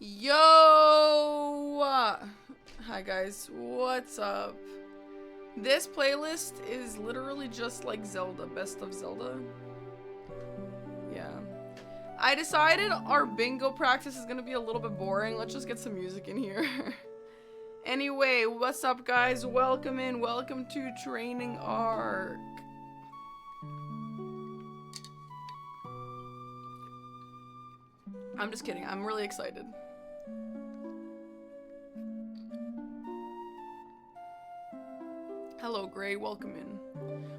Yo! Hi guys, what's up? This playlist is literally just like Zelda, best of Zelda. Yeah. I decided our bingo practice is gonna be a little bit boring. Let's just get some music in here. Anyway, what's up guys? Welcome in, welcome to Training Arc. I'm just kidding, I'm really excited. Hello, Gray. Welcome in.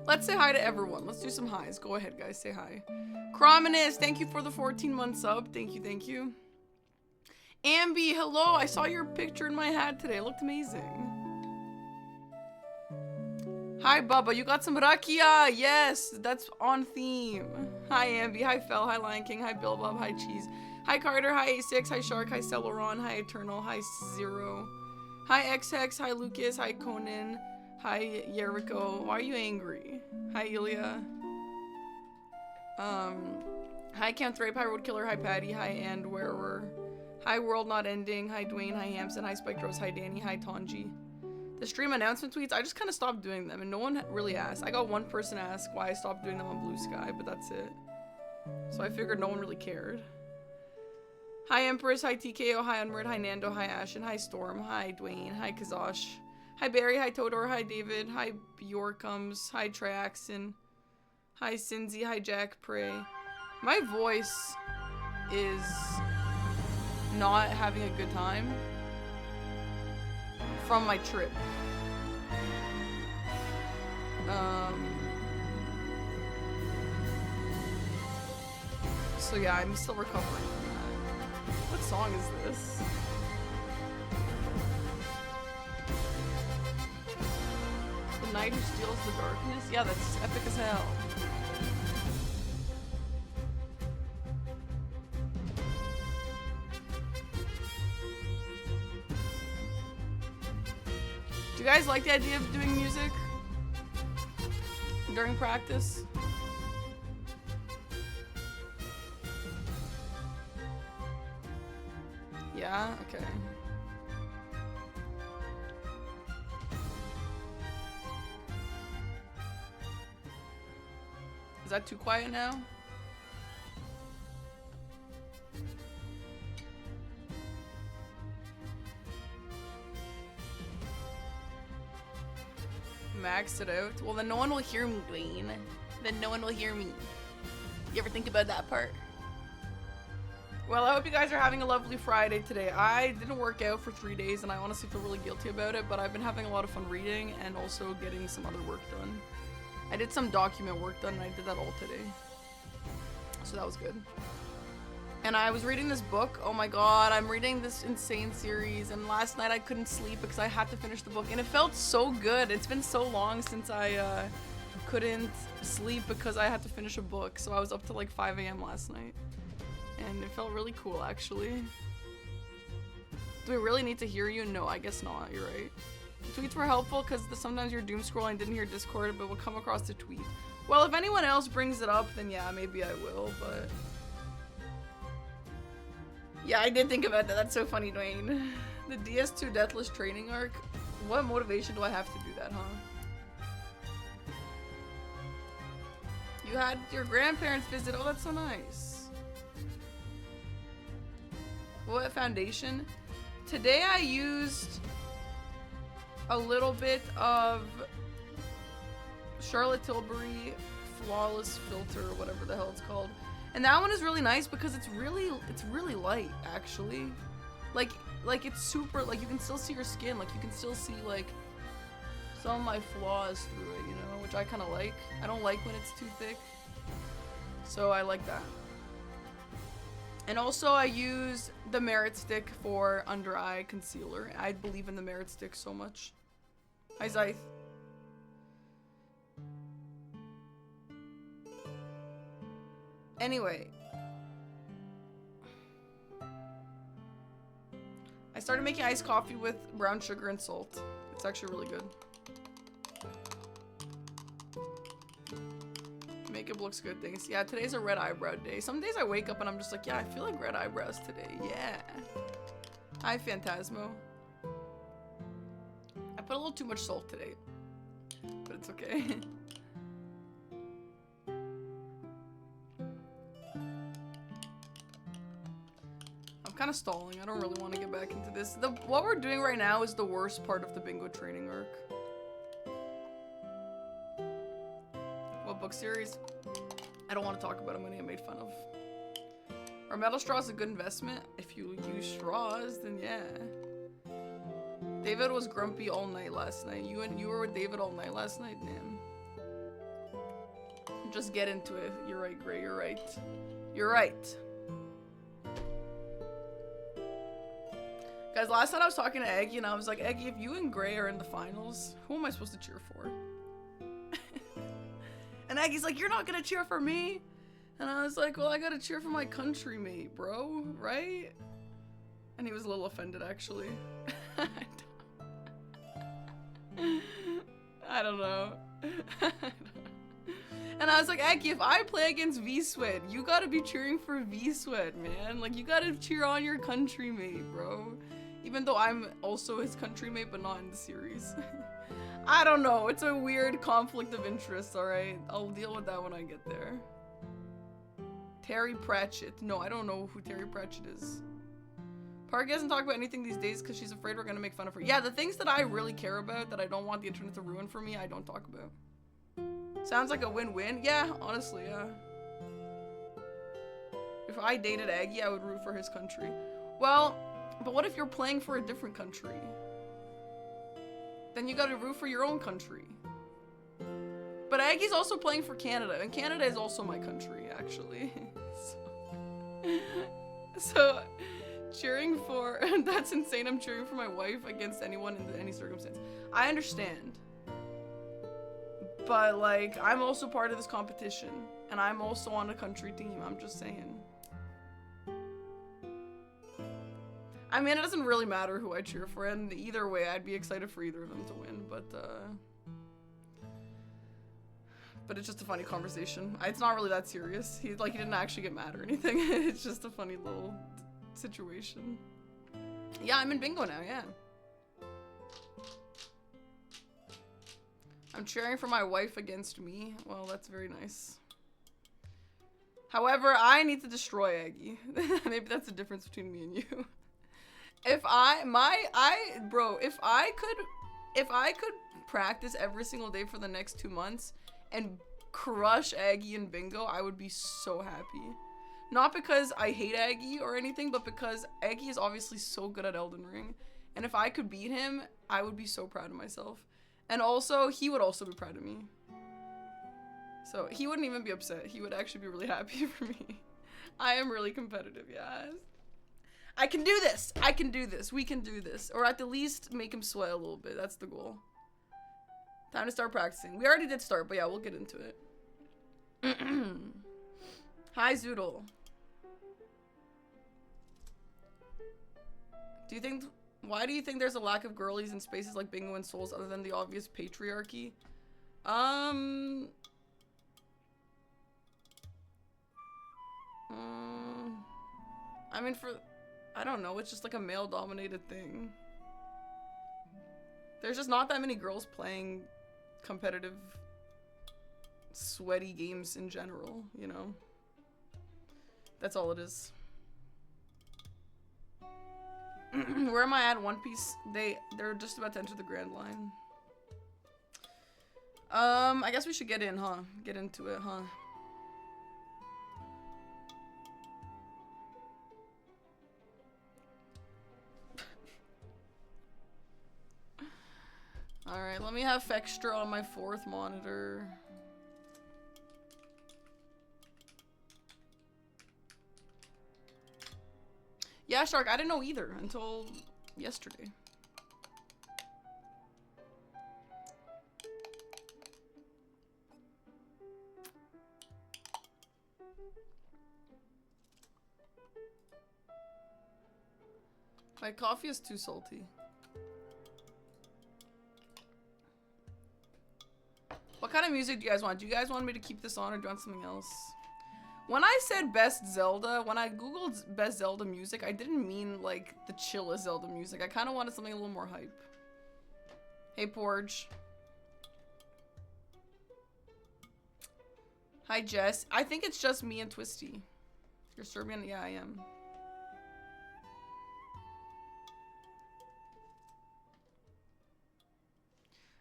Let's say hi to everyone. Let's do some highs. Go ahead, guys. Say hi. Crominus, thank you for the 14-month sub. Thank you, thank you. Ambi, hello. I saw your picture in my hat today. It looked amazing. Hi, Bubba. You got some rakia. Yes, that's on theme. Hi, Ambi. Hi, Fel. Hi, Lion King. Hi, Bill Bob. Hi, Cheese. Hi, Carter. Hi, A6. Hi, Shark. Hi, Celeron. Hi, Eternal. Hi, Zero. Hi, X-Hex. Hi, Lucas. Hi, Conan. Hi, Jericho. Why are you angry? Hi, Ilya. Hi, Camp Thrape. Hi, Roadkiller. Hi, Patty. Hi, And Wearer. Hi, World Not Ending. Hi, Dwayne. Hi, Hampson. Hi, Spike Rose. Hi, Danny. Hi, Tonji. The stream announcement tweets, I just kind of stopped doing them, and no one really asked. I got one person ask why I stopped doing them on Blue Sky, but that's it. So I figured no one really cared. Hi, Empress. Hi, TKO. Hi, Unword. Hi, Nando. Hi, Ashen. Hi, Storm. Hi, Dwayne. Hi, Kazosh. Hi Barry, hi Todor, hi David, hi Bjorkums, hi Triaxon, hi Cinzy, hi Jack Prey. My voice is not having a good time from my trip. So yeah, I'm still recovering from that. What song is this? Knight who steals the darkness? Yeah, that's epic as hell. Do you guys like the idea of doing music during practice? Yeah? Okay. Is that too quiet now? Maxed it out. Well, then no one will hear me, Dwayne. Then no one will hear me. You ever think about that part? Well, I hope you guys are having a lovely Friday today. I didn't work out for 3 days, and I honestly feel really guilty about it, but I've been having a lot of fun reading and also getting some other work done. I did some document work done, and I did that all today. So that was good. And I was reading this book. Oh my god, I'm reading this insane series, and last night I couldn't sleep because I had to finish the book, and it felt so good. It's been so long since I couldn't sleep because I had to finish a book, so I was up till like 5 a.m. last night. And it felt really cool, actually. Do we really need to hear you? No, I guess not. You're right. Tweets were helpful because sometimes you're doom scrolling, didn't hear Discord, but will come across the tweet. Well, if anyone else brings it up, then yeah, maybe I will, but... Yeah, I did think about that. That's so funny, Dwayne. The DS2 Deathless Training Arc? What motivation do I have to do that, huh? You had your grandparents visit. Oh, that's so nice. What foundation? Today I used a little bit of Charlotte Tilbury Flawless Filter, or whatever the hell it's called. And that one is really nice because it's really light, actually. Like it's super, like you can still see your skin, like you can still see like some of my flaws through it, you know, which I kind of like. I don't like when it's too thick. So I like that. And also I use the Merit Stick for under eye concealer. I believe in the Merit Stick so much. Hi, Zyth. Anyway. I started making iced coffee with brown sugar and salt. It's actually really good. Makeup looks good, thanks. Yeah, today's a red eyebrow day. Some days I wake up and I'm just like, yeah, I feel like red eyebrows today. Yeah. Hi, Phantasmo. I put a little too much salt today, but it's okay. I'm kind of stalling. I don't really want to get back into this. What we're doing right now is the worst part of the bingo training arc. What book series? I don't want to talk about them when I get made fun of. Are metal straws a good investment? If you use straws, then yeah. David was grumpy all night last night. You were with David all night last night? Damn. Just get into it. You're right, Gray. You're right. You're right. Guys, last night I was talking to Eggy and I was like, Eggy, if you and Gray are in the finals, who am I supposed to cheer for? And Eggy's like, you're not gonna cheer for me? And I was like, well, I gotta cheer for my country mate, bro, right? And he was a little offended, actually. I don't know. And I was like, Eggy, if I play against V-Sweat, you gotta be cheering for V-Sweat, man. Like, you gotta cheer on your country mate, bro. Even though I'm also his country mate, but not in the series. I don't know. It's a weird conflict of interest, alright? I'll deal with that when I get there. Terry Pratchett. No, I don't know who Terry Pratchett is. Parky doesn't talk about anything these days because she's afraid we're gonna make fun of her. Yeah, the things that I really care about that I don't want the internet to ruin for me, I don't talk about. Sounds like a win-win. Yeah, honestly, yeah. If I dated Aggie, I would root for his country. Well, but what if you're playing for a different country? Then you gotta root for your own country. But Aggie's also playing for Canada, and Canada is also my country, actually. So cheering for, that's insane, I'm cheering for my wife against anyone in any circumstance. I understand. But, like, I'm also part of this competition, and I'm also on a country team, I'm just saying. I mean, it doesn't really matter who I cheer for, and either way, I'd be excited for either of them to win, but it's just a funny conversation. It's not really that serious. He didn't actually get mad or anything. It's just a funny little situation. Yeah, I'm in bingo now, yeah. I'm cheering for my wife against me. Well, that's very nice. However, I need to destroy Aggie. Maybe that's the difference between me and you. If I could practice every single day for the next 2 months and crush Aggie in bingo, I would be so happy. Not because I hate Aggie or anything, but because Aggie is obviously so good at Elden Ring. And if I could beat him, I would be so proud of myself. And also, he would also be proud of me. So, he wouldn't even be upset. He would actually be really happy for me. I am really competitive, yes. I can do this! I can do this. We can do this. Or at the least, make him sweat a little bit. That's the goal. Time to start practicing. We already did start, but yeah, we'll get into it. Hi, Zoodle. Why do you think there's a lack of girlies in spaces like Bingo and Souls other than the obvious patriarchy? I mean, I don't know, it's just like a male-dominated thing. There's just not that many girls playing competitive, sweaty games in general, you know? That's all it is. Where am I at One Piece? They're just about to enter the Grand Line. I guess we should get in, huh? Get into it, huh? Alright, let me have Fextra on my 4th monitor. Yeah, Shark, I didn't know either until yesterday. My coffee is too salty. What kind of music do you guys want? Do you guys want me to keep this on or do you want something else? When I said best Zelda, when I googled best Zelda music, I didn't mean like the chillest Zelda music. I kind of wanted something a little more hype. Hey, Porge. Hi, Jess. I think it's just me and Twisty. You're Serbian? Yeah, I am.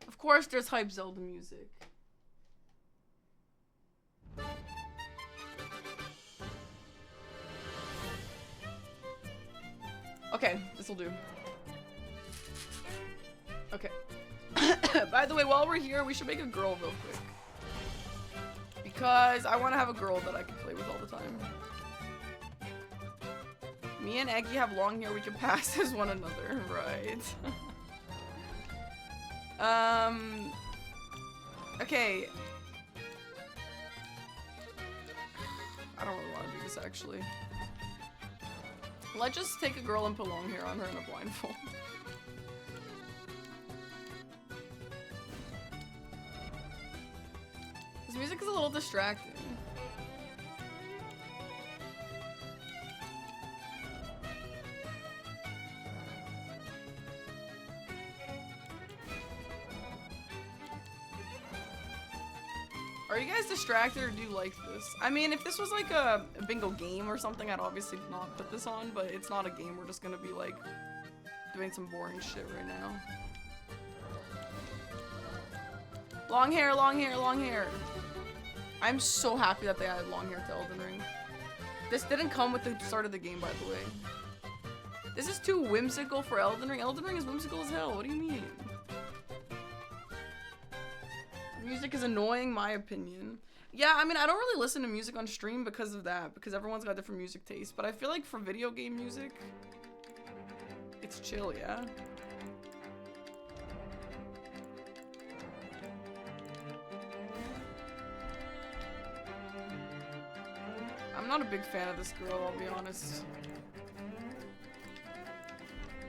Of course, there's hype Zelda music. Okay, this'll do. Okay. By the way, while we're here, we should make a girl real quick. Because I want to have a girl that I can play with all the time. Me and Eggy have long hair, we can pass as one another, right? Okay. I don't really want to do this, actually. Let's just take a girl and put long hair on her in a blindfold. This music is a little distracting. Are you guys distracted or do you like this? I mean, if this was like a bingo game or something, I'd obviously not put this on, but it's not a game. We're just gonna be like doing some boring shit right now. Long hair, long hair, long hair. I'm so happy that they added long hair to Elden Ring. This didn't come with the start of the game, by the way. This is too whimsical for Elden Ring. Elden Ring is whimsical as hell. What do you mean? Music is annoying, my opinion. Yeah, I mean, I don't really listen to music on stream because of that, because everyone's got different music tastes, but I feel like for video game music, it's chill, yeah? I'm not a big fan of this girl, I'll be honest.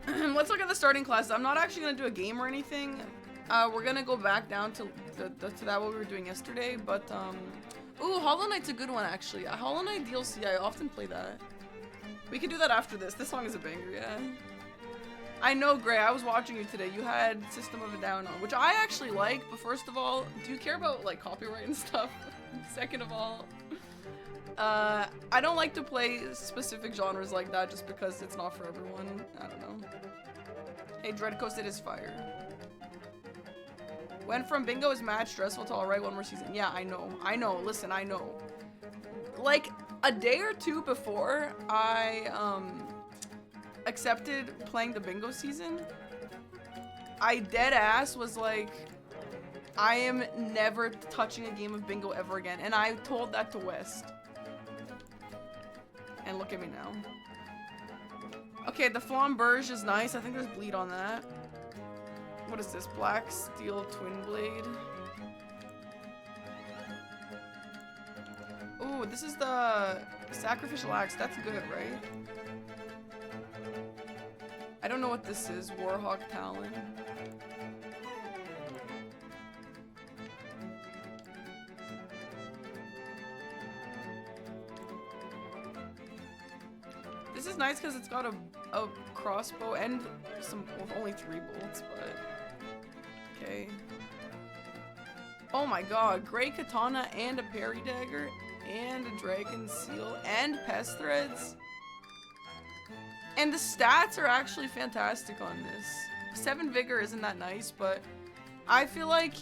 Let's look at the starting classes. I'm not actually gonna do a game or anything. We're gonna go back down to that what we were doing yesterday, but ooh, Hollow Knight's a good one actually. Hollow Knight DLC, I often play that. We can do that after this. This song is a banger, yeah. I know, Gray, I was watching you today. You had System of a Down on, which I actually like, but first of all, do you care about like copyright and stuff? Second of all, I don't like to play specific genres like that just because it's not for everyone. I don't know. Hey, Dread Coast, it is fire. Went from bingo is mad stressful to alright, one more season. Yeah, I know, listen, I know. Like, a day or two before I, accepted playing the bingo season, I dead ass was like, I am never touching a game of bingo ever again. And I told that to West. And look at me now. Okay, the Flamberge is nice. I think there's bleed on that. What is this? Black Steel Twin Blade. Ooh, this is the Sacrificial Axe. That's good, right? I don't know what this is. Warhawk Talon. This is nice because it's got a crossbow and some, well, only 3 bolts, but okay. Oh my god, Grey Katana and a Parry Dagger and a Dragon Seal and Pest Threads. And the stats are actually fantastic on this. 7 Vigor isn't that nice, but I feel like,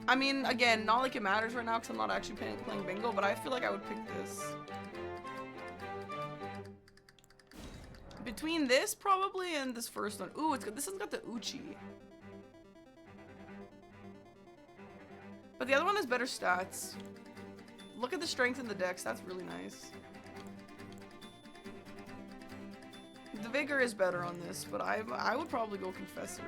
I mean, again, not like it matters right now because I'm not actually playing bingo, but I feel like I would pick this. Between this probably and this first one. Ooh, it's got, this has got the Uchi. But the other one has better stats. Look at the strength in the dex, that's really nice. The Vigor is better on this, but I would probably go Confessor.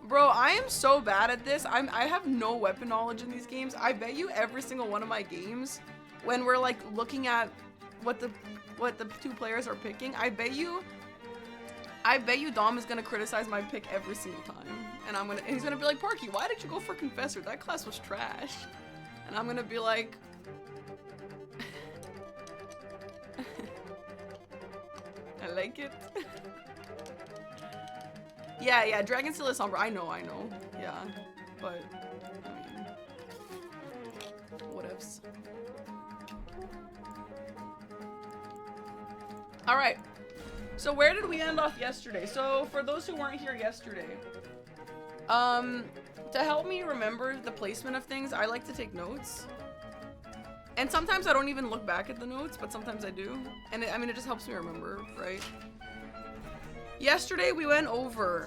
Bro, I am so bad at this. I have no weapon knowledge in these games. I bet you every single one of my games, when we're like looking at what the 2 players are picking, I bet you Dom is gonna criticize my pick every single time. And he's gonna be like, Parky, why did you go for Confessor? That class was trash. And I'm gonna be like... I like it. Yeah, Dragon Steel is Sombra. I know. Yeah, but, I mean, whatevs. Alright, so where did we end off yesterday? So, for those who weren't here yesterday, to help me remember the placement of things, I like to take notes. And sometimes I don't even look back at the notes, but sometimes I do. And I mean, it just helps me remember, right? Yesterday we went over...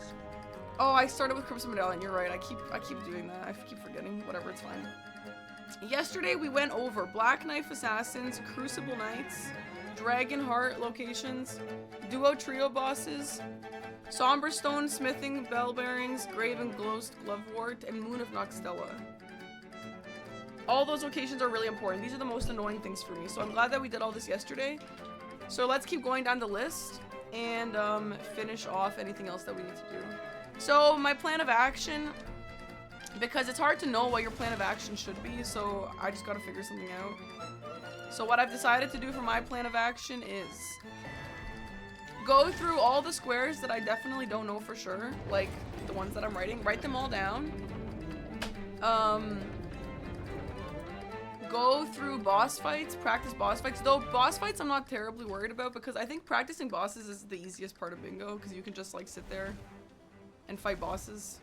Oh, I started with Crimson Medallion, you're right. I keep doing that. I keep forgetting. Whatever, it's fine. Yesterday we went over Black Knife Assassins, Crucible Knights, Dragon Heart locations, Duo Trio bosses, Somber Stone Smithing Bell Bearings, Grave and Ghost Glovewort, and Moon of Noxtella. All those locations are really important. These are the most annoying things for me, so I'm glad that we did all this yesterday. So let's keep going down the list and finish off anything else that we need to do. So my plan of action, because it's hard to know what your plan of action should be, so I just gotta figure something out. So what I've decided to do for my plan of action is go through all the squares that I definitely don't know for sure, like the ones that I'm writing, write them all down. Go through boss fights, practice boss fights. Though boss fights I'm not terribly worried about because I think practicing bosses is the easiest part of bingo because you can just like sit there and fight bosses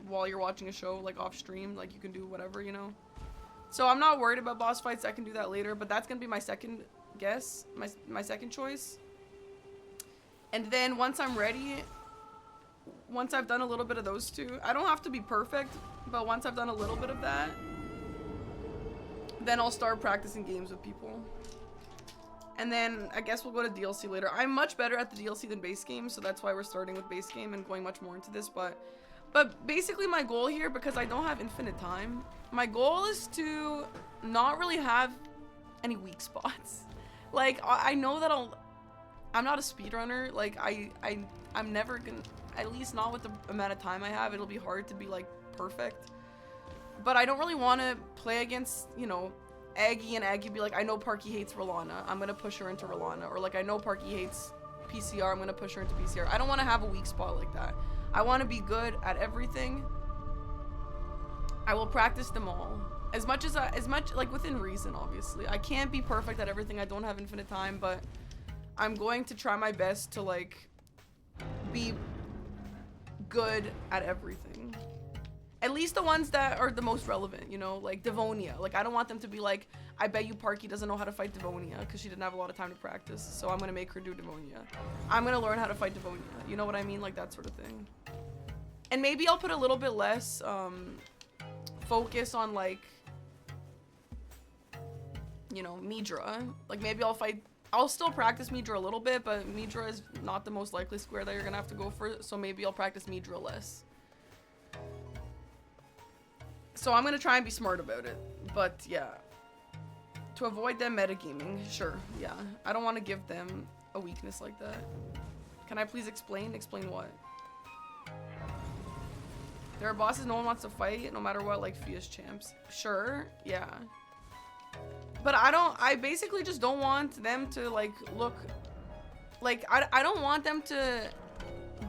while you're watching a show, like off stream, like you can do whatever, you know. So I'm not worried about boss fights. I can do that later, but that's gonna be my second guess, my second choice. And then once I'm ready, once I've done a little bit of those two, I don't have to be perfect, but once I've done a little bit of that, then I'll start practicing games with people. And then I guess we'll go to DLC later. I'm much better at the DLC than base game, so that's why we're starting with base game and going much more into this. But basically my goal here, because I don't have infinite time, my goal is to not really have any weak spots. Like, I know that I'm not a speedrunner. Like, I'm never gonna, at least not with the amount of time I have, it'll be hard to be like perfect. But I don't really want to play against, you know, Aggie and Aggie be like, I know Parky hates Rolana, I'm gonna push her into Rolana. Or like, I know Parky hates PCR, I'm gonna push her into PCR. I don't want to have a weak spot like that. I want to be good at everything. I will practice them all. As much like within reason, obviously. I can't be perfect at everything, I don't have infinite time, but I'm going to try my best to like be good at everything. At least the ones that are the most relevant, you know, like Devonia. Like, I don't want them to be like, I bet you Parky doesn't know how to fight Devonia because she didn't have a lot of time to practice, so I'm gonna make her do Devonia. I'm gonna learn how to fight Devonia. You know what I mean? Like, that sort of thing. And maybe I'll put a little bit less focus on, like, you know, Midra. Like, maybe I'll still practice Midra a little bit, but Midra is not the most likely square that you're gonna have to go for, so maybe I'll practice Midra less. So I'm gonna try and be smart about it, but yeah. To avoid them metagaming, sure, yeah. I don't want to give them a weakness like that. Can I please explain? Explain what? There are bosses no one wants to fight, no matter what, like Fia's champs. Sure, yeah. But I basically just don't want them to like look, like I don't want them to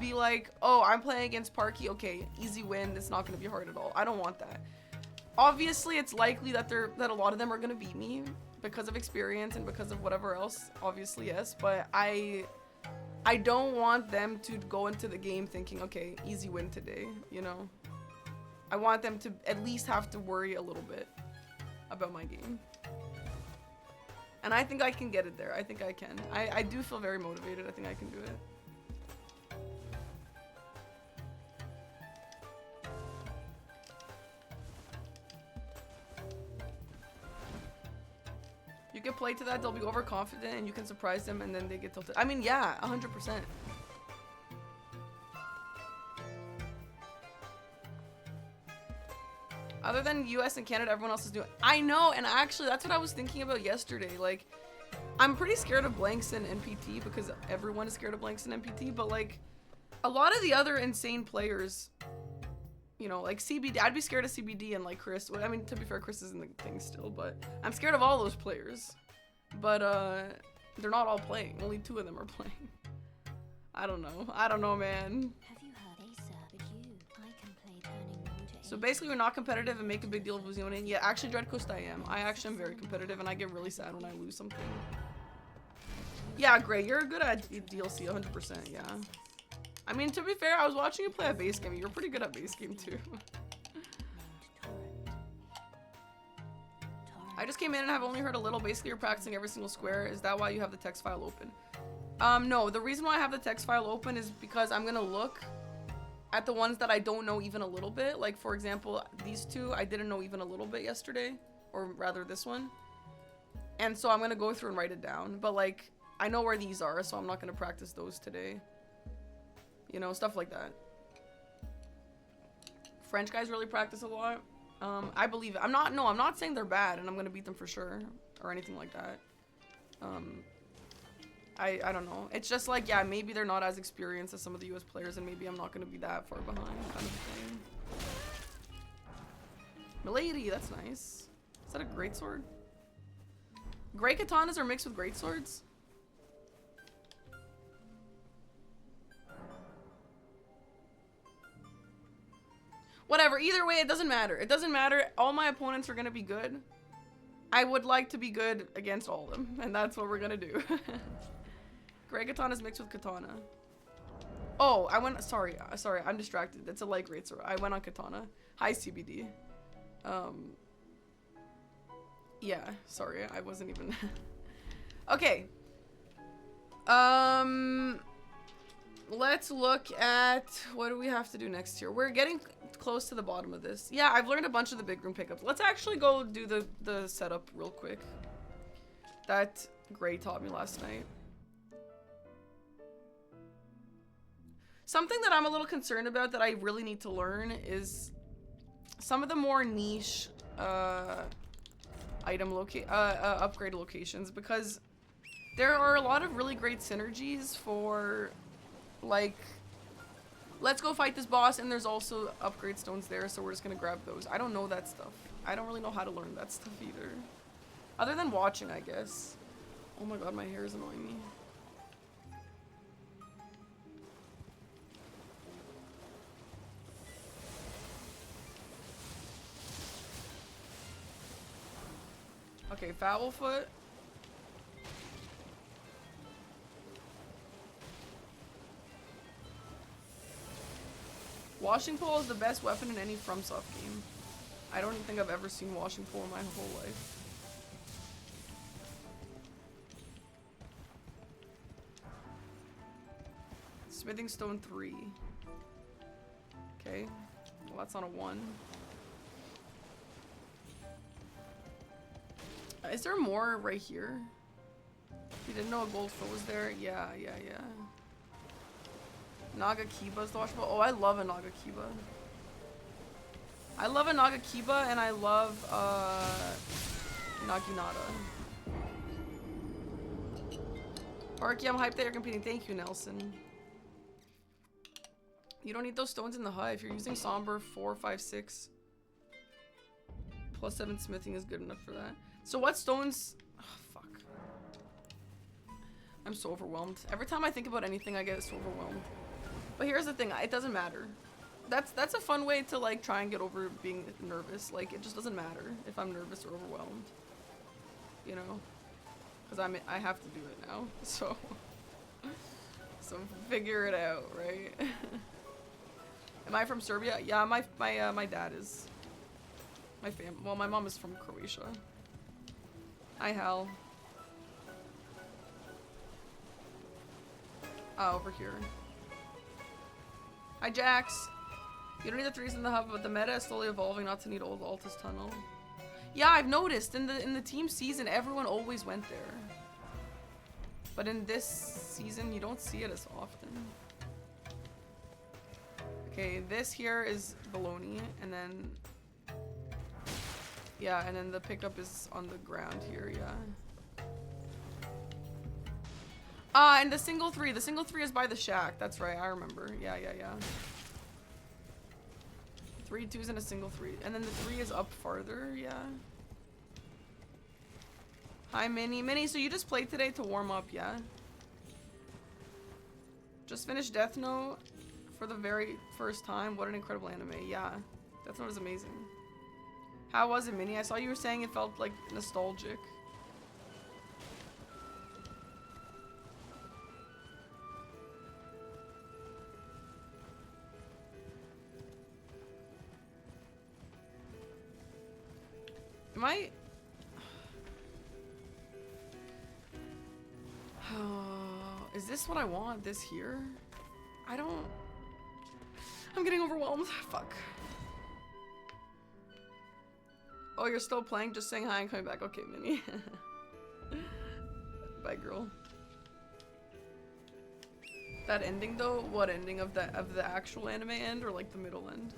be like, oh, I'm playing against Parky, okay, easy win, it's not gonna be hard at all. I don't want that. Obviously, it's likely that a lot of them are gonna beat me because of experience and because of whatever else. Obviously, yes, but I don't want them to go into the game thinking, okay, easy win today, you know? I want them to at least have to worry a little bit about my game. And I think I can get it there. I think I can. I do feel very motivated. I think I can do it. You can play to that, they'll be overconfident and you can surprise them and then they get tilted. I mean, yeah, 100%. Other than US and Canada, everyone else is doing. I know, and actually that's what I was thinking about yesterday. Like, I'm pretty scared of blanks in NPT because everyone is scared of blanks in NPT, but like, a lot of the other insane players You know, like CBD. I'd be scared of CBD and like Chris. I mean, to be fair, Chris is in the thing still, but I'm scared of all those players. But they're not all playing. Only 2 of them are playing. I don't know. I don't know, man. Have you heard Asa? But you, I can play turning water. So basically, we're not competitive and make a big deal of losing winning. Yeah, actually, Dread Coast, I am. I actually am very competitive, and I get really sad when I lose something. Yeah, great. You're good at DLC, 100%. Yeah. I mean, to be fair, I was watching you play a base game. You were pretty good at base game too. I just came in and have only heard a little. Basically, you're practicing every single square. Is that why you have the text file open? No, the reason why I have the text file open is because I'm gonna look at the ones that I don't know even a little bit. Like, for example, these 2, I didn't know even a little bit yesterday. Or rather, this one. And so I'm gonna go through and write it down. But, like, I know where these are, so I'm not gonna practice those today. You know, stuff like that. French guys really practice a lot. I believe it. I'm not saying they're bad and I'm gonna beat them for sure. Or anything like that. I don't know. It's just like, yeah, maybe they're not as experienced as some of the US players and maybe I'm not gonna be that far behind kind of thing. Milady, that's nice. Is that a great sword? Great katanas are mixed with great swords? Whatever, either way, it doesn't matter. It doesn't matter. All my opponents are gonna be good. I would like to be good against all of them, and that's what we're gonna do. Great katana is mixed with katana. Oh, sorry, I'm distracted. It's a light great sword. I went on katana. Hi, CBD. Yeah, sorry, I wasn't even... Okay. Let's look at... What do we have to do next here? We're getting close to the bottom of this. Yeah, I've learned a bunch of the big room pickups. Let's actually go do the setup real quick. That Gray taught me last night. Something that I'm a little concerned about that I really need to learn is some of the more niche upgrade locations, because there are a lot of really great synergies for, like, let's go fight this boss and there's also upgrade stones there, so we're just gonna grab those. I don't know that stuff. I don't really know how to learn that stuff either. Other than watching, I guess. Oh my god, my hair is annoying me. Okay, foul foot. Washing pole is the best weapon in any FromSoft game. I don't think I've ever seen washing pole in my whole life. Smithing stone 3. Okay. Well, that's on a 1. Is there more right here? You didn't know a gold foot was there? Yeah. Naga Kiba's the washable. Oh, I love a Naga Kiba. I love a Naga Kiba and I love Naginata. Parky, I'm hyped that you're competing. Thank you, Nelson. You don't need those stones in the hut. If you're using Somber 4, 5, 6, plus 7 smithing is good enough for that. So what stones? Oh, fuck. I'm so overwhelmed. Every time I think about anything, I get so overwhelmed. But here's the thing, it doesn't matter. That's a fun way to, like, try and get over being nervous. Like, it just doesn't matter if I'm nervous or overwhelmed. You know? Because I have to do it now. So figure it out, right? Am I from Serbia? Yeah, my dad is. Well, my mom is from Croatia. Hi, Hal. Over here. Hi, Jax. You don't need the 3s in the hub, but the meta is slowly evolving not to need old Altus Tunnel. Yeah, I've noticed in the team season, everyone always went there. But in this season, you don't see it as often. Okay, this here is baloney, and then... Yeah, and then the pickup is on the ground here, yeah. And the single 3 is by the shack. That's right, I remember. Yeah. 3 2s and a single 3. And then the 3 is up farther, yeah. Hi, Minnie. Minnie, so you just played today to warm up, yeah? Just finished Death Note for the very first time. What an incredible anime. Yeah, Death Note is amazing. How was it, Minnie? I saw you were saying it felt like nostalgic. Am I... Is this what I want? This here? I don't... I'm getting overwhelmed. Fuck. Oh, you're still playing? Just saying hi and coming back. Okay, Minnie. Bye, girl. That ending though? What ending of the actual anime end or like the middle end?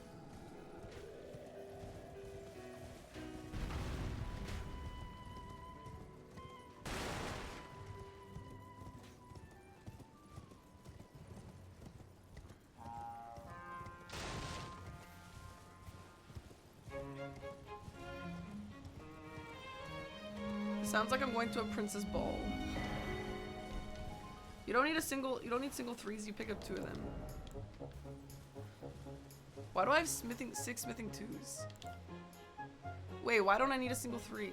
Sounds like I'm going to a princess ball. You don't need single 3s, you pick up 2 of them. Why do I have 6 smithing 2s? Wait, why don't I need a single 3?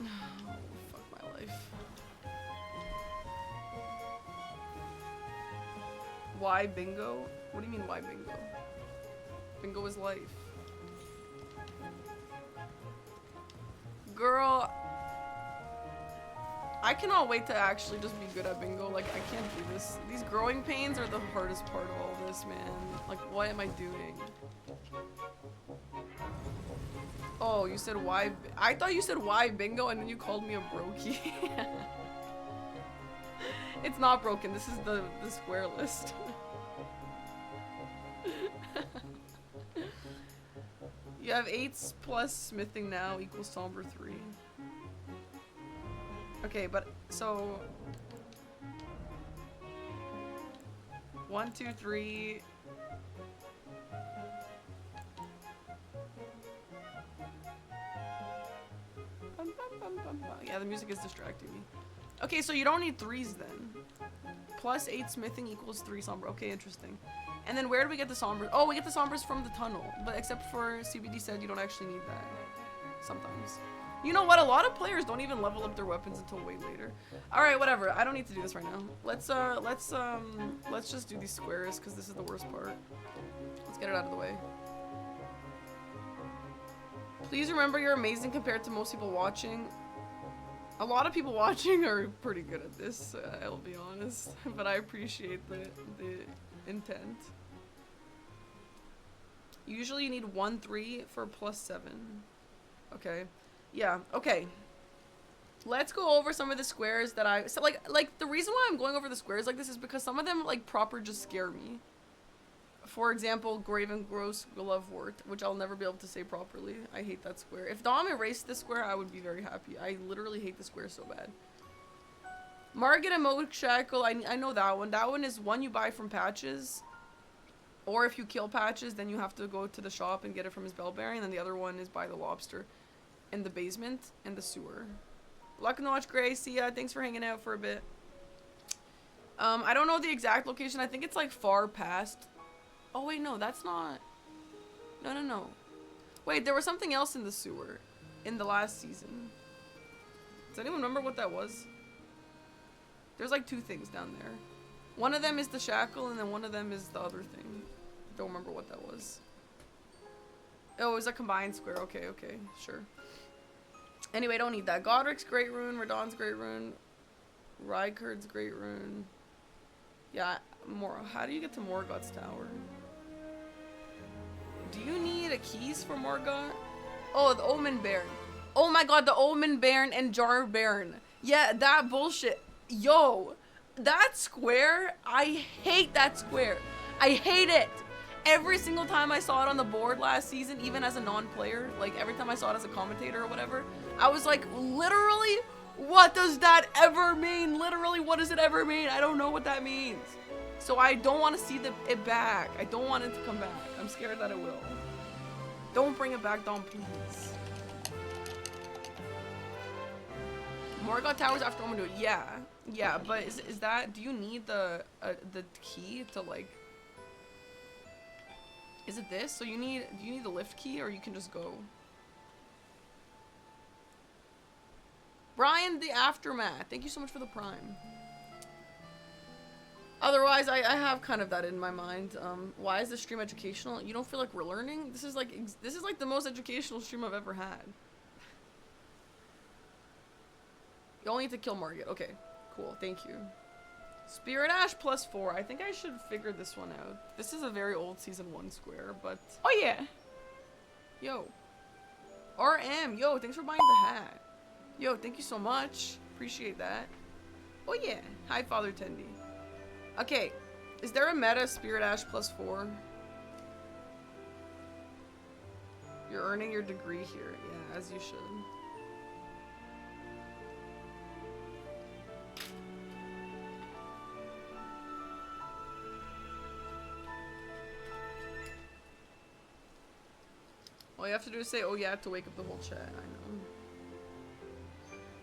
Oh, fuck my life. Why bingo? What do you mean why bingo? Bingo is life. Girl, I cannot wait to actually just be good at bingo. Like, I can't do this. These growing pains are the hardest part of all this, man. Like, what am I doing? Oh, you said why? I thought you said why bingo and then you called me a brokey. It's not broken. This is the square list. You have 8s plus smithing now equals somber 3. Okay, but so 1, 2, 3. Yeah, the music is distracting me. Okay, so you don't need 3s then. Plus 8 smithing equals 3 somber. Okay, interesting. And then where do we get the sombers? Oh, we get the sombers from the tunnel. But except for CBD said you don't actually need that. Sometimes. You know what? A lot of players don't even level up their weapons until way later. All right, whatever. I don't need to do this right now. Let's just do these squares because this is the worst part. Let's get it out of the way. Please remember you're amazing compared to most people watching. A lot of people watching are pretty good at this, I'll be honest. But I appreciate the intent. Usually you need 1, 3 for plus 7. Okay. Yeah, okay. Let's go over some of the squares that like the reason why I'm going over the squares like this is because some of them like proper just scare me. For example, Graven Gross Glovewort, which I'll never be able to say properly. I hate that square. If Dom erased this square, I would be very happy. I literally hate the square so bad. Margit and Moat Shackle, I know that one. That one is one you buy from Patches. Or if you kill Patches, then you have to go to the shop and get it from his bell bearing. And then the other one is buy the lobster in the basement and the sewer. Luck and watch Gray. See ya. Thanks for hanging out for a bit. I don't know the exact location. I think it's like far past. Oh wait, no, that's not. No. Wait, there was something else in the sewer in the last season. Does anyone remember what that was? There's like 2 things down there. One of them is the shackle, and then one of them is the other thing. Don't remember what that was. Oh, it was a combined square. Okay, sure. Anyway, don't need that. Godric's Great Rune, Radon's Great Rune, Rykard's Great Rune. Yeah, how do you get to Morgoth's Tower? Do you need a keys for Morgoth? Oh, the Omen Baron. Oh my god, the Omen Baron and Jar Baron. Yeah, that bullshit. Yo, that square, I hate that square. I hate it. Every single time I saw it on the board last season, even as a non-player, like every time I saw it as a commentator or whatever, I was like, literally, What does that ever mean? Literally, what does it ever mean? I don't know what that means. So I don't want to see it back. I don't want it to come back. I'm scared that it will. Don't bring it back, Dom, please. Morgoth Towers after I'm gonna do it. Yeah. Yeah, but is that, do you need the key to like, is it this? So do you need the lift key or you can just go? Brian the Aftermath, thank you so much for the prime. Otherwise, I have kind of that in my mind. Why is this stream educational? You don't feel like we're learning? This is like the most educational stream I've ever had. You only need to kill Margit. Okay, cool. Thank you. Spirit Ash +4. I think I should figure this one out. This is a very old season 1 square, but oh yeah. Yo. RM. Yo, thanks for buying the hat. Yo, thank you so much. Appreciate that. Oh yeah. Hi, Father Tendy. Okay, is there a meta Spirit Ash +4? You're earning your degree here. Yeah, as you should. All you have to do is say, oh yeah, to wake up the whole chat. I know.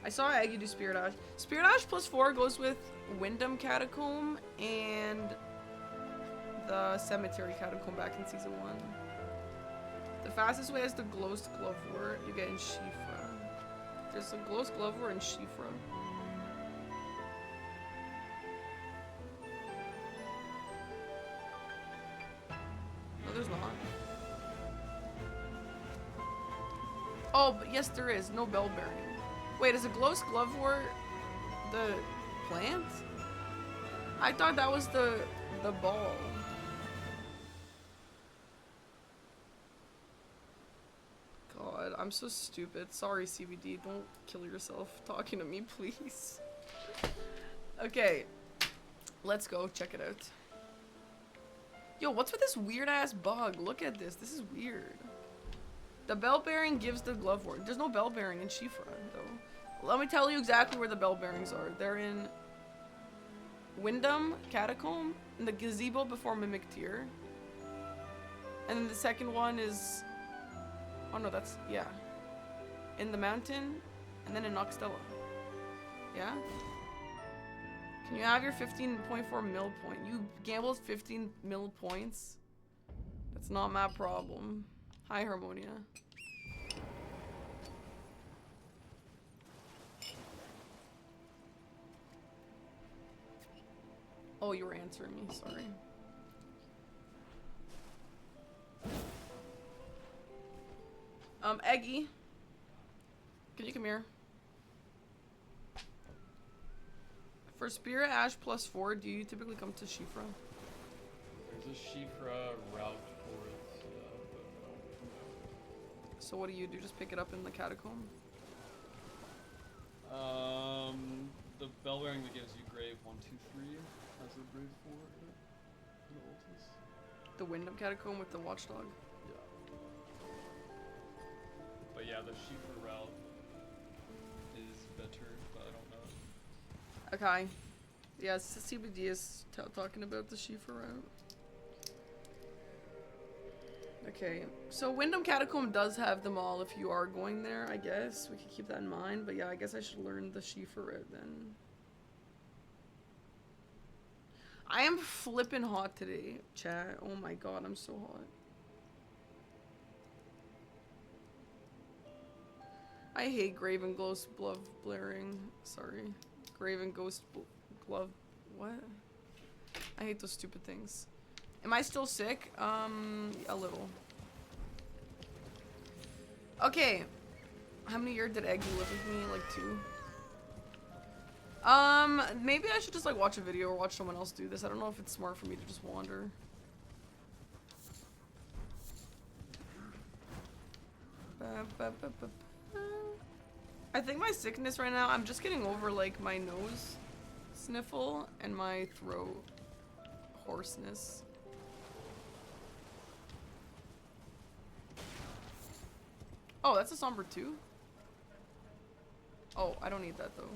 I saw Aggie do Spirit Ash. Spirit Ash +4 goes with Wyndham Catacomb and the Cemetery Catacomb back in season 1. The fastest way is the Glowst Glovewort you get in Shifra. There's a Glowst Glovewort in Shifra. No, there's not. Oh, but yes, there is. No bell bearing. Wait, is a Glowst Glovewort the plant? I thought that was the ball. God, I'm so stupid. Sorry, CBD. Don't kill yourself talking to me, please. Okay. Let's go check it out. Yo, what's with this weird-ass bug? Look at this. This is weird. The bell bearing gives the Glovewort. There's no bell bearing in Shifra, though. Let me tell you exactly where the bell bearings are. They're in Wyndham Catacomb, in the gazebo before Mimic Tier. And then the second one is... Oh no, that's... Yeah. In the mountain, and then in Noxtella. Yeah? Can you have your 15.4 mil point? You gambled 15 mil points? That's not my problem. Hi, Harmonia. Oh, you were answering me, sorry. Eggy. Can you come here? For Spirit Ash +4, do you typically come to Shifra? There's a Shifra route for it, but no. So what do you do? Just pick it up in the catacomb? The bell bearing that gives you grave 1, 2, 3 has a grave 4 in it. The Ultis. The Wyndham Catacomb with the Watchdog? Yeah. But yeah, the Shifra route is better, but I don't know. Okay. Yes, CBD is talking about the Shifra route. Okay, so Wyndham Catacomb does have them all if you are going there, I guess. We could keep that in mind, but yeah, I guess I should learn the Shifra route then. I am flippin' hot today, chat. Oh my god, I'm so hot. I hate Graven Ghost Glove Blaring. Sorry. Graven Ghost Glove... What? I hate those stupid things. Am I still sick? A little. Okay. How many years did Eggy live with me? Like 2. Maybe I should just like watch a video or watch someone else do this. I don't know if it's smart for me to just wander. I think my sickness right now, I'm just getting over like my nose sniffle and my throat hoarseness. Oh, that's a somber 2. Oh, I don't need that though.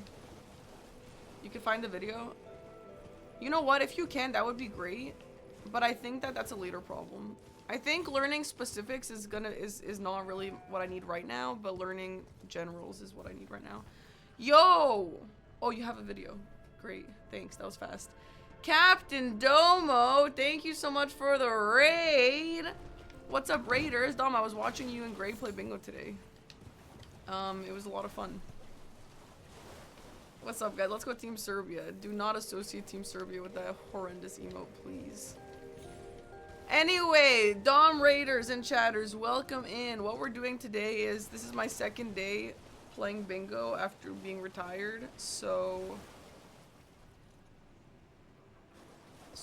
You can find the video. You know what? If you can, that would be great. But I think that that's a later problem. I think learning specifics is not really what I need right now, but learning generals is what I need right now. Yo! Oh, you have a video. Great. Thanks. That was fast. Captain Domo, thank you so much for the raid. What's up, Raiders? Dom, I was watching you and Gray play bingo today. It was a lot of fun. What's up, guys? Let's go Team Serbia. Do not associate Team Serbia with that horrendous emote, please. Anyway, Dom Raiders and chatters, welcome in. What we're doing today is, this is my second day playing bingo after being retired, so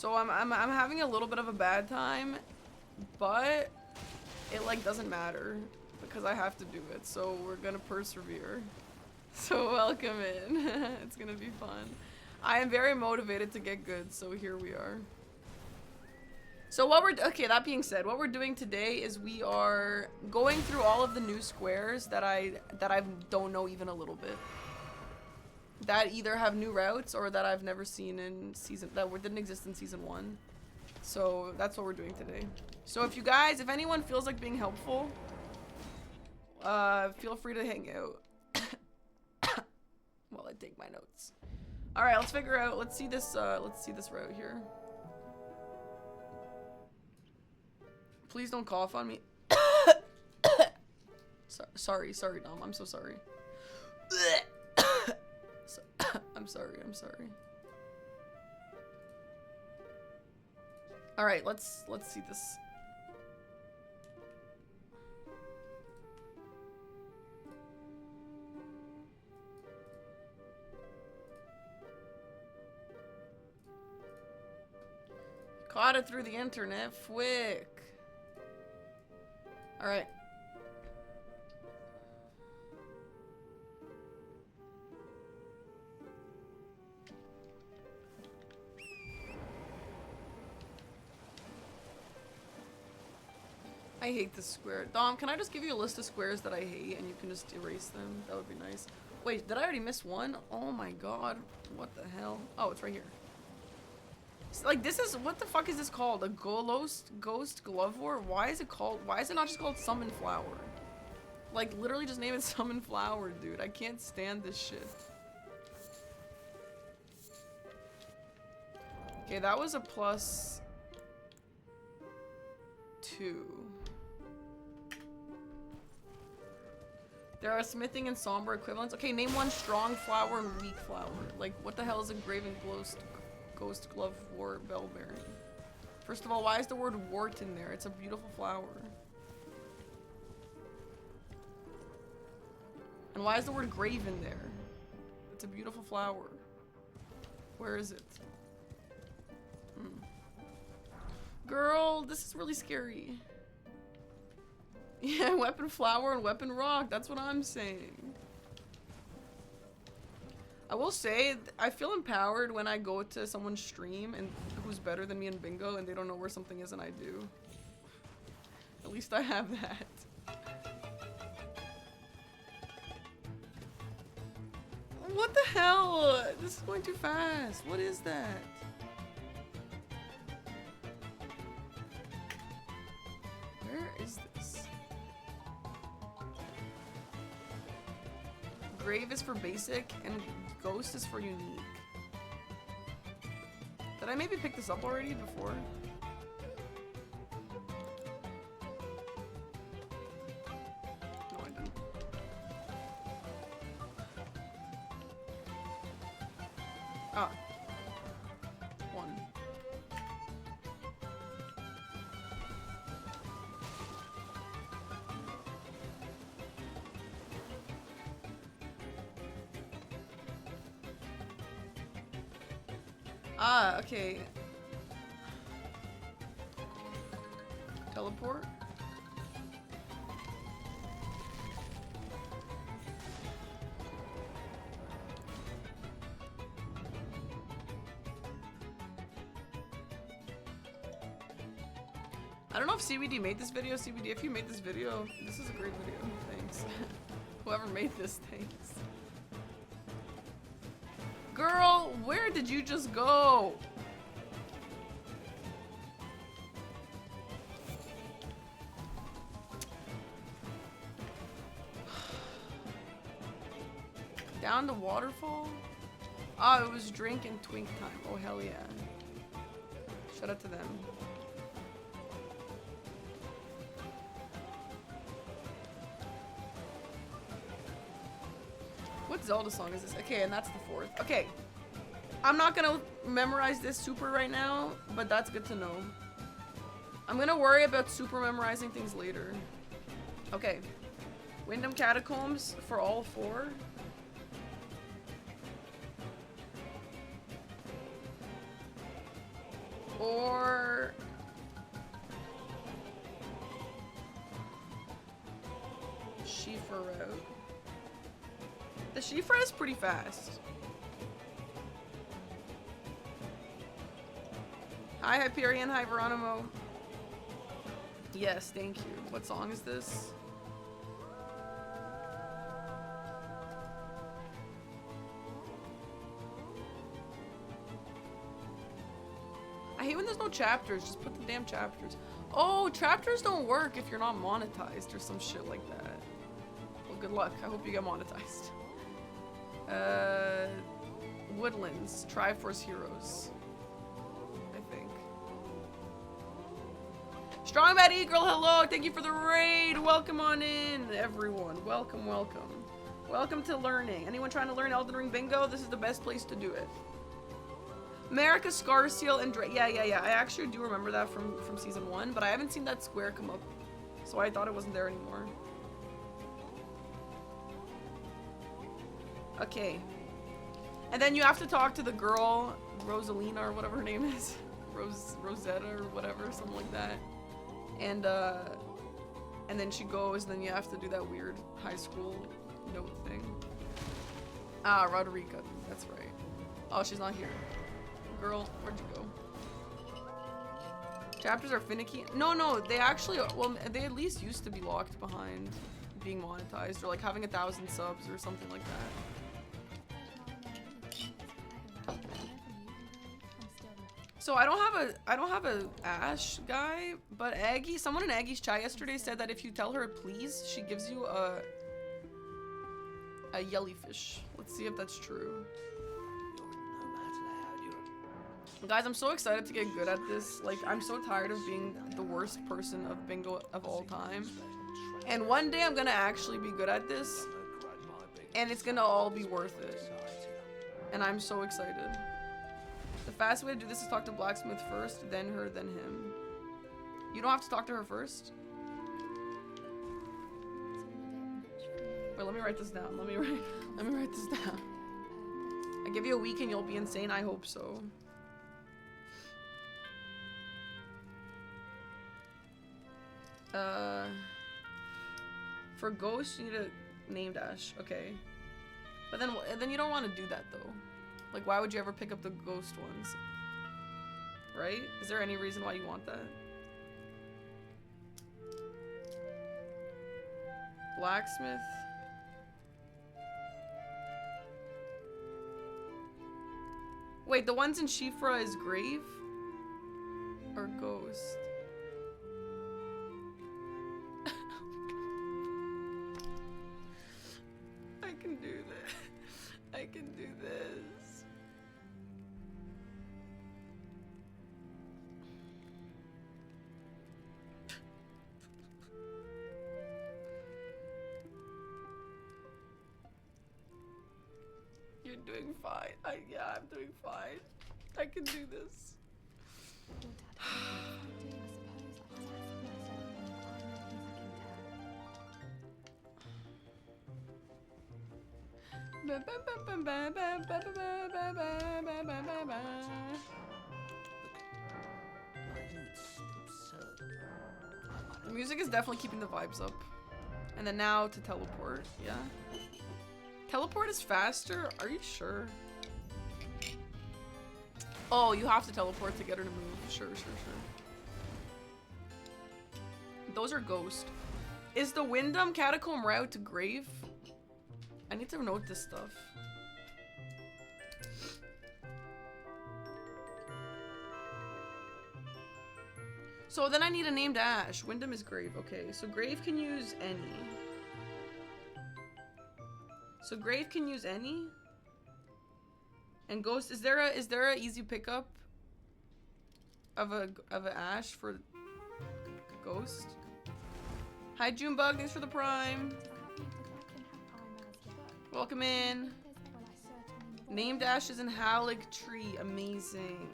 I'm having a little bit of a bad time, but it like doesn't matter because I have to do it, so we're gonna persevere. So welcome in. It's gonna be fun. I am very motivated to get good, so here we are. So okay, that being said, what we're doing today is we are going through all of the new squares that I don't know even a little bit. That either have new routes or that I've never seen in that didn't exist in season 1. So that's what we're doing today. So if anyone feels like being helpful, feel free to hang out while I take my notes. All right, let's see this route here. Please don't cough on me. Sorry, Dom. I'm so sorry. I'm sorry. All right, let's see this. Caught it through the internet, fwick. All right. I hate this square. Dom, can I just give you a list of squares that I hate and you can just erase them? That would be nice. Wait, did I already miss one? Oh my god. What the hell? Oh, it's right here. Like, what the fuck is this called? A ghost glove war? Why is it not just called summon flower? Like, literally just name it summon flower, dude. I can't stand this shit. Okay, that was a +2. There are smithing and somber equivalents. Okay, name one strong flower and weak flower. Like, what the hell is a graven ghost glove war bell bearing? First of all, why is the word wart in there? It's a beautiful flower. And why is the word graven there? It's a beautiful flower. Where is it? Girl, this is really scary. Yeah, weapon flower and weapon rock. That's what I'm saying. I will say, I feel empowered when I go to someone's stream and who's better than me in bingo and they don't know where something is and I do. At least I have that. What the hell? This is going too fast. What is that? Where is this? Grave is for basic and ghost is for unique. Did I maybe pick this up already before? No, I didn't. Ah. 1. Ah, okay. Teleport? I don't know if CBD made this video. CBD, if you made this video, this is a great video. Thanks. Whoever made this, thanks. Girl, where did you just go? Down the waterfall? Oh, it was drink and twink time. Oh, hell yeah. Shout out to them. What Zelda song is this? Okay, and that's the fourth. Okay. I'm not gonna memorize this super right now, but that's good to know. I'm gonna worry about super memorizing things later. Okay. Wyndham Catacombs for all four. Or... Shifa route. The Shifa is pretty fast. Hi Hyperion, hi Veronimo. Yes, thank you. What song is this? I hate when there's no chapters. Just put the damn chapters. Oh, chapters don't work if you're not monetized or some shit like that. Well, good luck. I hope you get monetized. Woodlands, Triforce Heroes. I think. Strong Bad E-Girl, hello! Thank you for the raid! Welcome on in, everyone. Welcome, welcome. Welcome to learning. Anyone trying to learn Elden Ring Bingo? This is the best place to do it. America, Scarseal, and Dra- yeah. I actually do remember that from season 1, but I haven't seen that square come up, so I thought it wasn't there anymore. Okay. And then you have to talk to the girl, Rosalina, or whatever her name is. Rosetta, or whatever, something like that. And then she goes, and then you have to do that weird high school note thing. Ah, Roderica. That's right. Oh, she's not here. Girl, where'd you go? Chapters are finicky. No, they actually, well, they at least used to be locked behind being monetized, or like having 1,000 subs or something like that. So I don't have a Ash guy, but Aggie, someone in Aggie's chat yesterday said that if you tell her please, she gives you a jellyfish. Let's see if that's true. Guys, I'm so excited to get good at this. Like, I'm so tired of being the worst person of bingo of all time. And one day I'm gonna actually be good at this, and it's gonna all be worth it. And I'm so excited. The fast way to do this is talk to Blacksmith first, then her, then him. You don't have to talk to her first? Wait, let me write this down. Let me write this down. I give you a week and you'll be insane. I hope so. For Ghost, you need a name dash. Okay. But then you don't want to do that though. Like, why would you ever pick up the Ghost ones? Right? Is there any reason why you want that? Blacksmith. Wait, the ones in Shifra is Grave? Or Ghost? I can do this. I can do this. You're doing fine. Yeah, I'm doing fine. I can do this. The music is definitely keeping the vibes up. And then now to teleport, yeah. Teleport is faster? Are you sure? Oh, you have to teleport to get her to move. Sure. Those are Ghost. Is the Wyndham Catacomb route to Grave? I need to note this stuff. So then I need a named Ash. Wyndham is Grave. Okay, so Grave can use any. So Grave can use any. And Ghost, is there a easy pickup of a Ash for Ghost? Hi Junebug, thanks for the Prime. Welcome in. Named Ash is in Halleck Tree. Amazing.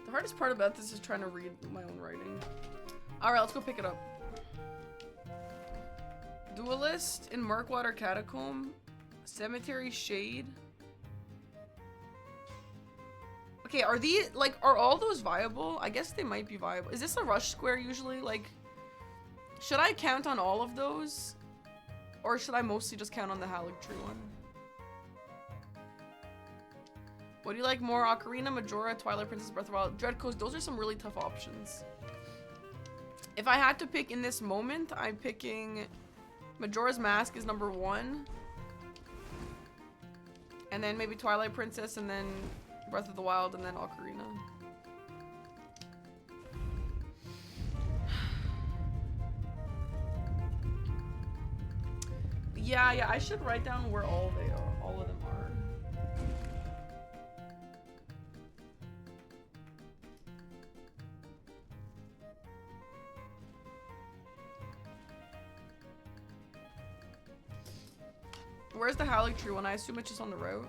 The hardest part about this is trying to read my own writing. Alright, let's go pick it up. Duelist in Murkwater Catacomb. Cemetery Shade. Okay, are these, like, are all those viable? I guess they might be viable. Is this a rush square usually? Like, should I count on all of those? Or should I mostly just count on the Halleck Tree one? What do you like more? Ocarina, Majora, Twilight Princess, Breath of the Wild, Dread Coast. Those are some really tough options. If I had to pick in this moment, I'm picking Majora's Mask is number 1. And then maybe Twilight Princess, and then Breath of the Wild, and then Ocarina. Yeah, I should write down where all of them are. Where's the Halleck Tree one? I assume it's just on the road.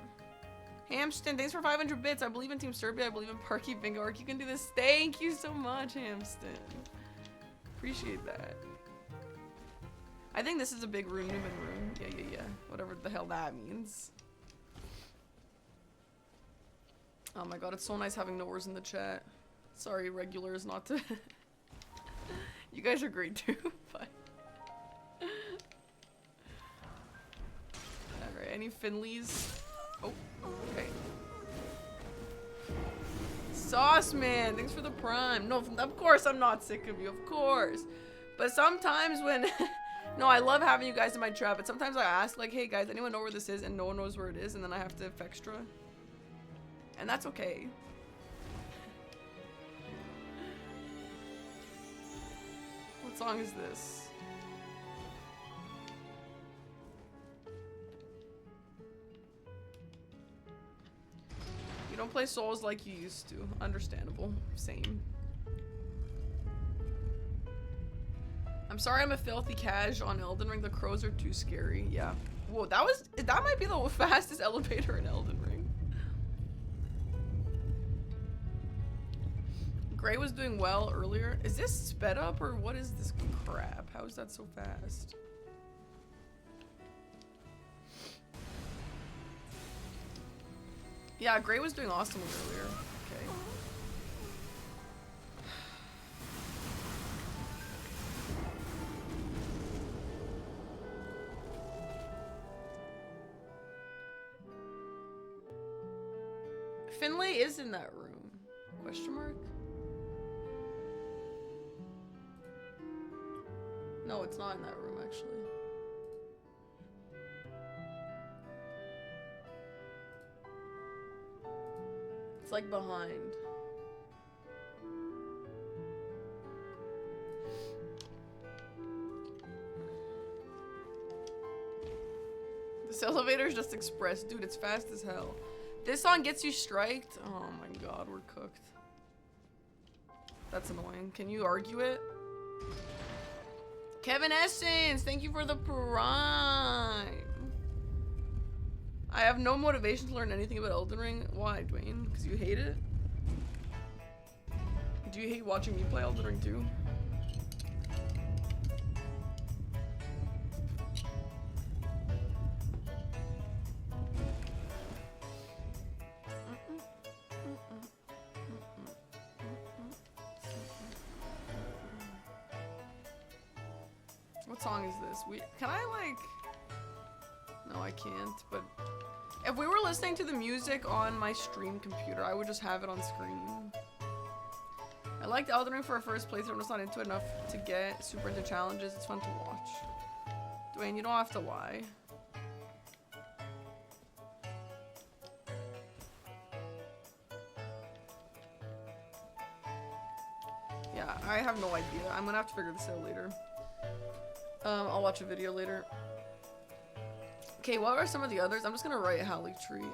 Hamston, thanks for 500 bits. I believe in Team Serbia. I believe in Parky Bingo. Ark, you can do this. Thank you so much, Hamston. Appreciate that. I think this is a big room, Newman room. Yeah. Whatever the hell that means. Oh my god, it's so nice having Nowheres in the chat. Sorry, regulars, not to... You guys are great too, but... Alright, any Finleys? Oh, okay. Sauce Man, thanks for the Prime. No, of course I'm not sick of you, of course. But sometimes when... No, I love having you guys in my chat, but sometimes I ask, like, hey guys, anyone know where this is? And no one knows where it is, and then I have to extra. And that's okay. What song is this? You don't play Souls like you used to. Understandable. Same. I'm sorry I'm a filthy cash on Elden Ring. The crows are too scary. Yeah. Whoa, that might be the fastest elevator in Elden Ring. Gray was doing well earlier. Is this sped up or what is this crap? How is that so fast? Yeah, Gray was doing awesome earlier. Okay. Finlay is in that room. Question mark? No, it's not in that room actually. It's like behind. This elevator's just express. Dude, it's fast as hell. This song gets you striked. Oh my god, we're cooked. That's annoying. Can you argue it? Kevin Essence, thank you for the Prime. I have no motivation to learn anything about Elden Ring. Why, Dwayne? Because you hate it? Do you hate watching me play Elden Ring too? What song is this? Can I like... No, I can't, but... If we were listening to the music on my stream computer, I would just have it on screen. I liked Elden Ring for a first playthrough. I'm just not into it enough to get super into challenges. It's fun to watch. Dwayne, you don't have to lie. Yeah, I have no idea. I'm gonna have to figure this out later. I'll watch a video later. Okay, what are some of the others? I'm just gonna write Hallie Tree.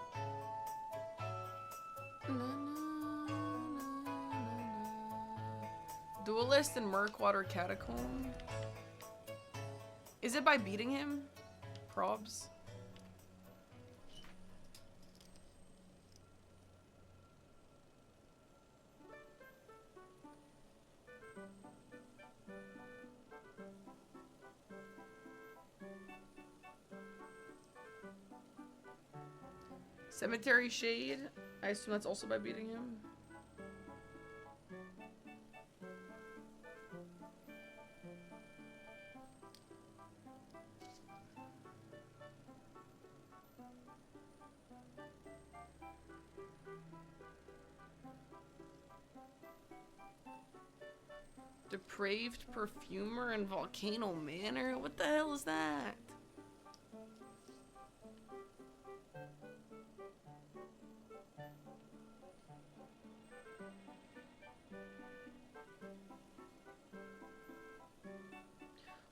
Duelist and Murkwater Catacomb. Is it by beating him? Probs. Cemetery Shade. I assume that's also by beating him. Depraved Perfumer and Volcano Manor? What the hell is that?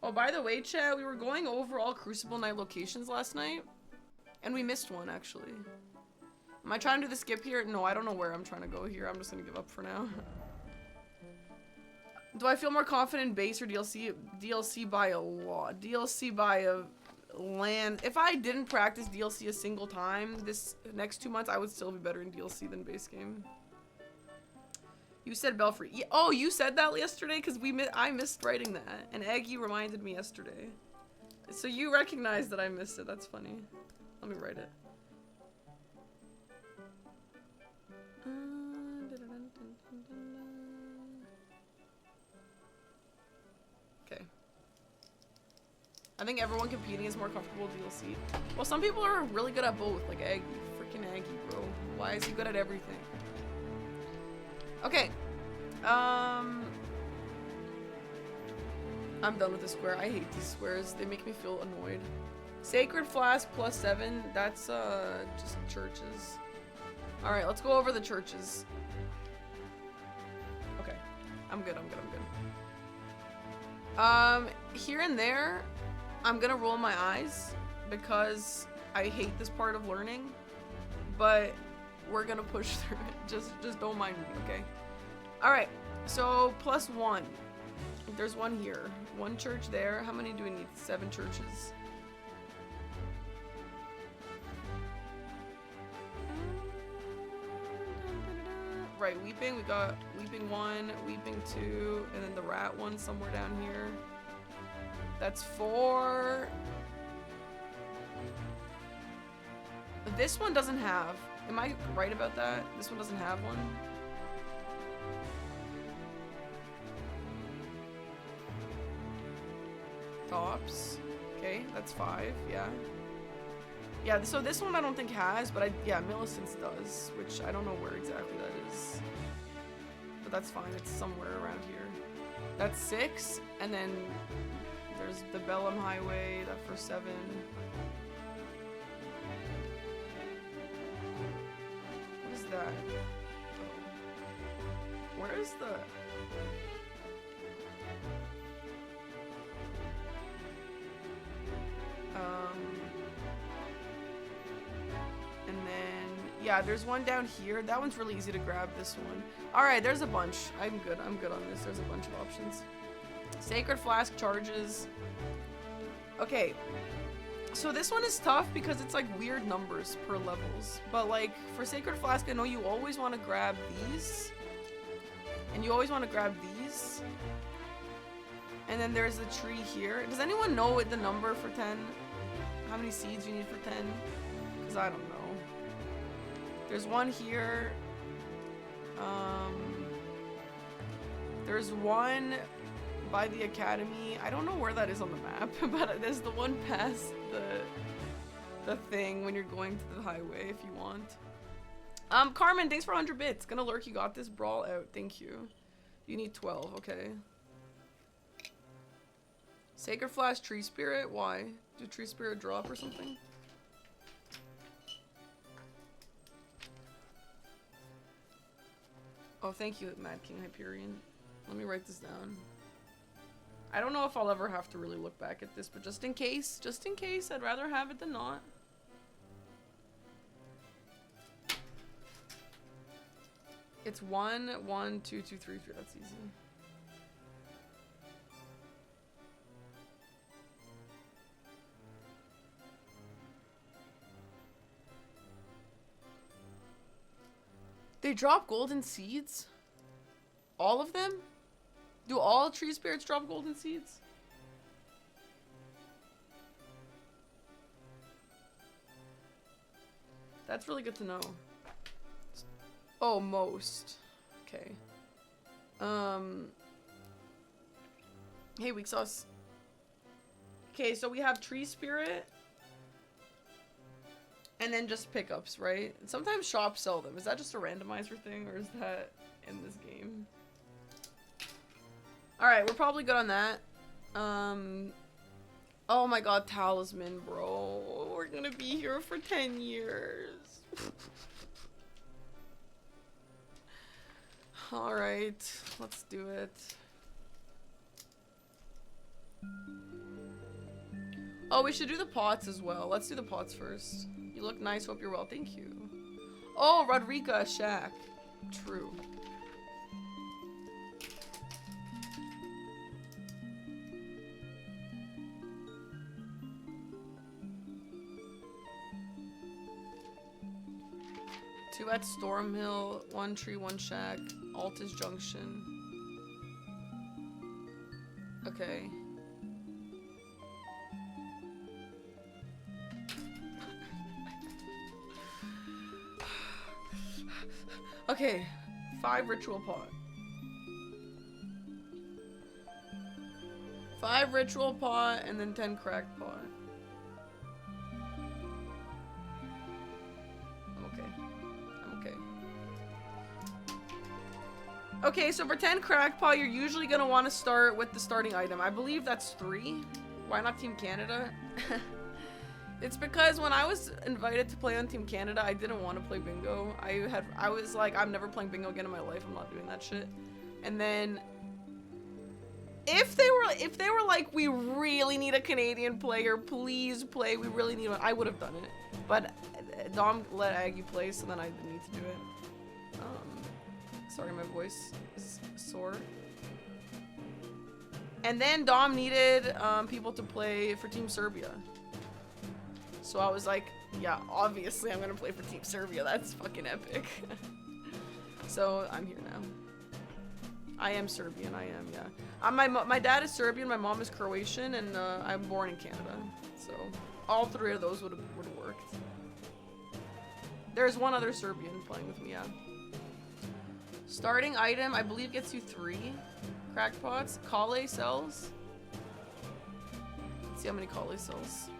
Oh, by the way, chat, we were going over all Crucible Night locations last night, and we missed one, actually. Am I trying to do the skip here? No, I don't know where I'm trying to go here. I'm just gonna give up for now. Do I feel more confident in base or DLC? DLC by a lot. DLC by a land. If I didn't practice DLC a single time this next 2 months, I would still be better in DLC than base game. You said Belfry. Yeah, oh, you said that yesterday? Because I missed writing that. And Aggie reminded me yesterday. So you recognize that I missed it. That's funny. Let me write it. Okay. I think everyone competing is more comfortable with DLC. Well, some people are really good at both. Like Aggie. Freaking Aggie, bro. Why is he good at everything? Okay. I'm done with the square. I hate these squares. They make me feel annoyed. Sacred Flask +7. That's just churches. Alright, let's go over the churches. Okay. I'm good. Here and there, I'm gonna roll my eyes because I hate this part of learning. But we're gonna push through it. Just don't mind me, okay? Alright, so +1. There's one here. One church there. How many do we need? 7 churches. Right, Weeping. We got Weeping 1, Weeping 2, and then the rat one somewhere down here. That's 4. This one doesn't have. Am I right about that? This one doesn't have one. Tops. Okay, that's 5. Yeah. Yeah, so this one I don't think has, but yeah, Millicent's does, which I don't know where exactly that is. But that's fine, it's somewhere around here. That's 6, and then there's the Bellum Highway, that for 7. What is that? Where is the... And then, yeah, there's one down here. That one's really easy to grab, this one. Alright, there's a bunch. I'm good on this. There's a bunch of options. Sacred Flask charges. Okay. So this one is tough because it's like weird numbers per levels. But like, for Sacred Flask, I know you always want to grab these. And you always want to grab these. And then there's the tree here. Does anyone know what the number for 10? How many seeds you need for 10? Because I don't know. There's one here. There's one by the academy. I don't know where that is on the map, but there's the one past the thing when you're going to the highway if you want. Carmen, thanks for 100 bits. Gonna lurk, you got this. Brawl out, thank you. You need 12, okay. Sacred Flash, Tree Spirit. Why? Do Tree Spirit drop or something? Oh, thank you, Mad King Hyperion. Let me write this down. I don't know if I'll ever have to really look back at this, but just in case, I'd rather have it than not. It's 1, 1, 2, 2, 3, 3. That's easy. They drop golden seeds? All of them? Do all tree spirits drop golden seeds? That's really good to know. Oh, most. Okay. Hey, Weak Sauce. Okay, so we have Tree Spirit. And then just pickups, right? Sometimes shops sell them. Is that just a randomizer thing, or is that in this game? Alright, we're probably good on that. Oh my god, Talisman, bro. We're gonna be here for 10 years. Alright, let's do it. Oh, we should do the pots as well. Let's do the pots first. You look nice, hope you're well. Thank you. Oh, Rodrika Shack. True. Two at Stormhill, 1 tree, 1 shack, Altus Junction. Okay. Okay, 5 ritual pot. 5 ritual pot and then 10 cracked pot. I'm okay. Okay, so for 10 cracked pot, you're usually gonna want to start with the starting item. I believe that's 3. Why not Team Canada? It's because when I was invited to play on Team Canada, I didn't want to play bingo. I was like, I'm never playing bingo again in my life. I'm not doing that shit. And then if they were like, we really need a Canadian player, please play, we really need one, I would have done it. But Dom let Aggie play, so then I didn't need to do it. Sorry, my voice is sore. And then Dom needed people to play for Team Serbia. So I was like, yeah, obviously I'm gonna play for Team Serbia. That's fucking epic. So I'm here now. I am Serbian, I am, yeah. My dad is Serbian, my mom is Croatian, and I'm born in Canada. So all 3 of those would have worked. There's 1 other Serbian playing with me, yeah. Starting item, I believe, gets you 3 cracked pots. Kale cells. Let's see how many Kale cells.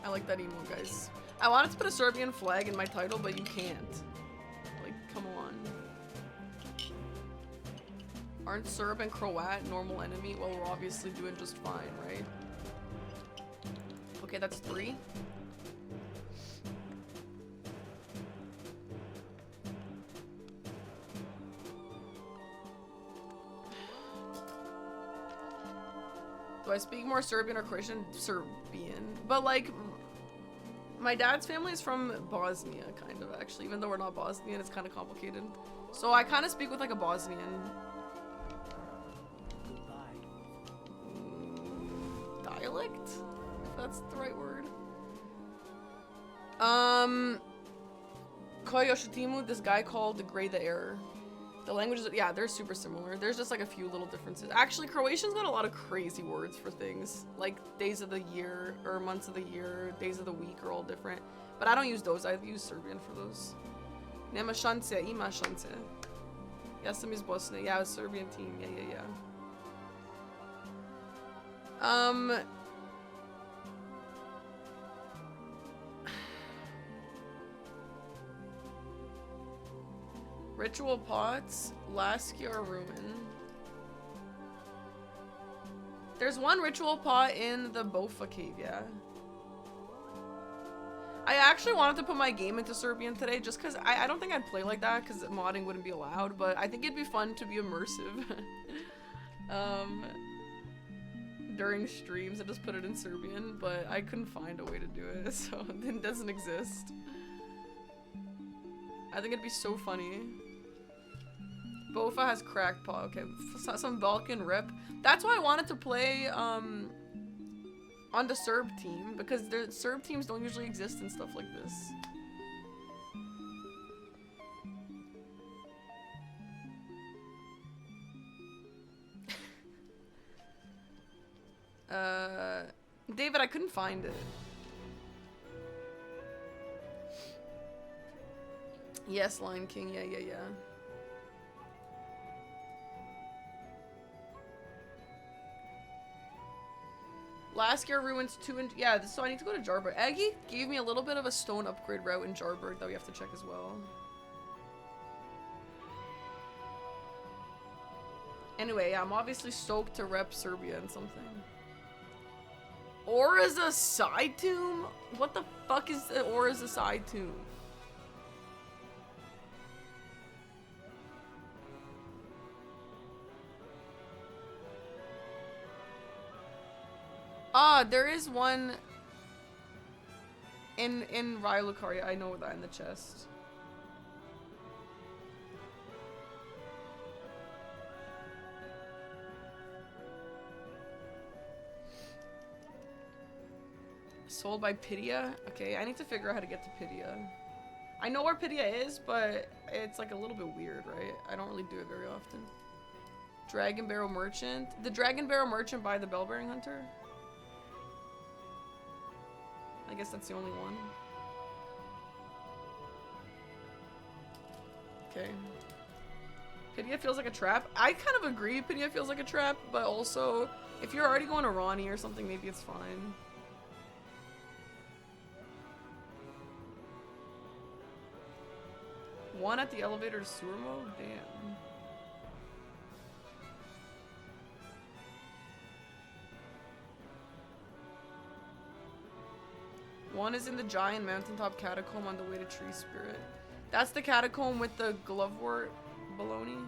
I like that emo, guys. I wanted to put a Serbian flag in my title, but you can't. Like, come on. Aren't Serb and Croat normal enemy? Well, we're obviously doing just fine, right? Okay, that's 3. Do I speak more Serbian or Croatian? Serbian. But like, my dad's family is from Bosnia, kind of, actually. Even though we're not Bosnian, it's kind of complicated. So I kind of speak with like a Bosnian dialect, if that's the right word. Koyoshitimu, this guy called the Grey the Error. The languages, yeah, they're super similar. There's just like a few little differences. Actually, Croatian's got a lot of crazy words for things. Like days of the year, or months of the year, days of the week are all different. But I don't use those, I use Serbian for those. Nema szance, ima szance. Ja sam iz Bosne. Yeah, Serbian team, yeah. Ritual pots, Laskia ruin. There's one ritual pot in the Bofa cave, yeah. I actually wanted to put my game into Serbian today just because I don't think I'd play like that because modding wouldn't be allowed, but I think it'd be fun to be immersive during streams and just put it in Serbian, but I couldn't find a way to do it, so it doesn't exist. I think it'd be so funny. Bofa has crackpot. Okay, some Balkan rip. That's why I wanted to play on the Serb team, because the Serb teams don't usually exist and stuff like this. David, I couldn't find it. Yes, Lion King. Yeah. Last year ruins 2 and yeah, so I need to go to Jarburg. Aggie gave me a little bit of a stone upgrade route in Jarburg that we have to check as well. Anyway, yeah, I'm obviously stoked to rep Serbia and something. Aura's a side tomb? What the fuck is Aura's a side tomb? Ah, there is one in Railucaria. I know that in the chest. Sold by Pidia? Okay, I need to figure out how to get to Pidia. I know where Pidia is, but it's like a little bit weird, right? I don't really do it very often. Dragon Barrel Merchant? The Dragon Barrel Merchant by the Bellbearing Hunter? I guess that's the only one. Okay. Pidia feels like a trap. I kind of agree Pidia feels like a trap, but also, if you're already going to Ronnie or something, maybe it's fine. One at the elevator to sewer mode? Damn. One is in the giant mountaintop catacomb on the way to Tree Spirit. That's the catacomb with the glovewort baloney.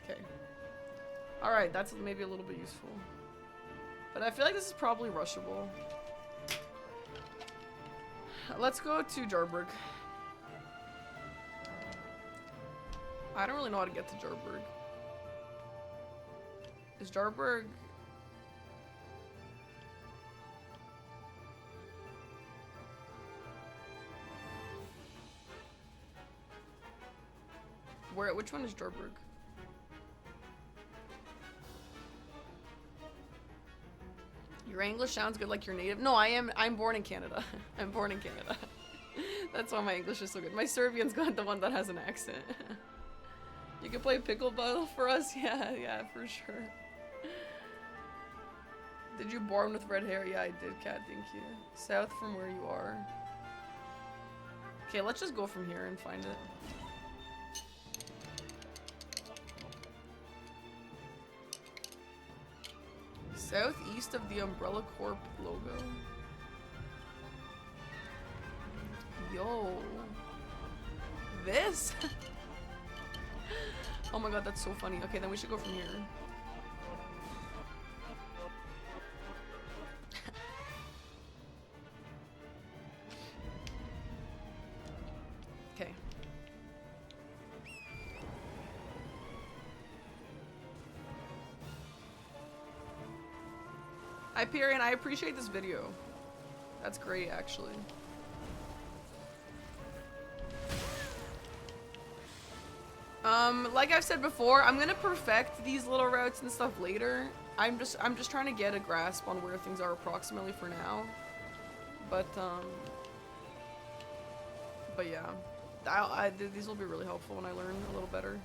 Okay. Alright, that's maybe a little bit useful. But I feel like this is probably rushable. Let's go to Jarburg. I don't really know how to get to Jarburg. Is Jarburg... which one is Jarburg? Your English sounds good like you're native. No, I'm born in Canada. I'm born in Canada. That's why my English is so good. My Serbian's got the one that has an accent. You can play pickleball for us? Yeah, for sure. Did you born with red hair? Yeah, I did, Kat, thank you. South from where you are. Okay, let's just go from here and find it. Southeast of the Umbrella Corp logo. Yo. This? Oh my god, that's so funny. Okay, then we should go from here. Okay. Hyperion, I appreciate this video. That's great, actually. Like I've said before, I'm gonna perfect these little routes and stuff later. I'm just trying to get a grasp on where things are approximately for now. But yeah, these will be really helpful when I learn a little better.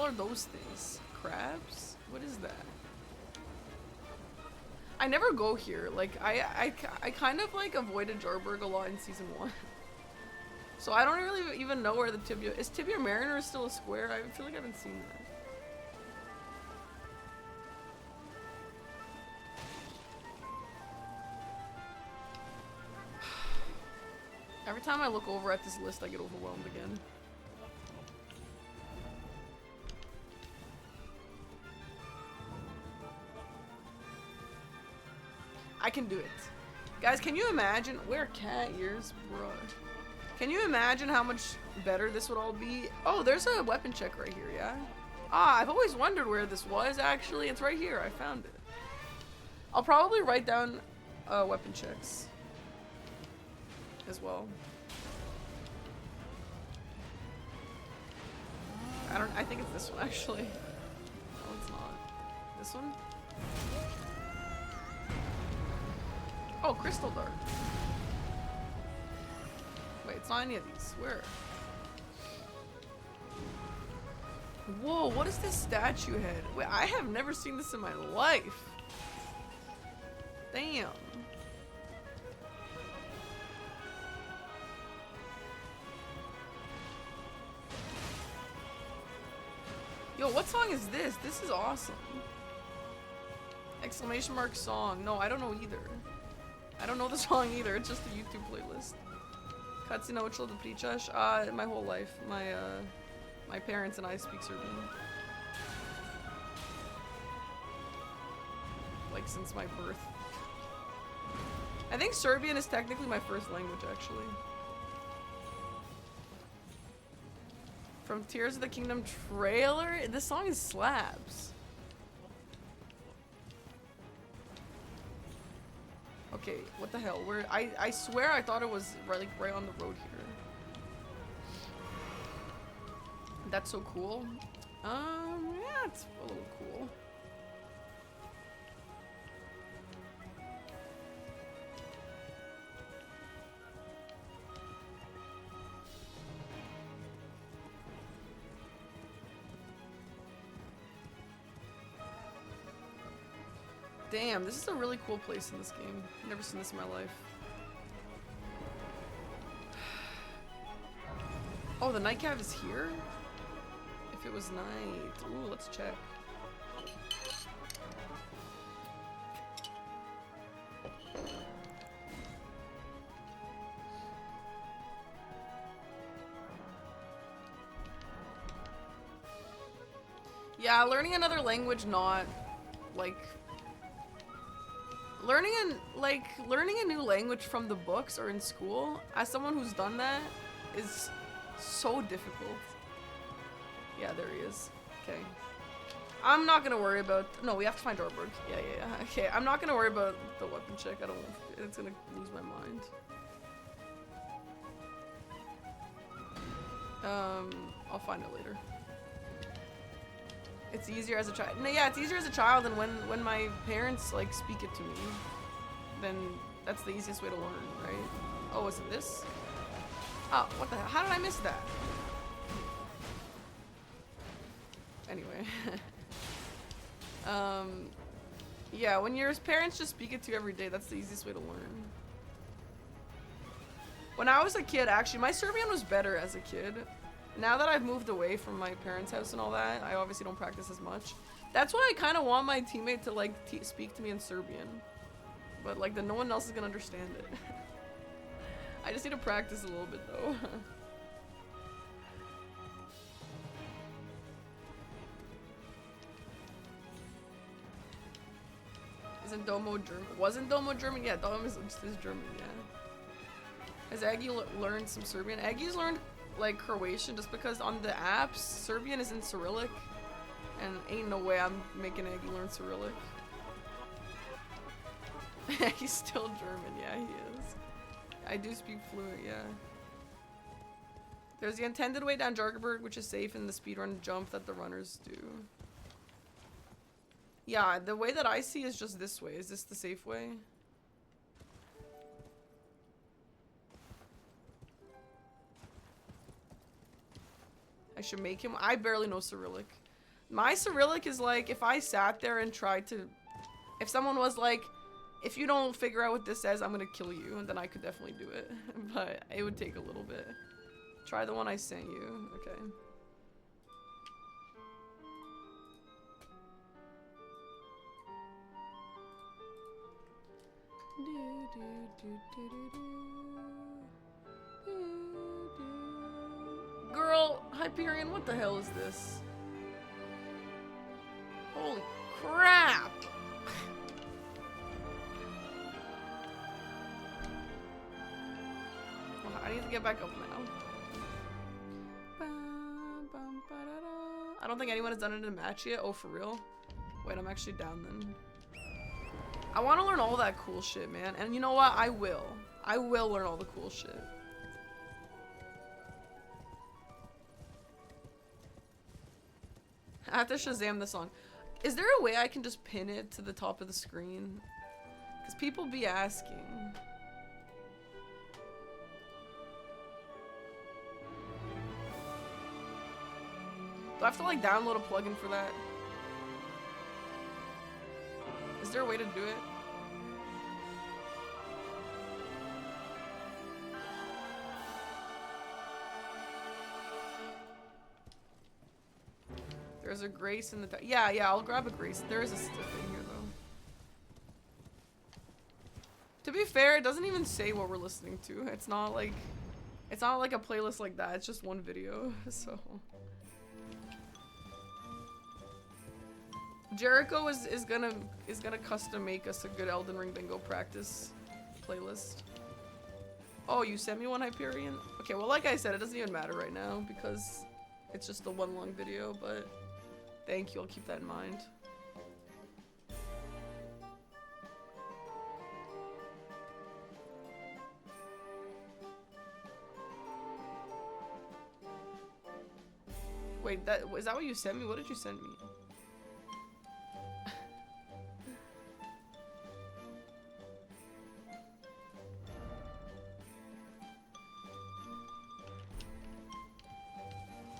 are those things? Crabs? What is that? I never go here. Like, I kind of like avoided Jarburg a lot in season 1. So I don't really even know where the Tibia is. Tibia Mariner still a square? I feel like I haven't seen that. Every time I look over at this list, I get overwhelmed again. I can do it. Guys, can you imagine? Where cat ears, bro? Can you imagine how much better this would all be? Oh, there's a weapon check right here, yeah? Ah, I've always wondered where this was, actually. It's right here. I found it. I'll probably write down weapon checks as well. I think it's this one, actually. No, it's not. This one? Oh, crystal dart. Wait, it's not any of these. Where? Whoa, what is this statue head? Wait, I have never seen this in my life. Damn. Yo, what song is this? This is awesome. Exclamation mark song. No, I don't know either. I don't know the song either. It's just a YouTube playlist. Kad si naučila da pričaš? My whole life. My parents and I speak Serbian. Like since my birth. I think Serbian is technically my first language, actually. From Tears of the Kingdom trailer? This song is slaps. Okay, what the hell? Where I swear I thought it was right on the road here. That's so cool. Yeah, it's a little cool. Damn, this is a really cool place in this game. I've never seen this in my life. Oh, the night cave is here? If it was night. Ooh, let's check. Yeah, learning another language, not like learning a new language from the books or in school, as someone who's done that, is so difficult. Yeah, there he is. Okay. I'm not gonna worry about... No, we have to find Dorburg. Yeah. Okay, I'm not gonna worry about the weapon check. I don't... It's gonna lose my mind. I'll find it later. It's easier as a child. No, yeah, it's easier as a child, and when my parents like speak it to me, then that's the easiest way to learn, right? Oh, is it this? Oh, what the hell? How did I miss that? Anyway. Yeah, when your parents just speak it to you every day, that's the easiest way to learn. When I was a kid, actually, my Serbian was better as a kid. Now that I've moved away from my parents' house and all that, I obviously don't practice as much. That's why I kind of want my teammate to like speak to me in Serbian. But like, no one else is gonna understand it. I just need to practice a little bit though. Isn't Domo German? Wasn't Domo German? Yeah, Domo is German, yeah. Has Aggie learned some Serbian? Aggie's learned like Croatian just because on the apps, Serbian is in Cyrillic. And ain't no way I'm making Aggie learn Cyrillic. He's still German, yeah, he is. I do speak fluent, yeah. There's the intended way down Jargaberg, which is safe, and the speedrun jump that the runners do. Yeah, the way that I see is just this way. Is this the safe way? I should make him. I barely know Cyrillic. My Cyrillic is like, if I sat there and tried to... If someone was like, if you don't figure out what this says, I'm gonna kill you, and then I could definitely do it. But it would take a little bit. Try the one I sent you. Okay. Girl, Hyperion, what the hell is this? Holy crap! Well, I need to get back up now. I don't think anyone has done it in a match yet. Oh, for real? Wait, I'm actually down then. I want to learn all that cool shit, man. And you know what? I will. I will learn all the cool shit. I have to Shazam the song. Is there a way I can just pin it to the top of the screen? Because people be asking. Do I have to like download a plugin for that? Is there a way to do it? There's a grace in the... Yeah, I'll grab a grace. There is a stiff in here, though. To be fair, it doesn't even say what we're listening to. It's not like... It's not like a playlist like that. It's just one video, so... Jericho is gonna custom make us a good Elden Ring bingo practice playlist. Oh, you sent me one, Hyperion? Okay, well, like I said, it doesn't even matter right now because it's just a one long video, but thank you, I'll keep that in mind. Wait, is that what you sent me? What did you send me?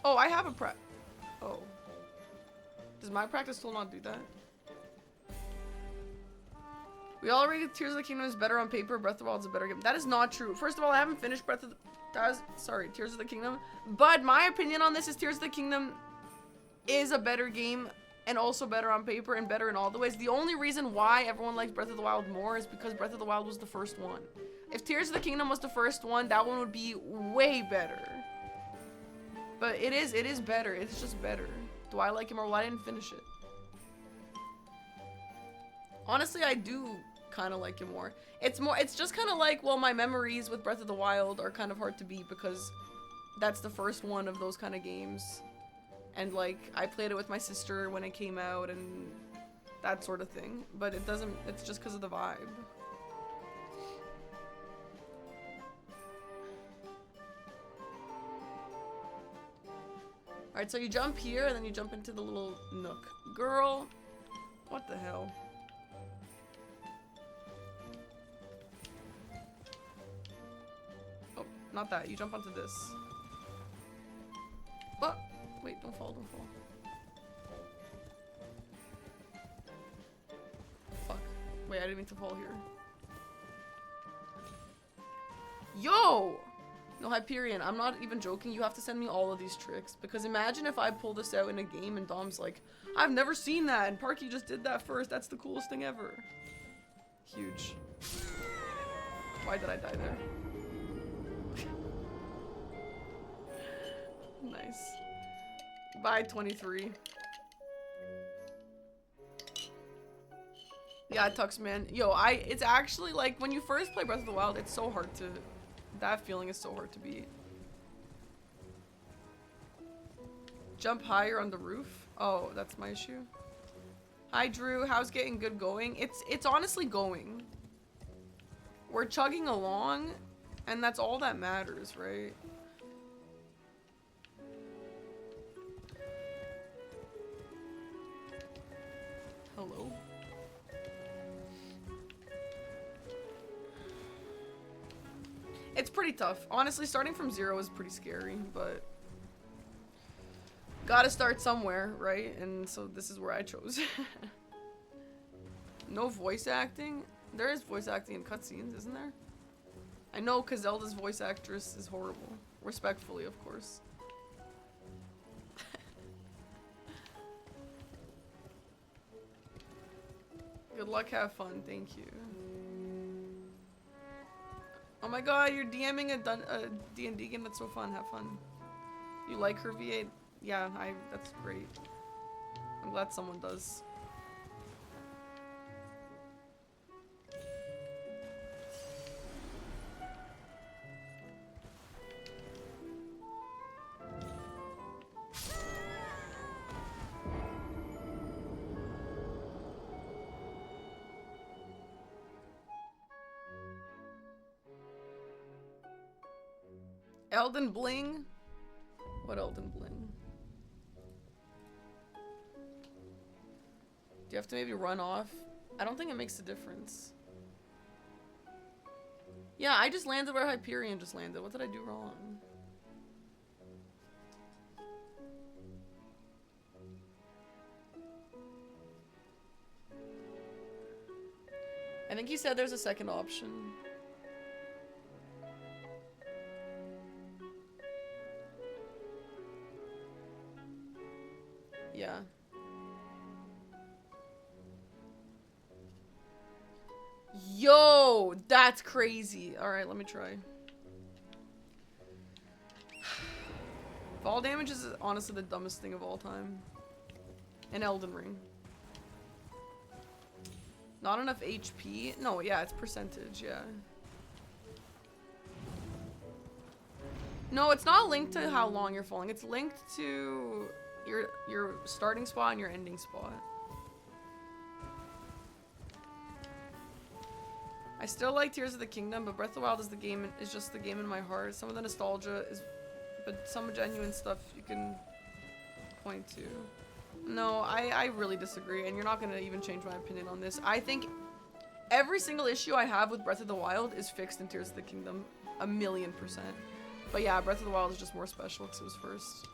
Oh, I have a Oh. Does my practice tool not do that? We all rated Tears of the Kingdom is better on paper. Breath of the Wild is a better game. That is not true. First of all, I haven't finished Tears of the Kingdom. But my opinion on this is Tears of the Kingdom is a better game and also better on paper and better in all the ways. The only reason why everyone likes Breath of the Wild more is because Breath of the Wild was the first one. If Tears of the Kingdom was the first one, that one would be way better. But it is better. It's just better. Do I like it more? Well, I didn't finish it. Honestly, I do kind of like it more. It's just kind of like, well, my memories with Breath of the Wild are kind of hard to beat because that's the first one of those kind of games. And like, I played it with my sister when it came out and that sort of thing. But it's just because of the vibe. Alright, so you jump here, and then you jump into the little nook. Girl, what the hell? Oh, not that. You jump onto this. What? Wait, don't fall, don't fall. Fuck. Wait, I didn't mean to fall here. Yo! No, Hyperion, I'm not even joking. You have to send me all of these tricks. Because imagine if I pull this out in a game and Dom's like, I've never seen that, and Parky just did that first. That's the coolest thing ever. Huge. Why did I die there? Nice. Bye, 23. Yeah, Tux, man. Yo, it's actually, like, when you first play Breath of the Wild, it's so hard to... That feeling is so hard to beat. Jump higher on the roof? Oh, that's my issue. Hi, Drew. How's getting good going? It's honestly going. We're chugging along, and that's all that matters, right? Hello? It's pretty tough. Honestly, starting from 0 is pretty scary, but... Gotta start somewhere, right? And so this is where I chose. No voice acting? There is voice acting in cutscenes, isn't there? I know, because Zelda's voice actress is horrible. Respectfully, of course. Good luck, have fun, thank you. Oh my god, you're DMing a D&D game, that's so fun, have fun. You like her V8? Yeah, that's great. I'm glad someone does. Elden Bling? What Elden Bling? Do you have to maybe run off? I don't think it makes a difference. Yeah, I just landed where Hyperion just landed. What did I do wrong? I think he said there's a second option. Yeah. Yo, that's crazy. All right, let me try. Fall damage is honestly the dumbest thing of all time. In Elden Ring. Not enough HP? No, yeah, it's percentage, yeah. No, it's not linked to how long you're falling. It's linked to your starting spot and your ending spot. I still like Tears of the Kingdom, but Breath of the Wild is just the game in my heart. Some of the nostalgia is, but some genuine stuff you can point to. No, I really disagree, and you're not gonna even change my opinion on this. I think every single issue I have with Breath of the Wild is fixed in Tears of the Kingdom, 1,000,000%. But yeah, Breath of the Wild is just more special because it was first.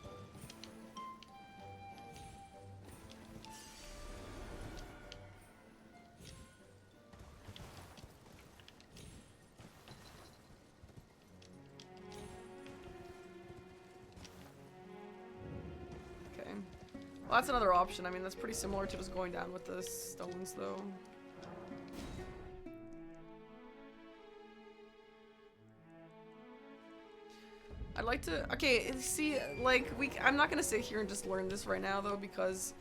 Well, that's another option. I mean, that's pretty similar to just going down with the stones, though. I'd like to... Okay, see, like, I'm not gonna sit here and just learn this right now, though, because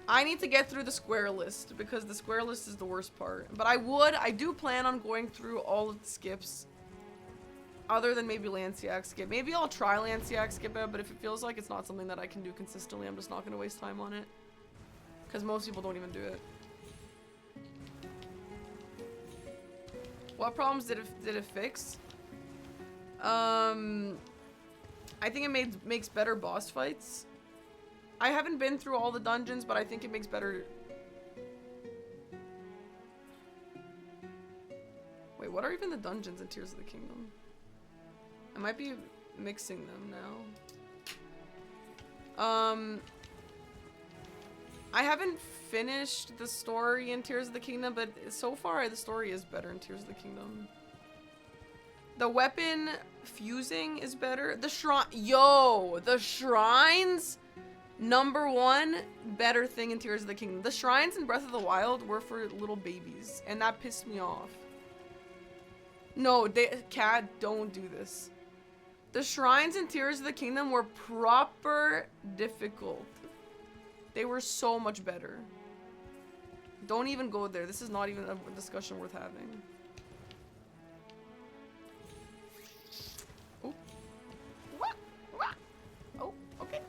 I need to get through the square list, because the square list is the worst part. But I do plan on going through all of the skips, other than maybe Lanciac skip. Maybe I'll try Lanciac skip out, but if it feels like it's not something that I can do consistently, I'm just not going to waste time on it. Because most people don't even do it. What problems did it fix? I think it makes better boss fights. I haven't been through all the dungeons, but I think it makes better... Wait, what are even the dungeons in Tears of the Kingdom? I might be mixing them now. I haven't finished the story in Tears of the Kingdom, but so far the story is better in Tears of the Kingdom. The weapon fusing is better. The shrine, yo, the shrines, #1 better thing in Tears of the Kingdom. The shrines in Breath of the Wild were for little babies, and that pissed me off. No, Cat, don't do this. The shrines in Tears of the Kingdom were proper difficult. They were so much better. Don't even go there. This is not even a discussion worth having. Oh. What? What? Oh, okay.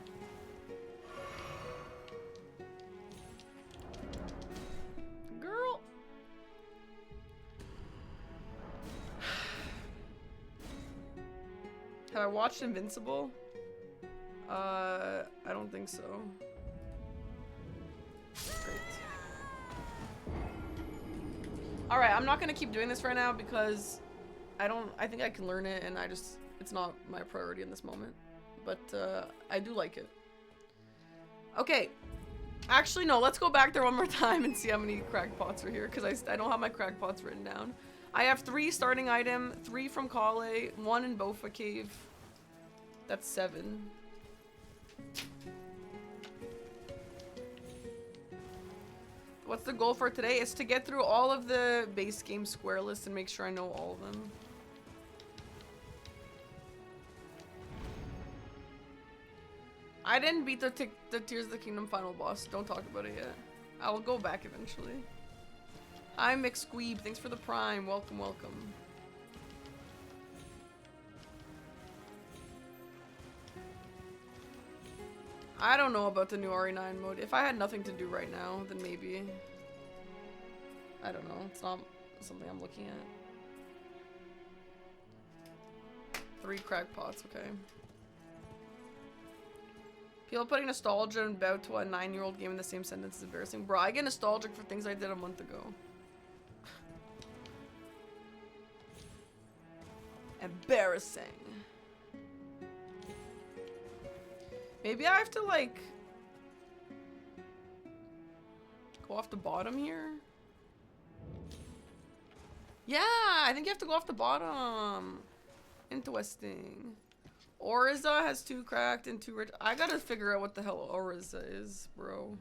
Girl. Have I watched Invincible? I don't think so. Great. Alright, I'm not gonna keep doing this right now because I think I can learn it and it's not my priority in this moment. But, I do like it. Okay. Actually, no. Let's go back there one more time and see how many crackpots are here, because I don't have my crackpots written down. I have 3 starting item, 3 from Kale, 1 in Bofa Cave. That's 7. What's the goal for today? It's to get through all of the base game square lists and make sure I know all of them. I didn't beat the Tears of the Kingdom final boss. Don't talk about it yet. I'll go back eventually. Hi, McSqueeb. Thanks for the prime. Welcome, welcome. I don't know about the new RE9 mode. If I had nothing to do right now, then maybe. I don't know. It's not something I'm looking at. 3 crackpots, okay. People putting nostalgia and about to a 9-year-old game in the same sentence is embarrassing. Bro, I get nostalgic for things I did a month ago. Embarrassing. Maybe I have to, like, go off the bottom here? Yeah, I think you have to go off the bottom. Interesting. Oriza has 2 cracked and 2 rich. I gotta figure out what the hell Oriza is, bro.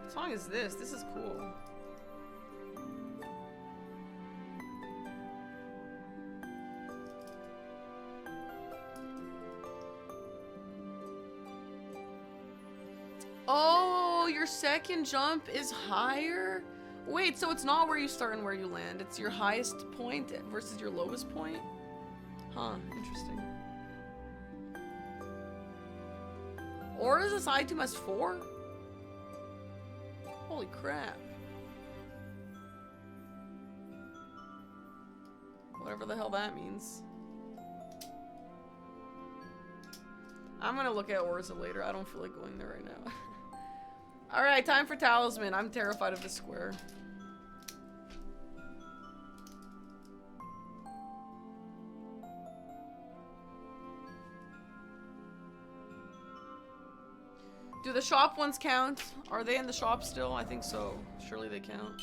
What song is this? This is cool. Oh, your second jump is higher? Wait, so it's not where you start and where you land. It's your highest point versus your lowest point? Huh, interesting. Or is this item has 4? Holy crap. Whatever the hell that means. I'm gonna look at Orza later. I don't feel like going there right now. Alright, time for Talisman. I'm terrified of this square. Do the shop ones count? Are they in the shop still? I think so. Surely they count.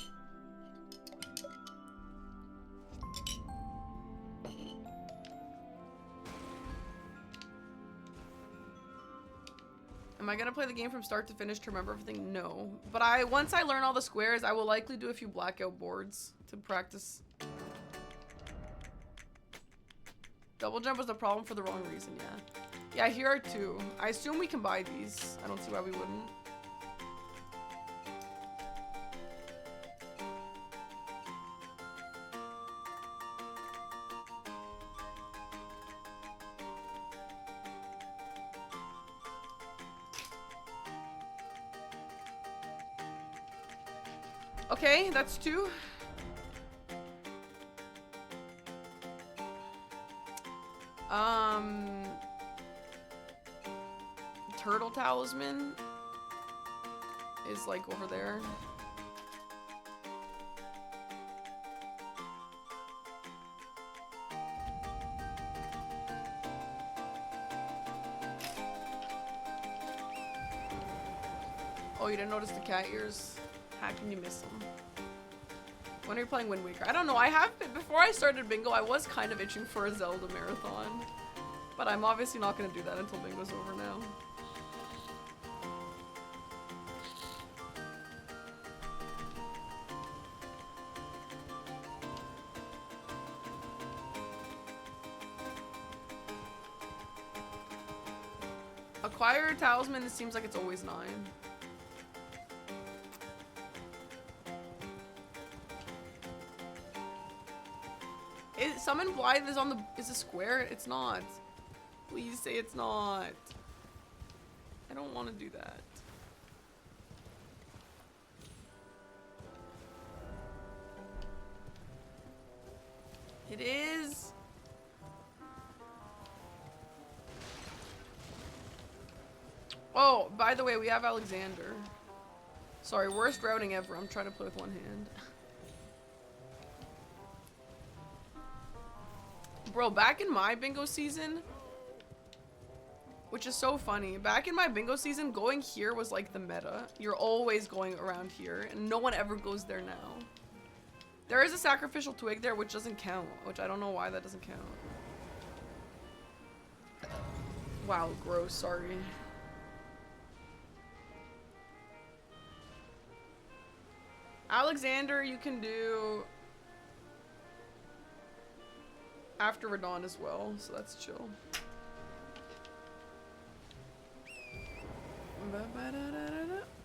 Am I gonna play the game from start to finish to remember everything? No. But once I learn all the squares, I will likely do a few blackout boards to practice. Double jump was the problem for the wrong reason, yeah. Yeah, here are 2. I assume we can buy these. I don't see why we wouldn't. Okay, that's 2. Turtle Talisman is like over there. Oh, you didn't notice the cat ears? How can you miss them? When are you playing Wind Waker? I don't know. I have been, before I started bingo, I was kind of itching for a Zelda marathon. But I'm obviously not going to do that until bingo's over now. Acquire a talisman, it seems like it's always 9. Summon Blythe is on the is a square? It's not. Please say it's not. I don't want to do that. It is. Oh, by the way, we have Alexander. Sorry, worst routing ever. I'm trying to play with one hand. Bro, back in my bingo season, which is so funny, back in my bingo season, going here was like the meta. You're always going around here, and no one ever goes there now. There is a sacrificial twig there, which doesn't count, which I don't know why that doesn't count. Wow, gross, sorry. Alexander, you can do after Radon as well, so that's chill.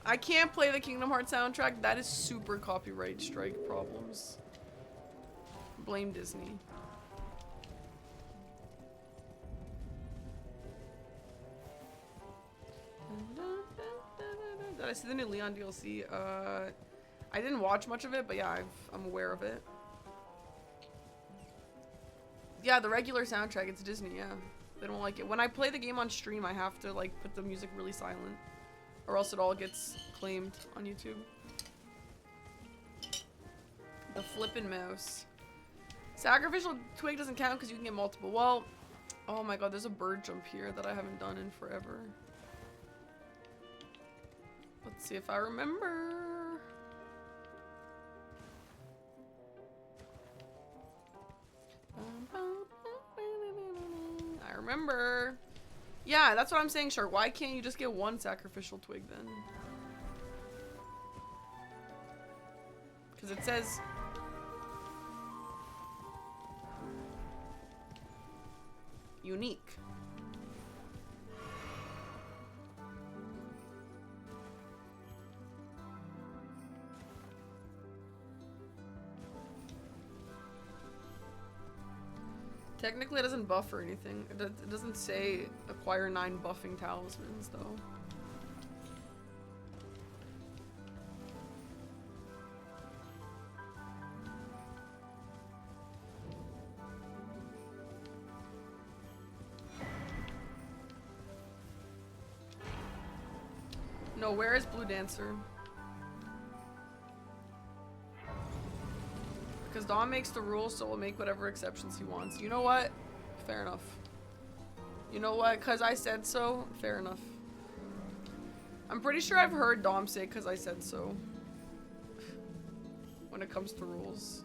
I can't play the Kingdom Hearts soundtrack. That is super copyright strike problems. Blame Disney. Did I see the new Leon DLC? I didn't watch much of it, but yeah, I'm aware of it. Yeah, the regular soundtrack, it's Disney, yeah. They don't like it. When I play the game on stream, I have to like put the music really silent, or else it all gets claimed on YouTube. The flippin' mouse. Sacrificial twig doesn't count because you can get multiple. Well, oh my god, there's a bird jump here that I haven't done in forever. Let's see if I remember. I remember. Yeah, that's what I'm saying, Shark. Why can't you just get one sacrificial twig then? Because it says... unique. Technically, it doesn't buff or anything. It doesn't say acquire 9 buffing talismans, though. No, where is Blue Dancer? Because Dom makes the rules, so we'll make whatever exceptions he wants. You know what? Fair enough. You know what? Because I said so. Fair enough. I'm pretty sure I've heard Dom say because I said so. When it comes to rules.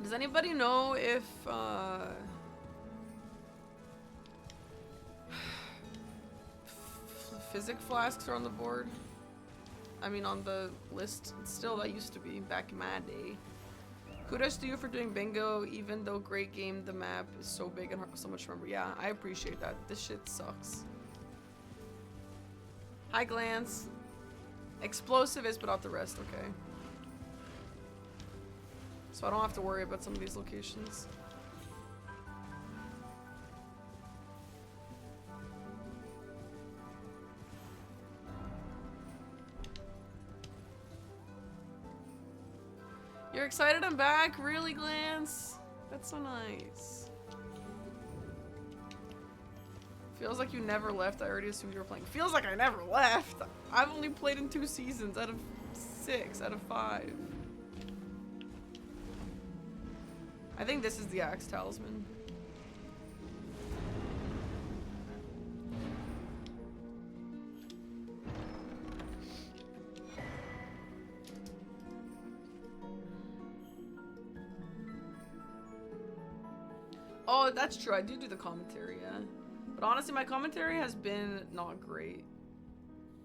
Does anybody know if physic flasks are on the board? I mean on the list. Still, that used to be back in my day. Kudos to you for doing bingo, even though great game, the map is so big and hard, so much to remember. Yeah, I appreciate that. This shit sucks. Hi, Glance. Explosive is, but not the rest, okay. So I don't have to worry about some of these locations. You're excited I'm back? Really, Glance? That's so nice. Feels like you never left. I already assumed you were playing. Feels like I never left. I've only played in 2 seasons out of 6, out of 5. I think this is the Axe Talisman. Oh, that's true. I do the commentary, yeah. But honestly, my commentary has been not great.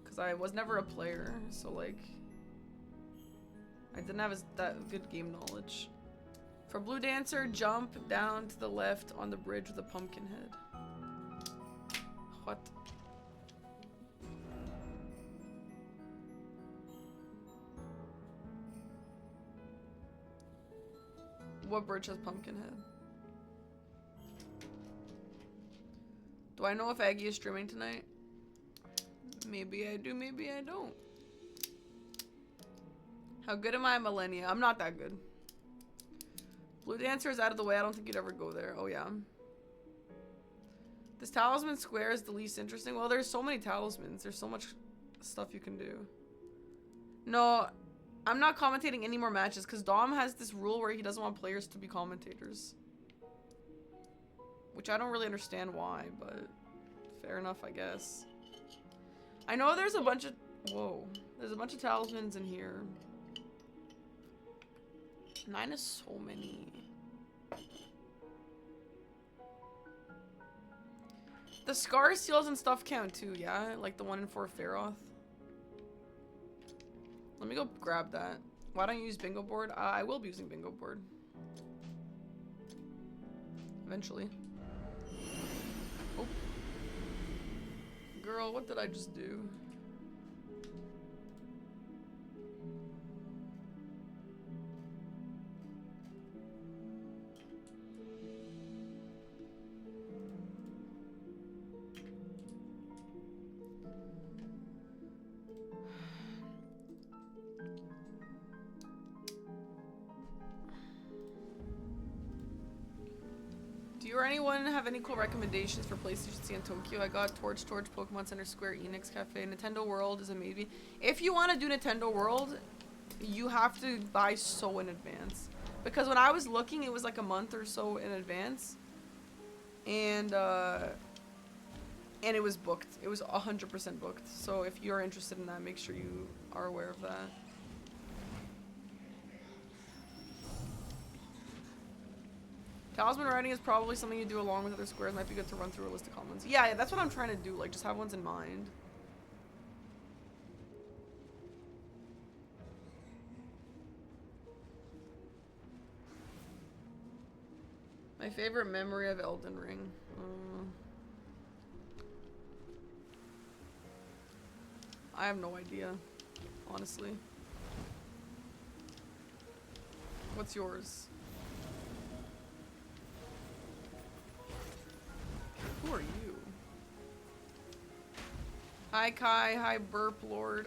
Because I was never a player, so like... I didn't have that good game knowledge. For Blue Dancer, jump down to the left on the bridge with a pumpkin head. What? What bridge has Pumpkinhead? Do I know if Aggie is streaming tonight? Maybe I do, maybe I don't. How good am I, Millennia? I'm not that good. Blue Dancer is out of the way. I don't think you'd ever go there. Oh, yeah. This Talisman Square is the least interesting. Well, there's so many talismans. There's so much stuff you can do. No, I'm not commentating any more matches because Dom has this rule where he doesn't want players to be commentators. Which I don't really understand why, but fair enough, I guess. I know there's a bunch of... Whoa. There's a bunch of talismans in here. 9 is so many. The scar seals and stuff count too, yeah? Like the one in Fort Faroth. Let me go grab that. Why don't you use bingo board? I will be using bingo board. Eventually. Oh. Girl, what did I just do? Do you or anyone have any cool recommendations for places you should see in Tokyo? I got Torch, Pokemon Center Square, Enix Cafe, Nintendo World is a maybe. If you want to do Nintendo World, you have to buy so in advance. Because when I was looking, it was like a month or so in advance. And it was booked. It was 100% booked. So if you're interested in that, make sure you are aware of that. Talisman writing is probably something you do along with other squares. Might be good to run through a list of commons. Yeah, that's what I'm trying to do. Like, just have ones in mind. My favorite memory of Elden Ring. I have no idea, honestly. What's yours? Who are you? Hi Kai, hi Burp Lord.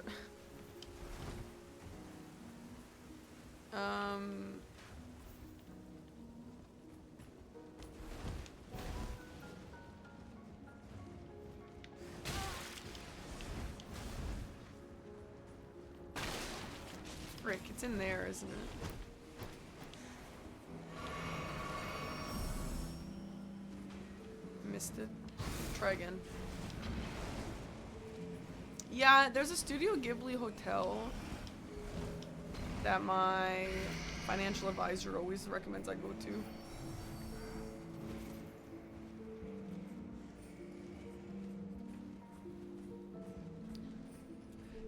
Frick, it's in there, isn't it? Missed it. Try again. Yeah, there's a Studio Ghibli hotel that my financial advisor always recommends I go to.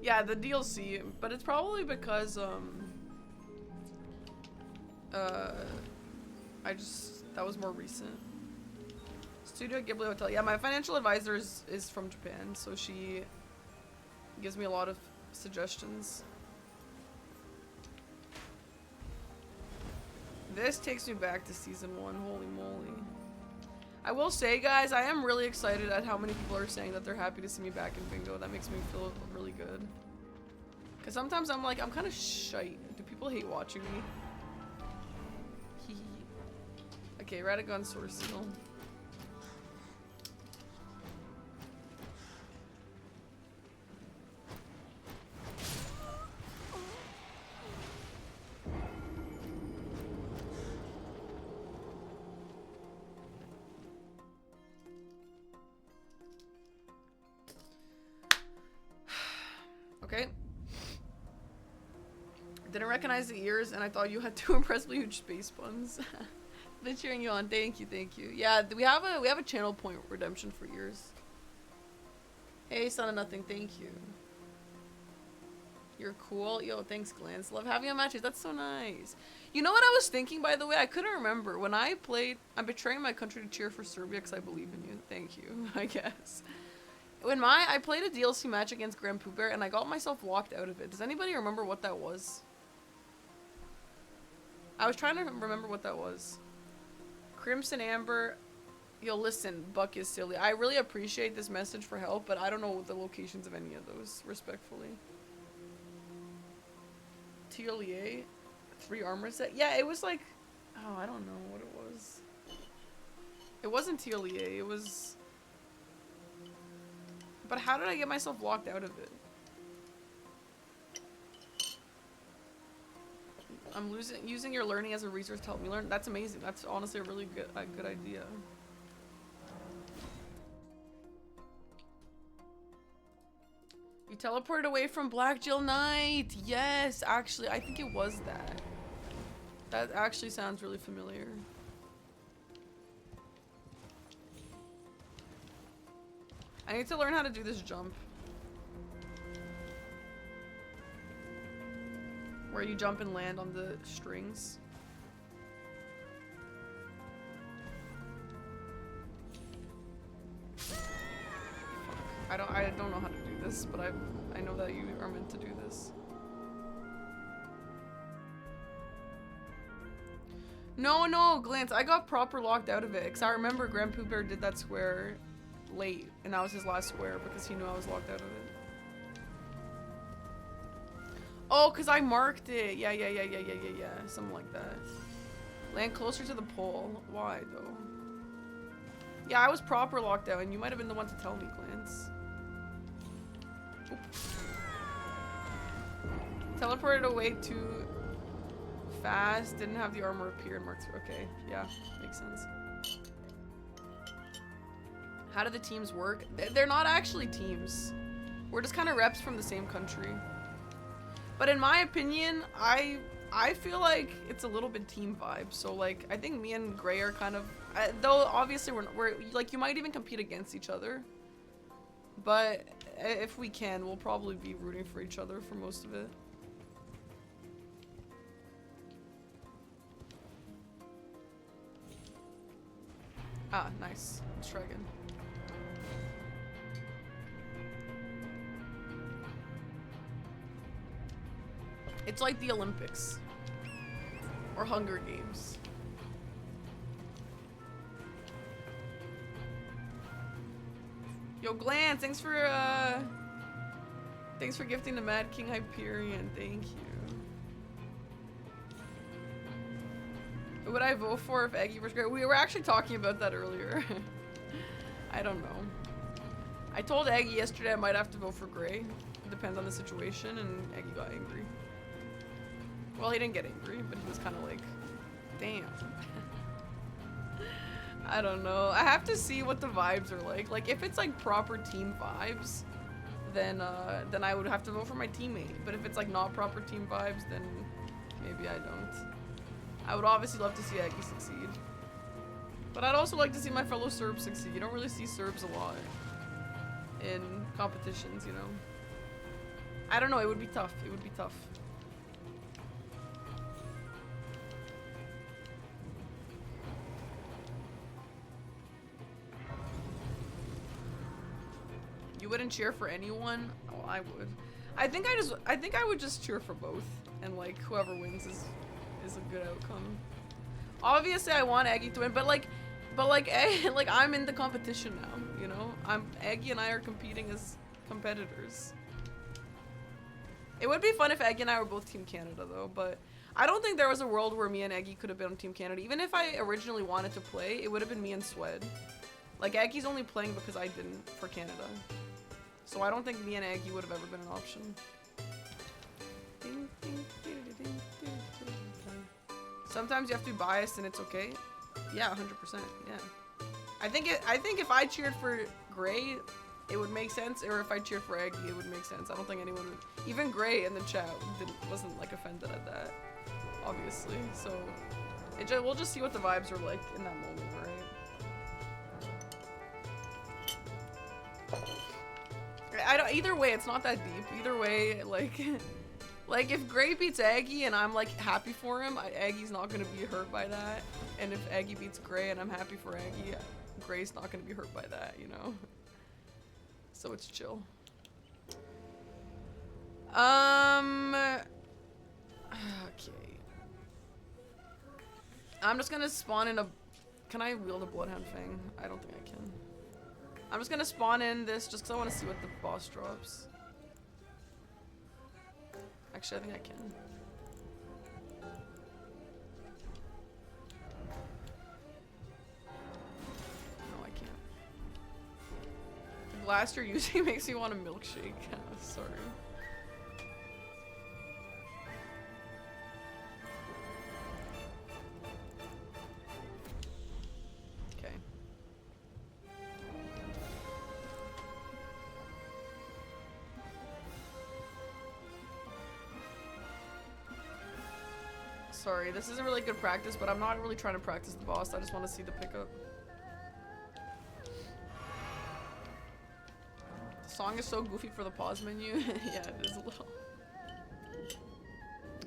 Yeah, the DLC, but it's probably because that was more recent. Studio Ghibli Hotel. Yeah, my financial advisor is from Japan, so she gives me a lot of suggestions. This takes me back to season 1. Holy moly. I will say, guys, I am really excited at how many people are saying that they're happy to see me back in bingo. That makes me feel really good. Because sometimes I'm like, I'm kind of shite. Do people hate watching me? Okay, Radagon Source Seal. Okay. Didn't recognize the ears, and I thought you had 2 impressively huge space buns. Been cheering you on. Thank you, thank you. Yeah, we have a channel point redemption for ears. Hey, son of nothing. Thank you. You're cool. Yo, thanks, Glance. Love having you on matches. That's so nice. You know what I was thinking, by the way? I couldn't remember. When I played... I'm betraying my country to cheer for Serbia because I believe in you. Thank you, I guess. When I played a DLC match against Grand Pooh Bear, and I got myself locked out of it. Does anybody remember what that was? I was trying to remember what that was. Crimson Amber. Yo, listen, Buck is silly. I really appreciate this message for help, but I don't know the locations of any of those, respectfully. Tierlier, 3 armor set. Yeah, it was like, oh, I don't know what it was. It wasn't Tierlier, it was... But how did I get myself locked out of it? I'm using your learning as a resource to help me learn. That's amazing. That's honestly a really good idea. You teleported away from Black Jill Knight. Yes, actually, I think it was that. That actually sounds really familiar. I need to learn how to do this jump. Where you jump and land on the strings. Fuck. I don't know how to do this, but I know that you are meant to do this. No, Glance, I got proper locked out of it, because I remember Grand Pooh Bear did that square late, and that was his last square because he knew I was locked out of it. Oh, because I marked it. Yeah. Something like that. Land closer to the pole. Why, though? Yeah, I was proper locked out, and you might have been the one to tell me, Glance. Oop. Teleported away too fast. Didn't have the armor appear and marked. Okay, yeah, makes sense. How do the teams work? They're not actually teams. We're just kind of reps from the same country. But in my opinion, I feel like it's a little bit team vibe. So like, I think me and Gray are kind of, though obviously we're like, you might even compete against each other. But if we can, we'll probably be rooting for each other for most of it. Ah, nice. Let's try again. It's like the Olympics. Or Hunger Games. Yo, Glance, thanks for gifting the Mad King Hyperion. Thank you. Who would I vote for if Eggy was great? We were actually talking about that earlier. I don't know. I told Eggy yesterday I might have to vote for Gray. It depends on the situation, and Eggy got angry. Well, he didn't get angry, but he was kind of like, damn. I don't know. I have to see what the vibes are like. Like, if it's like proper team vibes, then I would have to vote for my teammate. But if it's like not proper team vibes, then maybe I don't. I would obviously love to see Aggie succeed. But I'd also like to see my fellow Serbs succeed. You don't really see Serbs a lot in competitions, you know? I don't know. It would be tough. It would be tough. You wouldn't cheer for anyone? Oh, I would. I think I would just cheer for both, and like whoever wins is a good outcome. Obviously, I want Aggie to win, but like I'm in the competition now. You know, Aggie and I are competing as competitors. It would be fun if Aggie and I were both Team Canada, though. But I don't think there was a world where me and Aggie could have been on Team Canada. Even if I originally wanted to play, it would have been me and Swed. Like Aggie's only playing because I didn't for Canada. So I don't think me and Aggie would have ever been an option. Sometimes you have to be biased and it's okay. Yeah, 100%. Yeah. I think if I cheered for Gray, it would make sense, or if I cheered for Aggie, it would make sense. I don't think anyone would, even Gray in the chat wasn't like offended at that, obviously. So we'll just see what the vibes are like in that moment, right? Either way, it's not that deep. Either way, like if Gray beats Aggie and I'm like happy for him, Aggie's not gonna be hurt by that. And if Aggie beats Gray and I'm happy for Aggie, Gray's not gonna be hurt by that, you know? So it's chill. Okay. I'm just gonna spawn in a... Can I wield a Bloodhound Fang? I don't think I can. I'm just gonna spawn in this just because I want to see what the boss drops. Actually, I think I can. No, I can't. The blast you're using makes me want a milkshake. Sorry. Okay. Sorry, this isn't really good practice, but I'm not really trying to practice the boss. I just want to see the pickup. The song is so goofy for the pause menu. Yeah, it is a little.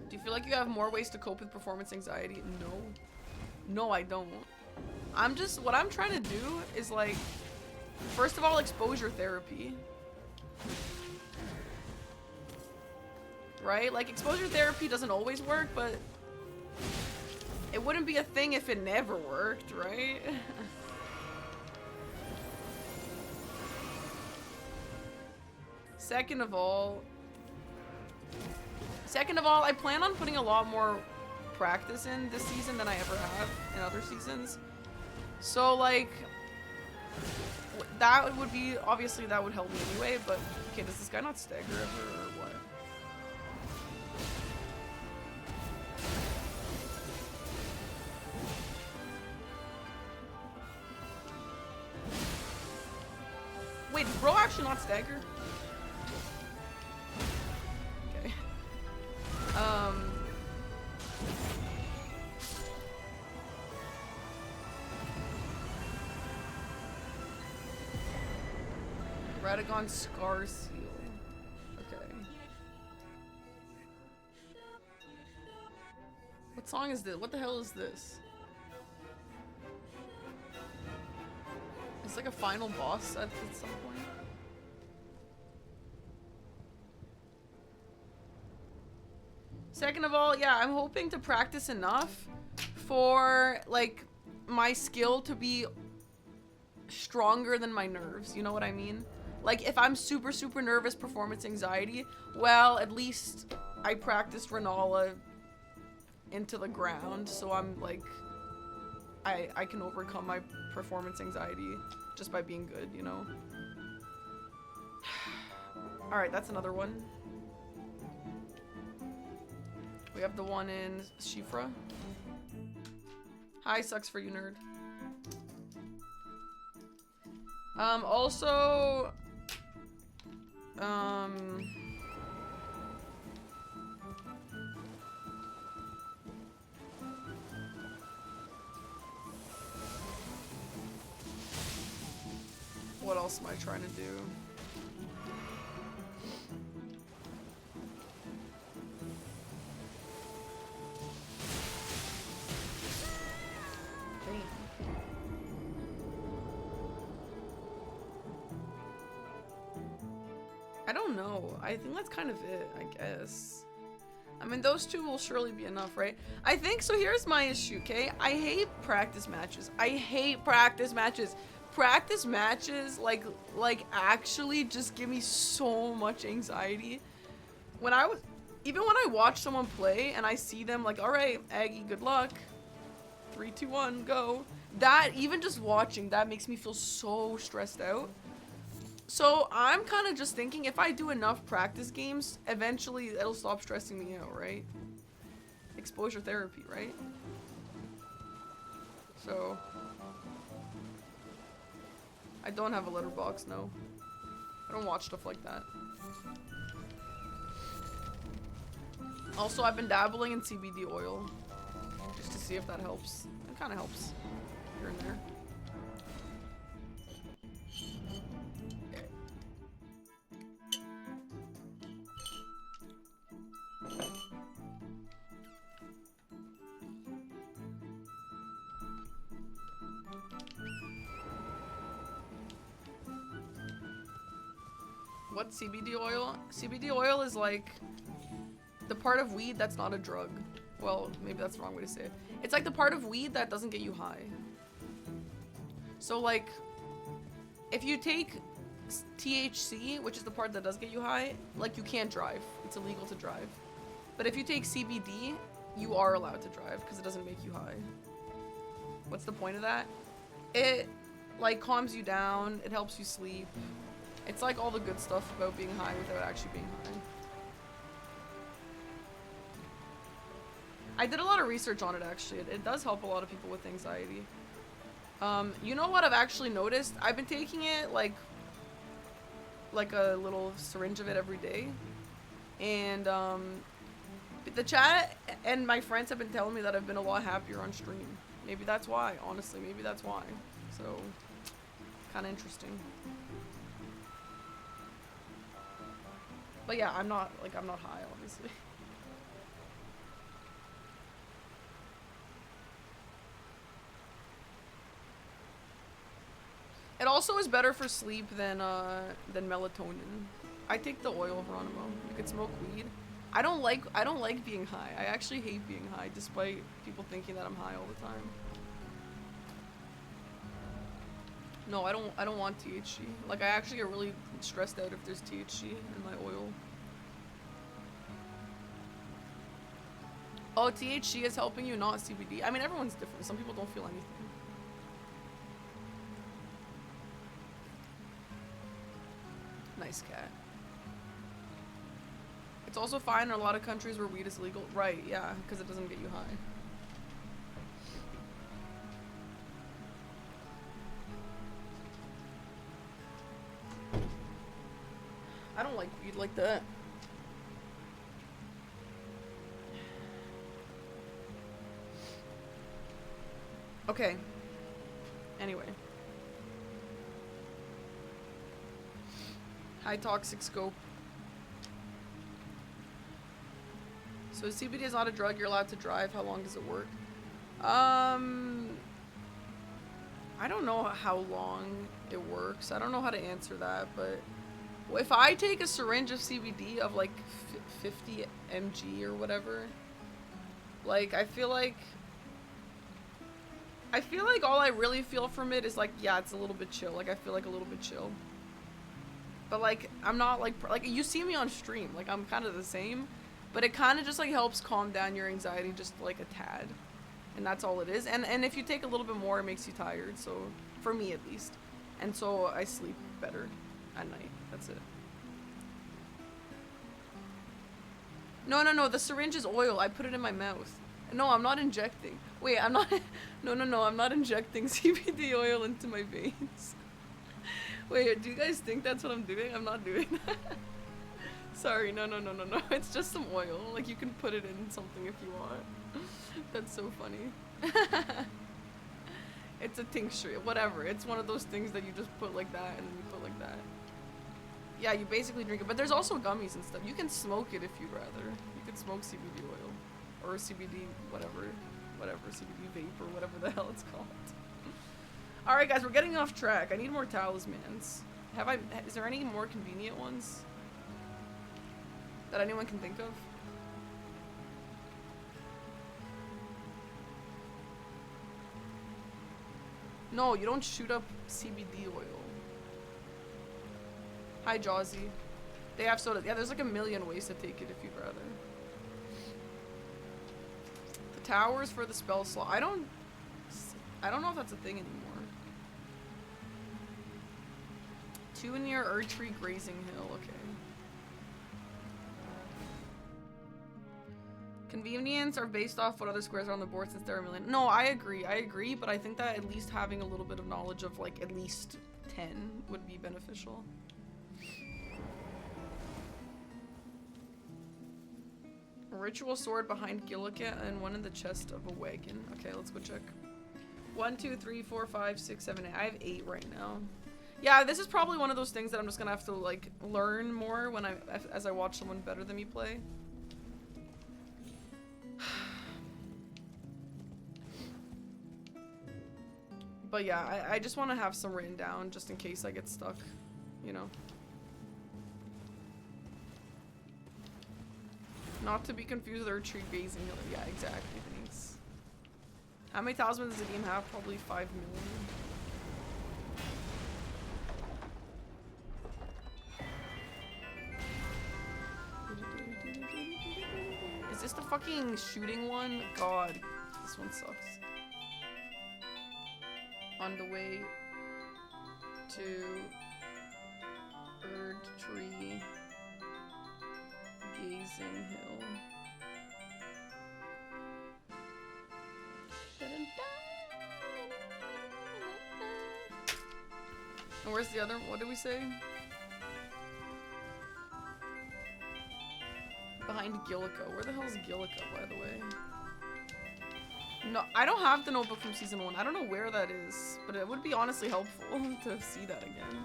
Do you feel like you have more ways to cope with performance anxiety? No. No, I don't. What I'm trying to do is like, first of all, exposure therapy. Right? Like, exposure therapy doesn't always work, but it wouldn't be a thing if it never worked, right? Second of all, I plan on putting a lot more practice in this season than I ever have in other seasons. So, like, that would be, obviously that would help me anyway, but, okay, does this guy not stagger ever, or what? Wait, did bro actually not stagger? Okay. Radagon Scar Seal. Okay. What song is this? What the hell is this? It's like a final boss at some point. Second of all, yeah, I'm hoping to practice enough for, like, my skill to be stronger than my nerves. You know what I mean? Like, if I'm super, super nervous, performance anxiety, well, at least I practiced Renala into the ground, so I'm, like, I can overcome my performance anxiety just by being good, you know? Alright, that's another one. We have the one in Shifra. Hi, sucks for you, nerd. Also... what else am I trying to do? I don't know. I think that's kind of it, I guess. I mean, those two will surely be enough, right? I think, so here's my issue, okay? I hate practice matches. I hate practice matches. Practice matches, like actually just give me so much anxiety. Even when I watch someone play and I see them like, all right, Aggie, good luck. 3, 2, 1, go. That, even just watching, that makes me feel so stressed out. So I'm kind of just thinking, if I do enough practice games, eventually it'll stop stressing me out, right? Exposure therapy, right? So I don't have a letterbox, no. I don't watch stuff like that. Also, I've been dabbling in CBD oil just to see if that helps. It kind of helps here and there. What CBD oil? CBD oil is like the part of weed that's not a drug. Well, maybe that's the wrong way to say it. It's like the part of weed that doesn't get you high. So like, if you take THC, which is the part that does get you high, like you can't drive. It's illegal to drive. But if you take CBD, you are allowed to drive because it doesn't make you high. What's the point of that? It like calms you down, it helps you sleep. It's like all the good stuff about being high without actually being high. I did a lot of research on it actually. It does help a lot of people with anxiety. You know what I've actually noticed? I've been taking it like a little syringe of it every day. And the chat and my friends have been telling me that I've been a lot happier on stream. Maybe that's why, honestly, maybe that's why. So, kind of interesting. But yeah, I'm not high, obviously. It also is better for sleep than melatonin. I take the oil of Geronimo. You could smoke weed. I don't like being high. I actually hate being high, despite people thinking that I'm high all the time. No, I don't want THC. Like, I actually get really stressed out if there's THC in my oil. Oh, THC is helping you, not CBD. I mean, everyone's different. Some people don't feel anything. Nice cat. It's also fine in a lot of countries where weed is legal. Right, yeah, because it doesn't get you high. I don't like weed like that. Okay. Anyway. High toxic scope. So CBD is not a drug, you're allowed to drive. How long does it work? I don't know how long it works. I don't know how to answer that, but if I take a syringe of CBD of like 50 mg or whatever, like I feel like all I really feel from it is like, yeah, it's a little bit chill. Like I feel like a little bit chill. But like I'm not like you see me on stream, like I'm kind of the same, but it kind of just like helps calm down your anxiety just like a tad. And that's all it is. And if you take a little bit more, it makes you tired. So for me at least. And so I sleep better at night. That's it. No, the syringe is oil. I put it in my mouth. No, I'm not injecting. Wait, I'm not. No, I'm not injecting CBD oil into my veins. Wait, do you guys think that's what I'm doing? I'm not doing that. Sorry, no. It's just some oil. Like, you can put it in something if you want. That's so funny. It's a tincture, whatever. It's one of those things that you just put like that and you put like that. Yeah, you basically drink it. But there's also gummies and stuff. You can smoke it if you'd rather. You could smoke CBD oil. Or CBD whatever, CBD vape or whatever the hell it's called. Alright guys, we're getting off track. I need more talismans. Is there any more convenient ones that anyone can think of? No, you don't shoot up CBD oil. Hi, Jawsy. They have soda. Yeah, there's like a million ways to take it if you'd rather. The towers for the spell slot. I don't know if that's a thing anymore. 2 near Erdtree Grazing Hill. Okay. Convenience are based off what other squares are on the board since there are a million. No, I agree, but I think that at least having a little bit of knowledge of like at least 10 would be beneficial. A ritual sword behind Gillicat and one in the chest of a wagon. Okay, let's go check. 1, 2, 3, 4, 5, 6, 7, 8. I have 8 right now. Yeah, this is probably one of those things that I'm just gonna have to like learn more when as I watch someone better than me play. But yeah, I just want to have some written down just in case I get stuck, you know. Not to be confused with our tree gazing. Yeah, exactly. Thanks. How many talismans does the game have? Probably 5 million. Is this the fucking shooting one? God, this one sucks. On the way to Erd Tree Gazing Hill. And where's the other? What did we say? Behind Gillico. Where the hell is Gillico, by the way? No, I don't have the notebook from season 1. I don't know where that is, but it would be honestly helpful to see that again.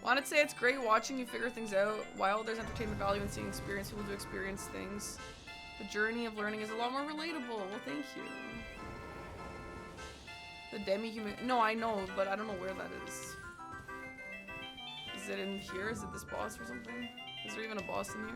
Wanted to say it's great watching you figure things out. While there's entertainment value in seeing experience people to experience things, the journey of learning is a lot more relatable. Well, thank you. The demi-human. No, I know, but I don't know where that is. Is it in here? Is it this boss or something? Is there even a boss in here?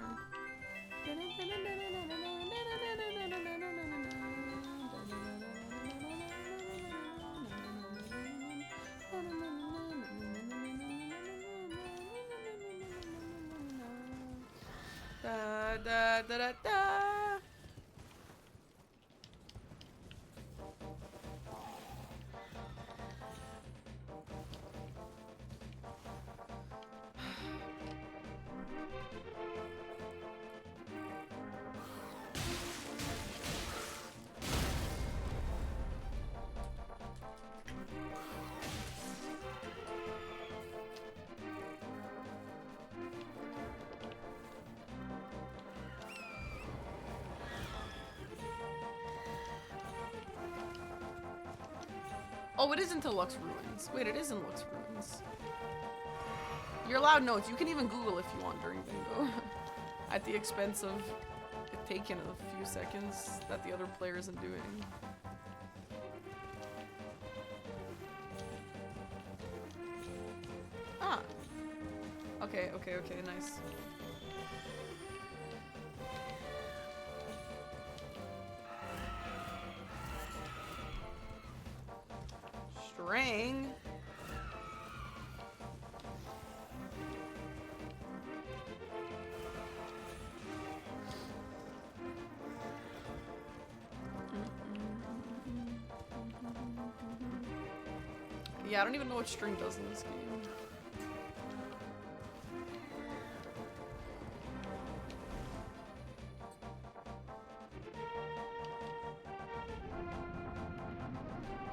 Da, da, da, da, da. Oh, it is into Lux Ruins. Wait, it is in Lux Ruins. You're allowed notes. You can even Google if you want during bingo. At the expense of it taking a few seconds that the other player isn't doing. Ah. Okay, okay, okay, nice. String. Yeah, I don't even know what string does in this game.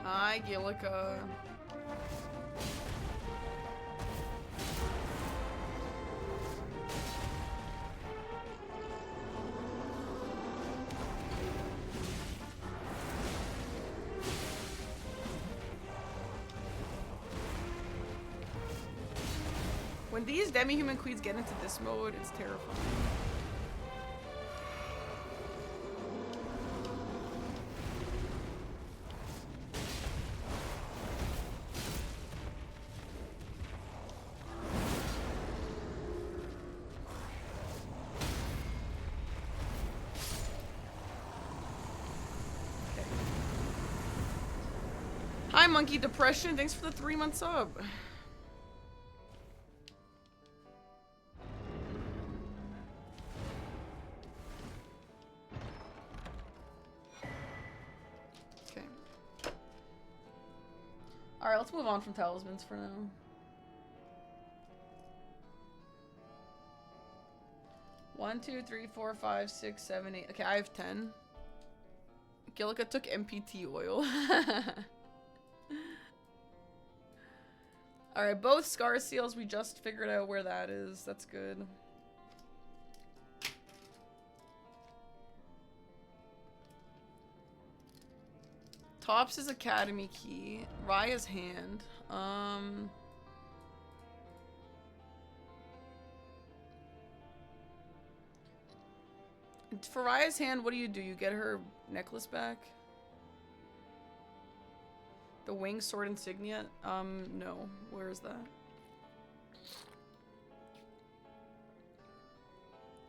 Hi, Gillica. When these demi-human queens get into this mode, it's terrifying. Hi, Monkey Depression. Thanks for the 3-month sub. Okay. Alright, let's move on from talismans for now. One, two, three, 4, 5, 6, 7, 8. Okay, I have 10. Gillica took MPT oil. Alright, both scar seals, we just figured out where that is. That's good. Tops is Academy key. Raya's hand. For Raya's hand, what do? You get her necklace back? The wing sword insignia? No. Where is that?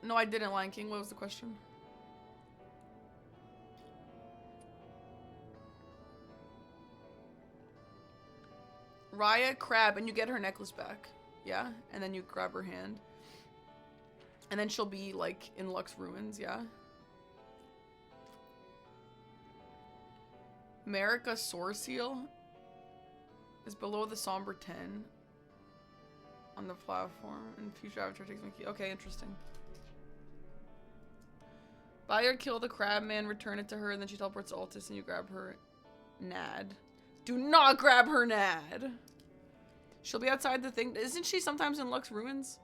No, I didn't, Lion King. What was the question? Raya, crab, and you get her necklace back. Yeah? And then you grab her hand. And then she'll be, like, in Lux Ruins, yeah? America Soar Seal is below the Somber 10 on the platform, and future avatar takes my key. Okay, interesting. Buy or kill the crab man, return it to her, and then she teleports to Altus and you grab her Nad. Do not grab her Nad! She'll be outside the thing. Isn't she sometimes in Lux Ruins?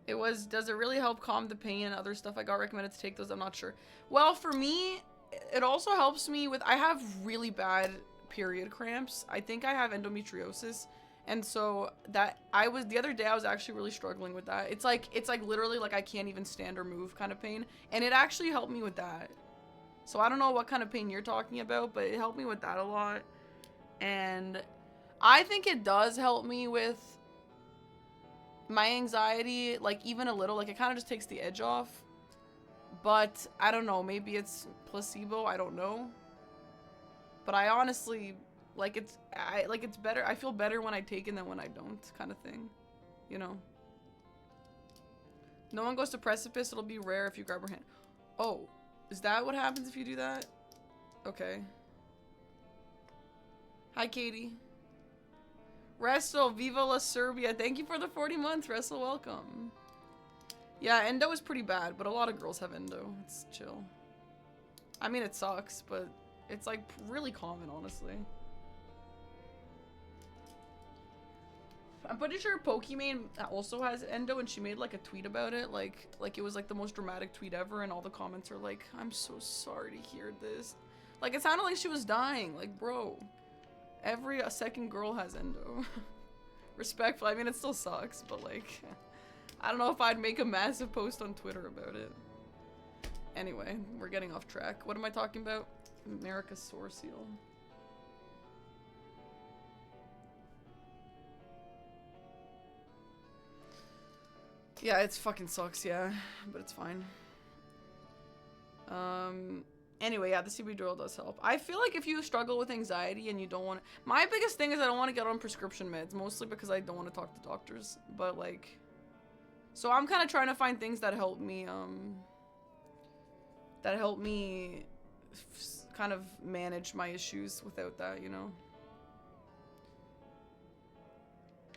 It was, does it really help calm the pain and other stuff? I got recommended to take those, I'm not sure. Well, for me, it also helps me with, I have really bad period cramps. I think I have endometriosis. And so that, the other day I was actually really struggling with that. It's like literally like I can't even stand or move kind of pain. And it actually helped me with that. So I don't know what kind of pain you're talking about, but it helped me with that a lot. And I think it does help me with my anxiety, like even a little, like it kind of just takes the edge off. But I don't know, maybe it's placebo, I don't know. But I honestly, like it's better, I feel better when I take it than when I don't, kind of thing, you know. No one goes to precipice, it'll be rare if you grab her hand. Oh, is that what happens if you do that? Okay. Hi, Katie. Wrestle, Viva La Serbia. Thank you for the 40 months, Wrestle, welcome. Yeah, endo is pretty bad, but a lot of girls have endo. It's chill. I mean, it sucks, but it's like really common, honestly. I'm pretty sure Pokimane also has endo, and she made like a tweet about it. Like it was like the most dramatic tweet ever, and all the comments are like, I'm so sorry to hear this. Like, it sounded like she was dying. Like, bro. Every second girl has endo. Respectful. I mean, it still sucks, but like, I don't know if I'd make a massive post on Twitter about it. Anyway, we're getting off track. What am I talking about? America's Soar Seal. Yeah, it's fucking sucks, yeah, but it's fine. Anyway, yeah, the CBD oil does help. I feel like if you struggle with anxiety and you don't want to... My biggest thing is I don't want to get on prescription meds, mostly because I don't want to talk to doctors. But, like... So I'm kind of trying to find things that help me, kind of manage my issues without that, you know?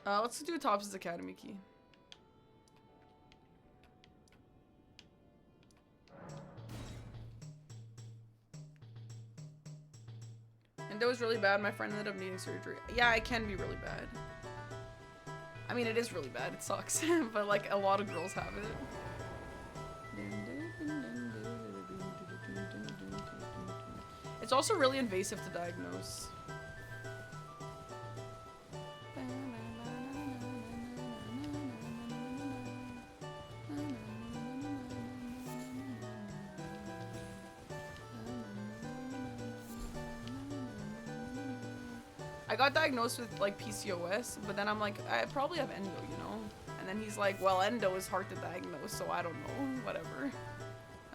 Let's do a Topps' Academy key. Endo was really bad. My friend ended up needing surgery. Yeah, it can be really bad. I mean, it is really bad. It sucks. But, like, a lot of girls have it. It's also really invasive to diagnose. I got diagnosed with like PCOS, but then I'm like, I probably have endo, you know? And then he's like, well, endo is hard to diagnose, so I don't know, whatever.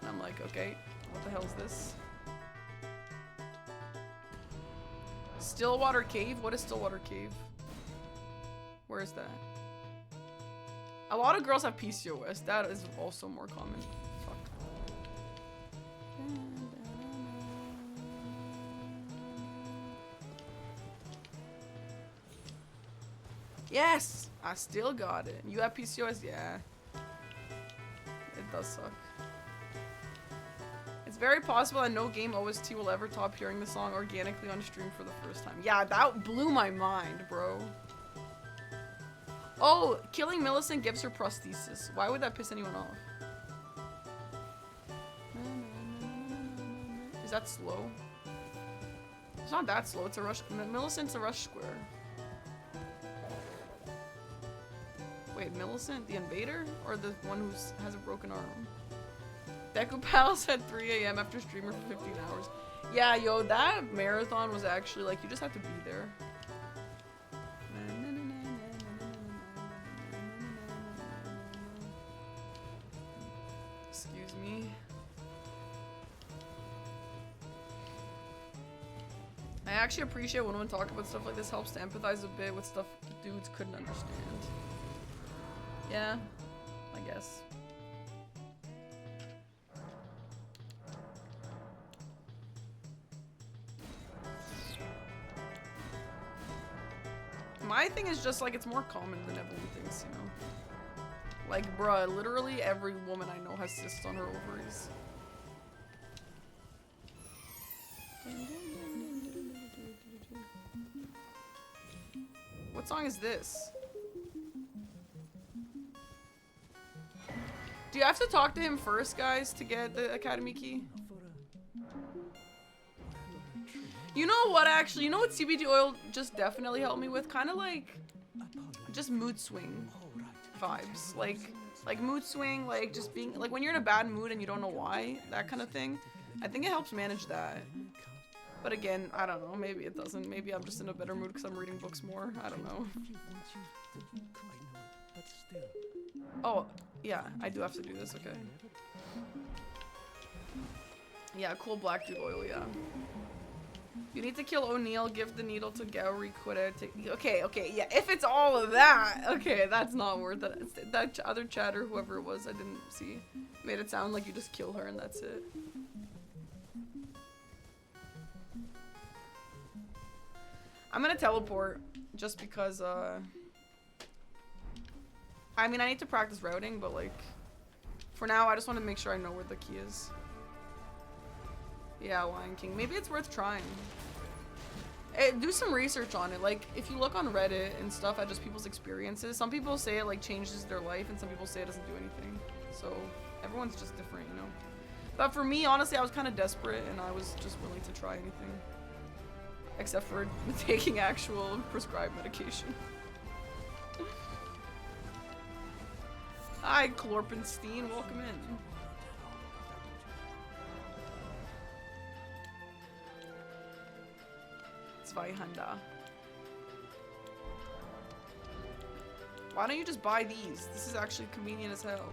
And I'm like, okay, what the hell is this? Stillwater Cave? What is Stillwater Cave? Where is that? A lot of girls have PCOS. That is also more common. Fuck. Yes! I still got it. You have PCOS? Yeah. It does suck. It's very possible that no game OST will ever top hearing the song organically on stream for the first time. Yeah, that blew my mind, bro. Oh, killing Millicent gives her prosthesis. Why would that piss anyone off? Is that slow? It's not that slow. It's a rush. Millicent's a rush square. Wait, Millicent, the invader? Or the one who has a broken arm? Deku Palace at 3 AM after streamer for 15 hours. Yeah, yo, that marathon was actually like, you just have to be there. I actually appreciate when women talk about stuff like this. Helps to empathize a bit with stuff dudes couldn't understand. Yeah, I guess. My thing is just like it's more common than everyone thinks, you know? Like, bruh, literally every woman I know has cysts on her ovaries. What song is this? Do you have to talk to him first, guys, to get the Academy key? You know what, actually? You know what CBD oil just definitely helped me with? Kind of like just mood swing vibes. Like mood swing, like just being like when you're in a bad mood and you don't know why, that kind of thing. I think it helps manage that. But again, I don't know. Maybe it doesn't. Maybe I'm just in a better mood because I'm reading books more. I don't know. Oh, yeah. I do have to do this. Okay. Yeah, cool black dude oil. Yeah. You need to kill O'Neill, give the needle to Gowrie, quit it. Okay, okay, yeah. If it's all of that, okay, that's not worth it. That other chatter, whoever it was, I didn't see, made it sound like you just kill her and that's it. I'm gonna teleport just because, I mean, I need to practice routing, but like, for now, I just want to make sure I know where the key is. Yeah, Lion King. Maybe it's worth trying. Do some research on it. Like, if you look on Reddit and stuff at just people's experiences, some people say it like changes their life and some people say it doesn't do anything. So everyone's just different, you know. But for me, honestly, I was kind of desperate and I was just willing to try anything. Except for taking actual prescribed medication. Hi, Klorpenstein. Welcome in. Zweihanda. Why don't you just buy these? This is actually convenient as hell.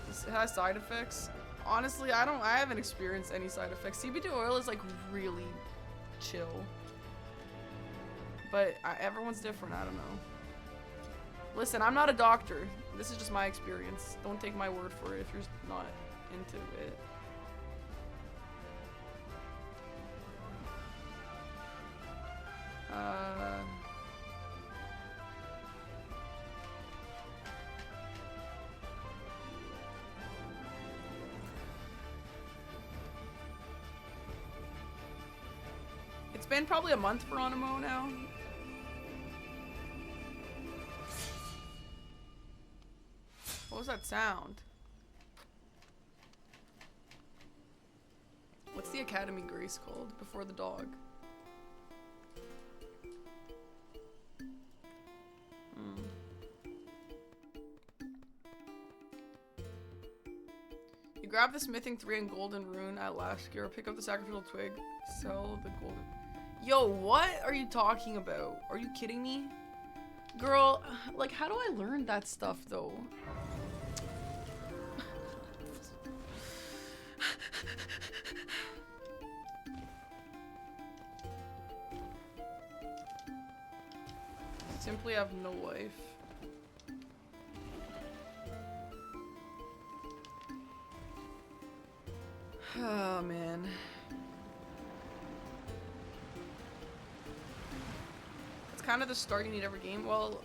It has side effects. Honestly, I haven't experienced any side effects. CBD oil is like really chill. But everyone's different, I don't know. Listen, I'm not a doctor. This is just my experience. Don't take my word for it if you're not into it. It's been probably a month for Onimo now. What was that sound? What's the Academy Grace called before the dog? You grab the smithing 3 and golden rune at last gear, pick up the sacrificial twig, sell the golden. Yo, what are you talking about? Are you kidding me? Girl, like, how do I learn that stuff though? Simply have no life. Oh man. It's kind of the start you need every game. Well,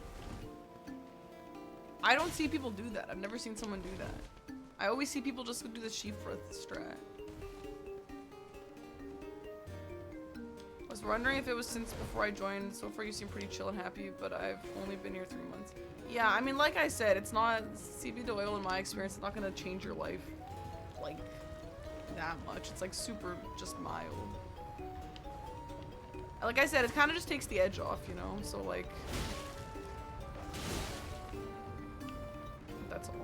I don't see people do that. I've never seen someone do that. I always see people just do the Sheepfruit strat. I was wondering if it was since before I joined. So far you seem pretty chill and happy, but I've only been here 3 months. Yeah, I mean, like I said, it's not CBD oil in my experience. It's not gonna change your life like that much. It's like super just mild. Like I said, it kind of just takes the edge off, you know? So like, that's all.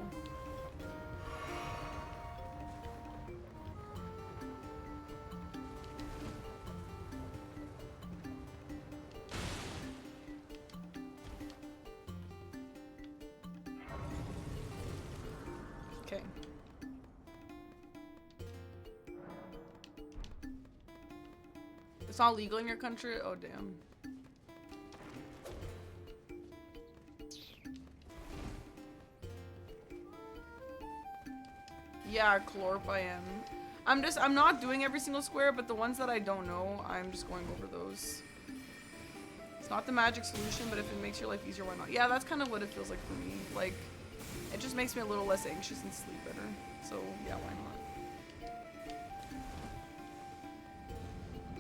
Okay. not legal in your country? Oh, damn. Yeah, Clorp I am. I'm not doing every single square, but the ones that I don't know, I'm just going over those. It's not the magic solution, but if it makes your life easier, why not? Yeah, that's kind of what it feels like for me. Like, it just makes me a little less anxious and sleep better. So, yeah, why not?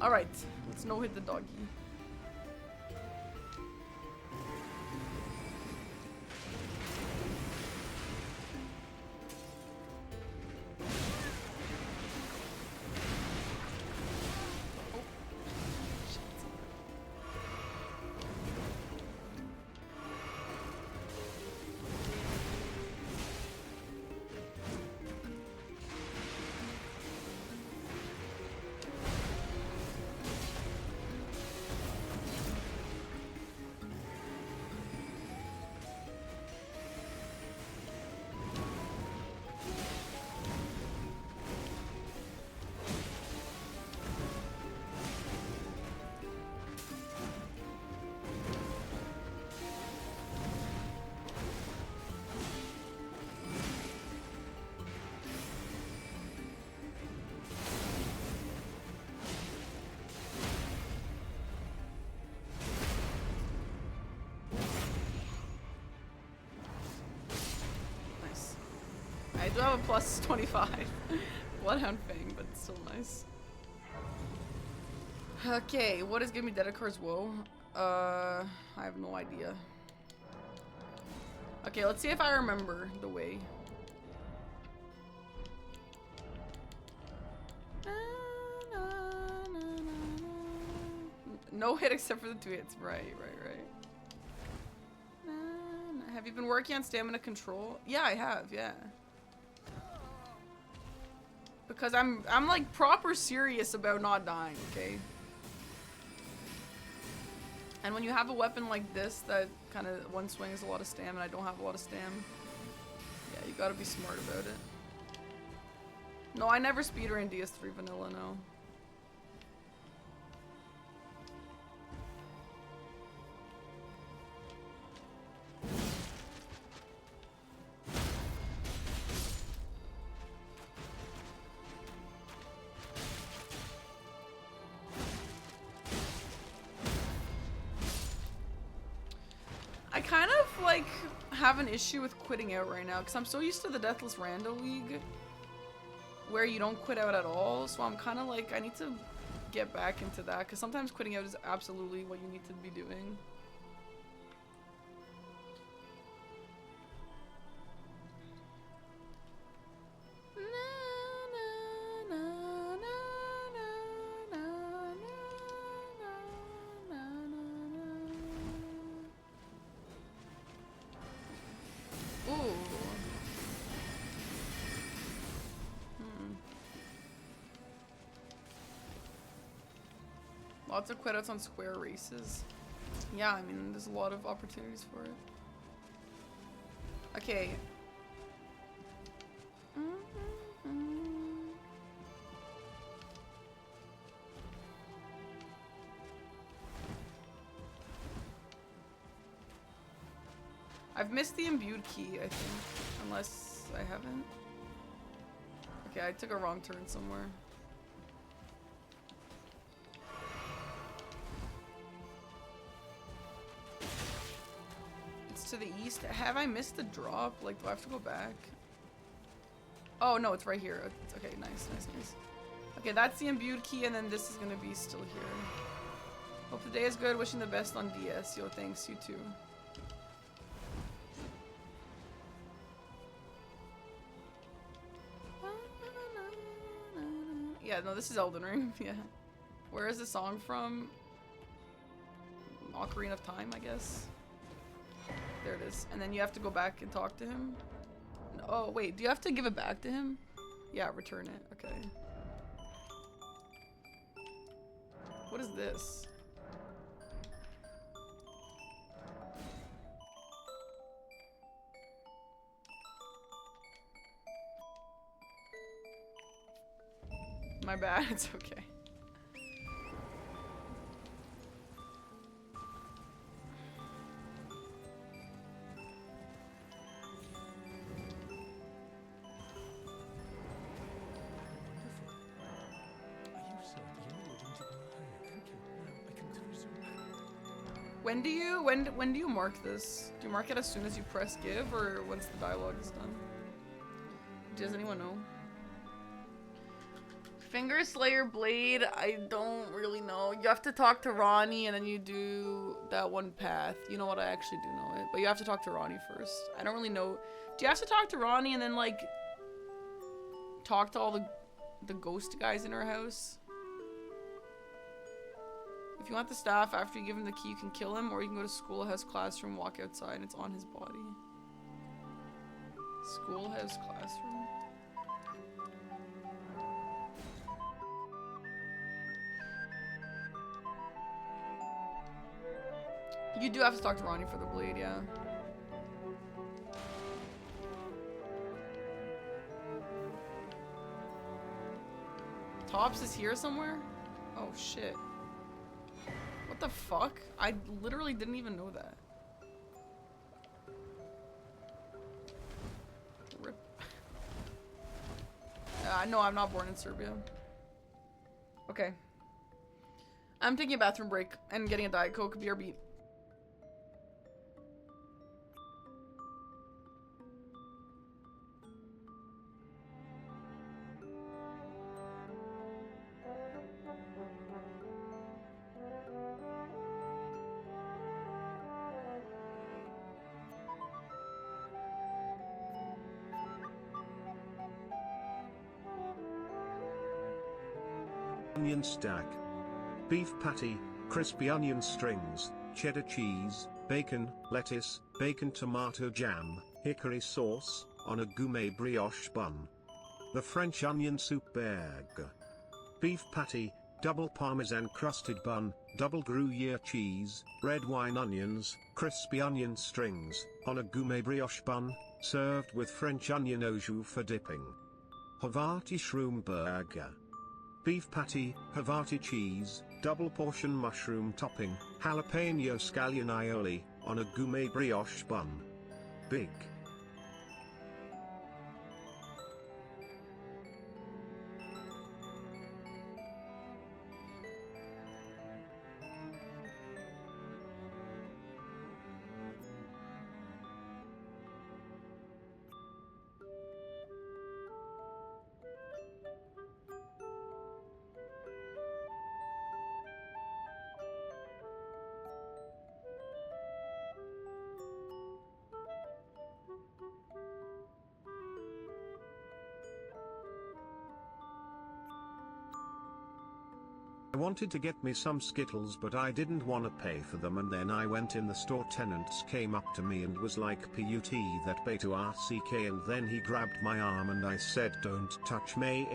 Alright, let's no-hit the doggy. I do have a plus 25 Bloodhound Fang, but it's still nice. Okay, what is giving me Dedicar's Woe? I have no idea. Okay, let's see if I remember the way. No hit except for the 2 hits. Right. Have you been working on stamina control? Yeah, I have, yeah. Because I'm like proper serious about not dying, okay? And when you have a weapon like this that kind of one swing is a lot of stam and I don't have a lot of stam, yeah, you gotta be smart about it. No, I never speedrun DS3 vanilla, no. I kind of like have an issue with quitting out right now because I'm so used to the Deathless Rando League where you don't quit out at all, so I'm kind of like I need to get back into that because sometimes quitting out is absolutely what you need to be doing. Lots of quit outs on square races. Yeah, I mean, there's a lot of opportunities for it. Okay. I've missed the imbued key, I think. Unless I haven't. Okay, I took a wrong turn somewhere. To the east. Have I missed the drop? Like, do I have to go back? Oh, no, it's right here. It's, okay, nice. Okay, that's the imbued key, and then this is gonna be still here. Hope the day is good. Wishing the best on DS. Yo, thanks. You too. Yeah, no, this is Elden Ring. Yeah. Where is the song from? Ocarina of Time, I guess. There it is. And then you have to go back and talk to him. Oh, wait. Do you have to give it back to him? Yeah, return it. Okay. What is this? My bad. It's okay. When do you mark this? Do you mark it as soon as you press give, or once the dialogue is done? Does anyone know? Finger Slayer Blade, I don't really know. You have to talk to Ronnie and then you do that one path. You know what, I actually do know it. But you have to talk to Ronnie first. I don't really know. Do you have to talk to Ronnie and then like talk to all the ghost guys in her house? If you want the staff, after you give him the key, you can kill him, or you can go to Schoolhouse Classroom, walk outside, and it's on his body. Schoolhouse Classroom? You do have to talk to Ronnie for the blade, yeah. Tops is here somewhere? Oh shit. What the fuck? I literally didn't even know that. Rip. No, I'm not born in Serbia. Okay. I'm taking a bathroom break and getting a Diet Coke, BRB. Onion stack. Beef patty, crispy onion strings, cheddar cheese, bacon, lettuce, bacon tomato jam, hickory sauce, on a gourmet brioche bun. The French onion soup burger. Beef patty, double parmesan crusted bun, double Gruyere cheese, red wine onions, crispy onion strings, on a gourmet brioche bun, served with French onion au jus for dipping. Havarti shroom burger. Beef patty, Havarti cheese, double portion mushroom topping, jalapeno scallion aioli, on a gourmet brioche bun. Big. I wanted to get me some Skittles, but I didn't want to pay for them, and then I went in the store. Tenants came up to me and was like, "Put that bay to RCK," and then he grabbed my arm and I said, "Don't touch me."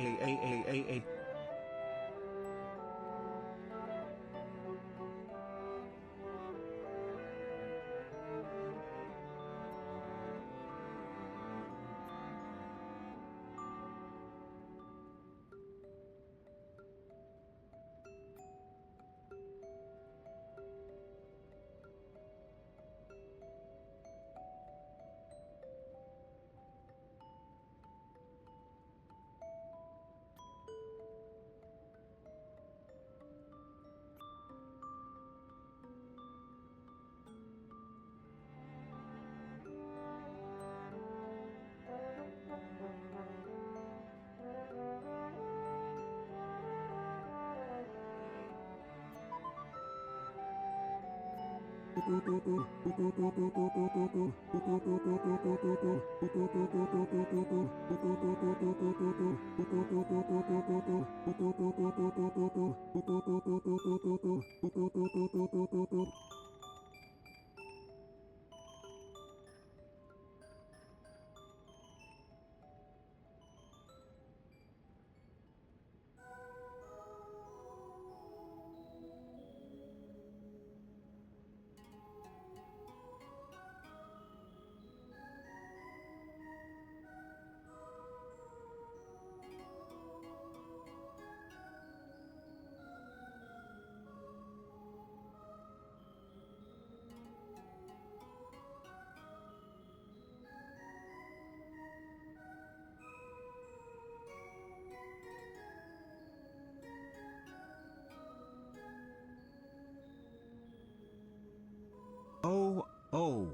oh,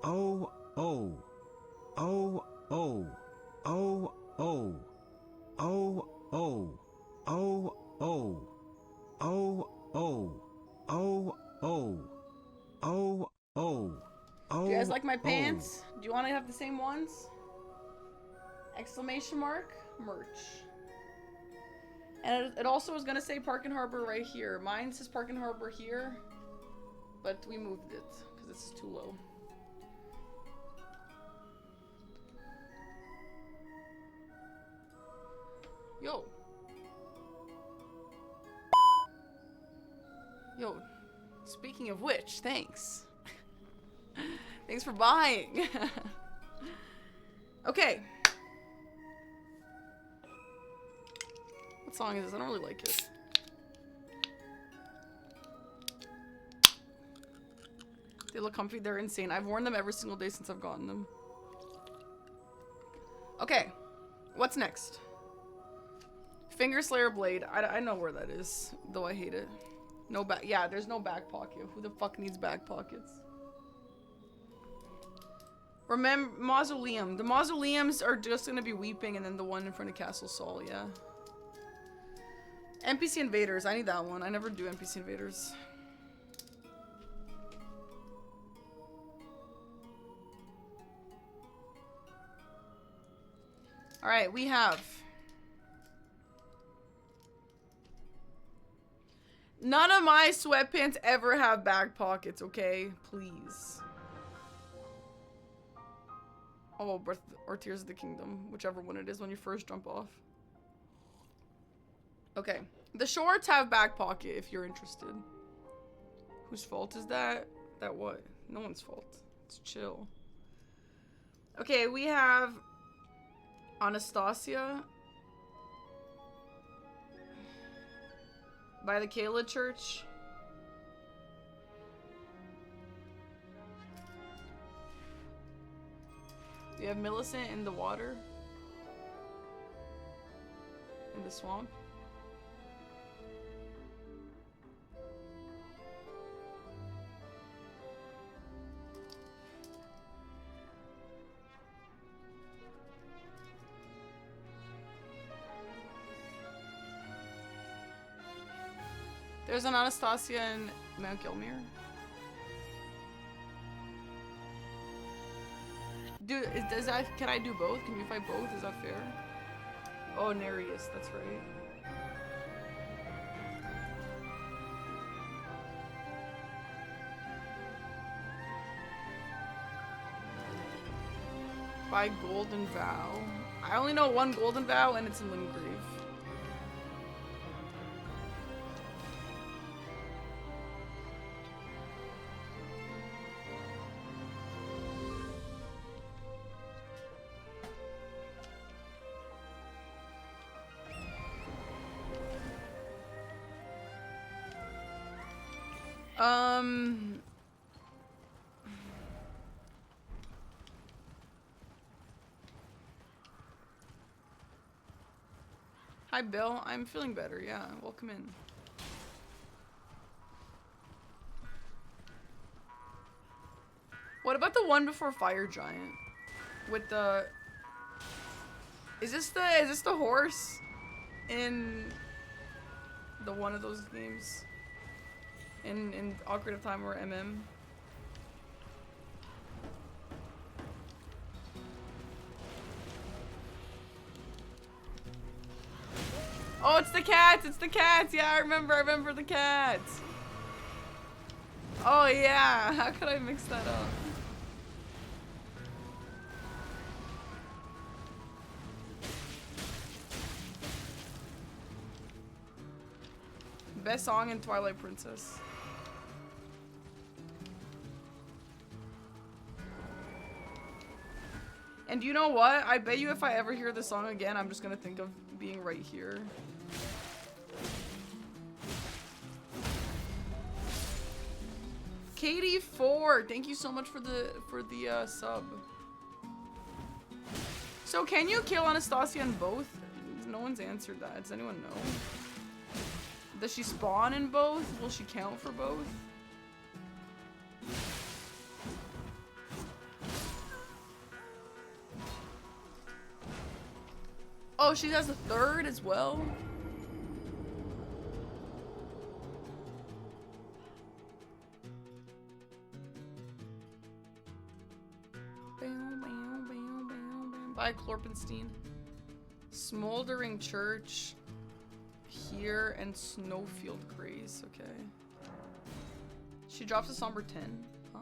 oh, oh, oh, oh, oh, oh, oh, oh, oh, oh, oh, oh, oh, oh, oh, oh. Do you guys like my pants? Do you want to have the same ones? Exclamation mark, merch. And it also was gonna say Park and Harbor right here. Mine says Park and Harbor here, but we moved it because this is too low. Yo. Yo. Speaking of which, thanks. Thanks for buying. Okay. What song is this? I don't really like it. They look comfy. They're insane. I've worn them every single day since I've gotten them. Okay. What's next? Finger Slayer Blade. I know where that is, though I hate it. No back. Yeah, there's no back pocket. Who the fuck needs back pockets? Remember Mausoleum. The mausoleums are just gonna be weeping, and then the one in front of Castle Sol. Yeah. NPC Invaders. I need that one. I never do NPC Invaders. All right, we have. None of my sweatpants ever have back pockets, okay? Please. Oh, Breath or Tears of the Kingdom. Whichever one it is when you first jump off. Okay. The shorts have back pocket if you're interested. Whose fault is that? That what? No one's fault. It's chill. Okay, we have Anastasia. By the Kayla Church. We have Millicent in the water. In the swamp. There's an Anastasia in Mount Gilmere. Dude, does that, can I do both? Can we fight both? Is that fair? Oh, Nereus, that's right. By Golden Vow. I only know one Golden Vow, and it's in Limgrave. Hi, Bill. I'm feeling better. Yeah, welcome in. What about the one before Fire Giant? With the... Is this the horse in the one of those games? In Ocarina of Time or MM? Oh, it's the cats! It's the cats! Yeah, I remember the cats! Oh yeah, how could I mix that up? Best song in Twilight Princess. And you know what? I bet you if I ever hear this song again, I'm just gonna think of being right here. Katie4, thank you so much for the sub. So can you kill Anastasia in both? No one's answered that. Does anyone know? Does she spawn in both? Will she count for both? Oh, she has a third as well? Bye, Clorpenstein. Smoldering Church. Here and Snowfield Grace. Okay. She drops a somber 10. Huh.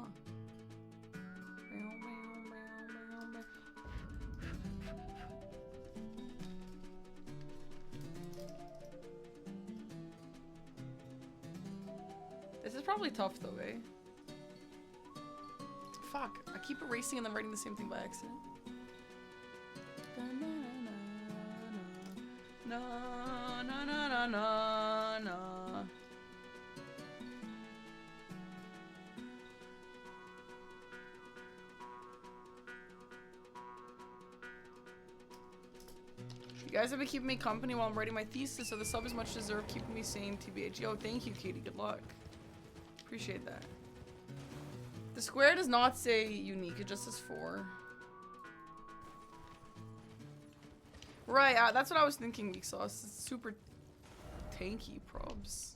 This is probably tough though, eh? Fuck, I keep erasing and then writing the same thing by accident. Na na na na na na. You guys have been keeping me company while I'm writing my thesis, so the sub is much deserved, keeping me sane, TBH. Yo, thank you, Katie. Good luck. Appreciate that. The square does not say unique, it just says 4. Right, that's what I was thinking, Weak Sauce. It's super tanky probs.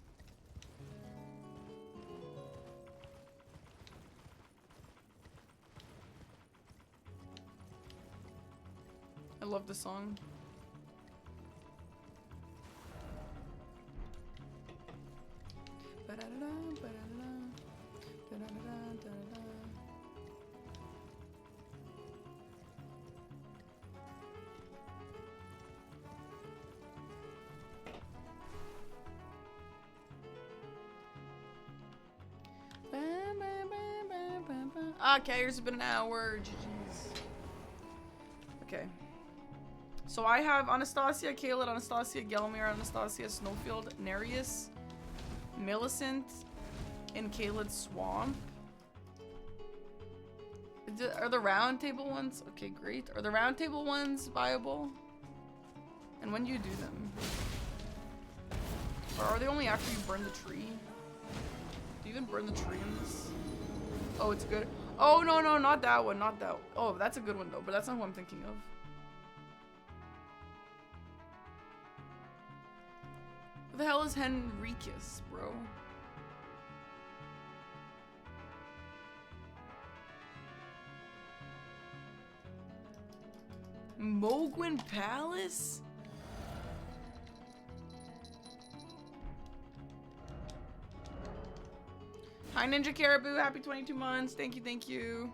I love the song. Okay, here's been an hour. GG's. Okay. So I have Anastasia, Caled, Anastasia, Gelmir, Anastasia, Snowfield, Nereus, Millicent, and Caled Swamp. Are the round table ones? Okay, great. Are the round table ones viable? And when do you do them? Or are they only after you burn the tree? Do you even burn the tree in this? Oh, it's good. Oh, no, no, not that one, not that one. Oh, that's a good one, though, but that's not who I'm thinking of. Who the hell is Henricus, bro? Mogwin Palace? Hi, Ninja Caribou. Happy 22 months. Thank you, thank you.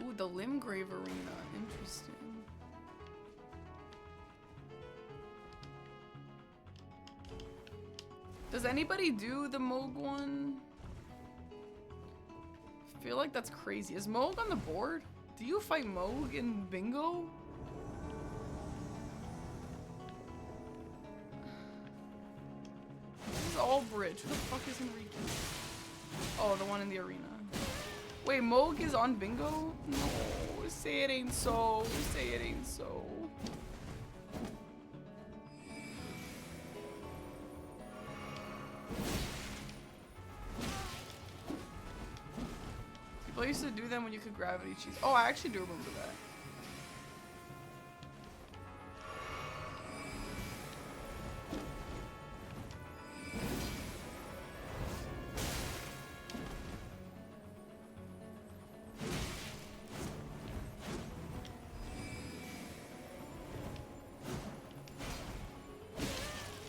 Ooh, the Limgrave Arena. Interesting. Does anybody do the Moog one? I feel like that's crazy. Is Moog on the board? Do you fight Moog in bingo? This is all bridge. Who the fuck is Enrique? Oh, the one in the arena. Wait, Moog is on bingo? No, say it ain't so. Say it ain't so. People used to do them when you could gravity cheese. Oh, I actually do remember that.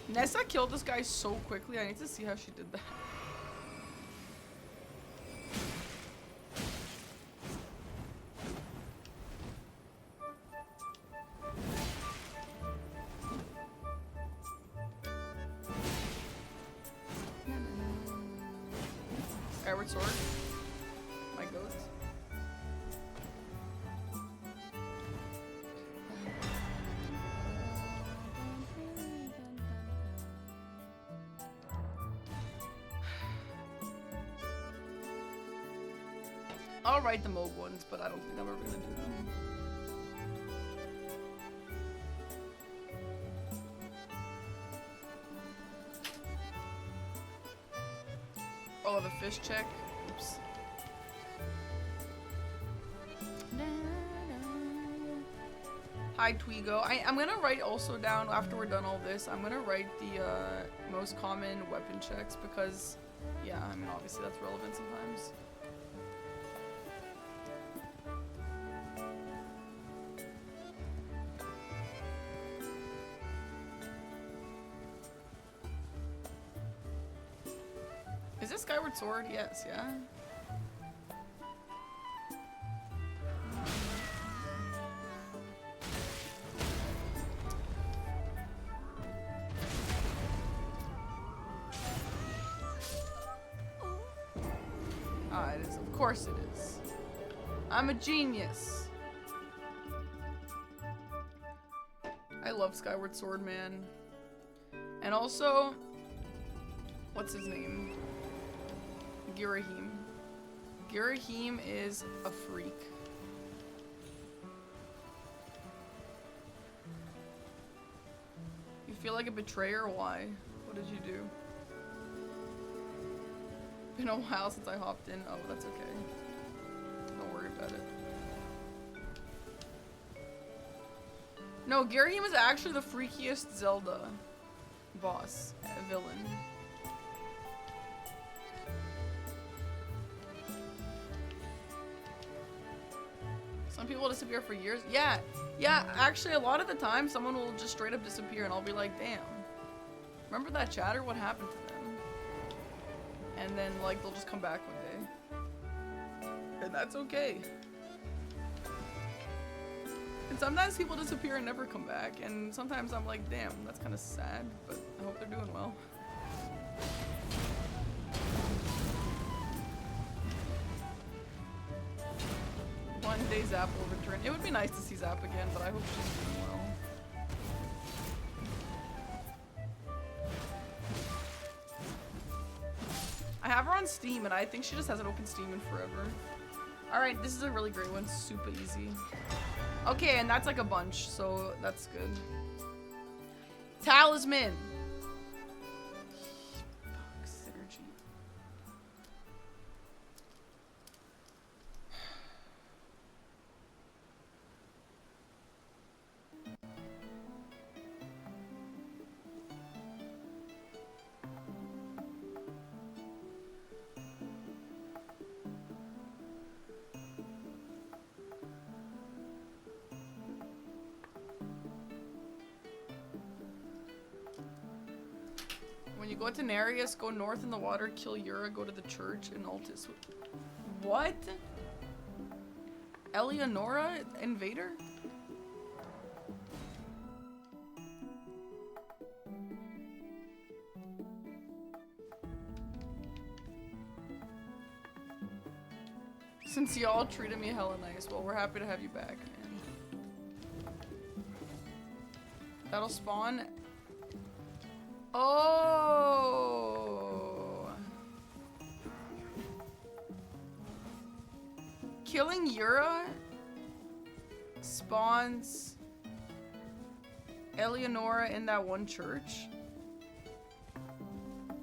Nessa killed this guy so quickly. I need to see how she did that. Skyward Sword. My goat. I'll write the Moog ones, but I don't think I'm ever gonna do them. Oh, the fish check. Oops. Hi, Twigo. I'm gonna write also down, after we're done all this, I'm gonna write the most common weapon checks because, yeah, I mean, obviously that's relevant sometimes. Is this Skyward Sword? Yes, yeah. Ah, it is. Of course it is. I'm a genius. I love Skyward Sword, man. And also, what's his name? Girahim. Girahim is a freak. You feel like a betrayer? Why? What did you do? Been a while since I hopped in. Oh, that's okay. Don't worry about it. No, Girahim is actually the freakiest Zelda boss, villain. Some people disappear for years. Yeah, actually a lot of the time someone will just straight up disappear and I'll be like, damn. Remember that chatter? What happened to them? And then like they'll just come back one day. And that's okay. And sometimes people disappear and never come back. And sometimes I'm like, damn, that's kind of sad, but I hope they're doing well. One day Zap will return. It would be nice to see Zap again, but I hope she's doing well. I have her on Steam, and I think she just hasn't opened Steam in forever. Alright, this is a really great one. Super easy. Okay, and that's like a bunch, so that's good. Talisman! Fuck, synergy. When you go to Nereus, go north in the water, kill Yura, go to the church in Altus. What? Eleonora? Invader? Since y'all treated me hella nice, well, we're happy to have you back, man. That'll spawn. Oh. Killing Yura spawns Eleonora in that one church?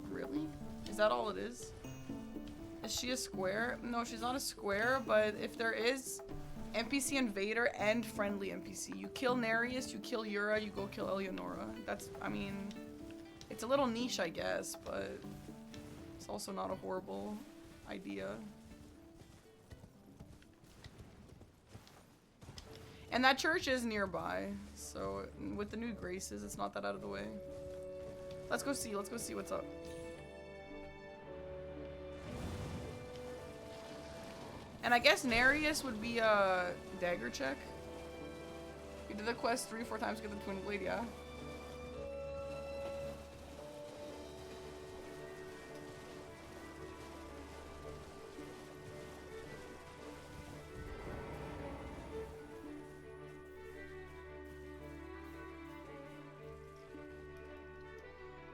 Really? Is that all it is? Is she a square? No, she's not a square, but if there is NPC invader and friendly NPC, you kill Nereus, you kill Yura, you go kill Eleonora. That's, I mean, it's a little niche, I guess, but it's also not a horrible idea. And that church is nearby, so with the new graces, it's not that out of the way. Let's go see what's up. And I guess Nereus would be a dagger check. You did the quest 3 or 4 times to get the twin blade, yeah.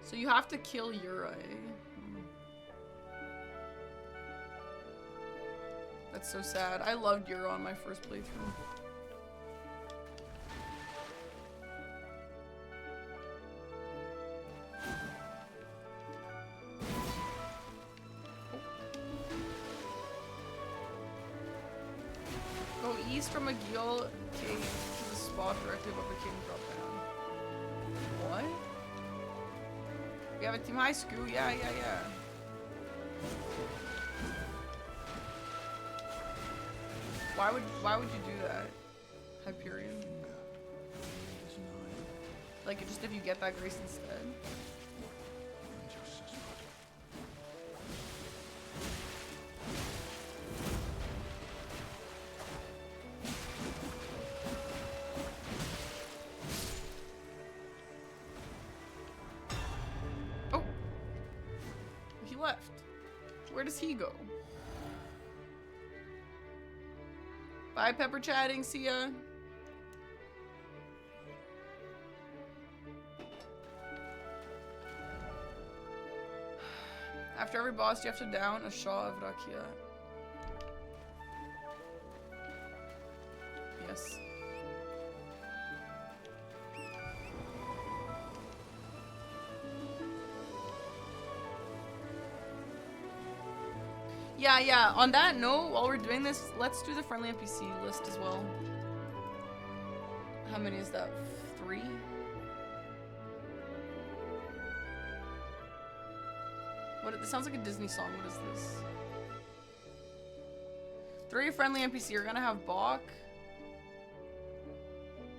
So you have to kill Yura. That's so sad. I loved Yura on my first playthrough. Go east from Agil Cave to the spot directly above the king drop down. What? We have a team high school? Yeah. Why would you do that? Hyperion? Like, just if you get that grace instead. Oh! He left. Where does he go? Bye, Pepper Chatting. See ya. After every boss, you have to down a Shah of Rakia. Yes. Yeah. On that note, while we're doing this, let's do the friendly NPC list as well. How many is that? 3? What? This sounds like a Disney song. What is this? 3 friendly NPC. You're gonna have Bach.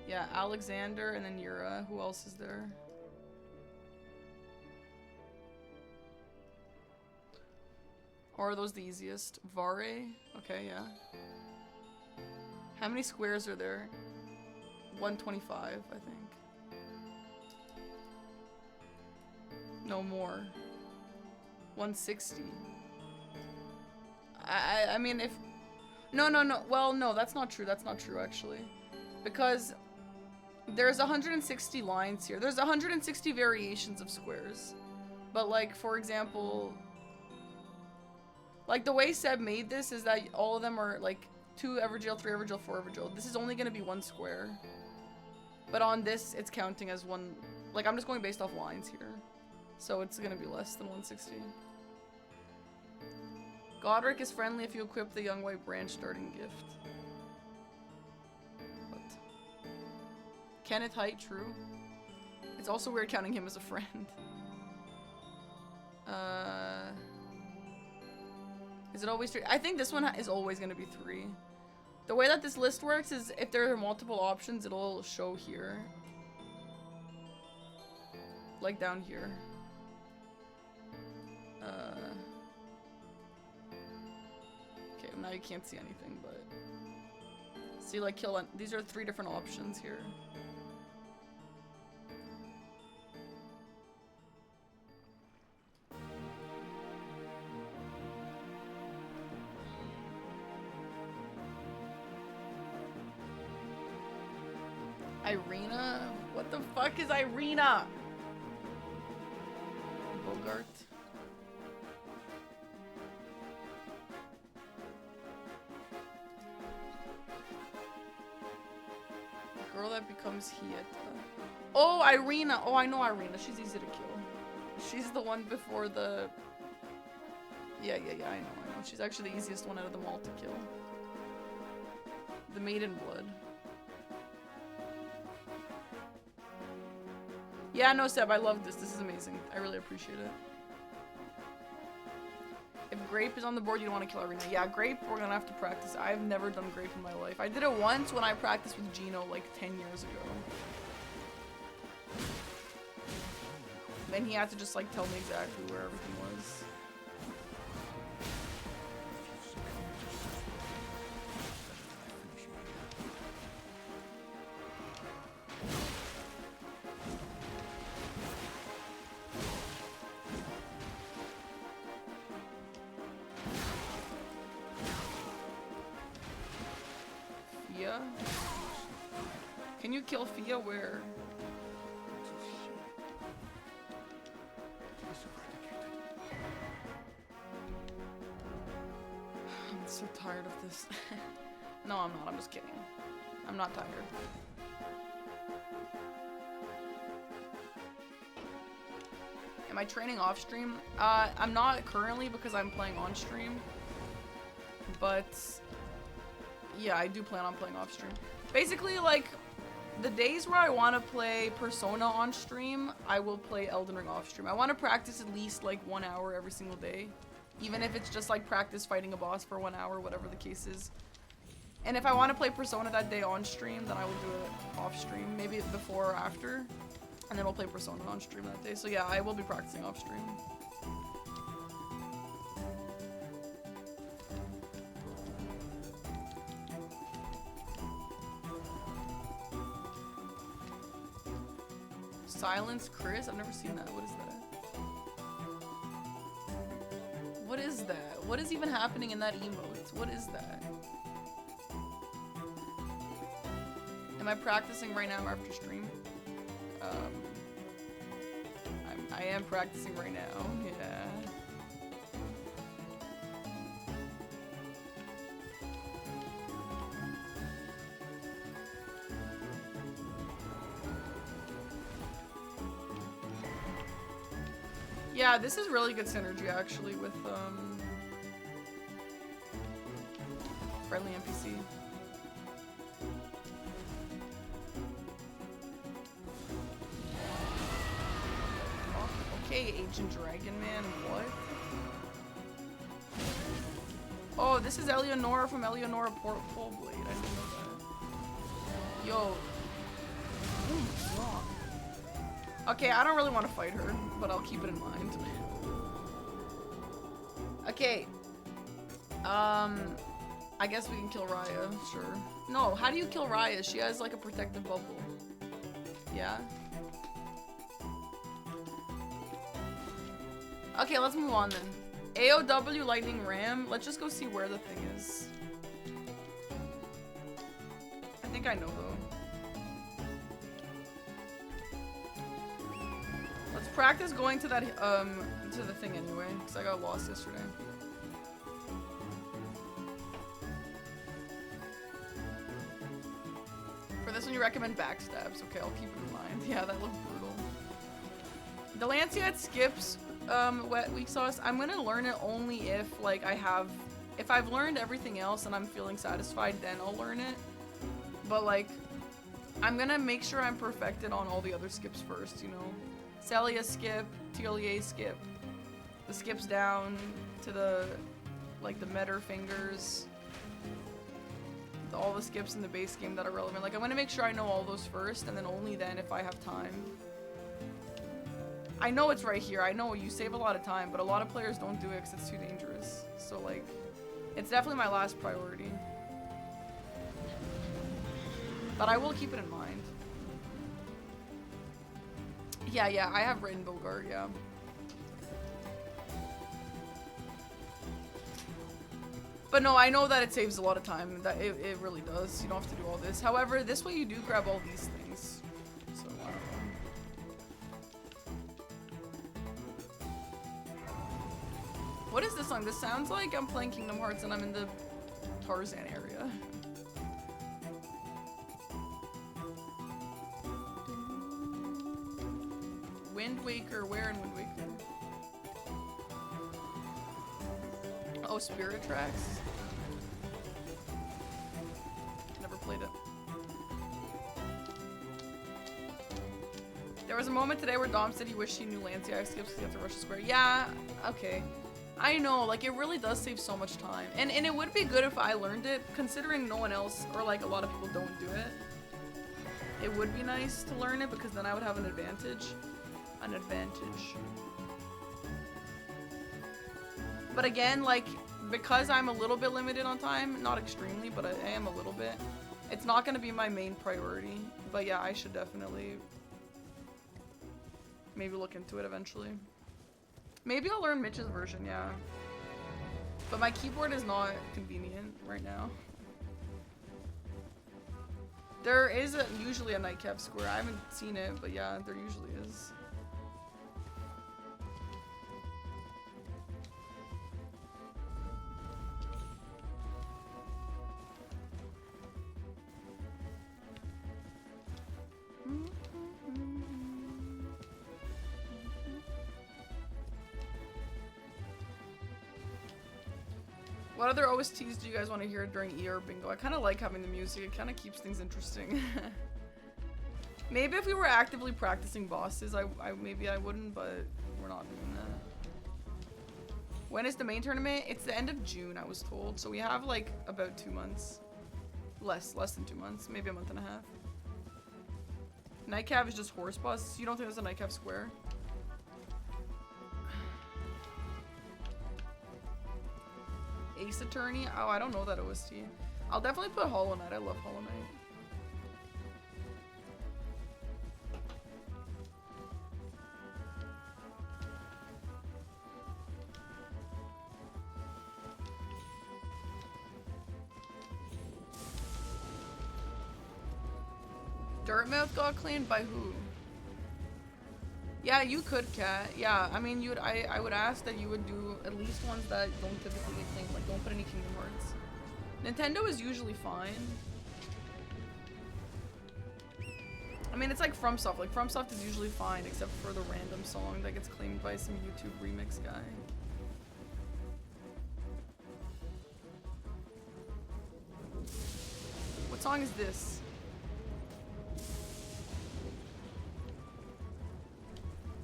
Yeah, Alexander, and then Yura. Who else is there? Or are those the easiest? Vare? Okay, yeah. How many squares are there? 125, I think. No more. 160. I mean, if... No. Well, no, that's not true. That's not true, actually. Because there's 160 lines here. There's 160 variations of squares. But, like, for example... Like, the way Seb made this is that all of them are, like, 2 Evergaol, 3 Evergaol, 4 Evergaol. This is only going to be 1 square. But on this, it's counting as 1... Like, I'm just going based off lines here. So it's going to be less than 160. Godric is friendly if you equip the Young White Branch starting gift. What? Kenneth Height, true. It's also weird counting him as a friend. Is it always 3? I think this one is always going to be 3. The way that this list works is if there are multiple options, it'll show here. Like down here. Okay, now you can't see anything, but... See, like, kill... These are 3 different options here. Irina? What the fuck is Irina? Bogart. The girl that becomes Hieta. Oh, Irina! Oh, I know Irina. She's easy to kill. She's the one before the... Yeah, I know. She's actually the easiest one out of them all to kill. The Maiden Blood. Yeah, no, Seb, I love this. This is amazing. I really appreciate it. If Grape is on the board, you don't want to kill Irina. Yeah, Grape, we're gonna have to practice. I've never done Grape in my life. I did it once when I practiced with Gino like 10 years ago. Then he had to just like tell me exactly where everything was. Can you kill Fia where? I'm so tired of this. No, I'm not. I'm just kidding. I'm not tired. Am I training off stream? I'm not currently because I'm playing on stream. But yeah, I do plan on playing off stream. Basically, like, the days where I want to play Persona on stream, I will play Elden Ring off stream. I want to practice at least like 1 hour every single day. Even if it's just like practice fighting a boss for 1 hour, whatever the case is. And if I want to play Persona that day on stream, then I will do it off stream. Maybe before or after. And then we'll play Persona on stream that day. So yeah, I will be practicing off stream. Silence Chris? I've never seen that. What is that? What is that? What is even happening in that emote? What is that? Am I practicing right now after stream? I am practicing right now, yeah. Yeah, this is really good synergy actually with friendly NPC. Okay, Agent Dragon Man, what? Oh, this is Eleonora from Eleonora Pole Blade. I didn't know that. Yo. Ooh, wrong. Okay, I don't really want to fight her, but I'll keep it in mind. Okay. I guess we can kill Raya, sure. No, how do you kill Raya? She has like a protective bubble. Yeah. Okay, let's move on then. AOW Lightning Ram. Let's just go see where the thing is. I think I know though. Let's practice going to that to the thing anyway, because I got lost yesterday. For this one you recommend backstabs. Okay, I'll keep it in mind. Yeah, that looked brutal. The Lancet skips wet weak sauce. I'm gonna learn it only if like if I've learned everything else and I'm feeling satisfied, then I'll learn it. But like I'm gonna make sure I'm perfected on all the other skips first, you know. Celia skip, Telia skip, the skips down to the like the Metter fingers, all the skips in the base game that are relevant. Like I'm gonna make sure I know all those first, and then only then if I have time. I know it's right here. I know you save a lot of time, but a lot of players don't do it because it's too dangerous. So like, it's definitely my last priority. But I will keep it in mind. Yeah, I have written Bogart, yeah. But no, I know that it saves a lot of time. That it really does. You don't have to do all this. However, this way you do grab all these things. So I don't know. What is this song? This sounds like I'm playing Kingdom Hearts and I'm in the Tarzan area. Wind Waker, where in Wind Waker? Oh, Spirit Tracks? Never played it. There was a moment today where Dom said he wished he knew Lancia skips because he had to rush the square. Yeah, okay. I know, like, it really does save so much time. And it would be good if I learned it, considering no one else, or like a lot of people don't do it. It would be nice to learn it because then I would have an advantage. But again, like, because I'm a little bit limited on time, not extremely, but I am a little bit, it's not going to be my main priority. But yeah, I should definitely maybe look into it eventually. Maybe I'll learn Mitch's version, yeah. But my keyboard is not convenient right now. There is usually a nightcap square. I haven't seen it, but yeah, there usually is. What other OSTs do you guys want to hear during ER bingo? I kind of like having the music. It kind of keeps things interesting. Maybe if we were actively practicing bosses, maybe I wouldn't, but we're not doing that. When is the main tournament? It's the end of June, I was told. So we have like about 2 months. Less than 2 months. Maybe a month and a half. Nightcap is just horse bus. You don't think there's a Nightcap Square? Ace Attorney? Oh, I don't know that OST. I'll definitely put Hollow Knight. I love Hollow Knight. Dirtmouth got cleaned by who? Yeah, you could, Cat. Yeah, I mean, I would ask that you would do at least ones that don't typically get cleaned. Like, don't put any Kingdom Hearts. Nintendo is usually fine. I mean, it's like FromSoft. Like, FromSoft is usually fine, except for the random song that gets claimed by some YouTube remix guy. What song is this?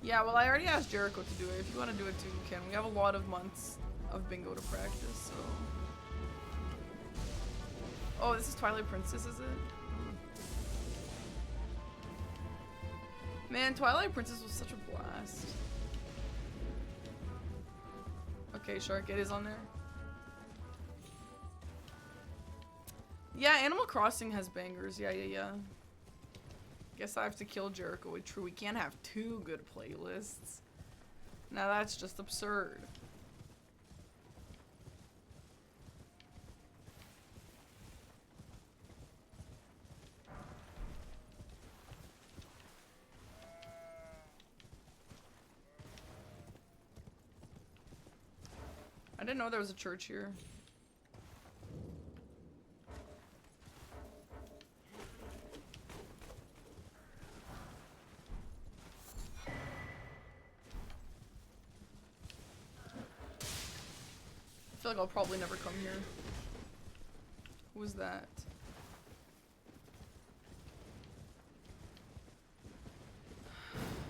Yeah, well, I already asked Jericho to do it. If you want to do it too, you can. We have a lot of months of bingo to practice, so... Oh, this is Twilight Princess, is it? Man, Twilight Princess was such a blast. Okay, Shark, it is on there. Yeah, Animal Crossing has bangers. Yeah. Guess I have to kill Jericho with True. We can't have 2 good playlists. Now that's just absurd. I didn't know there was a church here. I feel like I'll probably never come here. Who was that?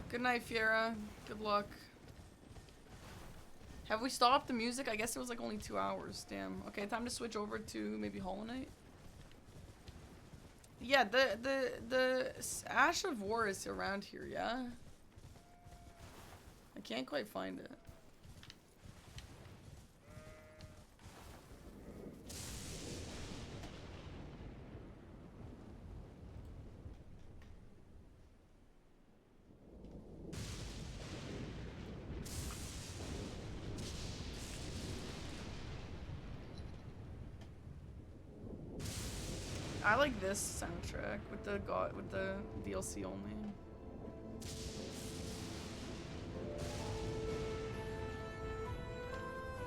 Good night, Fiera. Good luck. Have we stopped the music? I guess it was like only 2 hours. Damn. Okay, time to switch over to maybe Hollow Knight. Yeah, the Ash of War is around here, yeah? I can't quite find it. I like this soundtrack with the DLC only.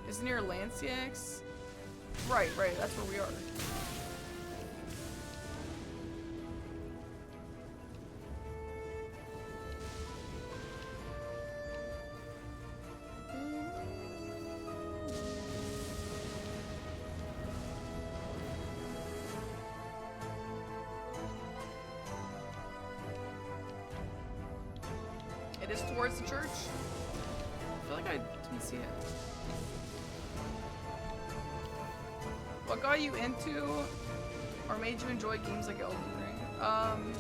It's near Lanciax? Right, that's where we are. It is towards the church. I feel like I didn't see it. What got you into or made you enjoy games like Elden Ring?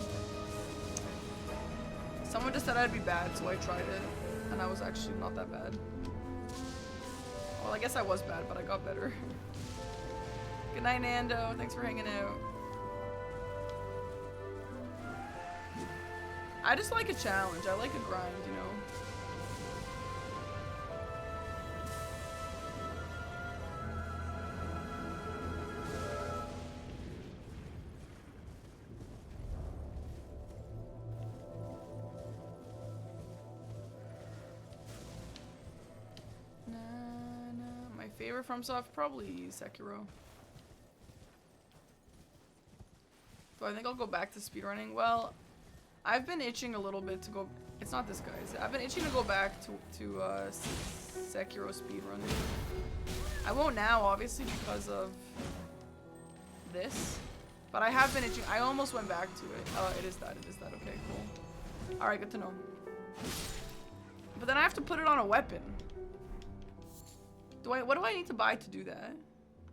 Someone just said I'd be bad, so I tried it, and I was actually not that bad. Well, I guess I was bad, but I got better. Good night, Nando. Thanks for hanging out. I just like a challenge. I like a grind, you know? My favorite FromSoft, probably Sekiro. Do I think I'll go back to speedrunning? Well, I've been itching a little bit to go. It's not this guy's. I've been itching to go back to Sekiro speedrunning. I won't now, obviously, because of this. But I have been itching. I almost went back to it. Oh, it is that. It is that. Okay, cool. Alright, good to know. But then I have to put it on a weapon. What do I need to buy to do that?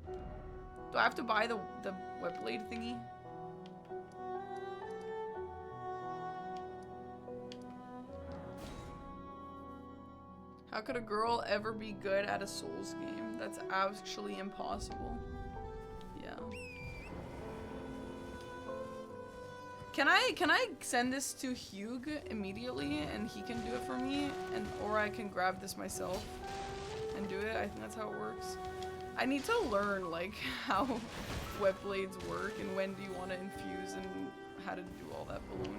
Do I have to buy the web blade thingy? How could a girl ever be good at a Souls game? That's actually impossible. Yeah. Can I send this to Hugh immediately and he can do it for me, or I can grab this myself and do it? I think that's how it works. I need to learn like how web blades work and when do you want to infuse and how to do all that baloney.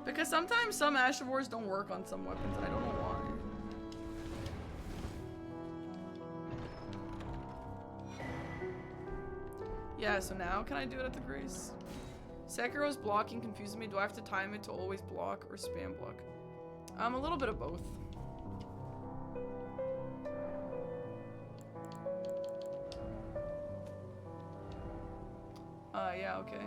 Because sometimes some Ashavors don't work on some weapons and I don't know why. Yeah, so now can I do it at the Grace? Sekiro's blocking confuses me. Do I have to time it to always block or spam block? A little bit of both. Yeah, okay.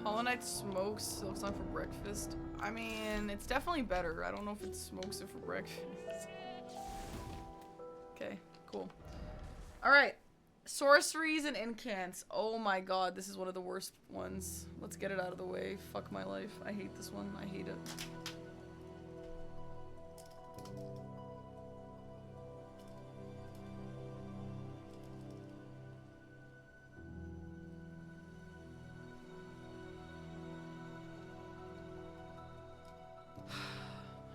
Hollow Knight smokes Silksong for breakfast. I mean, it's definitely better. I don't know if it smokes it for breakfast. Okay, cool. Alright. Sorceries and incants. Oh my god, this is one of the worst ones. Let's get it out of the way. Fuck my life. I hate this one. I hate it.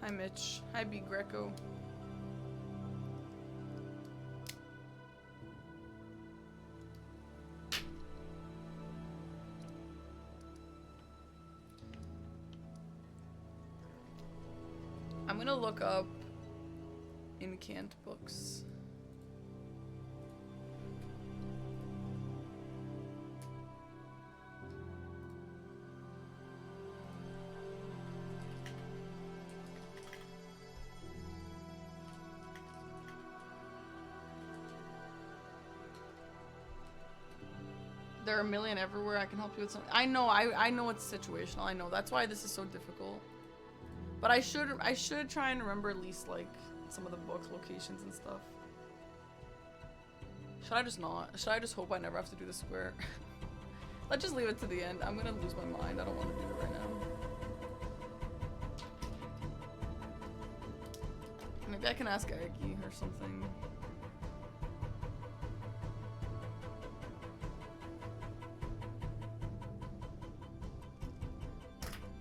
Hi Mitch. Hi B Greco. I'm gonna look up incant books. There are a million everywhere. I can help you with something. I know. I know it's situational. I know. That's why this is so difficult. But I should try and remember at least like some of the book locations and stuff. Should I just not? Should I just hope I never have to do the square? Let's just leave it to the end. I'm gonna lose my mind. I don't want to do it right now. Maybe I can ask Aggie or something.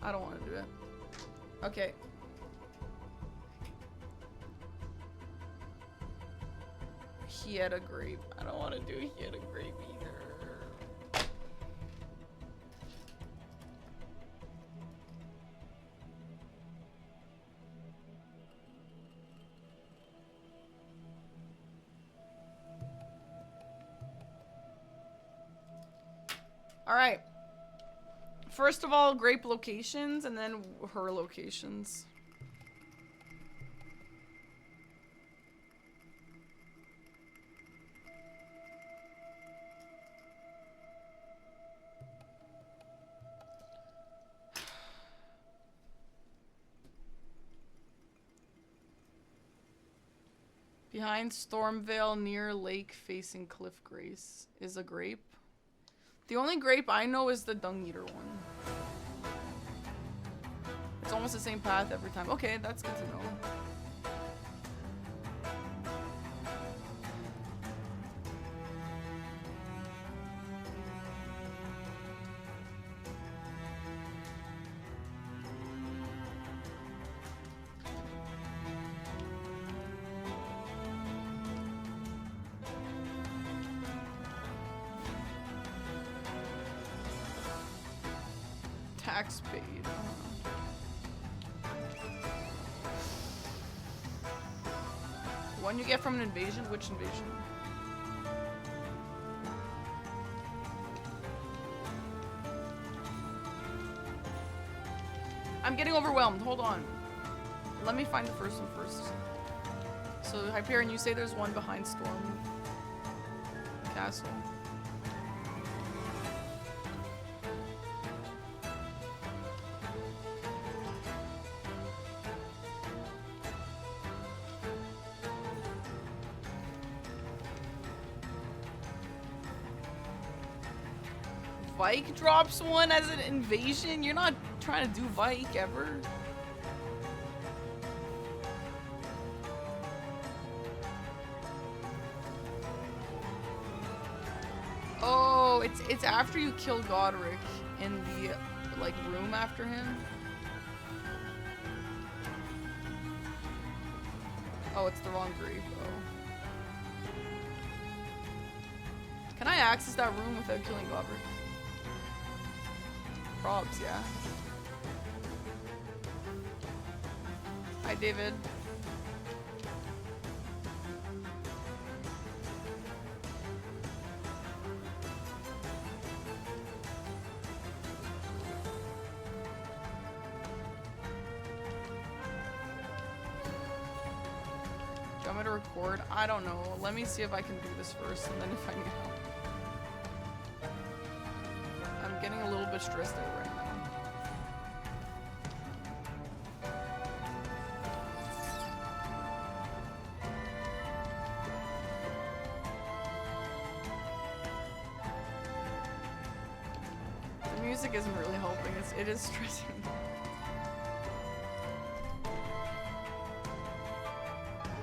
I don't want to do it. Okay. He had a grape. I don't want to do he had a grape either. All right. First of all, grape locations, and then her locations. Behind Stormvale, near lake facing Cliff Grace, is a grape. The only grape I know is the Dung Eater one. It's almost the same path every time. Okay, that's good to know. Tax paid. One you get from an invasion? Which invasion? I'm getting overwhelmed. Hold on. Let me find the first one first. So, Hyperion, you say there's one behind Storm Castle. Vike drops one as an invasion? You're not trying to do Vike ever. Oh, it's after you kill Godric in the like room after him. Oh, it's the wrong grave. Oh. Can I access that room without killing Godric? Probs, yeah. Hi, David. Do you want me to record? I don't know. Let me see if I can do this first, and then if I need help. I'm getting a little bit stressed out right now. The music isn't really helping. It is stressing.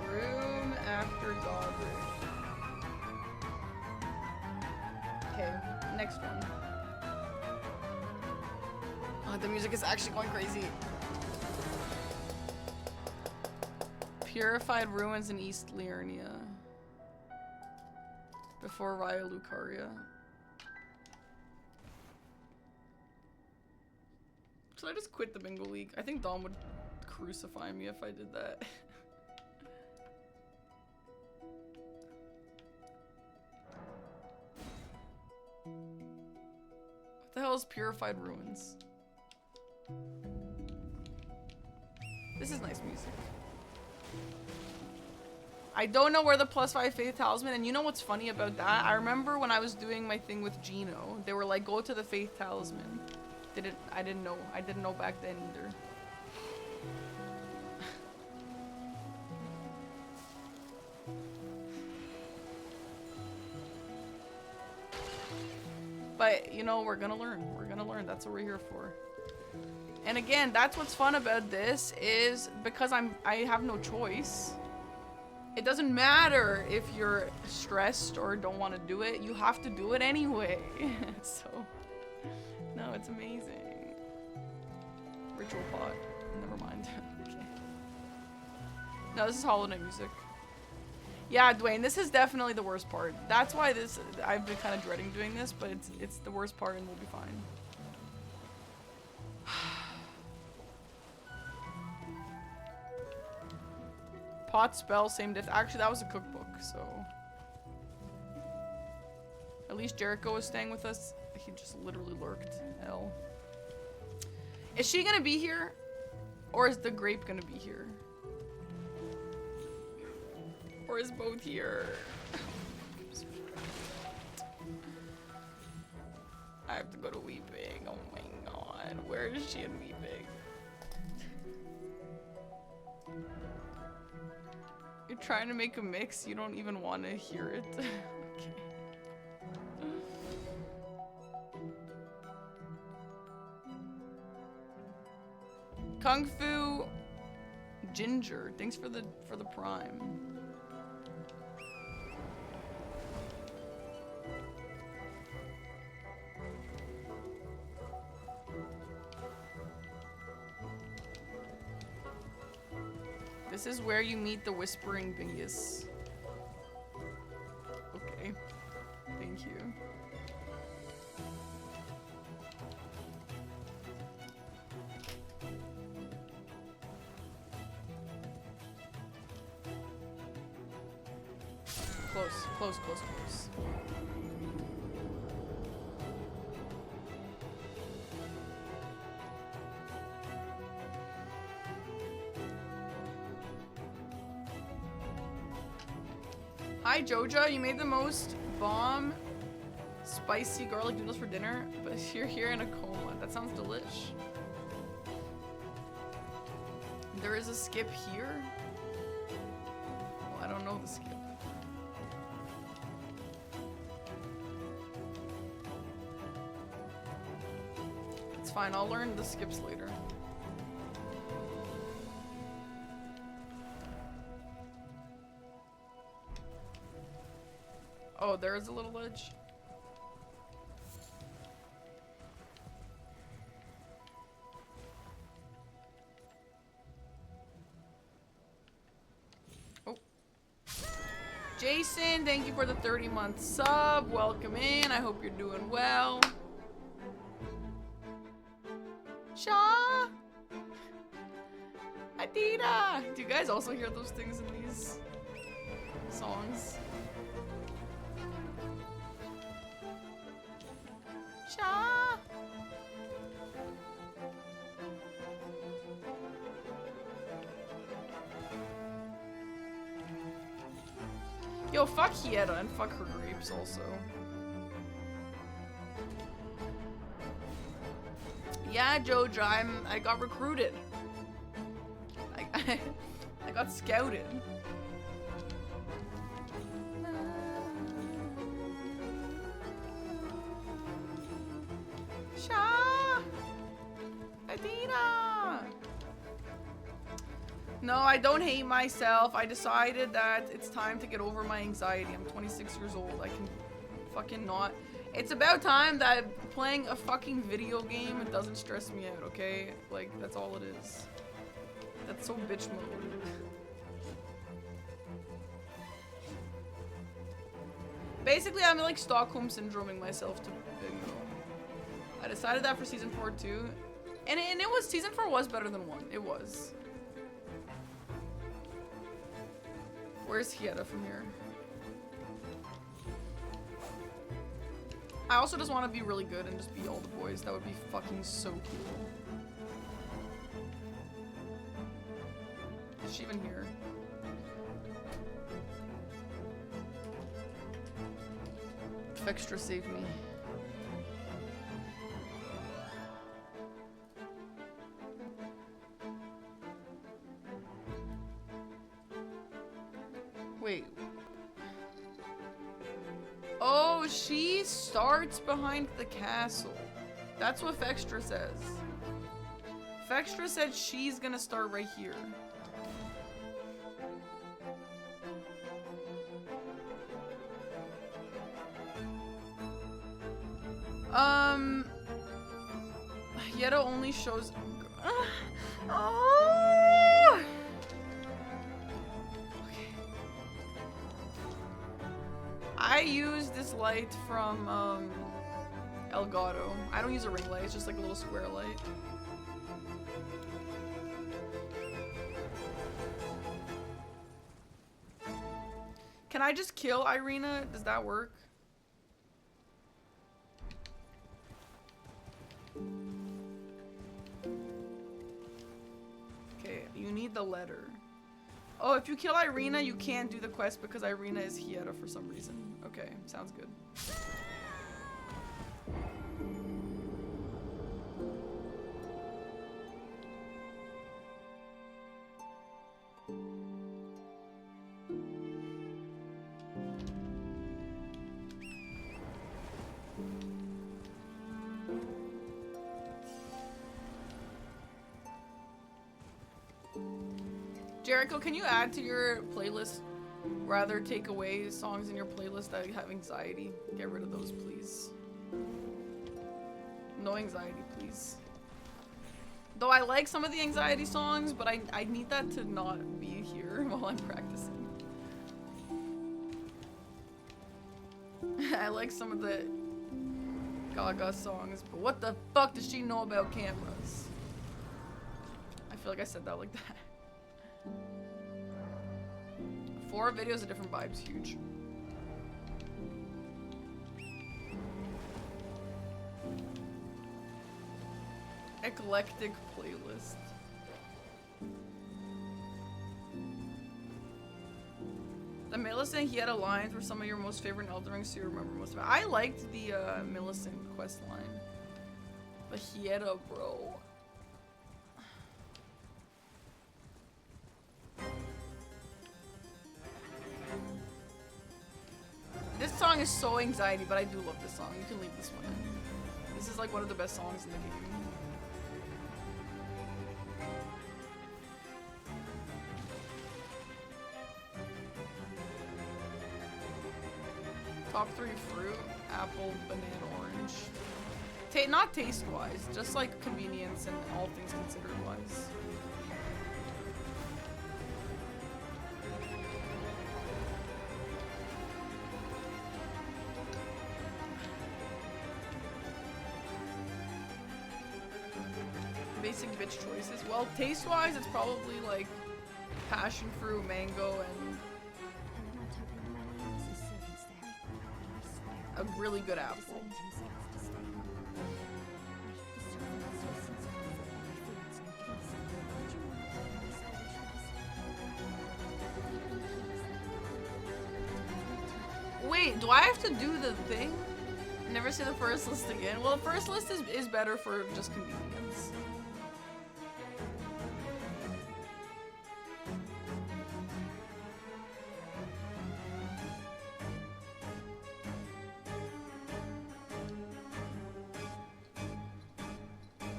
Room after Godric. Okay, next one. Oh, the music is actually going crazy. Purified ruins in East Liurnia. Before Raya Lucaria. Should I just quit the bingo league? I think Dom would crucify me if I did that. What the hell is Purified Ruins? This is nice music. I don't know where the +5 Faith Talisman, and you know what's funny about that? I remember when I was doing my thing with Gino, they were like, go to the Faith Talisman. I didn't know. I didn't know back then either. But, you know, we're gonna learn. We're gonna learn. That's what we're here for. And again, that's what's fun about this, is because I have no choice. It doesn't matter if you're stressed or don't want to do it. You have to do it anyway. So, no, it's amazing. Ritual pot. Never mind. Okay. No, this is Hollow Knight music. Yeah, Dwayne, this is definitely the worst part. That's why I've been kind of dreading doing this, but it's the worst part and we'll be fine. Pot spell, same diff. Actually, that was a cookbook, so. At least Jericho is staying with us. He just literally lurked. Hell. Is she gonna be here? Or is the grape gonna be here? Or is both here? I have to go to Weeping. Oh my god. Where is she in Weeping? You're trying to make a mix, you don't even want to hear it. Okay. Kung Fu Ginger, thanks for the prime. This is where you meet the Whispering Bingus. Okay. Thank you. Close, close, close, close. Hi Joja, you made the most bomb spicy garlic noodles for dinner, but you're here in a coma. That sounds delish. There is a skip here? Well, I don't know the skip. It's fine, I'll learn the skips later. Oh, there is a little ledge. Oh. Jason, thank you for the 30-month sub. Welcome in. I hope you're doing well. Shaw! Adina! Do you guys also hear those things in these songs? Shaw! Yo, fuck Hieta and fuck her grapes also. Yeah, Joja, I got recruited. I got scouted. Sha! Adina! No, I don't hate myself. I decided that it's time to get over my anxiety. I'm 26 years old. I can fucking not. It's about time that playing a fucking video game doesn't stress me out, okay? Like, that's all it is. That's so bitch mode. Basically, I'm like Stockholm syndroming myself to bingo. I decided that for season 4 too. And it was, season 4 was better than 1. It was. Where's Hieta from here? I also just want to be really good and just be all the boys. That would be fucking so cool. Is she even here? Extra save me. Wait. Oh, she starts behind the castle. That's what Fextra says. Fextra said she's gonna start right here. Hieta only shows. Oh! Okay. I use this light from Elgato. I don't use a ring light. It's just like a little square light. Can I just kill Irina? Does that work? Okay, you need the letter. Oh, if you kill Irina, you can't do the quest because Irina is Hieta for some reason. Okay, sounds good. Jericho, can you add to your playlist? Rather take away songs in your playlist that have anxiety. Get rid of those, please. No anxiety, please. Though I like some of the anxiety songs, but I need that to not be here while I'm practicing. I like some of the Gaga songs, but what the fuck does she know about cameras? I feel like I said that like that. 4 videos of different vibes, huge. Eclectic playlist. The Millicent and Hieta lines were some of your most favorite Elden Rings, so you remember most of it. I liked the Millicent quest line. But Hieta, bro. This song is so anxiety, but I do love this song. You can leave this one in. This is like one of the best songs in the game. Top 3 fruit, apple, banana, orange. Not taste-wise, just like convenience and all things considered-wise. Basic bitch choices. Well, taste-wise, it's probably like passion fruit, mango, and a really good apple. Wait, do I have to do the thing? Never say the first list again? Well, the first list is better for just convenience.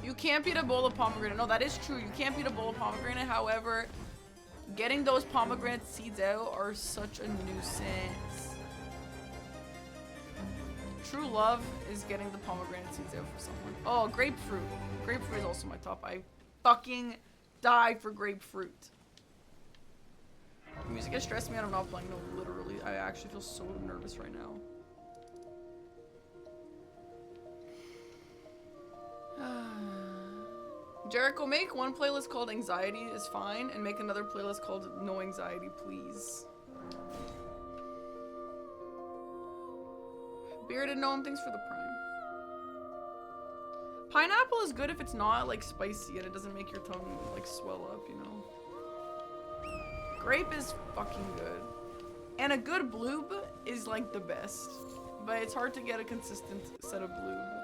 You can't beat a bowl of pomegranate. No, that is true. You can't beat a bowl of pomegranate. However, getting those pomegranate seeds out are such a nuisance. True love is getting the pomegranate seeds out for someone. Oh, grapefruit. Grapefruit is also my top. I fucking die for grapefruit. The music has stressed me out. I'm not playing. No, literally. I actually feel so nervous right now. Jericho, make one playlist called Anxiety is fine, and make another playlist called No Anxiety, please. Bearded Gnome, thanks for the prime. Pineapple is good if it's not like spicy and it doesn't make your tongue like swell up, you know. Grape is fucking good. And a good bloob is like the best. But it's hard to get a consistent set of bloob.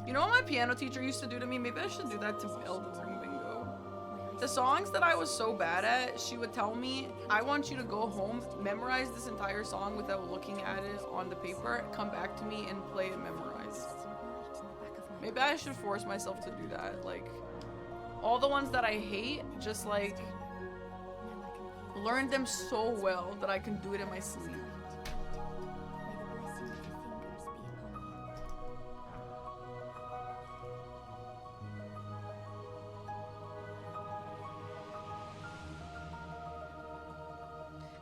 You know what my piano teacher used to do to me? Maybe I should do that to Elden Ring Bingo. The songs that I was so bad at, she would tell me, I want you to go home, memorize this entire song without looking at it on the paper, come back to me and play it memorized. Maybe I should force myself to do that. Like, all the ones that I hate, just like, learn them so well that I can do it in my sleep.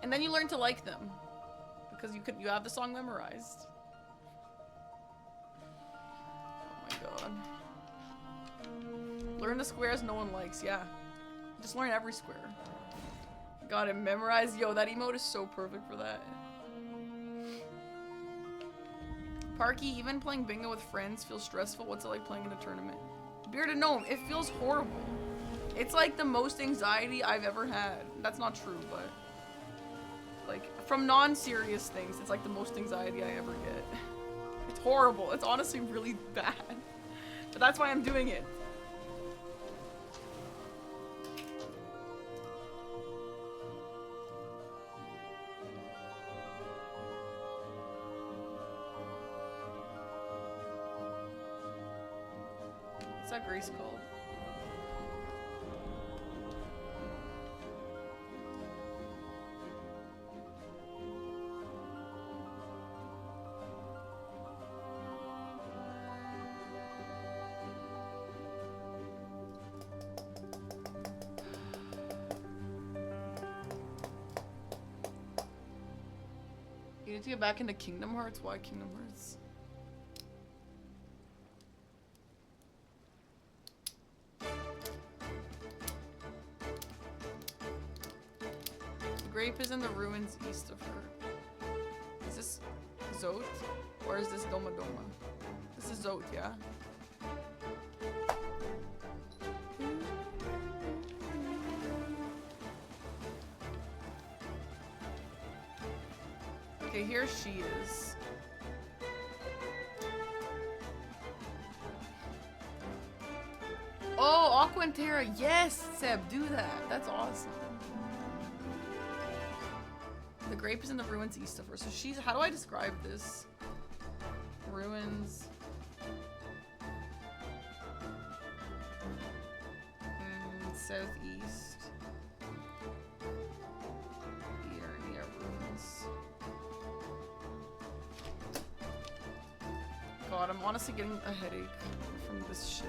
And then you learn to like them because you have the song memorized. Oh my god. Learn the squares no one likes, yeah. Just learn every square. Got it memorized. Yo, that emote is so perfect for that. Parky, even playing bingo with friends feels stressful. What's it like playing in a tournament? Bearded Gnome, it feels horrible. It's like the most anxiety I've ever had. That's not true, but like, from non-serious things, it's like the most anxiety I ever get. It's horrible. It's honestly really bad. But that's why I'm doing it. What's that grace called? You need to get back into Kingdom Hearts? Why Kingdom Hearts? east of her. Is this Zot? Or is this Doma Doma? This is Zot, yeah? Okay, here she is. Oh, Aqua and Terra. Yes, Seb, do that. That's awesome. The grape is in the ruins east of her. So she's, how do I describe this? Ruins. Southeast. Here, near ruins. God, I'm honestly getting a headache from this shit.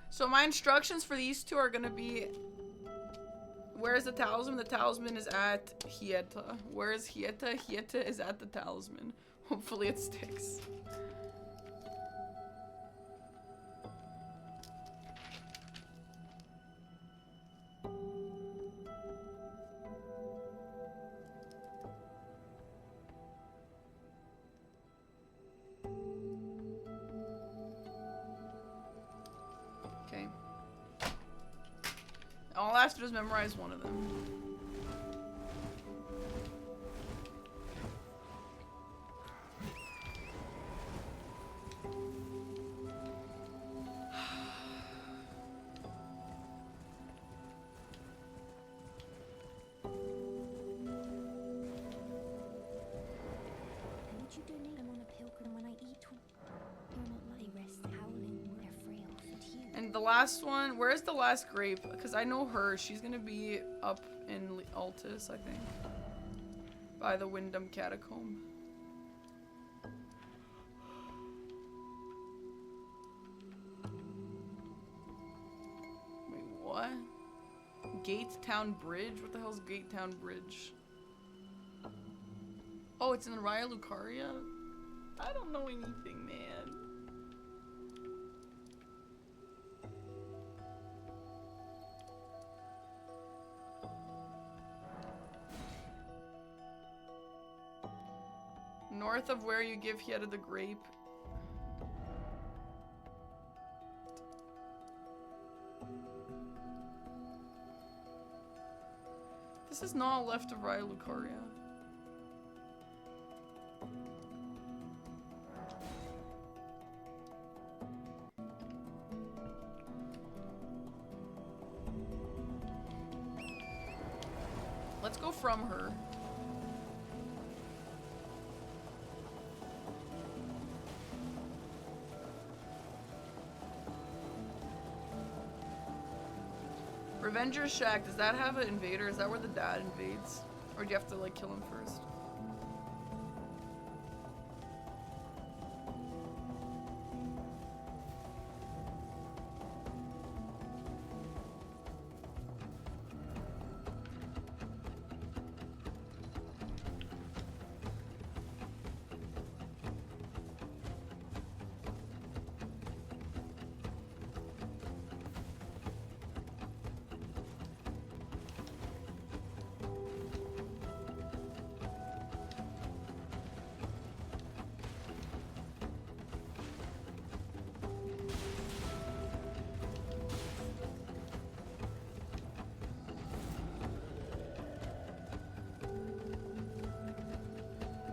So my instructions for these two are gonna be, where's the talisman? The talisman is at Hieta. Where is Hieta? Hieta is at the talisman. Hopefully it sticks. Okay. All I have to do is memorize one of them. Would you donate them on a pilgrim when I eat one? You're not like they rest howling, they're frail, fatigue. And the last one, where's the last grape? Because I know her. She's gonna be up in Altus, I think. By the Wyndham Catacomb. Wait, what? Gate Town Bridge? What the hell's Gate Town Bridge? Oh, it's in Raya Lucaria? I don't know anything, man. North of where you give Hieta the grape. This is not left of Raya Lucaria. Let's go from her. Revenger's Shack, does that have an invader? Is that where the dad invades? Or do you have to like kill him first?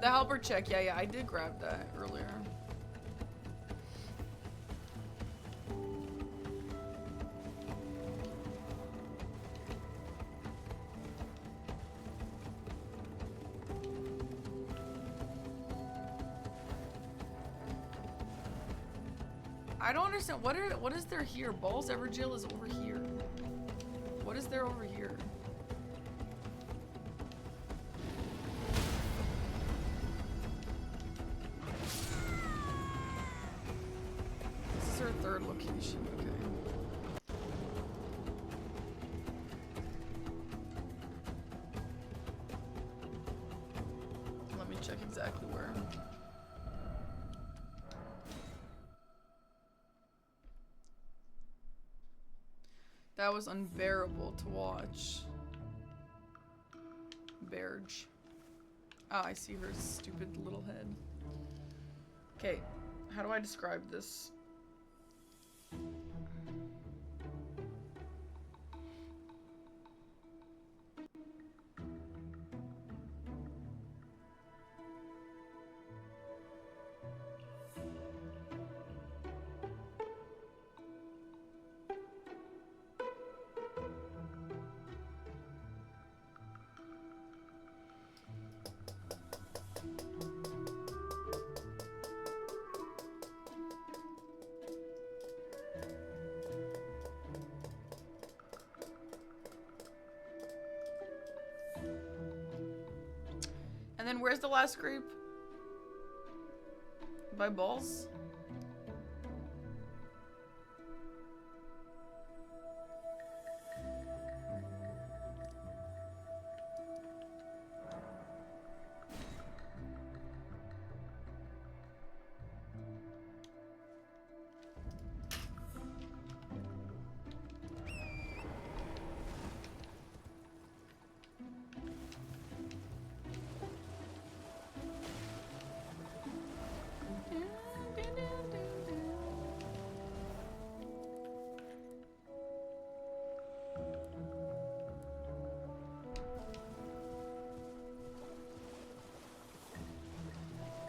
The helper check, yeah, I did grab that earlier. I don't understand. What is there here? Balls Everjail is over here. What is there over here? This is our third location. Okay. Let me check exactly where. That was unbearable to watch. Berge. Ah, I see her stupid little head. Okay, how do I describe this? And then where's the last group? By balls?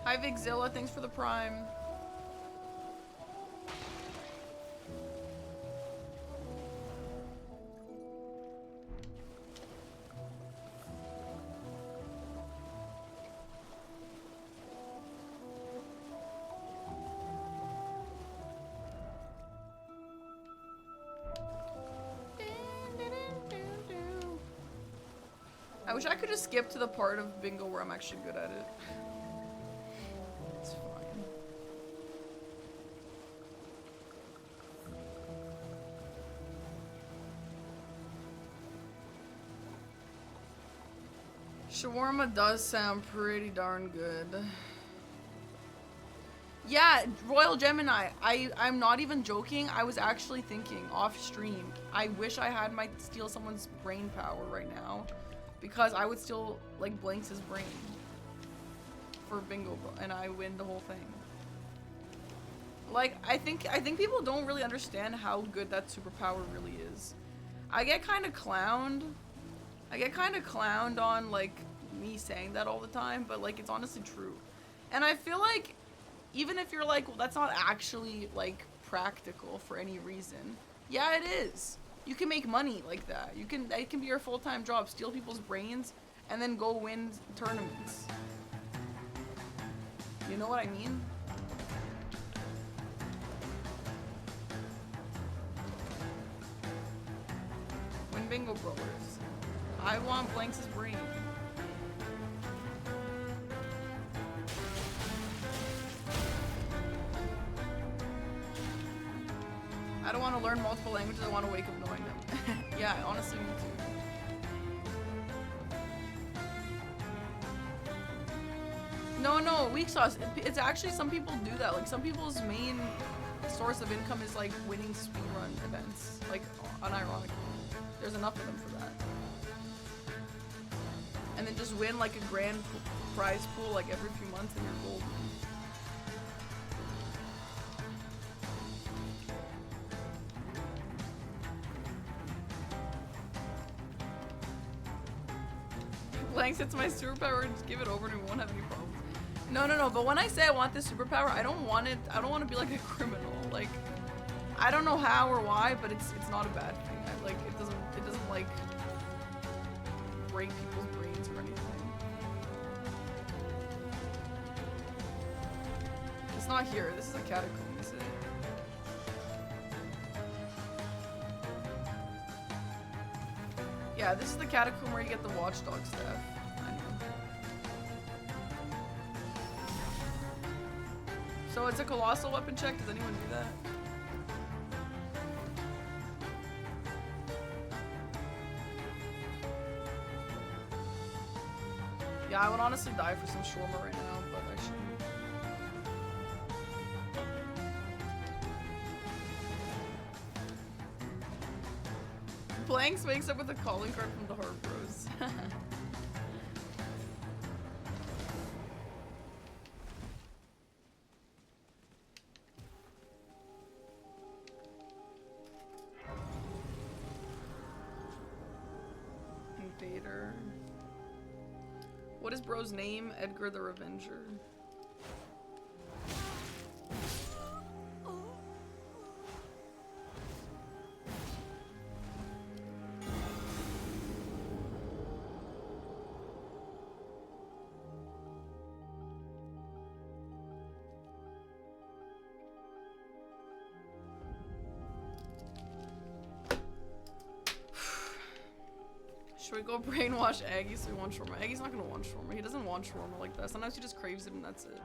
Hi Vigzilla, thanks for the prime. I wish I could just skip to the part of bingo where I'm actually good at it. It's fine. Shawarma does sound pretty darn good. Yeah, Royal Gemini, I'm not even joking. I was actually thinking off stream, I wish I had my steal someone's brain power right now. Because I would still like Blanks' brain for bingo and I win the whole thing. Like I think people don't really understand how good that superpower really is. I get kind of clowned on like me saying that all the time, but like it's honestly true. And I feel like even if you're like, well, that's not actually like practical for any reason. Yeah, it is. You can make money like that. It can be your full-time job, steal people's brains, and then go win tournaments. You know what I mean? Win bingo Brawlers. I want Blanks' brain. I don't want to learn multiple languages, I want to wake up knowing them. Yeah, honestly, me too. No, weak sauce. It's actually, some people do that. Like, some people's main source of income is, like, winning speedrun events. Like, unironically. There's enough of them for that. And then just win, like, a grand prize pool, like, every few months and you're golden. Blanks, it's my superpower, just give it over and we won't have any problems. No, but when I say I want this superpower, I don't want it, I don't want to be like a criminal. Like, I don't know how or why, but it's not a bad thing. Like, it doesn't like break people's brains or anything. It's not here. This is a catacomb, is it? Yeah, this is the catacomb where you get the watchdog stuff. I know. So it's a colossal weapon check. Does anyone do that? Yeah, I would honestly die for some shawarma right now, but I shouldn't. Blanks wakes up with a calling card from the Hard Bros. Invader. What is bro's name? Edgar the Revenger. Should we go brainwash Aggie so he wants shawarma? Aggie's not gonna want shawarma. He doesn't want shawarma like that. Sometimes he just craves it and that's it.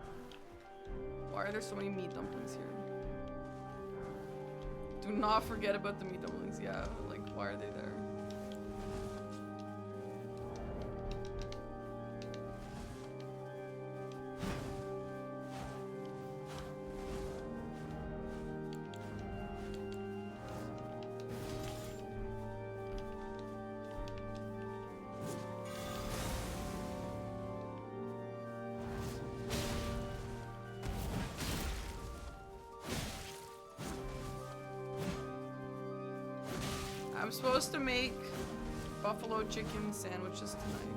Why are there so many meat dumplings here? Do not forget about the meat dumplings. Yeah, like, why are they there? I'm supposed to make buffalo chicken sandwiches tonight.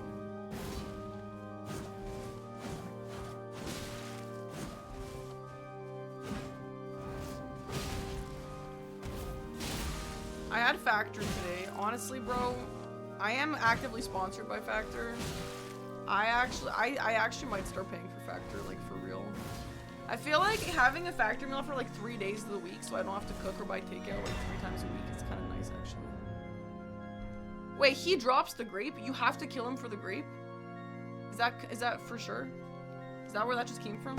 I had Factor today. Honestly, bro, I am actively sponsored by Factor. I actually might start paying for Factor, like, for real. I feel like having a Factor meal for like 3 days of the week so I don't have to cook or buy takeout like 3 times a week is kind of nice, actually. Wait, he drops the grape? You have to kill him for the grape? Is that for sure? Is that where that just came from?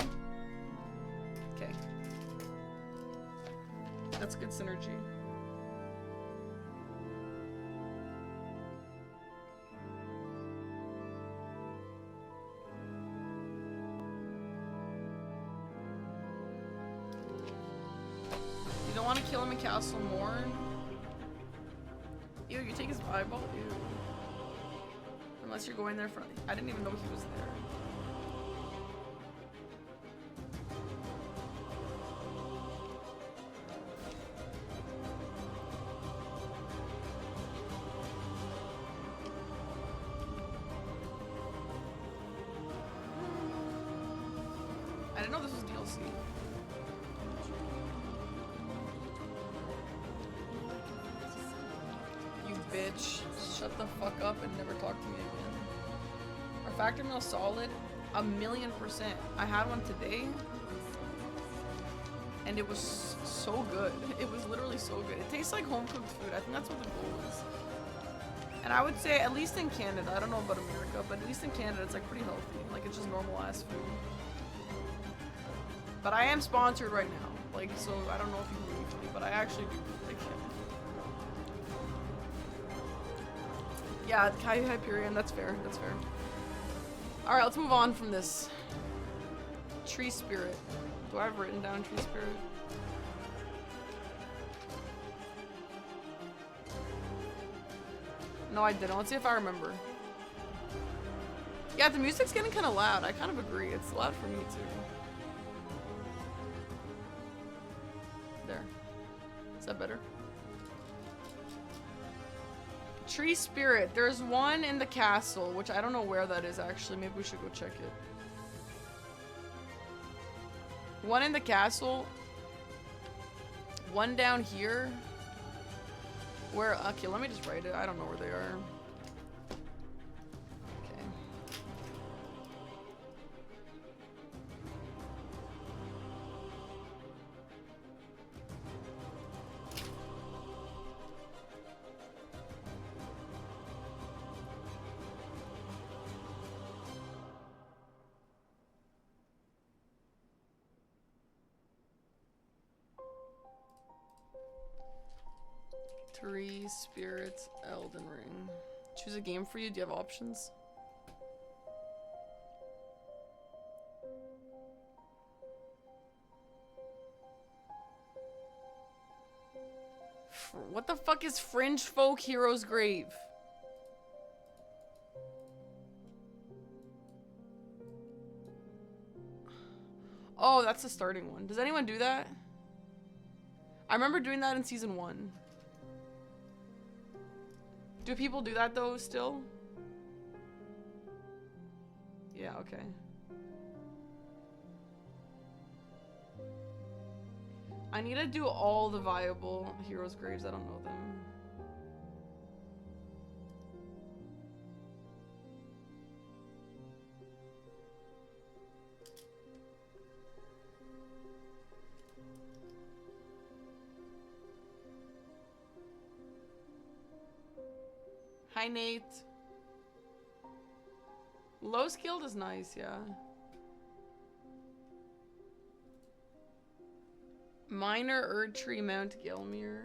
Okay. That's good synergy. You don't want to kill him in Castle Morn? Ew, you take his eyeball? Ew. Unless you're going there for... I didn't even know he was there. I didn't know this was DLC. Bitch, shut the fuck up and never talk to me again. Our Factor meal solid, 1,000,000%. I had one today, and it was so good. It was literally so good. It tastes like home cooked food. I think that's what the goal is. And I would say, at least in Canada, I don't know about America, but at least in Canada, it's like pretty healthy. Like, it's just normal ass food. But I am sponsored right now, like, so I don't know if you believe me, but I actually do like it. Yeah, Hyperion, that's fair, that's fair. Alright, let's move on from this. Tree Spirit. Do I have written down Tree Spirit? No, I didn't. Let's see if I remember. Yeah, the music's getting kind of loud. I kind of agree. It's loud for me, too. There. Is that better? Tree Spirit. There's one in the castle, which I don't know where that is actually. Maybe we should go check it. One in the castle. One down here. Where, okay, let me just write it. I don't know where they are. Okay. Three spirits, Elden Ring. Choose a game for you. Do you have options? What the fuck is Fringe Folk Hero's Grave? Oh, that's the starting one. Does anyone do that? I remember doing that in season 1. Do people do that though still? Yeah, okay. I need to do all the viable heroes' graves. I don't know them. Hi, Nate. Low skilled is nice, yeah. Minor Erdtree Mount Gelmir.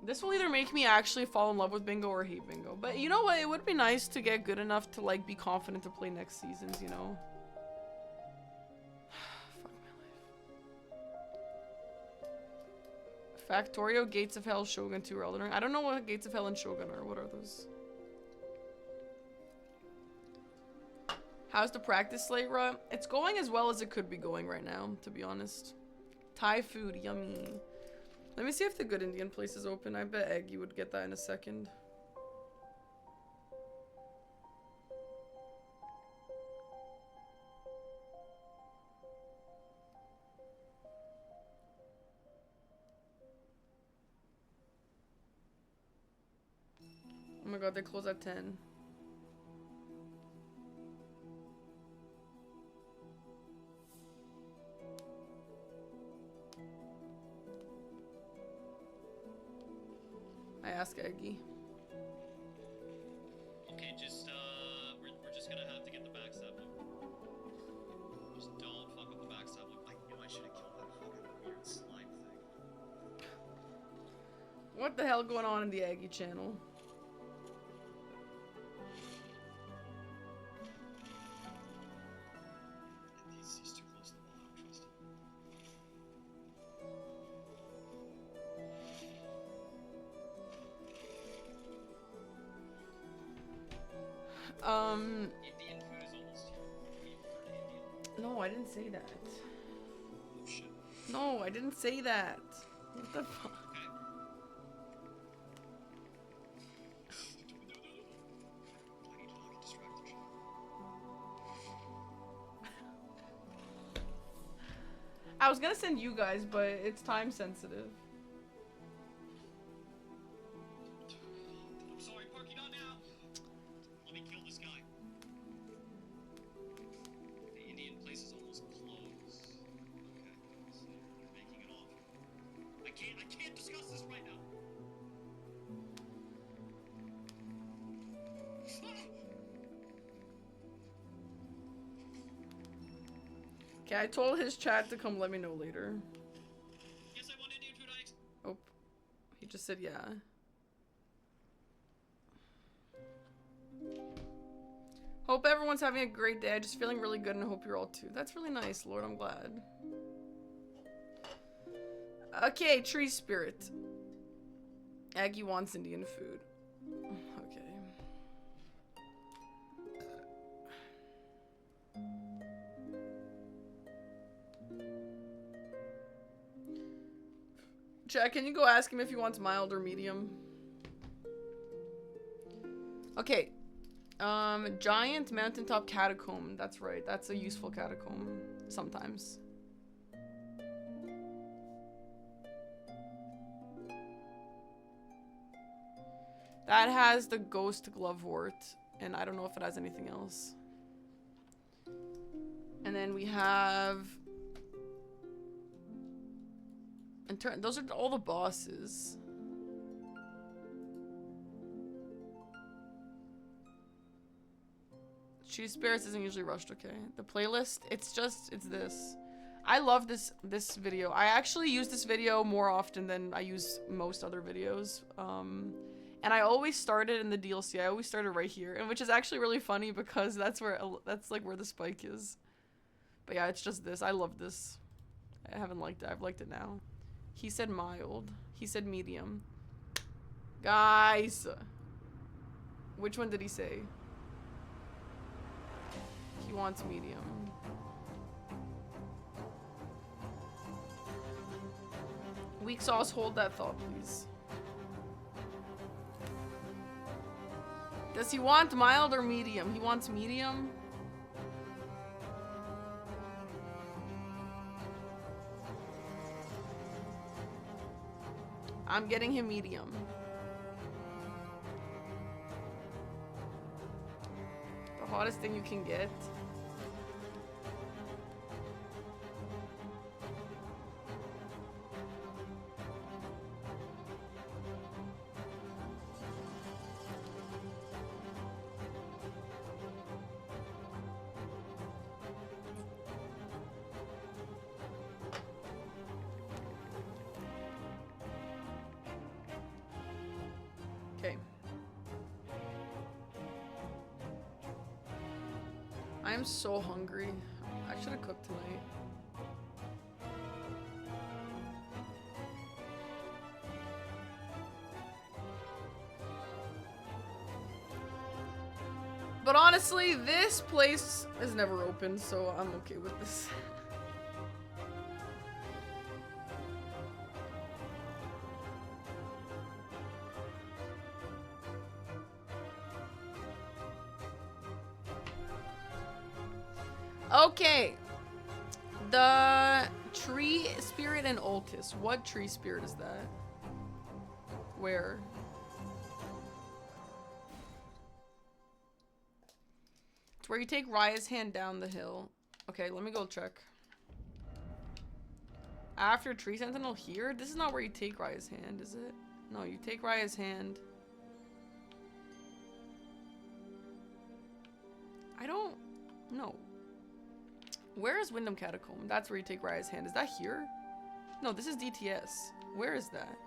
This will either make me actually fall in love with bingo or hate bingo. But you know what? It would be nice to get good enough to like be confident to play next seasons, you know? Factorio, Gates of Hell, Shogun 2, or Elden Ring. I don't know what Gates of Hell and Shogun are. What are those? How's the practice slate run? It's going as well as it could be going right now, to be honest. Thai food, yummy. Let me see if the good Indian place is open. I bet Eggy would get that in a second. Oh my god, they close at 10. I ask Eggy. Okay, just we're just gonna have to get the backstab loop. Just don't fuck with the backstab loop. I knew I should have killed that fucking weird slime thing. What the hell going on in the Eggy channel? He's too close to the wall, I don't trust him. Indian food is almost here. No, I didn't say that. Oh shit. No, I didn't say that. What the fuck? Okay. I need to not get distracted. I was gonna send you guys, but it's time sensitive. I'm sorry, Parky, not now. Let me kill this guy. The Indian place is almost closed. Okay, so you're making it off. I can't discuss this right now. Okay, I told his chat to come let me know later. Yes, I want Indian food. Oh, he just said yeah. Hope everyone's having a great day. I'm just feeling really good and I hope you're all too. That's really nice, Lord. I'm glad. Okay, tree spirit. Aggie wants Indian food. Okay. Jack, can you go ask him if he wants mild or medium? Okay. Giant mountaintop catacomb. That's right. That's a useful catacomb sometimes. That has the ghost glovewort, and I don't know if it has anything else. And then we have... those are all the bosses. Cheese Spirits isn't usually rushed, okay. The playlist, it's this. I love this video. I actually use this video more often than I use most other videos. And I always started in the DLC. I always started right here, and which is actually really funny because that's like where the spike is. But yeah, it's just this. I love this. I haven't liked it. I've liked it now. He said mild. He said medium. Guys, which one did he say? He wants medium. Weak sauce, hold that thought, please. Does he want mild or medium? He wants medium. I'm getting him medium. The hottest thing you can get. Okay. I am so hungry. I should have cooked tonight. But honestly, this place is never open, so I'm okay with this. Okay. The tree spirit and Ultis. What tree spirit is that? Where? It's where you take Raya's hand down the hill. Okay, let me go check. After Tree Sentinel here? This is not where you take Raya's hand, is it? No, you take Raya's hand. I don't know. Where is Wyndham Catacomb? That's where you take Raya's hand. Is that here? No, this is DTS. Where is that?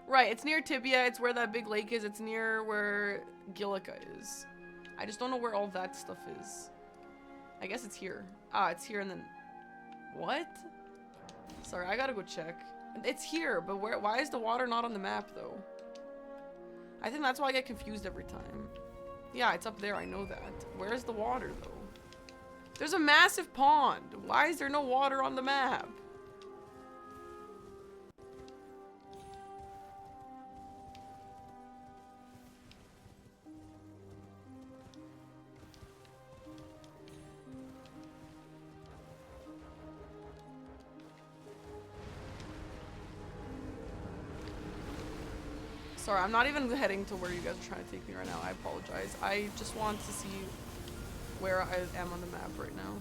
Right, it's near Tibia. It's where that big lake is. It's near where Gillica is. I just don't know where all that stuff is. I guess it's here. Ah, it's here and then... What? Sorry, I gotta go check. It's here, but where? Why is the water not on the map, though? I think that's why I get confused every time. Yeah, it's up there. I know that. Where's the water, though? There's a massive pond. Why is there no water on the map? Sorry, I'm not even heading to where you guys are trying to take me right now. I apologize. I just want to see where I am on the map right now.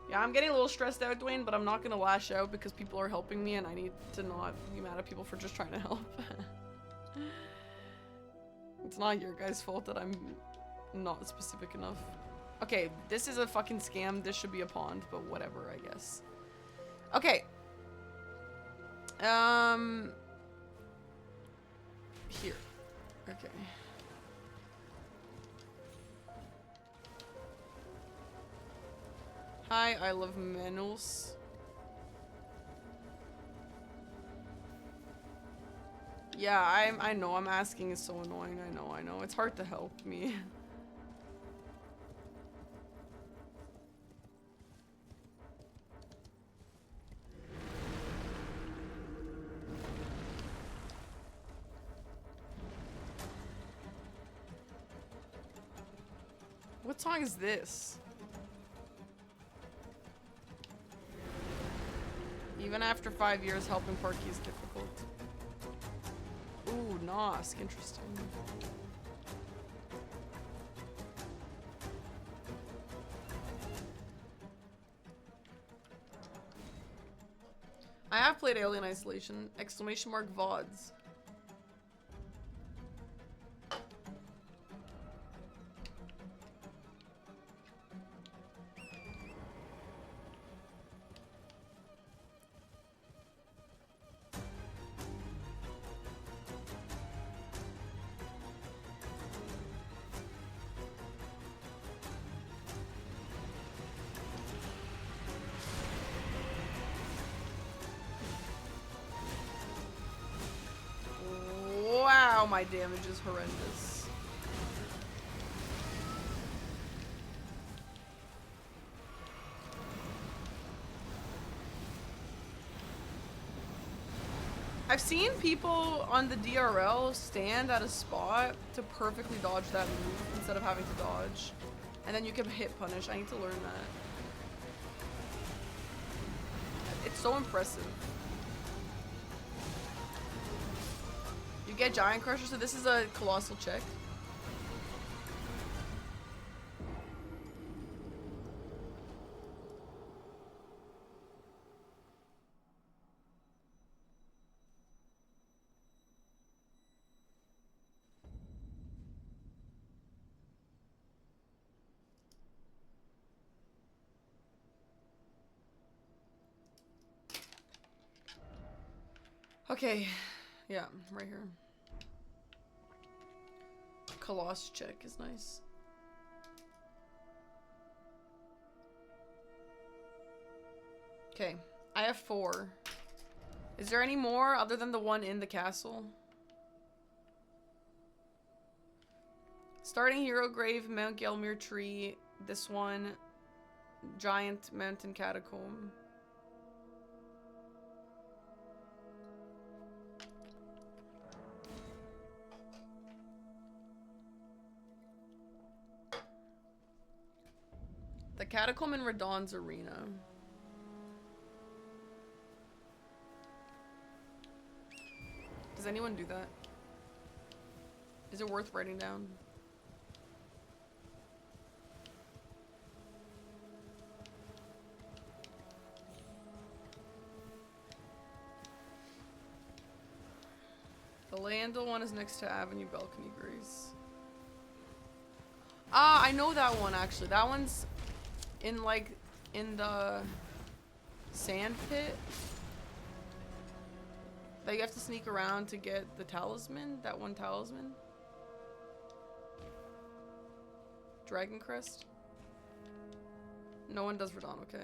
Yeah, I'm getting a little stressed out, Dwayne, but I'm not gonna lash out because people are helping me and I need to not be mad at people for just trying to help. It's not your guys' fault that I'm not specific enough. Okay, this is a fucking scam. This should be a pond, but whatever, I guess. Okay. Here. Okay. Hi, I love menus. Yeah, I know I'm asking is so annoying. I know. It's hard to help me. What song is this? Even after 5 years, helping Parky is difficult. Ooh, Nosk, interesting. I have played Alien Isolation! Exclamation mark VODs. Wow, my damage is horrendous. I've seen people on the DRL stand at a spot to perfectly dodge that move instead of having to dodge. And then you can hit punish. I need to learn that. It's so impressive. You get Giant Crusher, so this is a colossal check. Okay, yeah, right here. Coloss check is nice. Okay, I have 4. Is there any more other than the one in the castle? Starting Hero Grave, Mount Gelmir Tree, this one, Giant Mountain Catacomb. The Catacomb in Radon's Arena. Does anyone do that? Is it worth writing down? The Landel one is next to Avenue Balcony Grace. Ah, I know that one actually. That one's in like in the sand pit that you have to sneak around to get the talisman, that one talisman. Dragon Crest. No one does Radon, okay.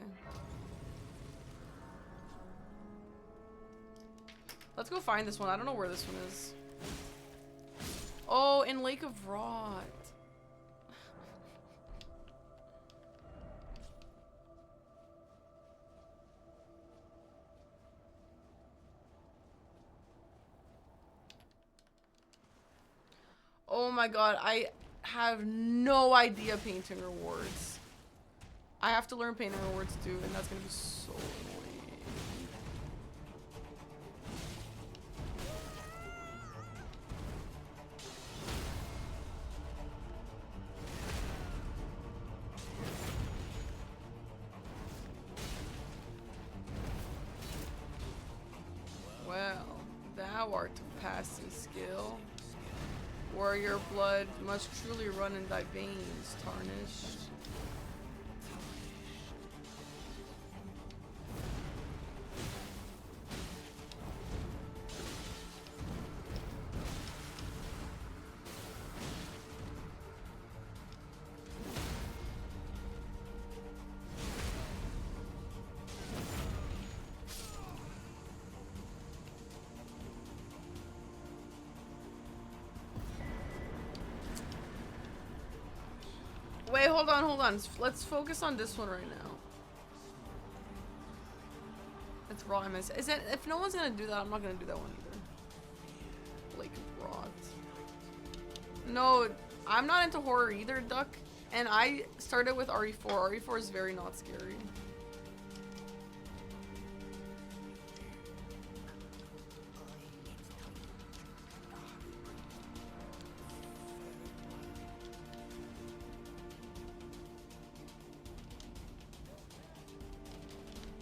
Let's go find this one. I don't know where this one is. Oh, in Lake of Rot. Oh my god, I have no idea painting rewards. I have to learn painting rewards too, and that's gonna be so annoying. Well, thou art of passing skill. Warrior blood must truly run in thy veins, tarnished. Wait, hold on. Let's focus on this one right now. It's raw MS. Is it? If no one's gonna do that, I'm not gonna do that one either. Lake of Rot. No, I'm not into horror either, Duck. And I started with RE4. RE4 is very not scary.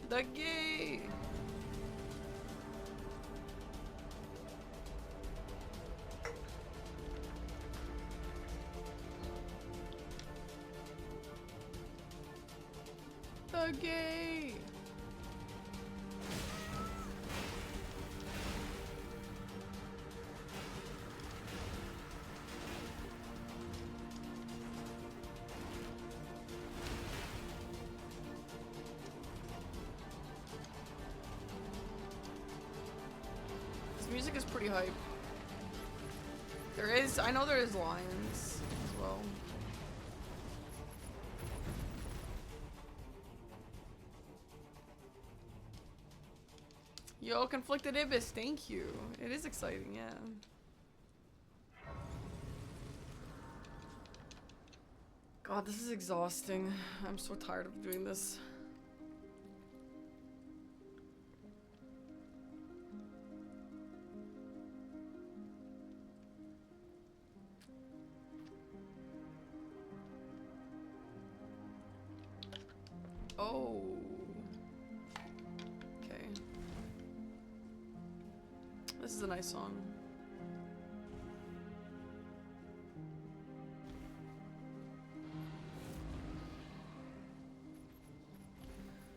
The gay. The gay. This music is pretty hype. I know there is lions as well. Yo, Conflicted Ibis, thank you. It is exciting, yeah. God, this is exhausting. I'm so tired of doing this. Oh. Okay. This is a nice song.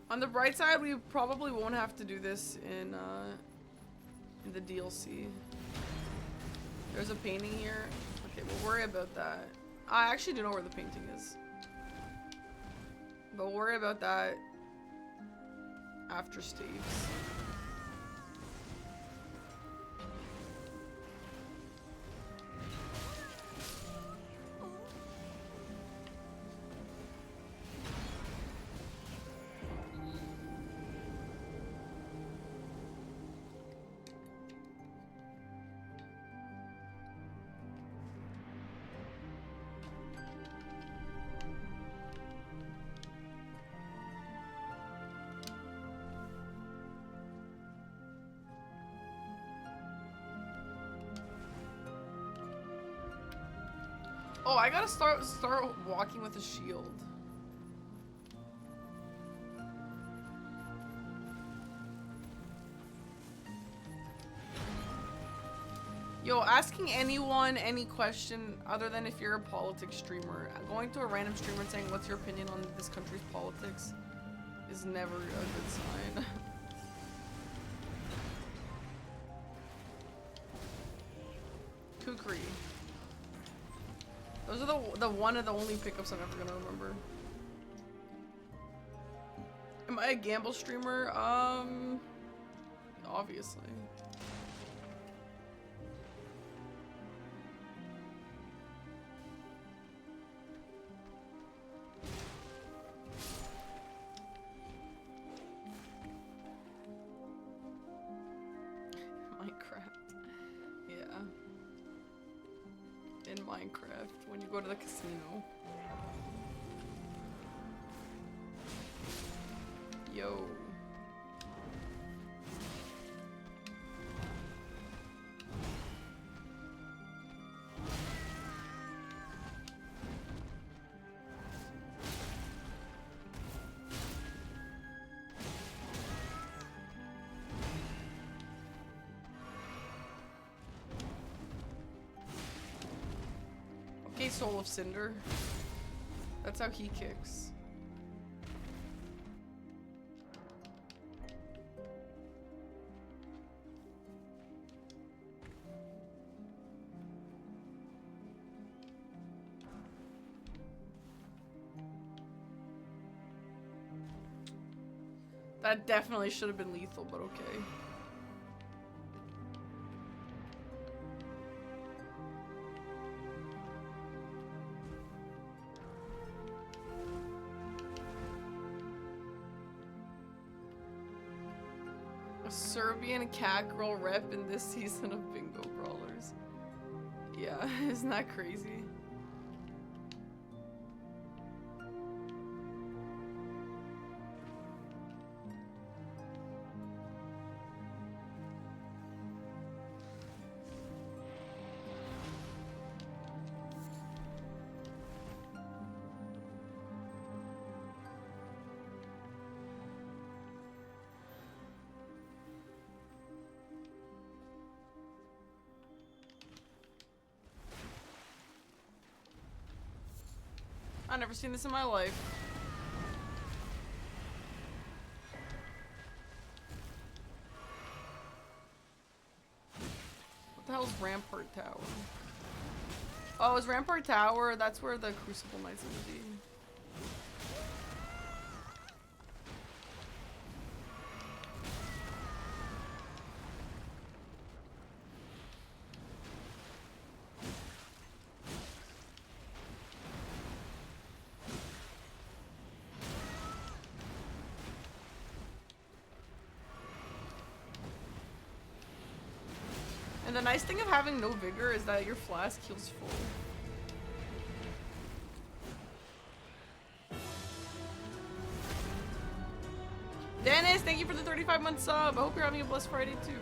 On the bright side, we probably won't have to do this in the DLC. There's a painting here. Okay, we'll worry about that. I actually do know where the painting is. But we'll worry about that after Steve's. Oh, I gotta start walking with a shield. Yo, asking anyone any question other than if you're a politics streamer, going to a random streamer and saying what's your opinion on this country's politics is never a good sign. Kukri. Those are the one of the only pickups I'm ever gonna remember. Am I a gamble streamer? Obviously. Minecraft. Yeah. In Minecraft, when you go to the casino. Yo. Okay, Soul of Cinder. That's how he kicks. That definitely should have been lethal, but okay. A Serbian cat girl rep in this season of Bingo Brawlers. Yeah, isn't that crazy? I've never seen this in my life. What the hell is Rampart Tower? Oh, is Rampart Tower? That's where the Crucible Knight's gonna be. And the nice thing of having no vigor is that your flask heals full. Dennis, thank you for the 35-month sub. I hope you're having a blessed Friday too.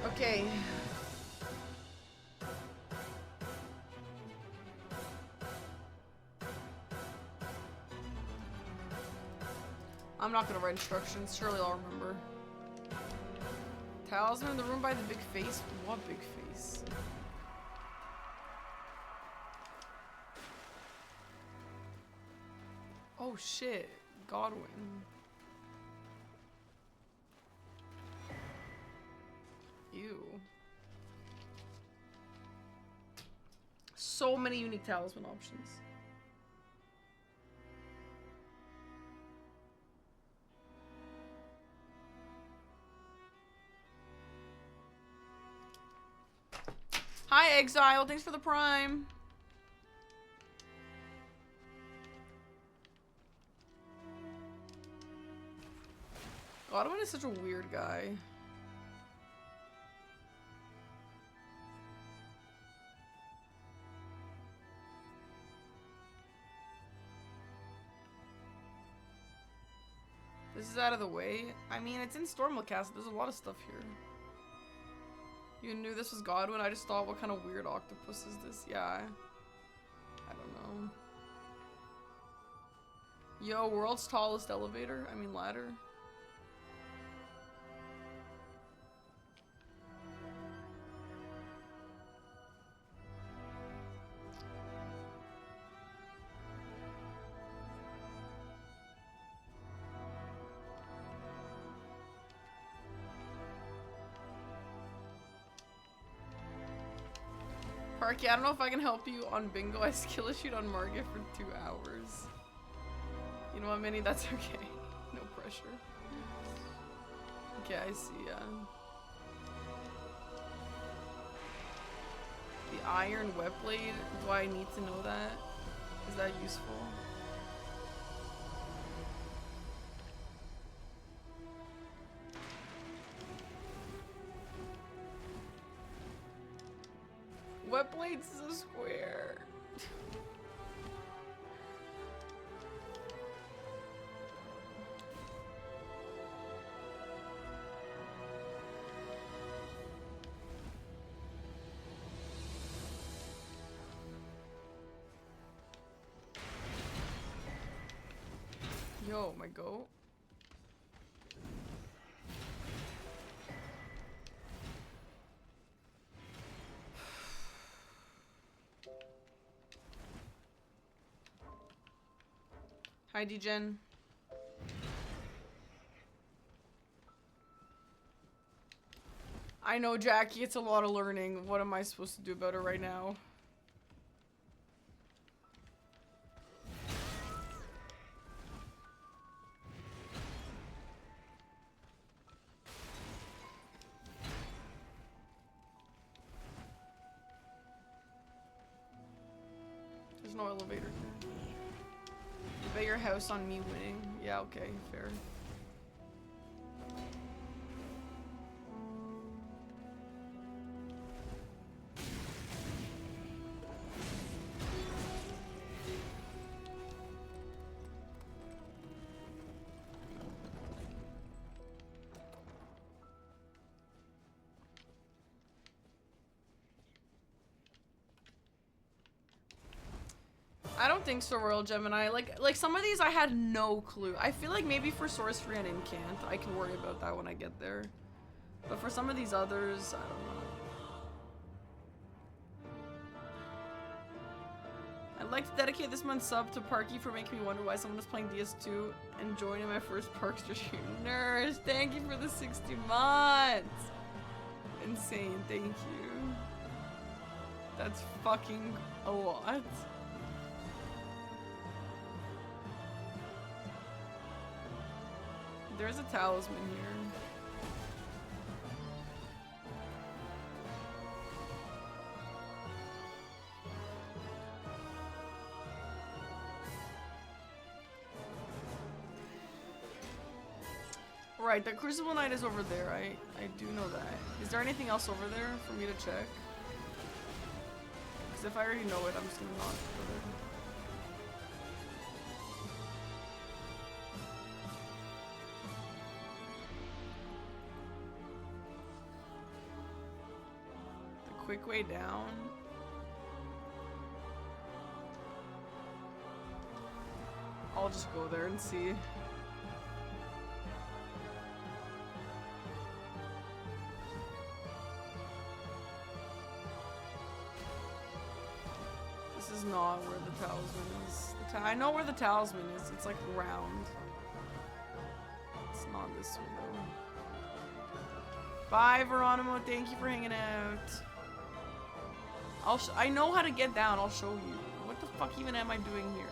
Okay. I'm not gonna write instructions. Surely I'll remember. Talisman in the room by the big face? What big face? Oh shit. Godwin. Ew. So many unique talisman options. Hi Exile, thanks for the prime. Godwin is such a weird guy. This is out of the way. I mean, it's in Stormwell Castle. There's a lot of stuff here. You knew this was Godwin? I just thought, what kind of weird octopus is this? Yeah. I don't know. Yo, world's tallest elevator? I mean, ladder. Parky, I don't know if I can help you on bingo. I skill issued on Margit for 2 hours. You know what, Minnie? That's okay. No pressure. Okay, I see, yeah. The iron web blade? Do I need to know that? Is that useful? Web blades is a square. Yo, my goat. Hi, D-Gen. I know, Jackie, it's a lot of learning. What am I supposed to do about it right now? There's no elevator here. You bet your house on me winning. Yeah, okay, fair. I don't think so, Royal Gemini. Like some of these I had no clue. I feel like maybe for Sorcery and Incant, I can worry about that when I get there. But for some of these others, I don't know. I'd like to dedicate this month's sub to Parky for making me wonder why someone is playing DS2 and joining my first Parks to stream. Nurse, thank you for the 60 months. Insane, thank you. That's fucking a lot. There's a talisman here. Right, the Crucible Knight is over there. I do know that. Is there anything else over there for me to check? Because if I already know it, I'm just gonna not go there. Quick way down. I'll just go there and see. This is not where the talisman is. I know where the talisman is. It's like round. It's not this way though. Bye, Veronimo. Thank you for hanging out. I know how to get down. I'll show you. What the fuck even am I doing here?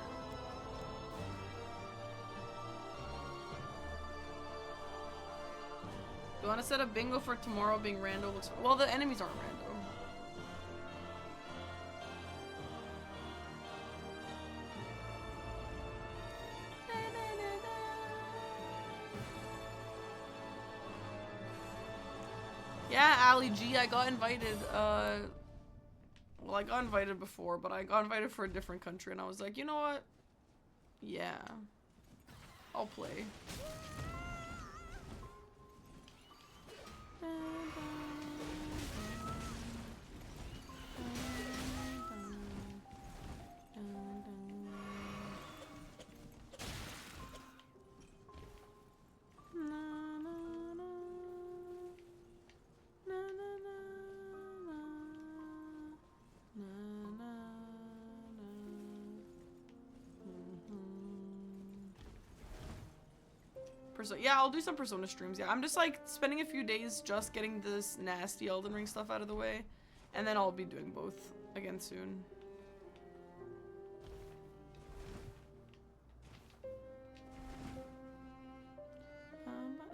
You want to set a bingo for tomorrow being rando? Looks well. The enemies aren't rando. Yeah, Ali G. I got invited. Well, I got invited before, but I got invited for a different country, and I was like, you know what? Yeah. I'll play. Yeah, I'll do some Persona streams. Yeah, I'm just like spending a few days just getting this nasty Elden Ring stuff out of the way, and then I'll be doing both again soon.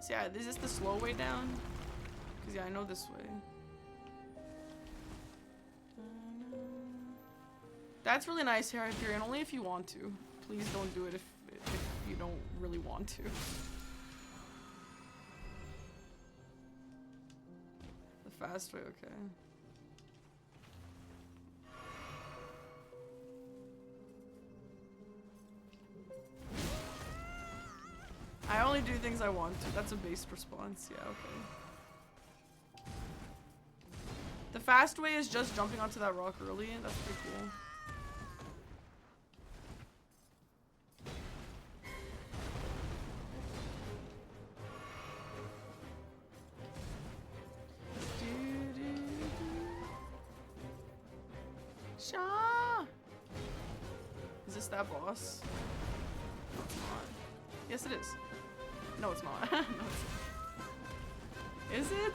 So yeah, is this the slow way down? Cause yeah, I know this way. That's really nice, Hyperion. Only if you want to. Please don't do it if you don't really want to. Fast way, okay. I only do things I want to. That's a based response. Yeah, okay. The fast way is just jumping onto that rock early. That's pretty cool. Is this that boss? No, it's not. Yes, it is. No, it's not. No, it's not. Is it?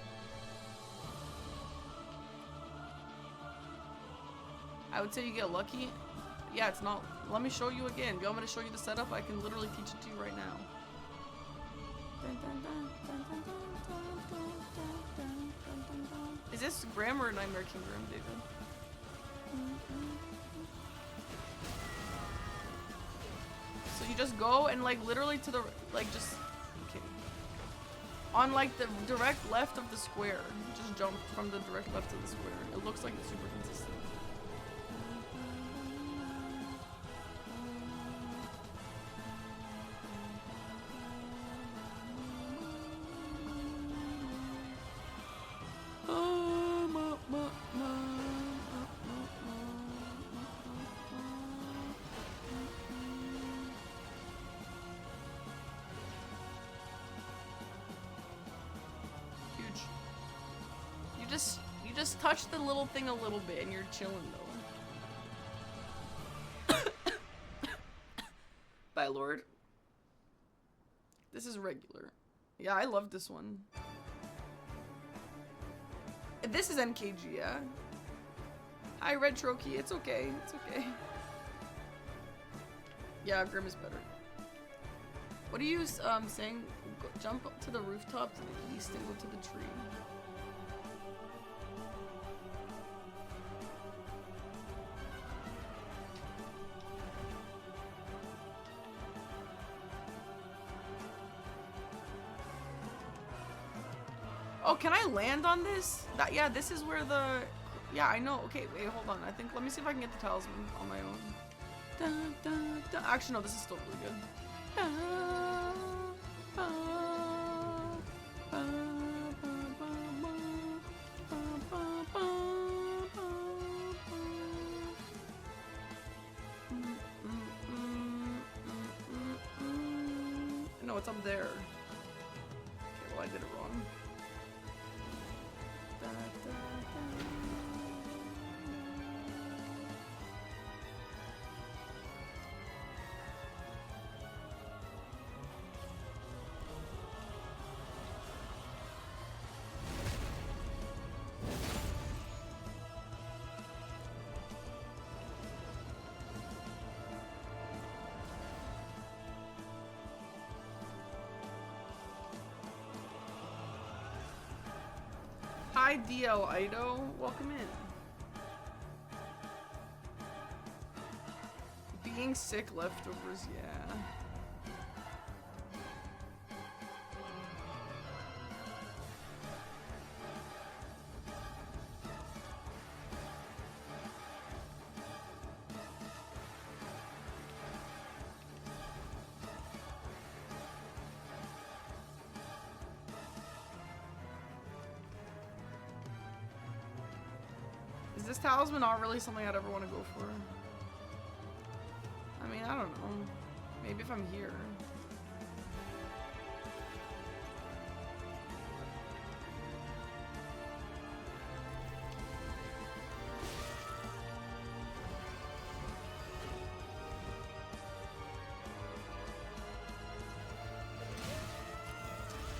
I would say you get lucky. Yeah, it's not. Let me show you again. Do you want me to show you the setup? I can literally teach it to you right now. Is this Grammar or Nightmare Kingdom, David? So you just go and like literally to the like just okay. On like the direct left of the square. Just jump from the direct left of the square. It looks like it's super consistent. You just touch the little thing a little bit and you're chilling though. Bye, Lord. This is regular. Yeah, I love this one. This is NKG, yeah. Hi, Retro Key. It's okay. It's okay. Yeah, Grim is better. What are you saying? Go, jump up to the rooftop to the east and go to the tree. Oh, can I land on this? That, yeah, this is where the... Yeah, I know. Okay, wait, hold on. I think... Let me see if I can get the talisman on my own. Dun, dun, dun. Actually, no, this is still really good. Dun, dun, no, it's up there. Okay, well, I did it wrong. Hi, DL Ido. Welcome in. Being sick leftovers, yeah. Is this talisman not really something I'd ever want to go for? I mean, I don't know. Maybe if I'm here.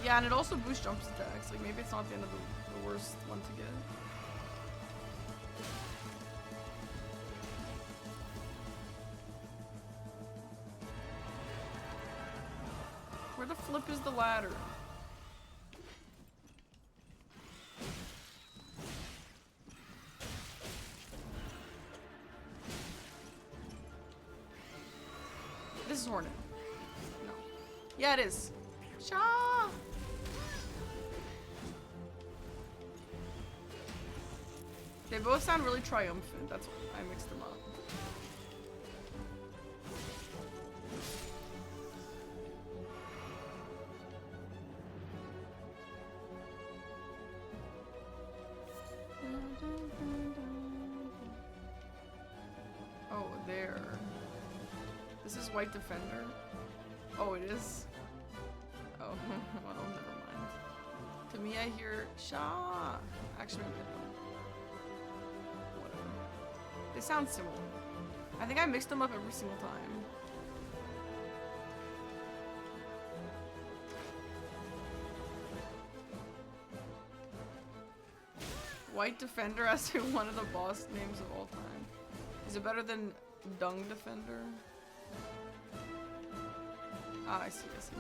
Yeah, and it also boosts jump attacks. Like, maybe it's not the end of the worst one to get. Where the flip is the ladder? This is Hornet. No. Yeah, it is. Shaw! They both sound really triumphant. That's why I mixed them up. Oh, there. This is White Defender. Oh, it is? Oh, well, never mind. To me, I hear Shaw. Actually, whatever. They sound similar. I think I mixed them up every single time. White Defender as to one of the boss names of all time. Is it better than Dung Defender? Ah, I see, I see.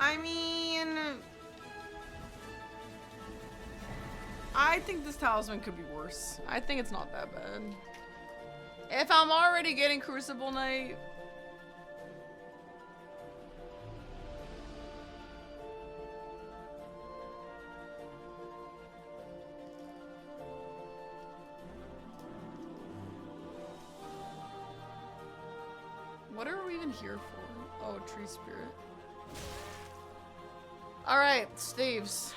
I mean, I think this talisman could be worse. I think it's not that bad. If I'm already getting Crucible Knight, what are we even here for? Oh, Tree Spirit. Alright, Steves.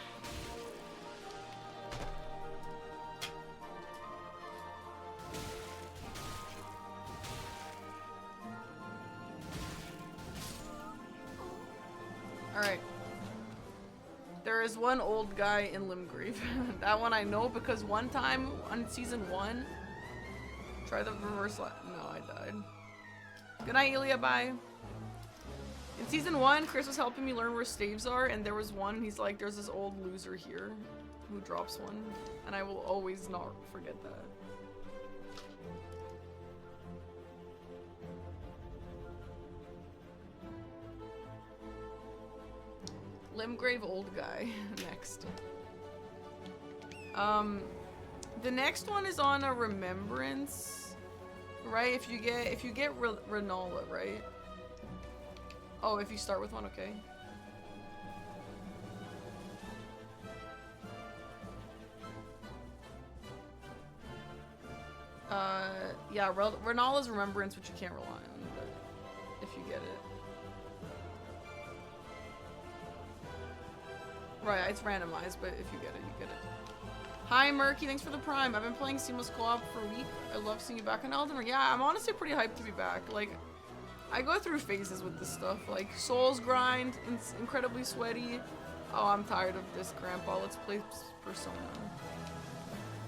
Alright. There is one old guy in Limgrave. That one I know because one time on season 1, try the reverse No, I died. Good night, Ilya, bye. In season 1, Chris was helping me learn where staves are, and there was one, he's like, there's this old loser here who drops one, and I will always not forget that. Limgrave old guy, next. The next one is on a remembrance, right? If you get Renala, right? Oh, if you start with one, okay. Yeah, Renala's remembrance, which you can't rely on, but if you get it. Right, it's randomized, but if you get it, you get it. Hi, Murky, thanks for the prime. I've been playing Seamless Co-op for a week. I love seeing you back on Elden Ring. Yeah, I'm honestly pretty hyped to be back. Like, I go through phases with this stuff, like Souls grind, incredibly sweaty. Oh, I'm tired of this, Grandpa. Let's play Persona.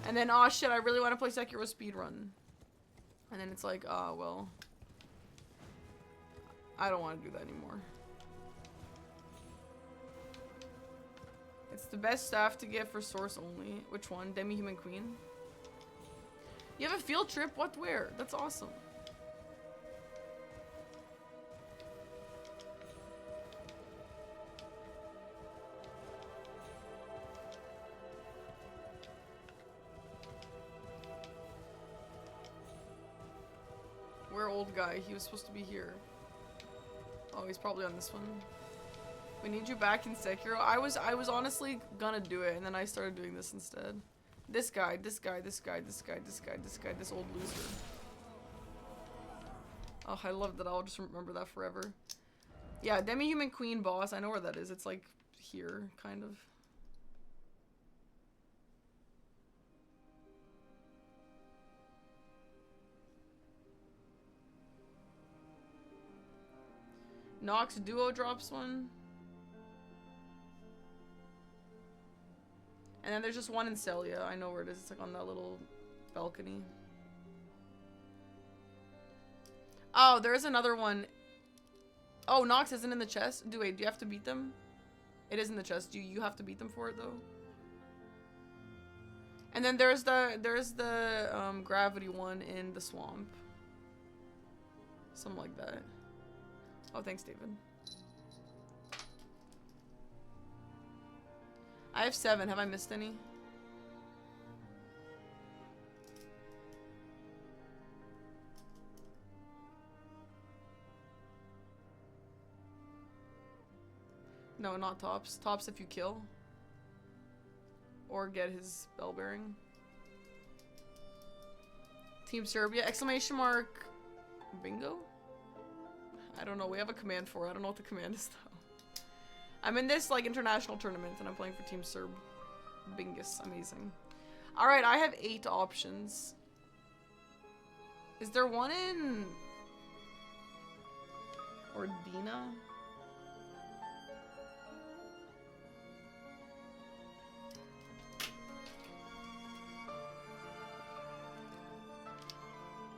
And then, oh shit, I really want to play Sekiro speedrun. And then it's like, oh, well. I don't want to do that anymore. It's the best staff to get for source only. Which one? Demi-Human Queen? You have a field trip? What? Where? That's awesome. Where old guy? He was supposed to be here. Oh, he's probably on this one. We need you back in Sekiro. I was honestly gonna do it, and then I started doing this instead. This guy, this guy, this guy, this guy, this guy, this guy, this old loser. Oh, I love that. I'll just remember that forever. Yeah, Demi-Human Queen boss. I know where that is. It's like here, kind of. Nox Duo drops one. And then there's just one in Celia. I know where it is. It's like on that little balcony. Oh, there's another one. Oh, Nox isn't in the chest? Do you have to beat them? It is in the chest. Do you have to beat them for it though? And then there's the gravity one in the swamp. Something like that. Oh, thanks, David. I have 7. Have I missed any? No, not tops. Tops if you kill. Or get his bell bearing. Team Serbia! Exclamation mark. Bingo? I don't know. We have a command for it. I don't know what the command is though. I'm in this like international tournament and I'm playing for Team Serb. Bingus. Amazing. Alright, I have 8 options. Is there one in Ordina?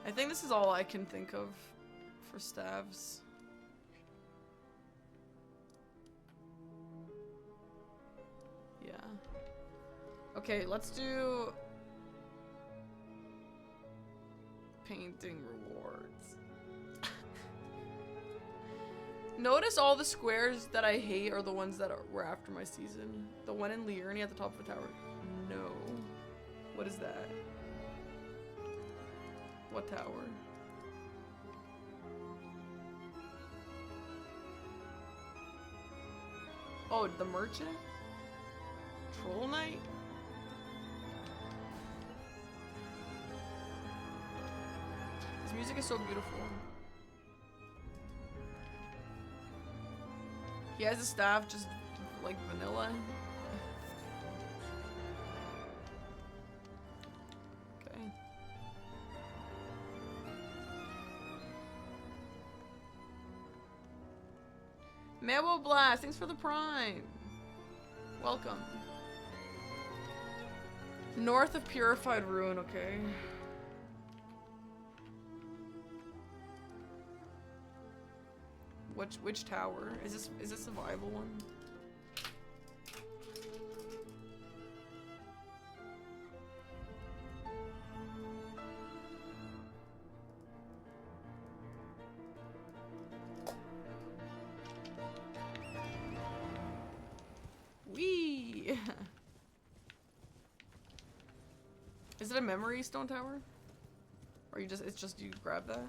I think this is all I can think of for staves. Yeah. Okay, let's do painting rewards. Notice all the squares that I hate are the ones that were after my season. The one in Liurny at the top of the tower. No. What is that? What tower? Oh, the merchant? Troll Knight? This music is so beautiful. He has a staff just like vanilla. Okay. Mabo Blast, thanks for the prime. Welcome. North of Purified Ruin, okay. Which tower? Is this survival one? Wee. Is it a memory stone tower? Or you just it's just you grab that?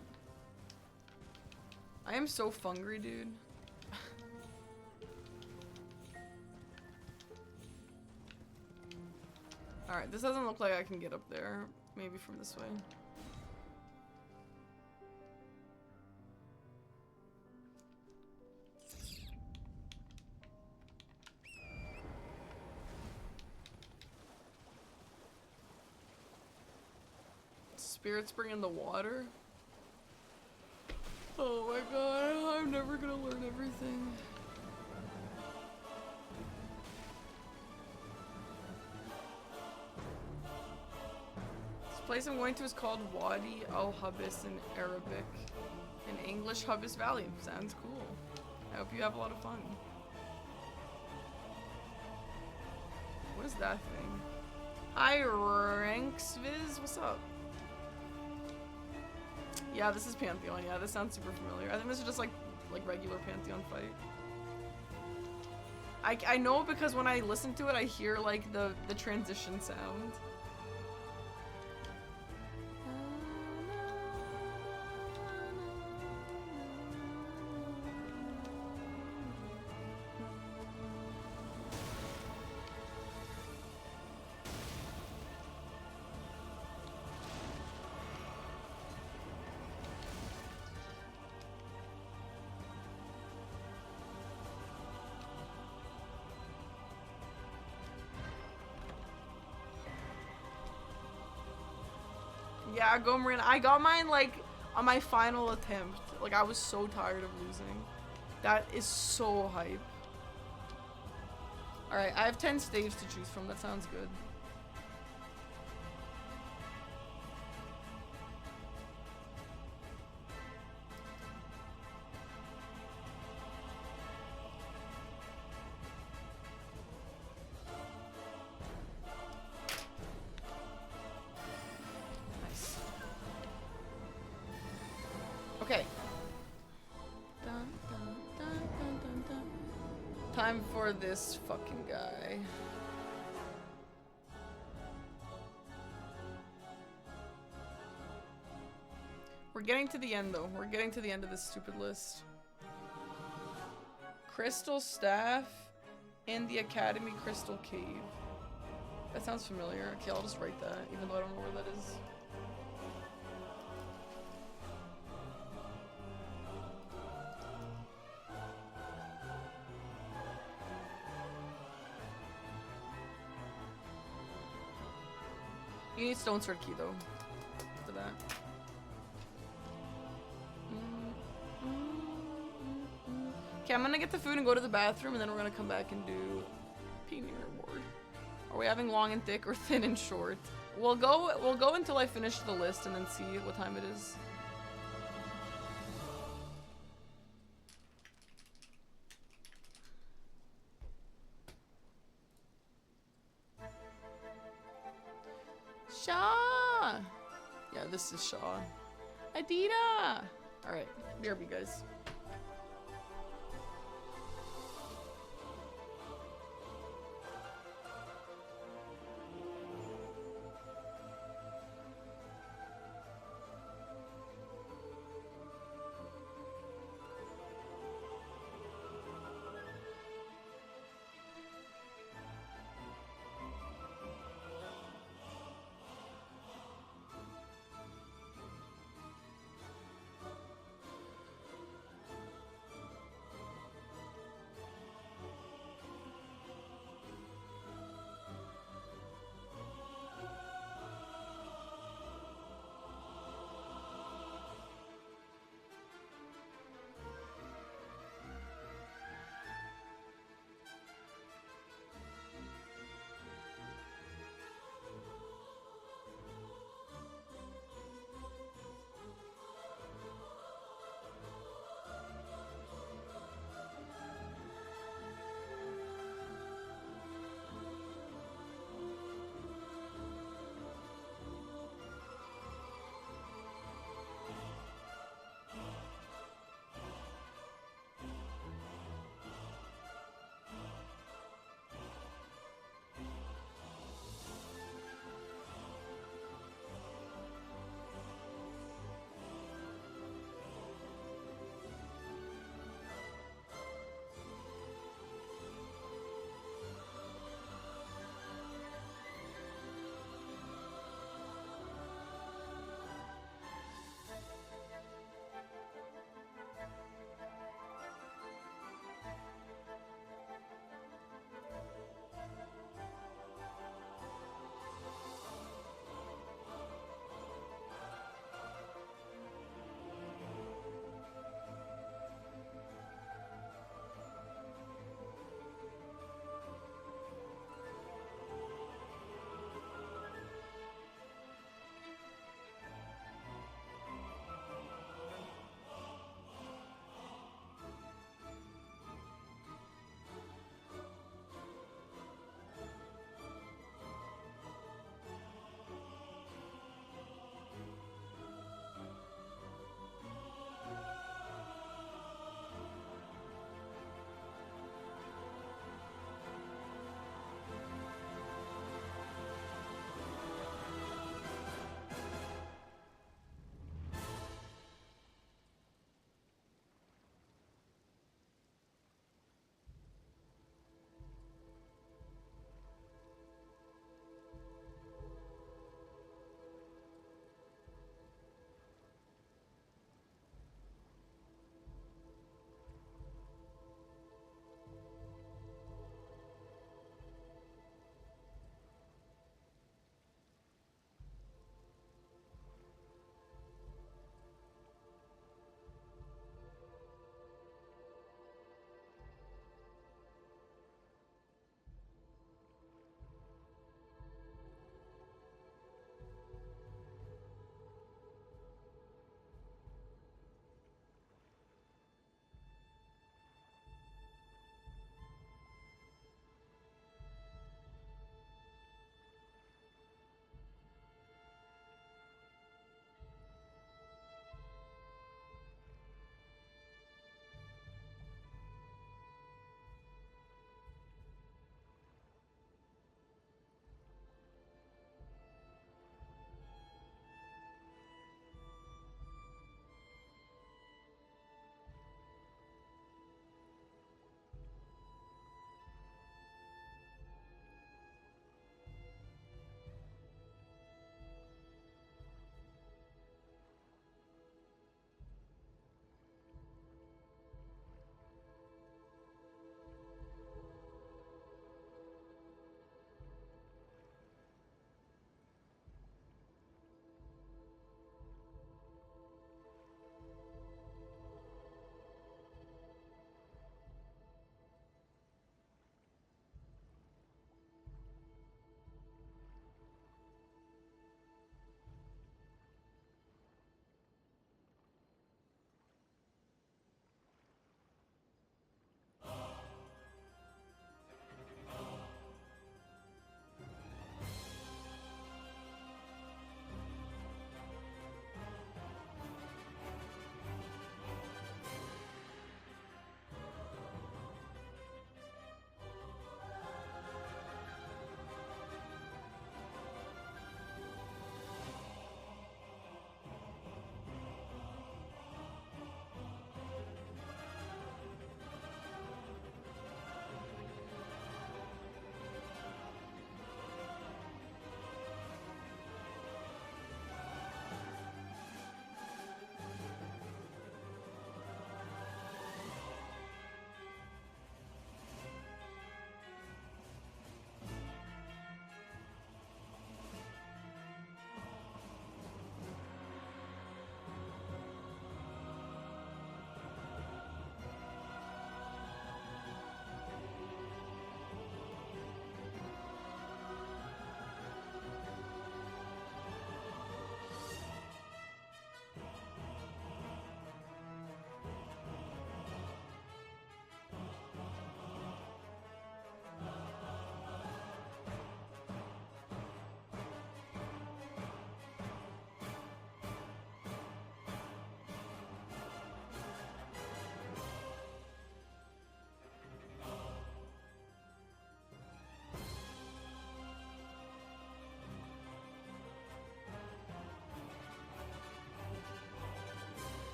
I am so fungry, dude. Alright, this doesn't look like I can get up there. Maybe from this way. Spirit Spring in the water? Oh my god, I'm never gonna learn everything. This place I'm going to is called Wadi al-Habis in Arabic. In English, Habis Valley. Sounds cool. I hope you have a lot of fun. What is that thing? Hi, Ranksviz. What's up? Yeah, this is Pantheon. Yeah, this sounds super familiar. I think this is just like regular Pantheon fight. I know because when I listen to it, I hear like the transition sound. Yeah, go Marina. I got mine like on my final attempt. Like I was so tired of losing. That is so hype. Alright, I have 10 staves to choose from. That sounds good. Okay. Dun, dun, dun, dun, dun, dun. Time for this fucking guy. We're getting to the end though. We're getting to the end of this stupid list. Crystal Staff and the Academy Crystal Cave. That sounds familiar. Okay, I'll just write that, even though I don't know where that is. You need Stone Sword Key though, for that. Okay, I'm gonna get the food and go to the bathroom, and then we're gonna come back and do Painting Reward. Are we having long and thick or thin and short? We'll go until I finish the list and then see what time it is. Shaw! Yeah, this is Shaw. Adita! Alright, BRB guys.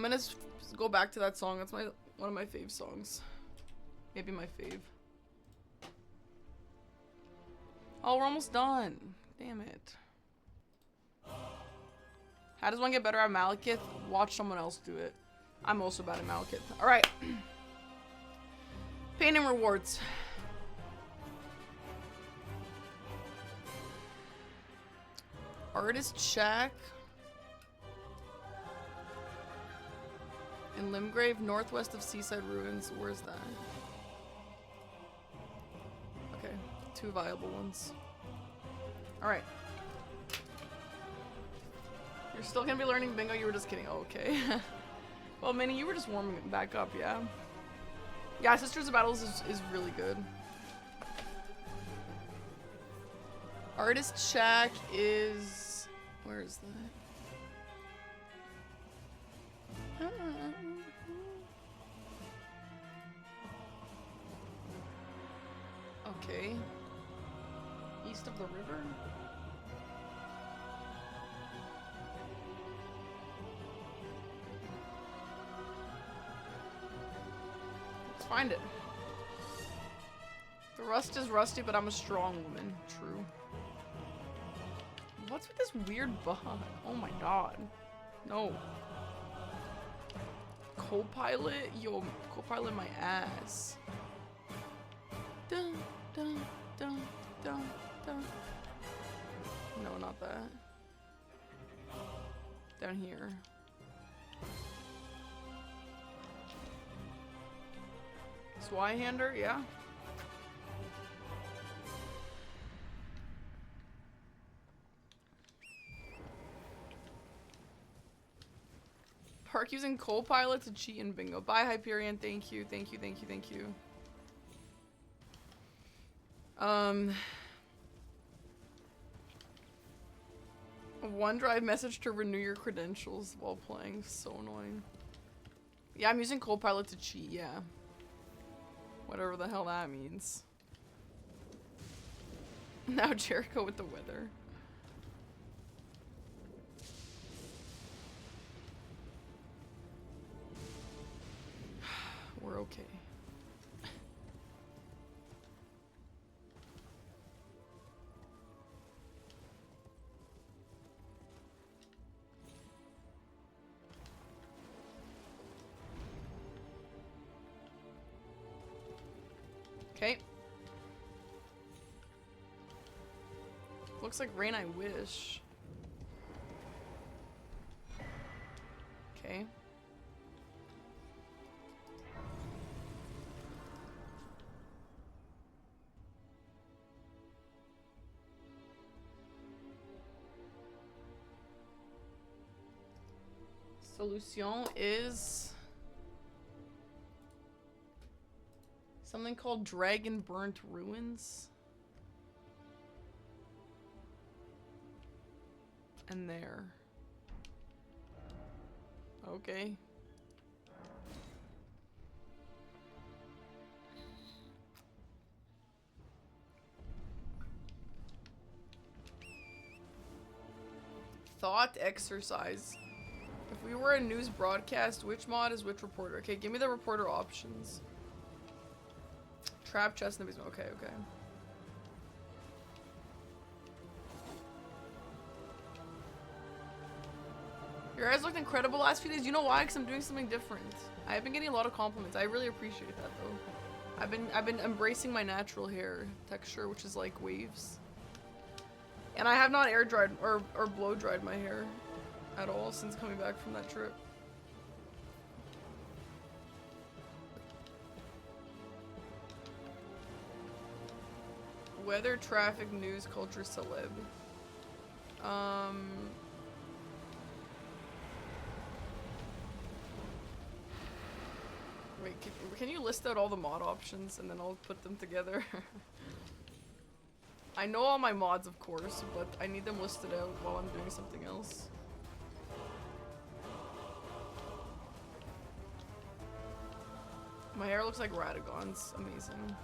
gonna go back to that song. That's one of my fave songs. Maybe my fave. Oh, we're almost done. Damn it. How does one get better at Malekith? Watch someone else do it. I'm also bad at Malekith. Alright. Pain and rewards. Artist shack. In Limgrave, northwest of Seaside Ruins. Where's that? Okay, 2 viable ones. Alright. You're still gonna be learning bingo? You were just kidding. Oh, okay. Well, Minnie, you were just warming it back up, yeah? Yeah, Sisters of Battles is really good. Artist shack is... Where is that? Okay. East of the river? Let's find it. The rust is rusty, but I'm a strong woman. True. What's with this weird bug? Oh my god. No. Co-pilot? Yo, co-pilot my ass. Dun, dun, dun, dun, dun. No, not that. Down here. Swyhander, yeah. Park using co-pilot to cheat in bingo. Bye, Hyperion. Thank you, thank you, thank you, thank you. OneDrive message to renew your credentials while playing. So annoying. Yeah, I'm using co-pilot to cheat, yeah. Whatever the hell that means. Now Jericho with the weather. We're okay. Okay. Looks like rain I wish. Okay. Solution is something called Dragon Burnt Ruins. And there. Okay. Thought exercise. If we were a news broadcast, which mod is which reporter? Okay, give me the reporter options. Trap chest in the basement. Okay, okay. Your eyes looked incredible last few days. You know why? Because I'm doing something different. I've been getting a lot of compliments. I really appreciate that though. I've been embracing my natural hair texture, which is like waves. And I have not air dried or blow dried my hair at all since coming back from that trip. Weather, traffic, news, culture, celeb. Wait, can you list out all the mod options and then I'll put them together? I know all my mods, of course, but I need them listed out while I'm doing something else. My hair looks like Radagon's. Amazing.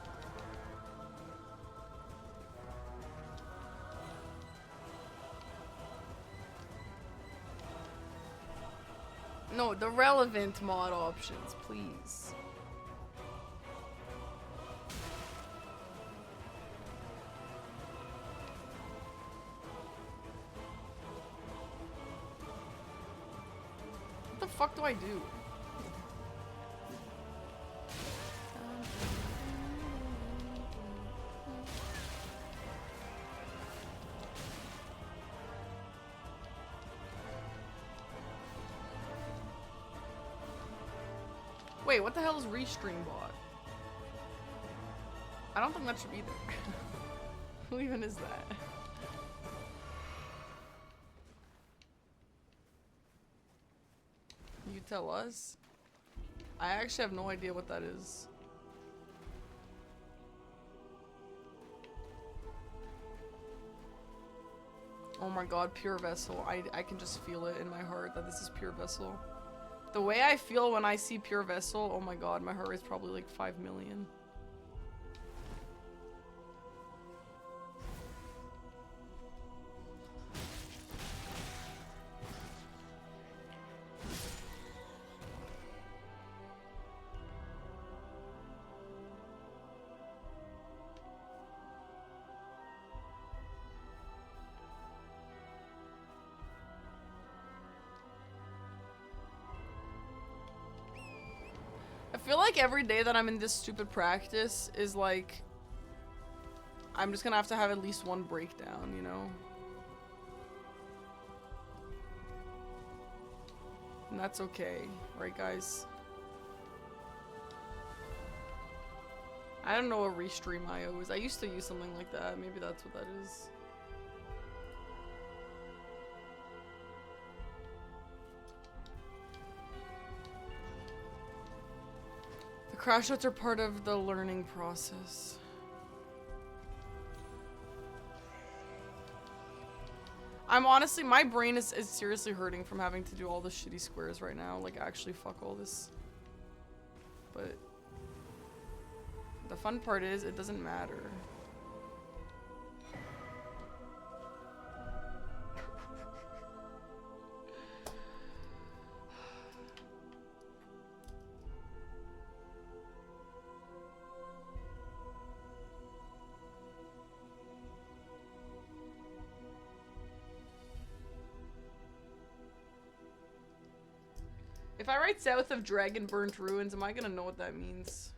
No, the relevant mod options, please. What the fuck do I do? Wait, what the hell is Restream bot? I don't think that should be there. Who even is that? You tell us? I actually have no idea what that is. Oh my god, pure vessel. I can just feel it in my heart that this is pure vessel. The way I feel when I see pure vessel, oh my god, my heart rate's probably like 5 million. I feel like every day that I'm in this stupid practice is like, I'm just gonna have to have at least one breakdown, you know? And that's okay, right guys? I don't know what Restream IO is. I used to use something like that. Maybe that's what that is. Crash outs are part of the learning process. I'm honestly, my brain is seriously hurting from having to do all the shitty squares right now. Like, actually, fuck all this. But the fun part is, it doesn't matter. If I write south of Dragon Burnt Ruins, am I gonna know what that means?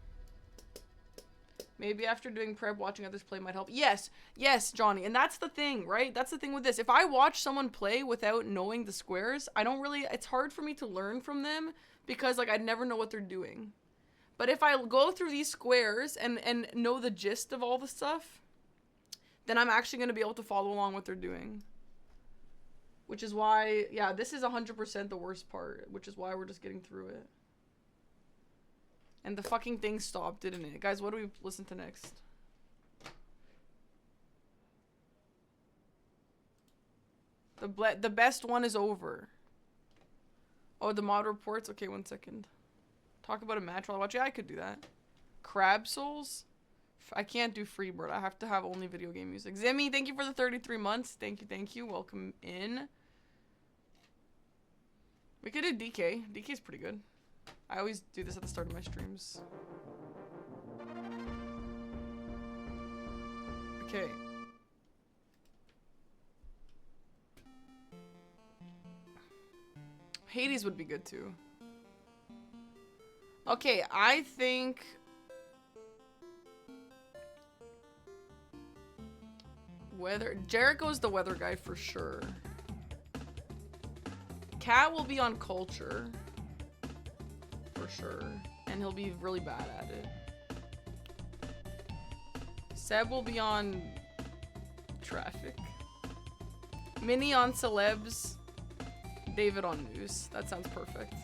Maybe after doing prep, watching others play might help. Yes, yes, Johnny. And that's the thing, right? That's the thing with this. If I watch someone play without knowing the squares, I don't really, it's hard for me to learn from them because like I'd never know what they're doing. But if I go through these squares and know the gist of all the stuff, then I'm actually gonna be able to follow along what they're doing. Which is why, yeah, this is 100% the worst part, which is why we're just getting through it. And the fucking thing stopped, didn't it? Guys, what do we listen to next? The best one is over. Oh, the mod reports? Okay, 1 second. Talk about a match while I watch. Yeah, I could do that. Crab Souls? I can't do Freebird. I have to have only video game music. Zimmy, thank you for the 33 months. Thank you, thank you. Welcome in. We could do DK. DK's pretty good. I always do this at the start of my streams. Okay. Hades would be good too. Okay, I think... Weather... Jericho's the weather guy for sure. Cat will be on culture. For sure. And he'll be really bad at it. Seb will be on traffic. Minnie on celebs. David on news. That sounds perfect.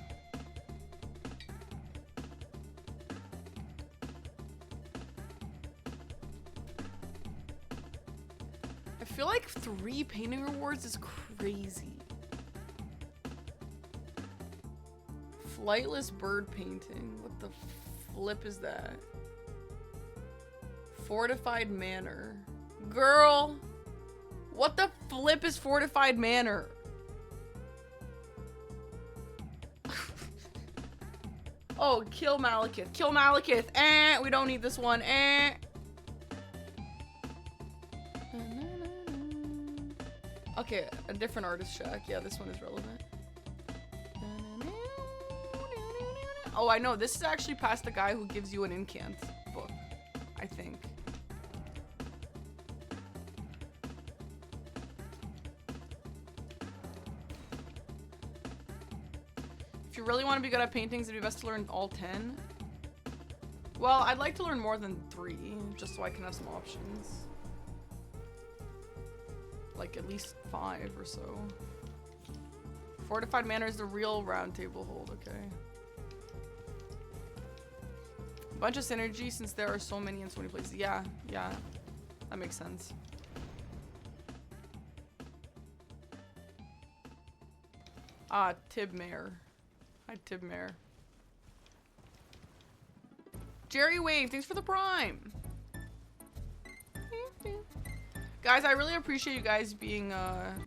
I feel like 3 painting rewards is crazy. Flightless bird painting. What the flip is that? Fortified manor. Girl! What the flip is fortified manor? Oh, kill Malekith. Kill Malekith. Eh, we don't need this one. Eh. Okay, a different artist shack. Yeah, this one is relevant. Oh, I know. This is actually past the guy who gives you an incant book, I think. If you really want to be good at paintings, it'd be best to learn all 10. Well, I'd like to learn more than 3, just so I can have some options. Like at least 5 or so. Fortified Manor is the real round table hold, okay. A bunch of synergy since there are so many in so many places. Yeah, yeah, that makes sense. Ah, Tib Mayor. Hi, Tib Mayor. Jerry Wave, thanks for the prime. Guys, I really appreciate you guys being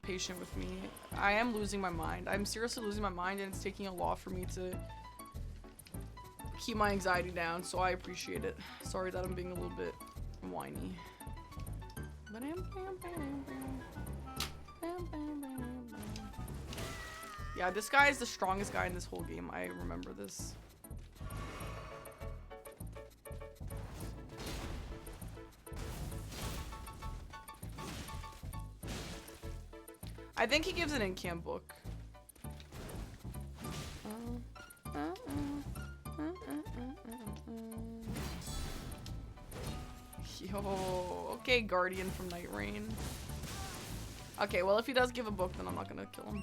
patient with me. I am losing my mind. I'm seriously losing my mind, and it's taking a lot for me to keep my anxiety down, so I appreciate it. Sorry that I'm being a little bit whiny. Yeah, this guy is the strongest guy in this whole game. I remember this. I think he gives an incam book. Yo, okay, Guardian from Night Rain. Okay, well, if he does give a book, then I'm not gonna kill him.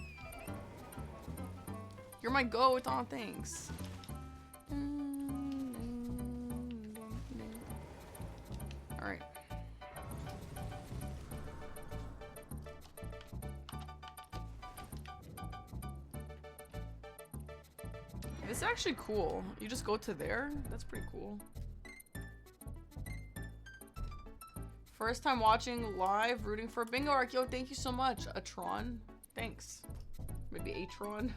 You're my goat. Aw, thanks. Alright. This is actually cool. You just go to there? That's pretty cool. First time watching live, rooting for a bingo arc. Yo, thank you so much. Atron. Thanks. Maybe Atron.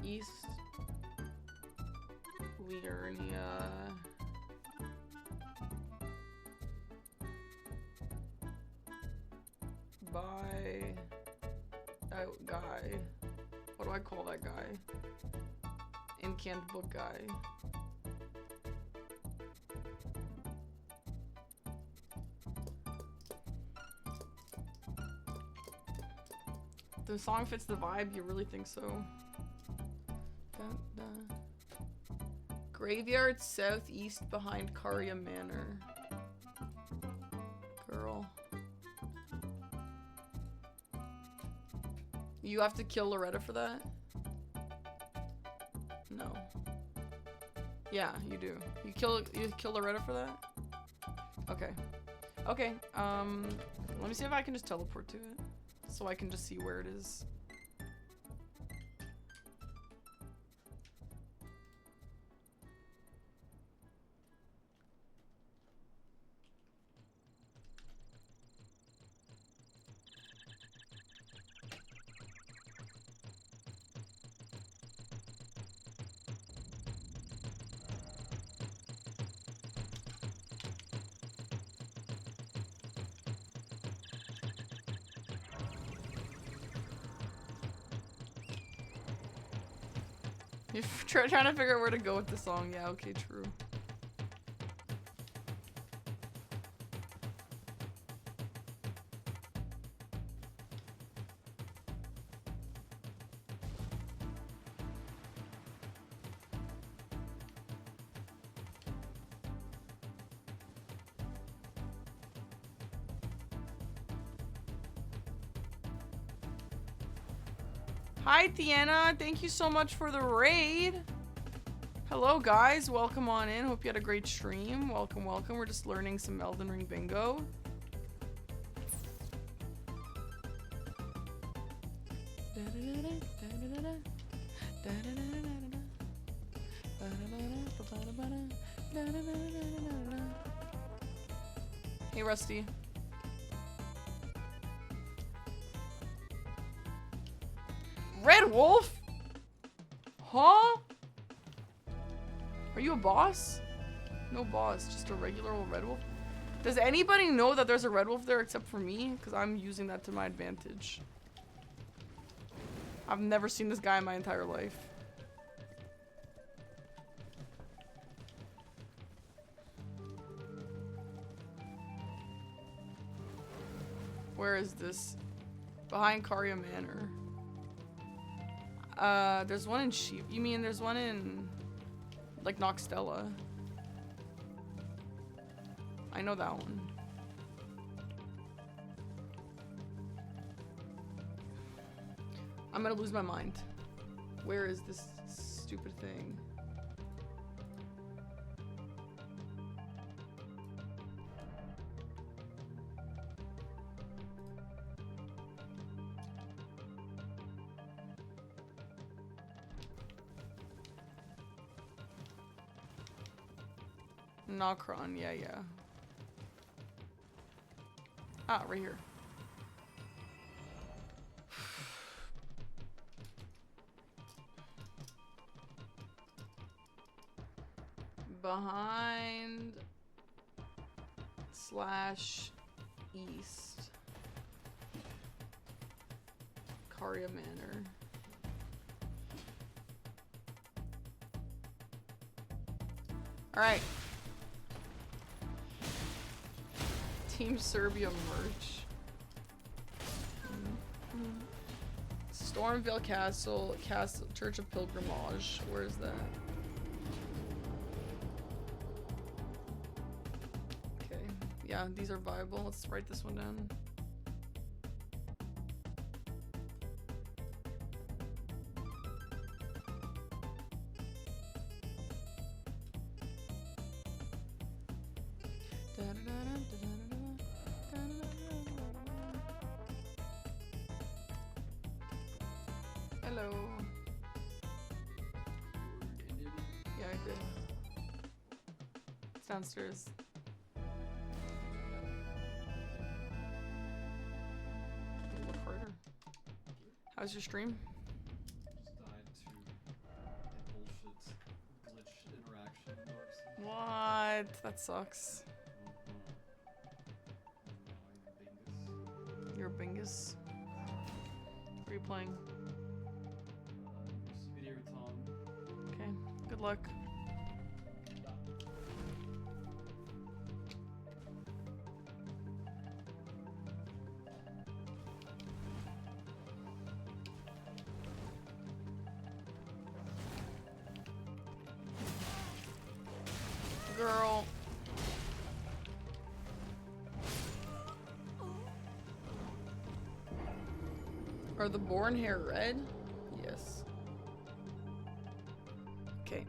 East Liurnia. By that guy. What do I call that guy? Incant book guy. The song fits the vibe, you really think so? Dun, dun. Graveyard southeast behind Karya Manor. Girl. You have to kill Loretta for that? No. Yeah, you do. You kill Loretta for that? Okay. Okay, let me see if I can just teleport to it. So I can just see where it is. You're trying to figure out where to go with the song. Yeah, okay, true. Hi, Tiana. Thank you so much for the raid. Hello, guys. Welcome on in. Hope you had a great stream. Welcome, welcome. We're just learning some Elden Ring bingo. Hey, Rusty. wolf? Huh? Are you a boss? No boss, just a regular old red wolf. Does anybody know that there's a red wolf there except for me? Because I'm using that to my advantage. I've never seen this guy in my entire life. Where is this? Behind Karya Manor. There's one in Sheep. You mean there's one in, like, Noxtella? I know that one. I'm gonna lose my mind. Where is this stupid thing? Nocron, yeah. Ah, right here. Behind / east. Karya Manor. Alright. Team Serbia merch. Stormvale Castle, Church of Pilgrimage. Where is that? Okay, yeah, these are viable. Let's write this one down. Hello. Yeah, I did. It's downstairs. Look harder. How's your stream? Just died to a bullshit glitch interaction in Dark Souls. What? That sucks. You're a bingus. What are you playing? Speedy Tom. Okay, good luck. Girl. Are the born hair red? Yes. Okay.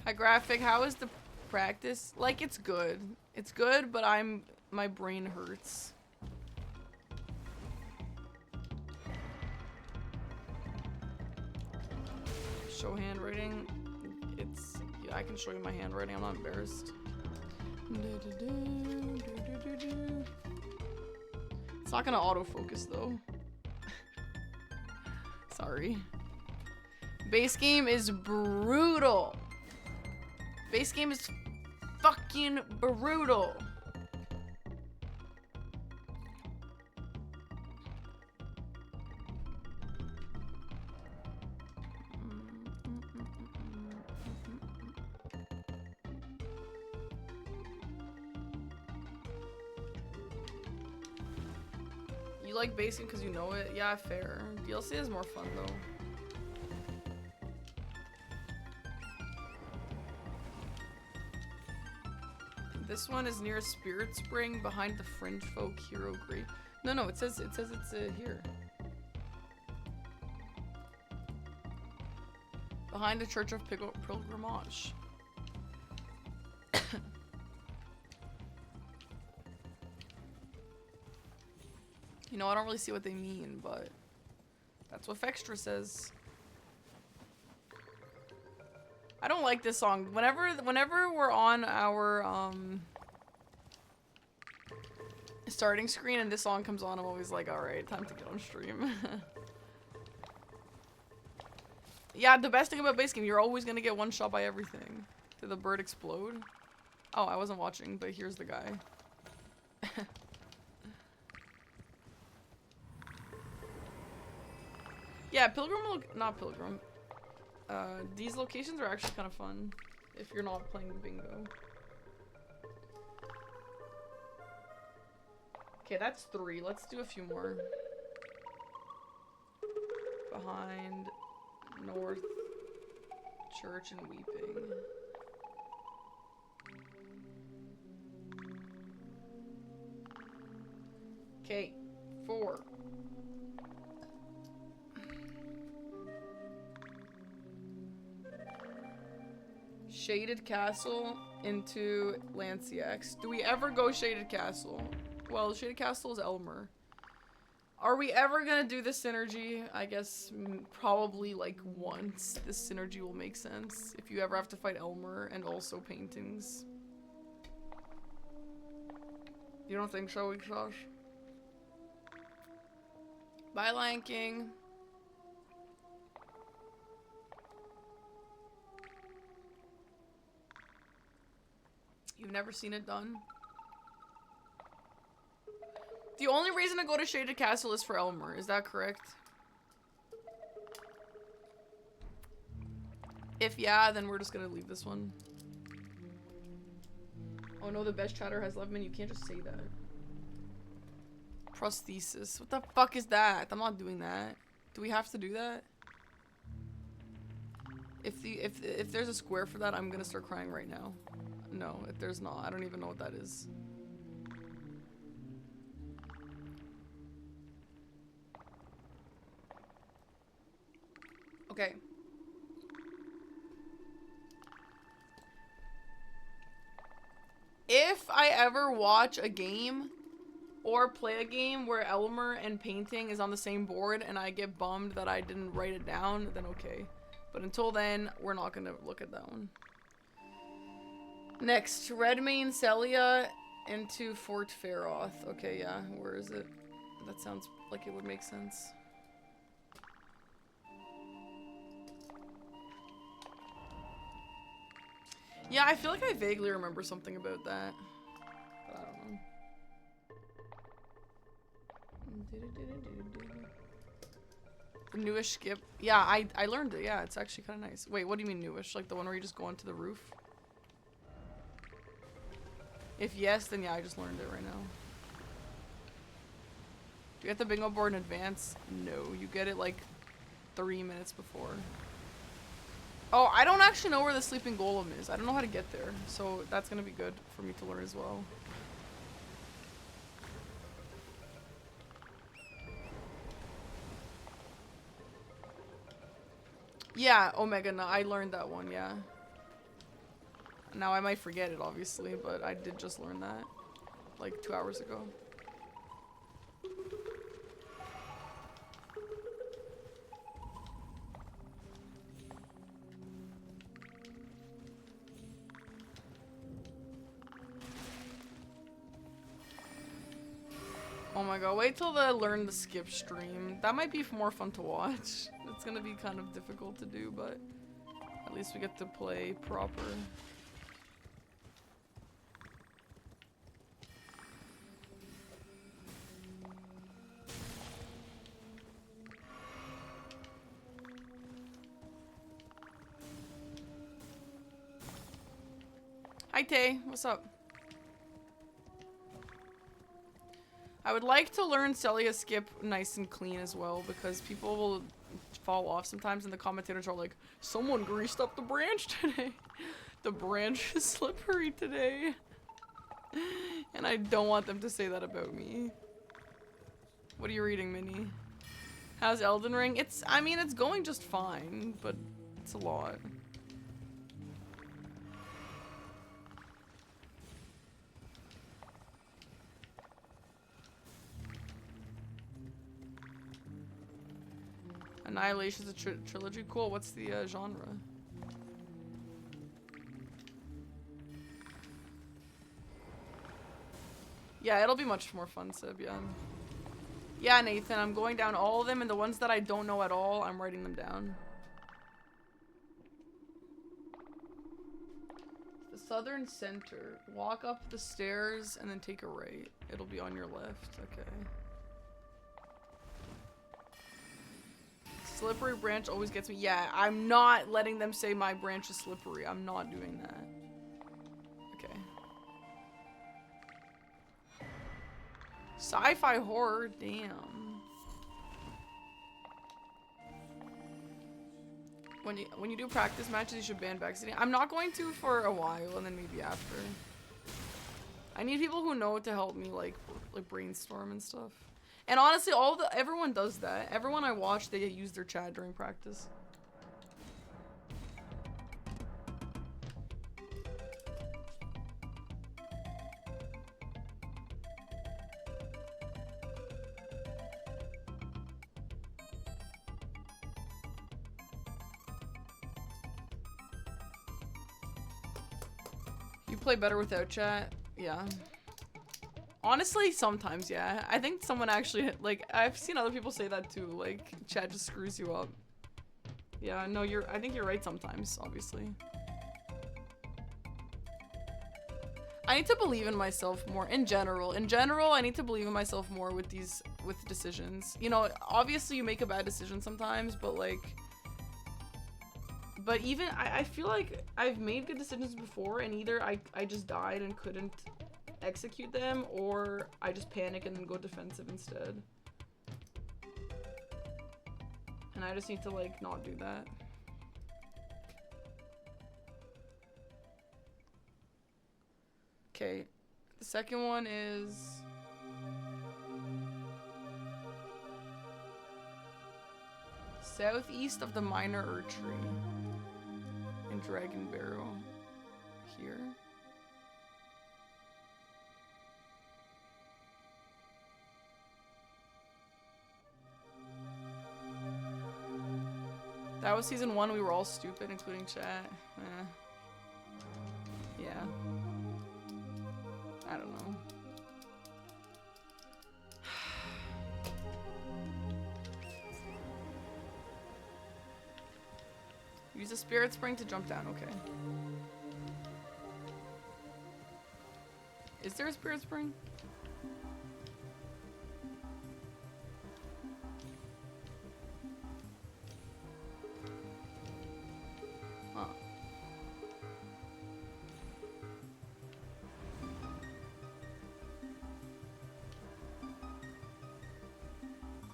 Hi Graphic, how is the practice? Like, it's good. It's good, but my brain hurts. Show handwriting. Yeah, I can show you my handwriting, I'm not embarrassed. It's not gonna autofocus though. Sorry. Base game is brutal. Base game is fucking brutal. You like base game because you know it? Yeah, fair. DLC is more fun though. This one is near a spirit spring behind the Fringe Folk Hero Grave. No, it says it's here. Behind the Church of Pilgrimage. You know, I don't really see what they mean, but that's what Fextra says. I don't like this song. Whenever we're on our starting screen and this song comes on, I'm always like, alright, time to get on stream. Yeah, the best thing about base game, you're always gonna get one shot by everything. Did the bird explode? Oh, I wasn't watching, but here's the guy. Yeah, not Pilgrim. These locations are actually kind of fun if you're not playing the bingo. Okay, that's 3. Let's do a few more. Behind North Church and Weeping. Okay, 4. Shaded Castle into Lanciax. Do we ever go Shaded Castle? Well, Shaded Castle is Elmer. Are we ever gonna do this synergy? I guess probably like once. This synergy will make sense. If you ever have to fight Elmer and also paintings. You don't think so, Josh? Bye, Lion King. You've never seen it done? The only reason to go to Shaded Castle is for Elmer, is that correct? If yeah, then we're just gonna leave this one. Oh no, the best chatter has 11 you can't just say that. Prosthesis. What the fuck is that? I'm not doing that. Do we have to do that? If there's a square for that, I'm gonna start crying right now. No, if there's not. I don't even know what that is. Okay. If I ever watch a game or play a game where Elmer and painting is on the same board and I get bummed that I didn't write it down, then okay. But until then, we're not gonna look at that one. Next, Redmane Celia into Fort Faroth. Okay, yeah, where is it? That sounds like it would make sense. Yeah, I feel like I vaguely remember something about that. But I don't know. The newish skip. Yeah, I learned it. Yeah, it's actually kind of nice. Wait, what do you mean newish? Like the one where you just go onto the roof? If yes, then yeah, I just learned it right now. Do you get the bingo board in advance? No, you get it like 3 minutes before. Oh, I don't actually know where the sleeping golem is. I don't know how to get there, so that's gonna be good for me to learn as well. Yeah, Omega, no, I learned that one, yeah. Now I might forget it, obviously, but I did just learn that like 2 hours ago. Oh my god, wait till the learn the skip stream. That might be more fun to watch. It's gonna be kind of difficult to do, but at least we get to play proper. Hi Tay, what's up? I would like to learn Celia skip nice and clean as well, because people will fall off sometimes and the commentators are like, someone greased up the branch today. The branch is slippery today. And I don't want them to say that about me. What are you reading, Minnie? How's Elden Ring? I mean, it's going just fine, but It's a lot. Annihilation is a trilogy. Cool. What's the genre? Yeah, it'll be much more fun, Sib. Yeah. Yeah, Nathan. I'm going down all of them, and the ones that I don't know at all, I'm writing them down. The southern center. Walk up the stairs and then take a right. It'll be on your left. Okay. Slippery branch always gets me. Yeah, I'm not letting them say my branch is slippery. I'm not doing that. Okay. Sci-fi horror? Damn. When you do practice matches, you should ban backseating. I'm not going to for a while, and then maybe after. I need people who know to help me, like brainstorm and stuff. And honestly, everyone does that. Everyone I watch, they use their chat during practice. You play better without chat? Yeah. Honestly, sometimes, yeah. I think someone actually, like, I've seen other people say that too. Like, chat just screws you up. Yeah, no, I think you're right sometimes, obviously. I need to believe in myself more in general. In general, I need to believe in myself more with decisions. You know, obviously you make a bad decision sometimes, but like, but even, I feel like I've made good decisions before, and either I just died and couldn't execute them, or I just panic and then go defensive instead. And I just need to, like, not do that. Okay. The second one is... southeast of the minor Erdtree. In Dragon Barrow. Here. That was season 1, we were all stupid, including chat. Yeah. I don't know. Use a spirit spring to jump down, okay. Is there a spirit spring? Huh.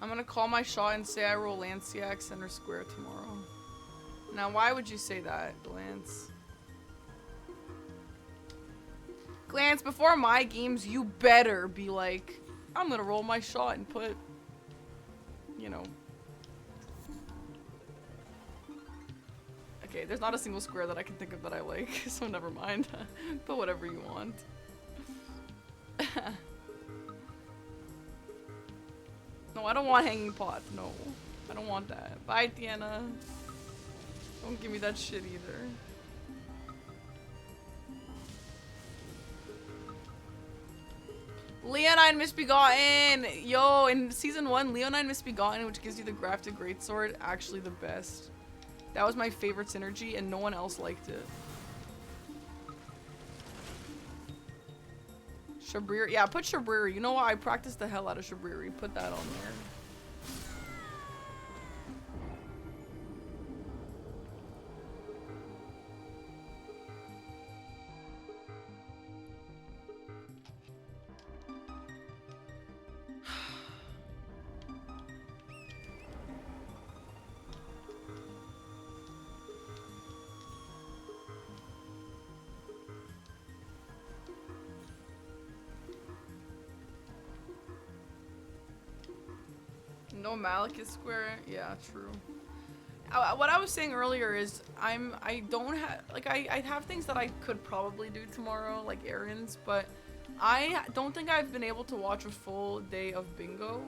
I'm gonna call my shot and say I roll Lanciac center square tomorrow. Now, why would you say that, Glance? Glance, before my games, you better be like, I'm gonna roll my shot and put, you know. Okay, there's not a single square that I can think of that I like, so never mind. Put whatever you want. No, I don't want hanging pot. No, I don't want that. Bye, Deanna. Don't give me that shit either. Leonine Misbegotten! Yo, in season 1, Leonine Misbegotten, which gives you the grafted greatsword, actually the best. That was my favorite synergy, and no one else liked it. Shabriri. Yeah, put Shabriri. You know what? I practiced the hell out of Shabriri. Put that on there. No Malekith square? Yeah, true. what I was saying earlier is I don't have like I have things that I could probably do tomorrow, like errands, but I don't think I've been able to watch a full day of bingo.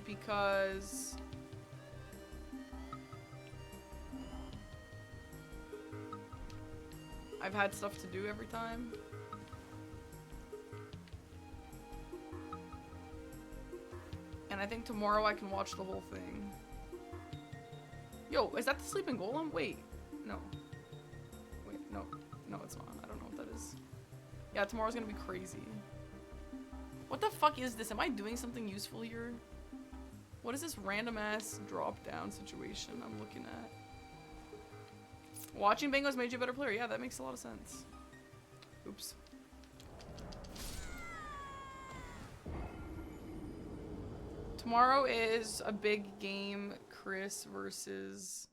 Because I've had stuff to do every time. And I think tomorrow I can watch the whole thing. Yo, is that the sleeping golem? Wait, no. Wait, no. No, it's not. I don't know what that is. Yeah, tomorrow's gonna be crazy. What the fuck is this? Am I doing something useful here? What is this random ass drop down situation I'm looking at? Watching bingo's made you a better player. Yeah, that makes a lot of sense. Oops. Tomorrow is a big game, Chris versus...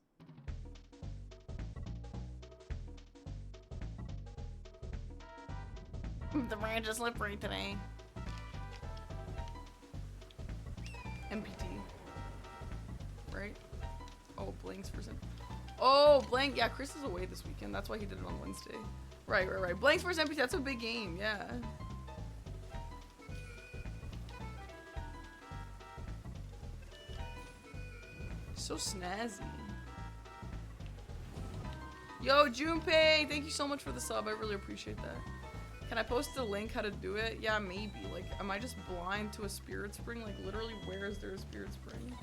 The branch is slippery today. MPT. Right? Oh, Blank's for Oh, Blank. Yeah, Chris is away this weekend. That's why he did it on Wednesday. Right. Blank's versus MPT. That's a big game. Yeah. So snazzy. Yo, Junpei, thank you so much for the sub. I really appreciate that. Can I post a link how to do it? Yeah, maybe. Like, am I just blind to a spirit spring? Like, literally, where is there a spirit spring?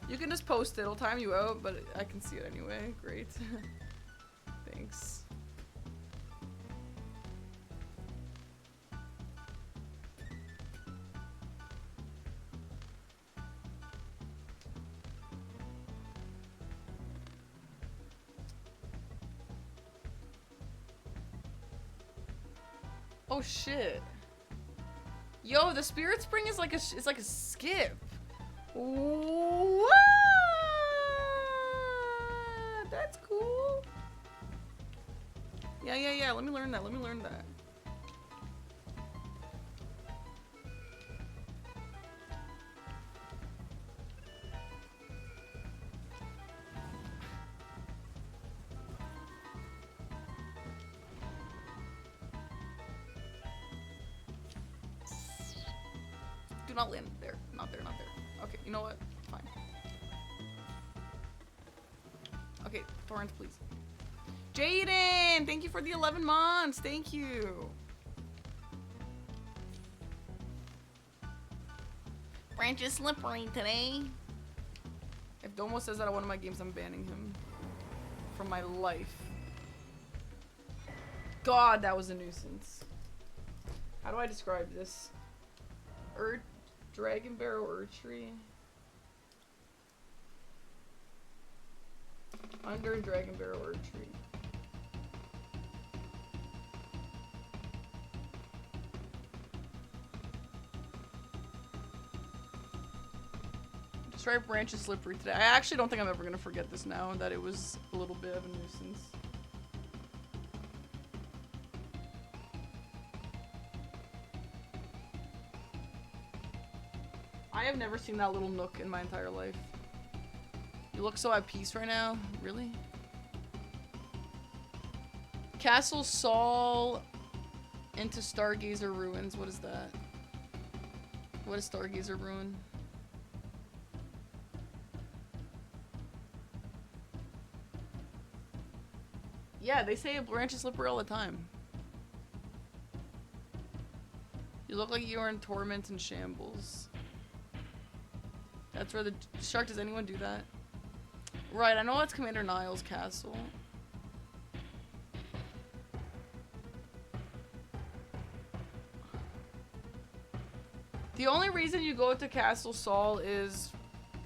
You can just post it. It'll time you out, but I can see it anyway. Great. Thanks. Oh shit. Yo, the spirit spring is like it's like a skip. What? That's cool. Yeah. Let me learn that. Do not land there. Not there. Okay, you know what? Fine. Okay, Torrance, please. Jaden! Thank you for the 11 months. Thank you. Branch is slippery today. If Domo says that at one of my games, I'm banning him from my life. God, that was a nuisance. How do I describe this? Dragon Barrow Erdtree. Under Dragon Barrow Erdtree. Stripe branch is slippery today. I actually don't think I'm ever gonna forget this now that it was a little bit of a nuisance. I have never seen that little nook in my entire life. You look so at peace right now. Really? Castle Saul into Stargazer Ruins. What is that? What is Stargazer Ruin? Yeah, they say a branch is slippery all the time. You look like you're in torment and shambles. That's where the shark. Does anyone do that? Right, I know that's Commander Niall's castle. The only reason you go to Castle Saul is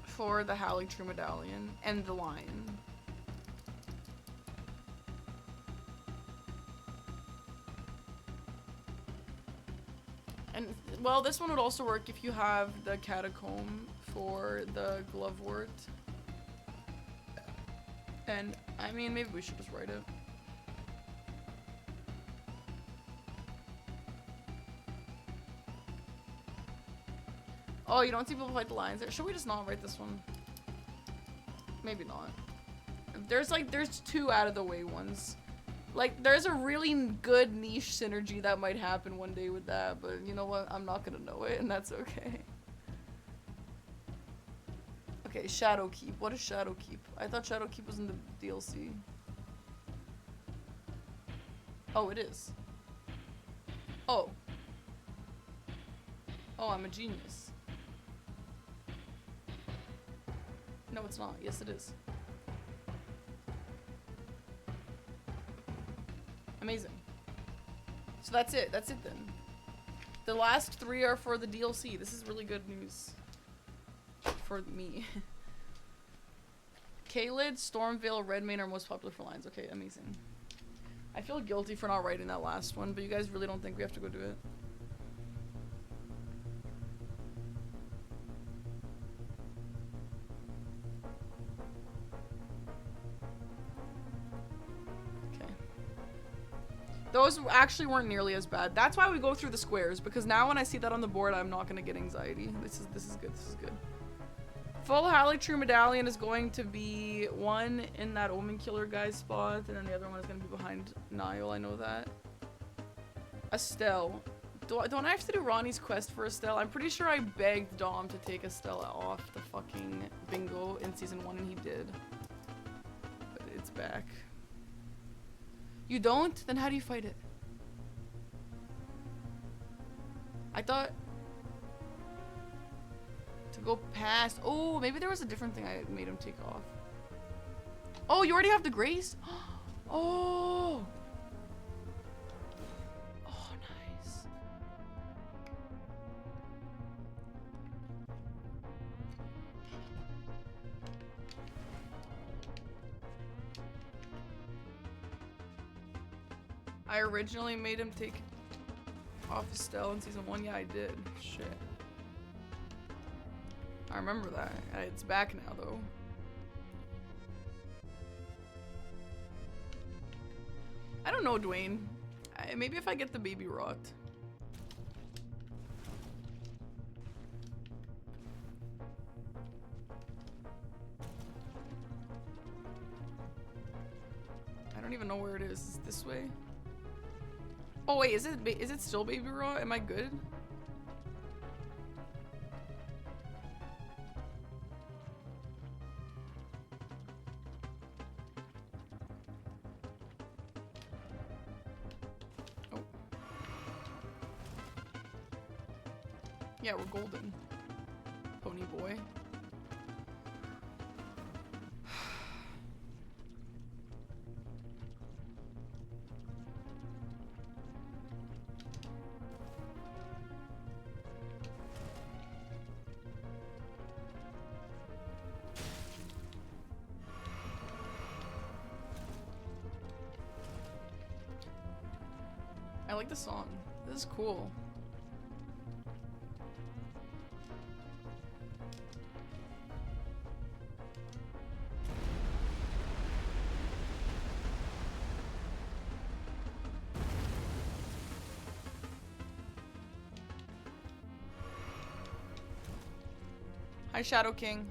for the Howling True Medallion and the lion. And, well, this one would also work if you have the catacomb for the Glovewort. And, I mean, maybe we should just write it. Oh, you don't see people fight the lions there. Should we just not write this one? Maybe not. There's like, there's 2 out of the way ones. Like, there's a really good niche synergy that might happen one day with that, but you know what? I'm not gonna know it, and that's okay. Okay, Shadowkeep. What is Shadowkeep? I thought Shadowkeep was in the DLC. Oh, it is. Oh. Oh, I'm a genius. No, it's not. Yes, it is. Amazing. So that's it. That's it then. The last 3 are for the DLC. This is really good news. For me. Caelid, Stormvale, Redmane are most popular for lines. Okay, amazing. I feel guilty for not writing that last one, but you guys really don't think we have to go do it? Okay. Those actually weren't nearly as bad. That's why we go through the squares, because now when I see that on the board, I'm not gonna get anxiety. This is good. This is good. Full Haligtrue Medallion is going to be 1 in that Omen Killer guy's spot, and then the other one is going to be behind Niall, I know that. Estelle. Don't I have to do Ronnie's quest for Estelle? I'm pretty sure I begged Dom to take Estelle off the fucking bingo in Season 1, and he did. But it's back. You don't? Then how do you fight it? I thought... to go past... Oh, maybe there was a different thing I made him take off. Oh, you already have the grace? Oh! Oh, nice. I originally made him take off Estelle in Season 1. Yeah, I did. Shit. I remember that. It's back now, though. I don't know, Dwayne. Maybe if I get the baby rot. I don't even know where it is. Is it this way? Oh wait, is it still baby rot? Am I good? Yeah, we're golden. Pony boy. I like the song. This is cool. Hi, Shadow King.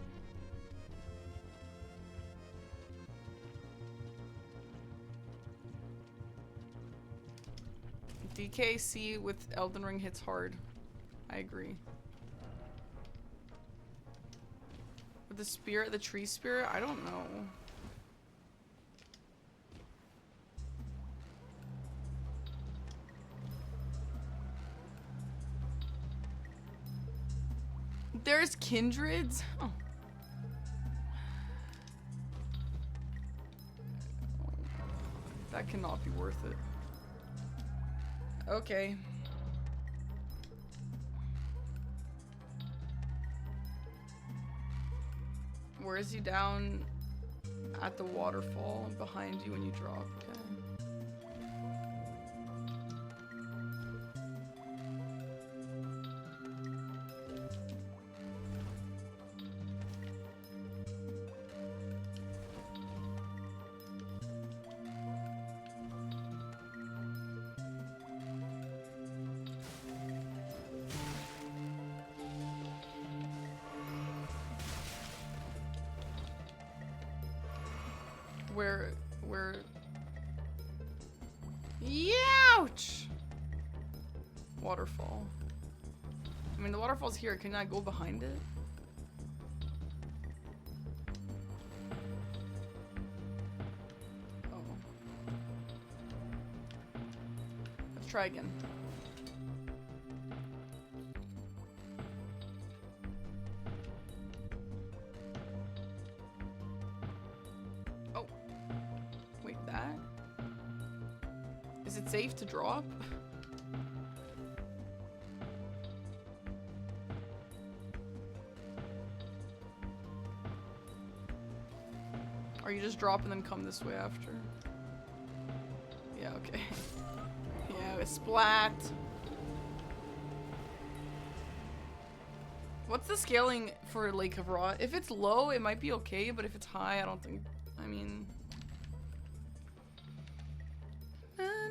DKC with Elden Ring hits hard. I agree. With the spirit, the tree spirit? I don't know. There's kindreds? Oh. That cannot be worth it. Okay. Where is he? Down at the waterfall behind you when you drop. Okay. where... Ouch! Waterfall. I mean, the waterfall's here. Can I go behind it? Oh. Let's try again. Oh. Wait, that? Is it safe to drop? Or you just drop and then come this way after? Yeah, okay. Yeah, it's splat. What's the scaling for Lake of Rot? If it's low, it might be okay, but if it's high, I don't think... I mean...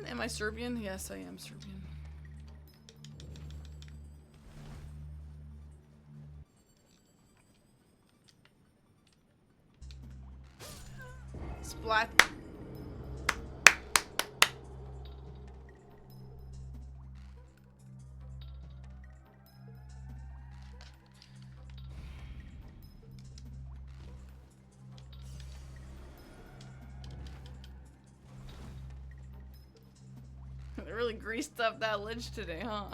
Am I Serbian? Yes, I am Serbian. Splat. They really greased up that ledge today, huh?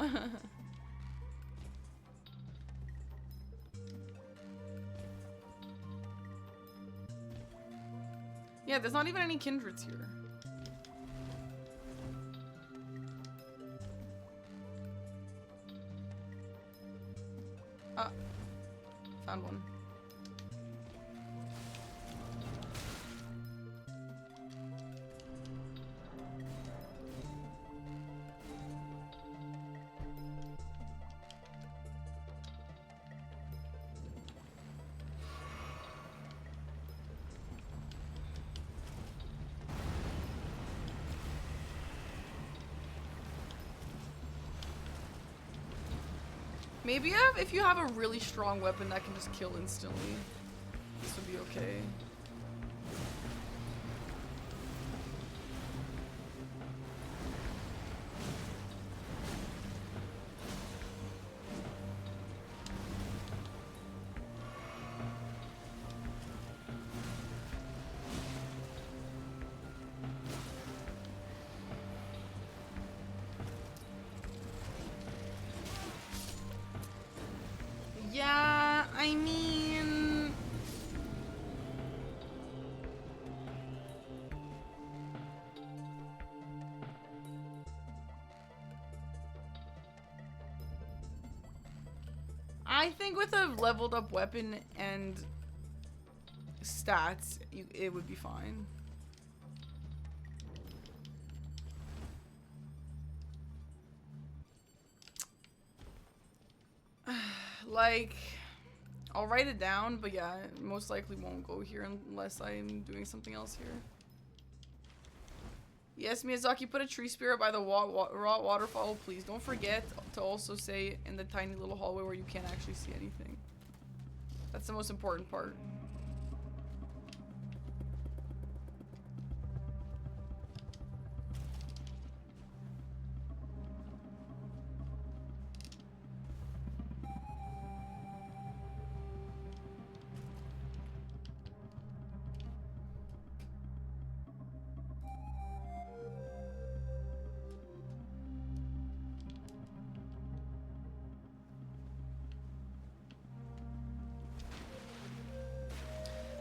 Yeah, there's not even any kindreds here. Ah, found one. Maybe if you have a really strong weapon that can just kill instantly, this would be okay. Yeah, I mean... I think with a leveled up weapon and stats, it would be fine. Like, I'll write it down, but yeah, it most likely won't go here unless I'm doing something else here. Yes, Miyazaki, put a tree spirit by the raw waterfall, please. Don't forget to also say in the tiny little hallway where you can't actually see anything. That's the most important part.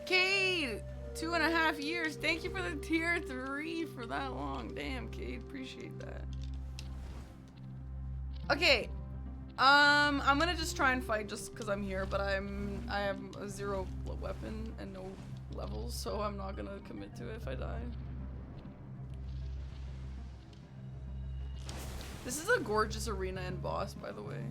Cade! 2.5 years. Thank you for the tier 3 for that long. Damn, Cade. Appreciate that. Okay. I'm gonna just try and fight just because I'm here, but I have a 0 weapon and no levels, so I'm not gonna commit to it if I die. This is a gorgeous arena and boss, by the way.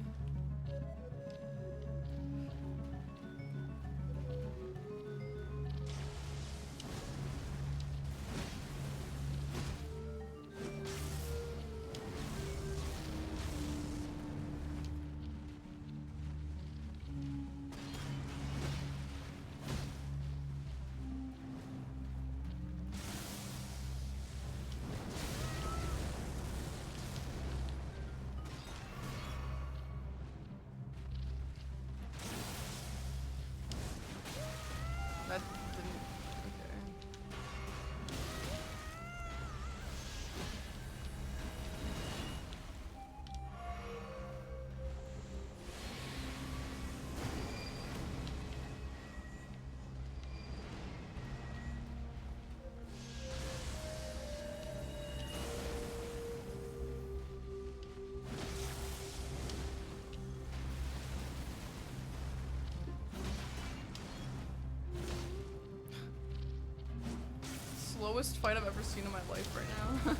slowest fight I've ever seen in my life right now.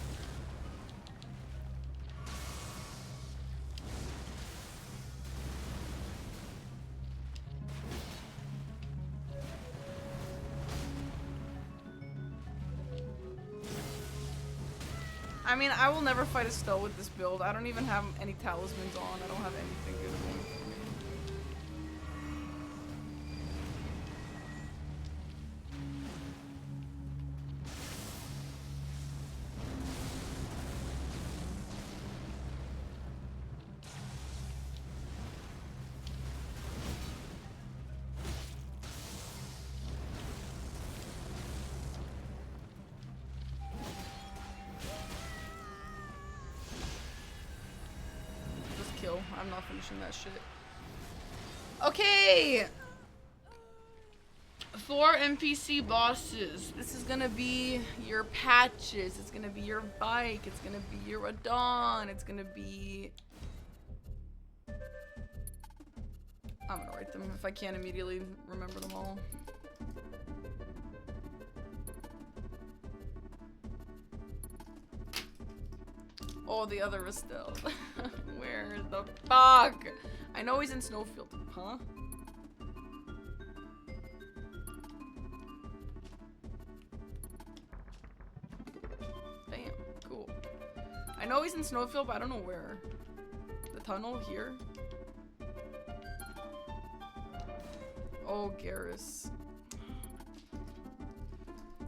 I mean, I will never fight Estelle with this build. I don't even have any talismans on. I don't have anything good going for me. I'm not finishing that shit. Okay! 4 NPC bosses. This is gonna be your patches. It's gonna be your bike. It's gonna be your Adon. It's gonna be... I'm gonna write them if I can't immediately remember them all. Oh, the other Estelle. Where the fuck? I know he's in Snowfield. Huh? Damn, cool. I know he's in Snowfield, but I don't know where. The tunnel here? Oh, Garrus.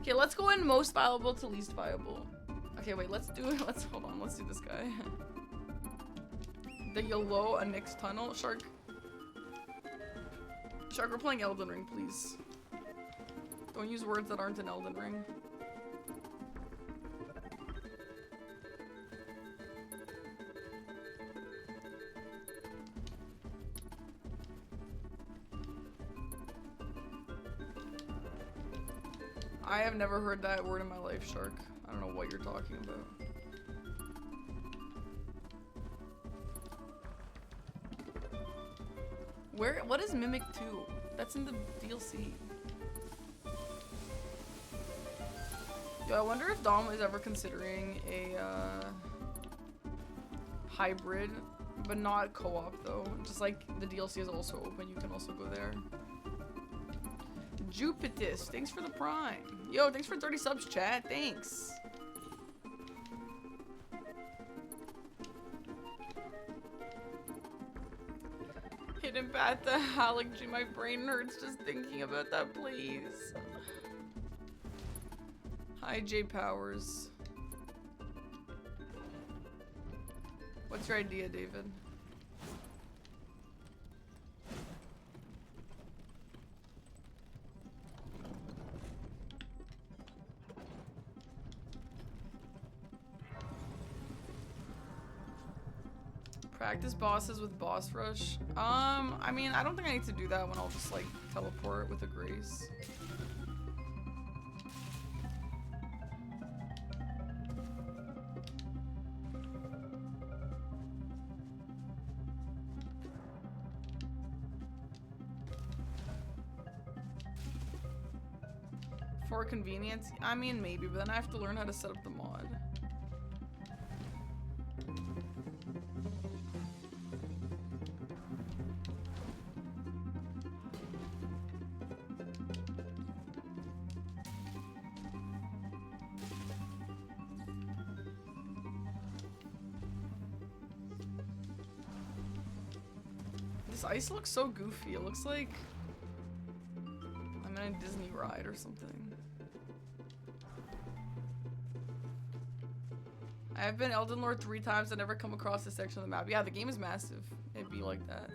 Okay, let's go in most viable to least viable. Okay, wait, let's do it. Hold on, let's do this guy. The yellow, a next tunnel. Shark, we're playing Elden Ring, please. Don't use words that aren't in Elden Ring. I have never heard that word in my life, Shark. I don't know what you're talking about. What is Mimic 2? That's in the DLC. Yo, I wonder if Dom is ever considering a hybrid, but not co-op though. Just like the DLC is also open, you can also go there. Jupitus, thanks for the prime. Yo, thanks for 30 subs, chat. Thanks. Hidden Path to Allergy. My brain hurts just thinking about that, please. Hi, J Powers. What's your idea, David? Practice bosses with boss rush. I mean, I don't think I need to do that when I'll just like teleport with a grace. For convenience, I mean maybe, but then I have to learn how to set up the mod. This ice looks so goofy. It looks like I'm in a Disney ride or something. I've been Elden Lord 3 times and never come across this section of the map. Yeah, the game is massive. It'd be like that.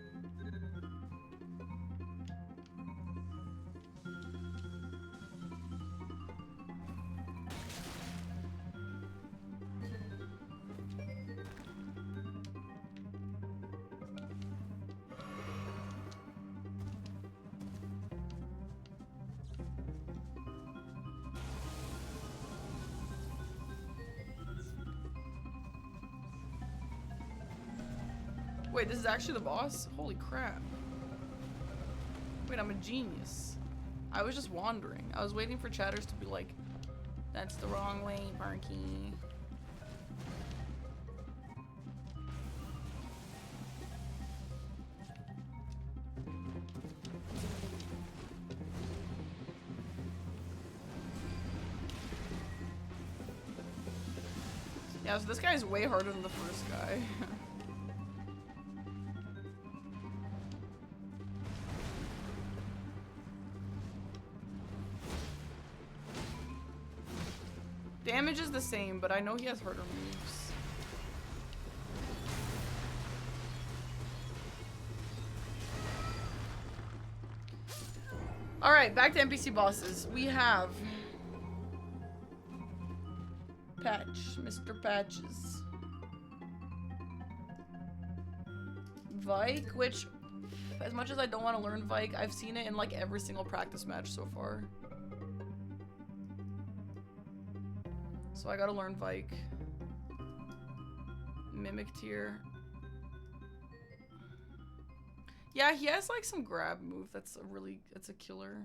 Wait, this is actually the boss? Holy crap. Wait, I'm a genius. I was just wandering. I was waiting for chatters to be like, That's the wrong way, Parky. Yeah, so this guy's way harder than the first guy. Damage is the same, but I know he has harder moves. Alright, back to NPC bosses. We have Patch, Mr. Patches. Vike, which, as much as I don't want to learn Vike, I've seen it in like every single practice match so far. So I gotta learn Vike. Mimic tier. Yeah, he has like some grab move that's it's a killer.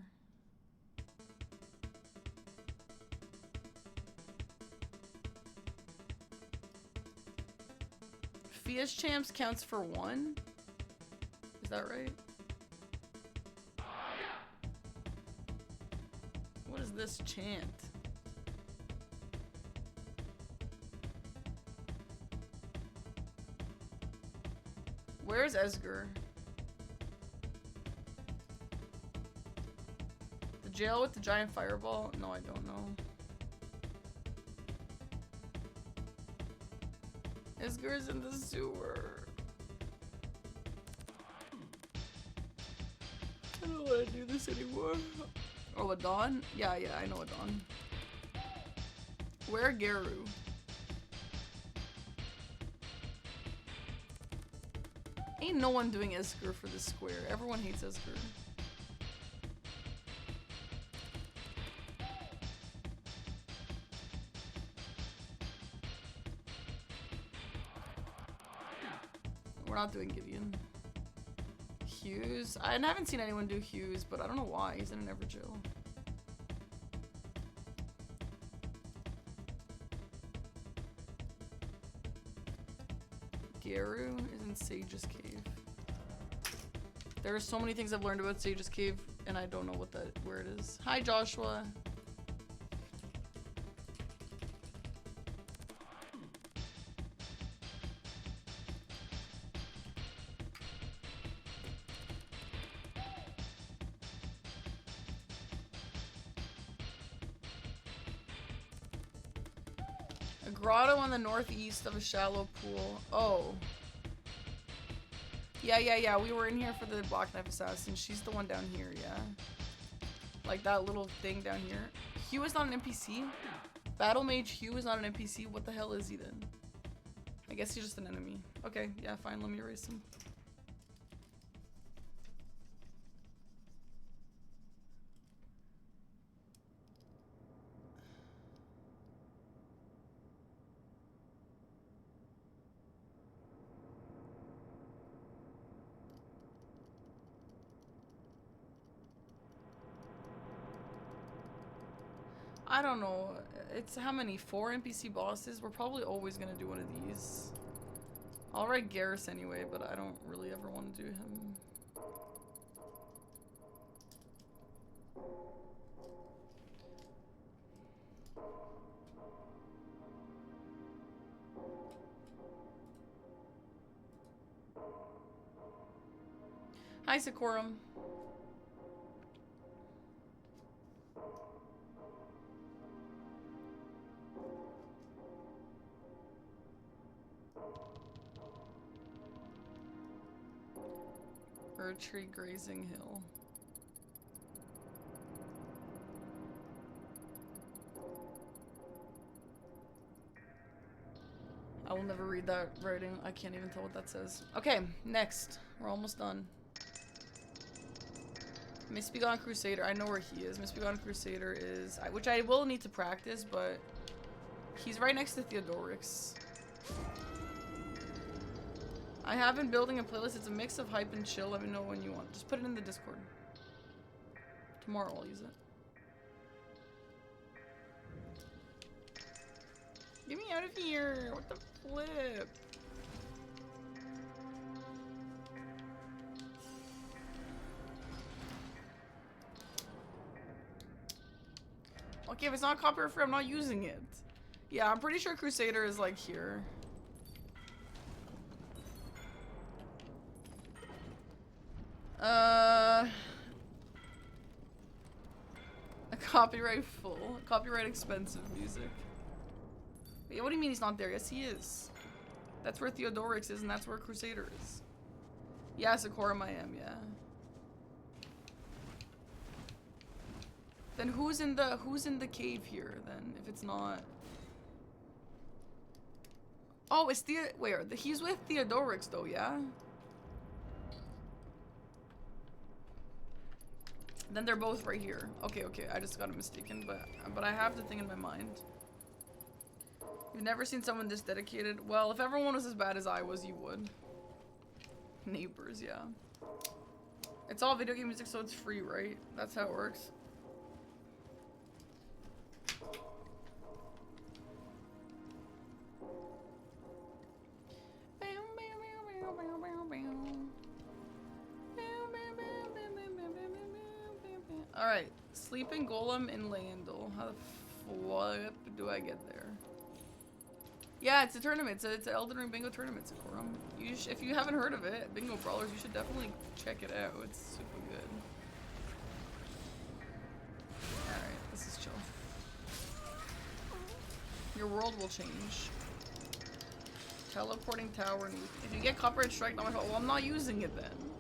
Fia's champs counts for 1? Is that right? What is this chant? Where's Esger? The jail with the giant fireball? No, I don't know. Esger's in the sewer. I don't want to do this anymore. Oh, Adon? Yeah, I know Adon. Where Garu? Ain't no one doing Esger for this square. Everyone hates Esger. We're not doing Gideon. Hughes? I haven't seen anyone do Hughes, but I don't know why. He's in an Everjill. Garu is in Sage's Cave. There are so many things I've learned about Sage's Cave, and I don't know where it is. Hi, Joshua. A grotto on the northeast of a shallow pool. Oh. Yeah. We were in here for the Black Knife Assassin. She's the one down here, yeah. Like that little thing down here. Hugh is not an NPC? Battle Mage Hugh is not an NPC? What the hell is he then? I guess he's just an enemy. Okay, yeah, fine. Let me erase him. I don't know. It's how many? 4 NPC bosses? We're probably always gonna do one of these. I'll write Garrus anyway, but I don't really ever want to do him. Hi, Sikorum. Tree Grazing Hill. I will never read that writing. I can't even tell what that says. Okay, next. We're almost done. Mistbegone Crusader. I know where he is. Mistbegone Crusader is... which I will need to practice, but... he's right next to Theodorix. I have been building a playlist. It's a mix of hype and chill. Let me know when you want. Just put it in the Discord. Tomorrow I'll use it. Get me out of here! What the flip? Okay, if it's not copyright free, I'm not using it. Yeah, I'm pretty sure Crusader is like here. A copyright full, copyright expensive music. Wait, what do you mean he's not there? Yes, he is. That's where Theodorix is, and that's where Crusader is. Yeah, Sakura I am, yeah. Then who's in the cave here then, if it's not? Oh, it's he's with Theodorix though, yeah? Then they're both right here. Okay, I just got it mistaken, but I have the thing in my mind. You've never seen someone this dedicated? Well, if everyone was as bad as I was, you would. Neighbors, yeah. It's all video game music, so it's free, right? That's how it works. Alright, Sleeping Golem in Landel. How the flip do I get there? Yeah, it's a tournament. It's an Elden Ring bingo tournament, Sakura. If you haven't heard of it, Bingo Brawlers, you should definitely check it out. It's super good. Alright, this is chill. Your world will change. Teleporting tower. If you get copyright strike, not my fault. Well, I'm not using it then.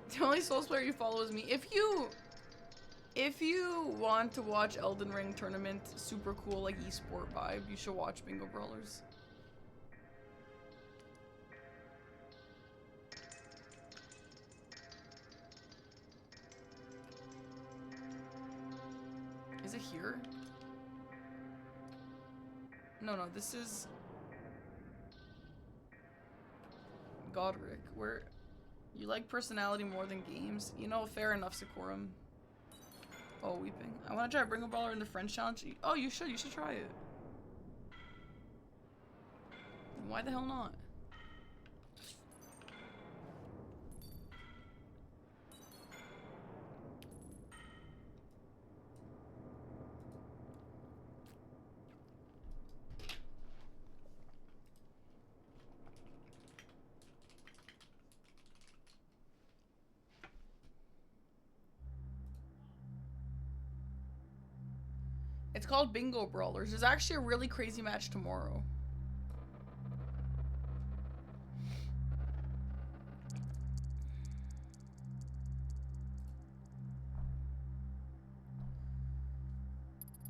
The only Souls player you follow is me. If you want to watch Elden Ring tournament, super cool, like esport vibe, you should watch Bingo Brawlers. Is it here? No, this is Godric, where you like personality more than games. You know, fair enough, Sakuram. Oh, weeping. I want to try Bingo Brawler in the French challenge. Oh, you should try it. Why the hell not? It's called Bingo Brawlers. There's actually a really crazy match tomorrow.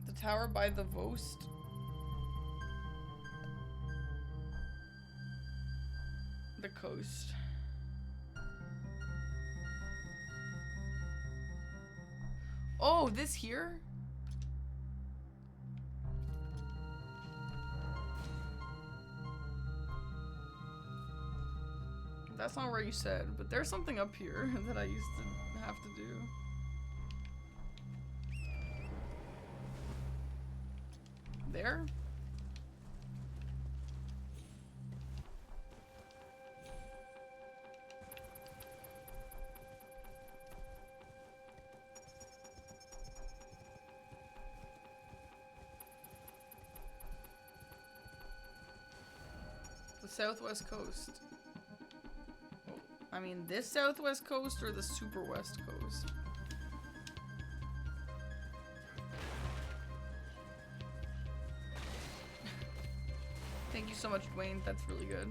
The tower by the Vost. The coast. Oh, this here? That's not where you said, but there's something up here that I used to have to do. There? The southwest coast. I mean, this southwest coast or the super west coast? Thank you so much, Dwayne. That's really good.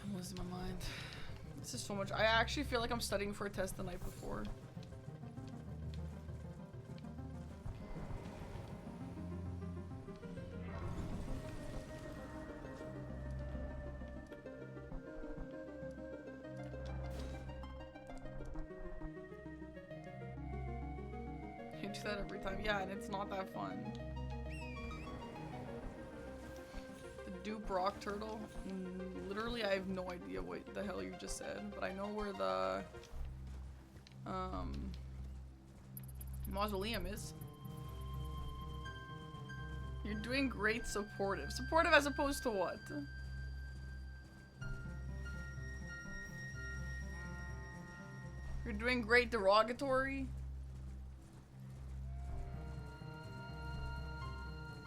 I'm losing my mind. This is so much. I actually feel like I'm studying for a test the night before. Do that every time. Yeah, and it's not that fun. The dupe rock turtle. Literally, I have no idea what the hell you just said, but I know where the mausoleum is. You're doing great supportive. Supportive as opposed to what? You're doing great derogatory?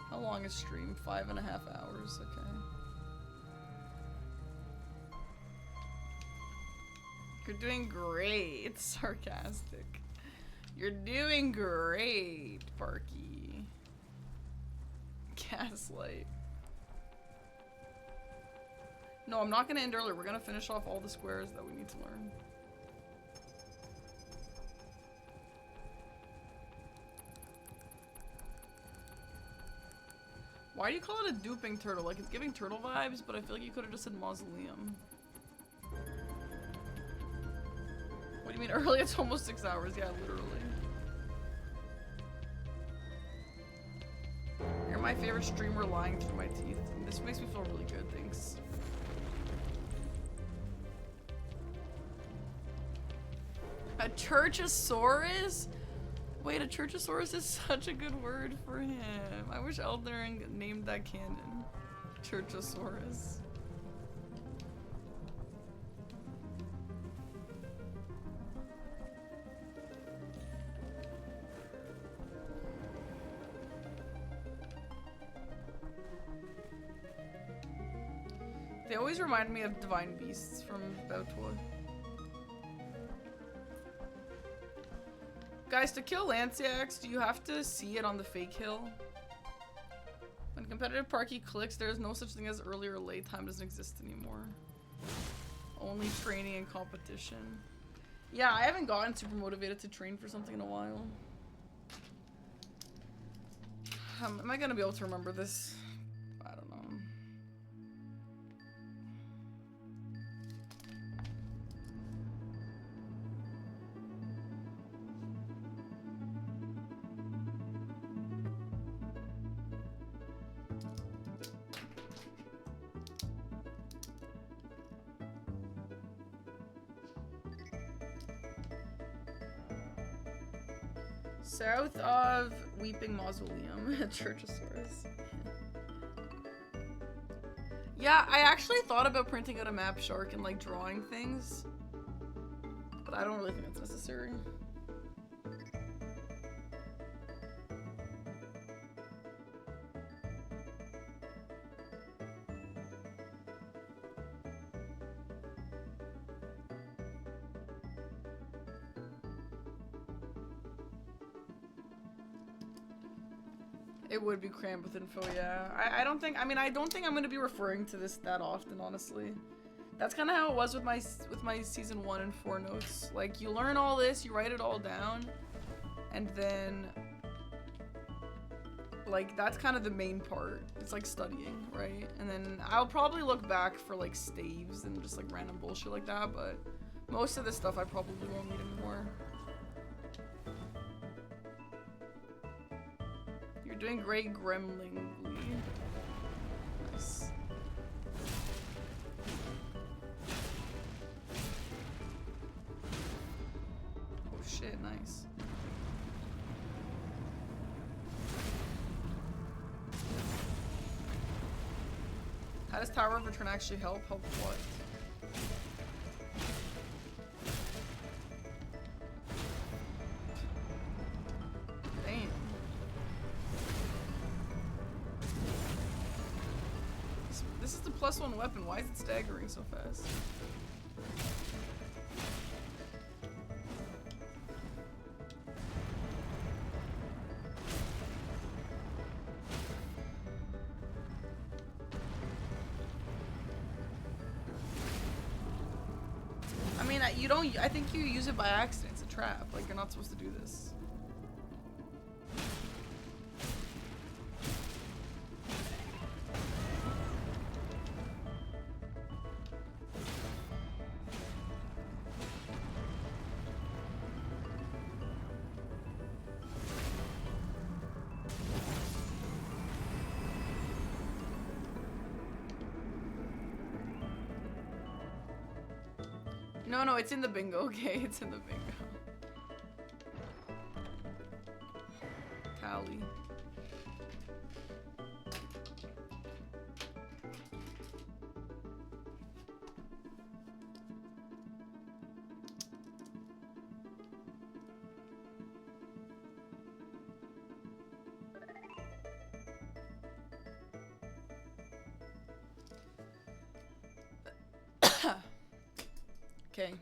How long is stream? 5.5 hours, okay. You're doing great, sarcastic. You're doing great, Parky. Gaslight. No, I'm not gonna end early. We're gonna finish off all the squares that we need to learn. Why do you call it a duping turtle? Like, it's giving turtle vibes, but I feel like you could have just said mausoleum. What do you mean early? It's almost 6 hours. Yeah, literally. You're my favorite streamer lying through my teeth. This makes me feel really good, thanks. A Churchosaurus? Wait, a Churchosaurus is such a good word for him. I wish Elden named that canon. Churchosaurus. They always remind me of Divine Beasts from Bautour. Guys, to kill Lanciax, do you have to see it on the fake hill? When competitive Parky clicks, there is no such thing as early or late. Time doesn't exist anymore. Only training and competition. Yeah, I haven't gotten super motivated to train for something in a while. Am I gonna be able to remember this? I don't know. South of Weeping Mausoleum, Churchosaurus. Yeah, I actually thought about printing out a map shark and like drawing things, but I don't really think that's necessary. It would be crammed with info, yeah. I don't think I'm gonna be referring to this that often, honestly. That's kind of how it was with my season 1 and 4 notes. Like, you learn all this, you write it all down, and then like that's kind of the main part. It's like studying, right? And then I'll probably look back for like staves and just like random bullshit like that, but most of this stuff I probably won't need anymore. You're doing great, Gremlingly. Nice. Oh shit, nice. How does Tower of Return actually help? Help what? Damn. This is the +1 weapon. Why is it staggering so fast? I mean, you don't. I think you use it by accident. It's a trap. Like, you're not supposed to do this. No, no, it's in the bingo. Okay, it's in the bingo. Tally. Okay.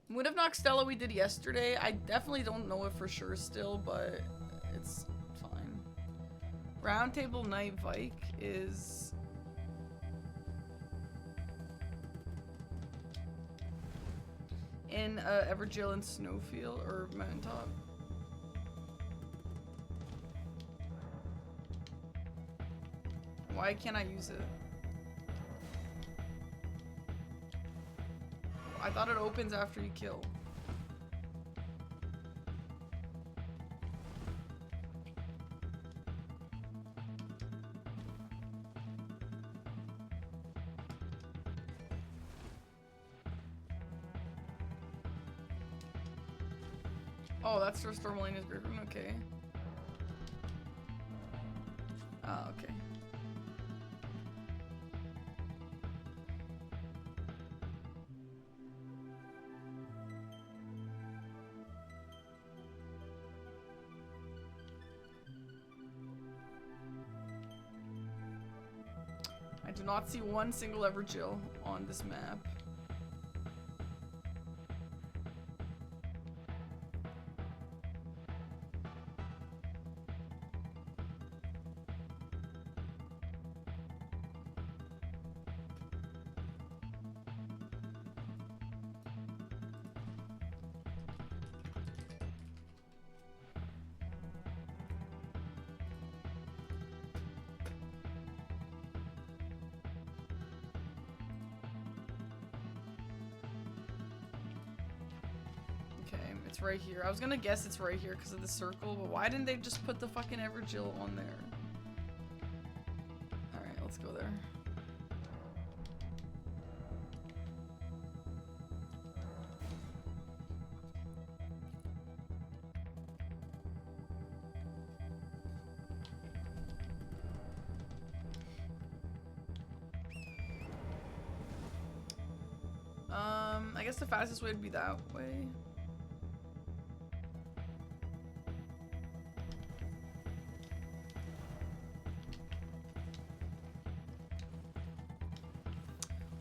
Moon of Noxtella we did yesterday. I definitely don't know it for sure still, but it's fine. Roundtable Night Vike is... in Everjill and Snowfield, or Mountaintop. Why can't I use it? I thought it opens after you kill. Oh, that's for Stormaline's Griffin, okay. Ah, okay. I do not see one single Everjill on this map. It's right here. I was gonna guess it's right here because of the circle, but why didn't they just put the fucking Everjill on there? Alright, let's go there. I guess the fastest way would be that way.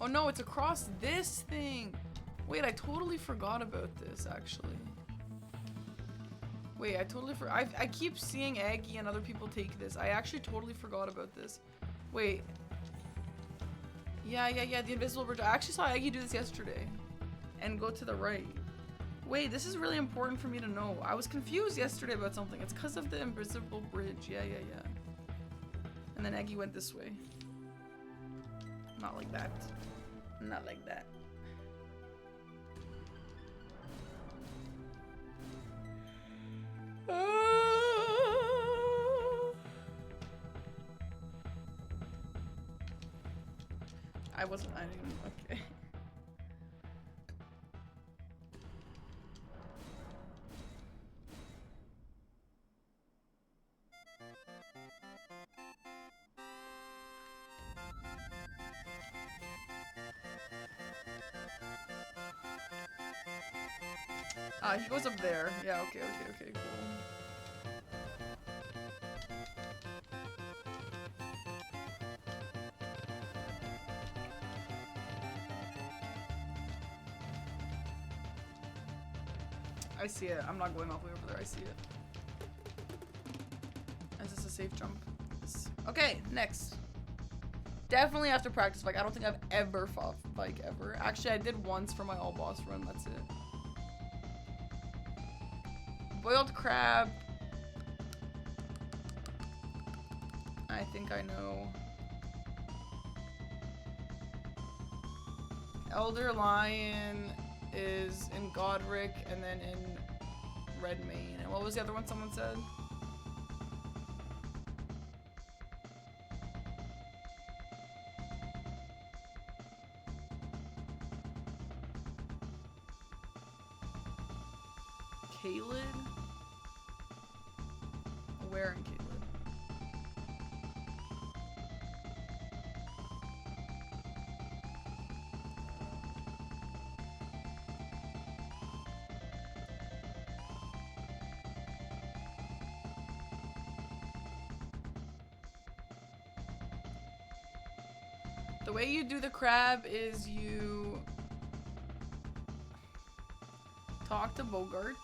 Oh no, it's across this thing. Wait, I totally forgot about this, actually. Wait, I totally forgot. I keep seeing Aggie and other people take this. I actually totally forgot about this. Wait. Yeah, the invisible bridge. I actually saw Aggie do this yesterday. And go to the right. Wait, this is really important for me to know. I was confused yesterday about something. It's because of the invisible bridge. Yeah. And then Aggie went this way. Not like that. Not like that. I didn't, okay. He goes up there. Yeah, okay, cool. I see it. I'm not going all the way over there. I see it. Is this a safe jump? Yes. Okay, next. Definitely have to practice Vike. I don't think I've ever fought Vike ever. Actually, I did once for my all boss run. That's it. Boiled crab. I think I know. Elder Lion is in Godric and then in Redmane. And what was the other one someone said? Caelid? Where in Caelid? The way you do the crab is you talk to Bogart.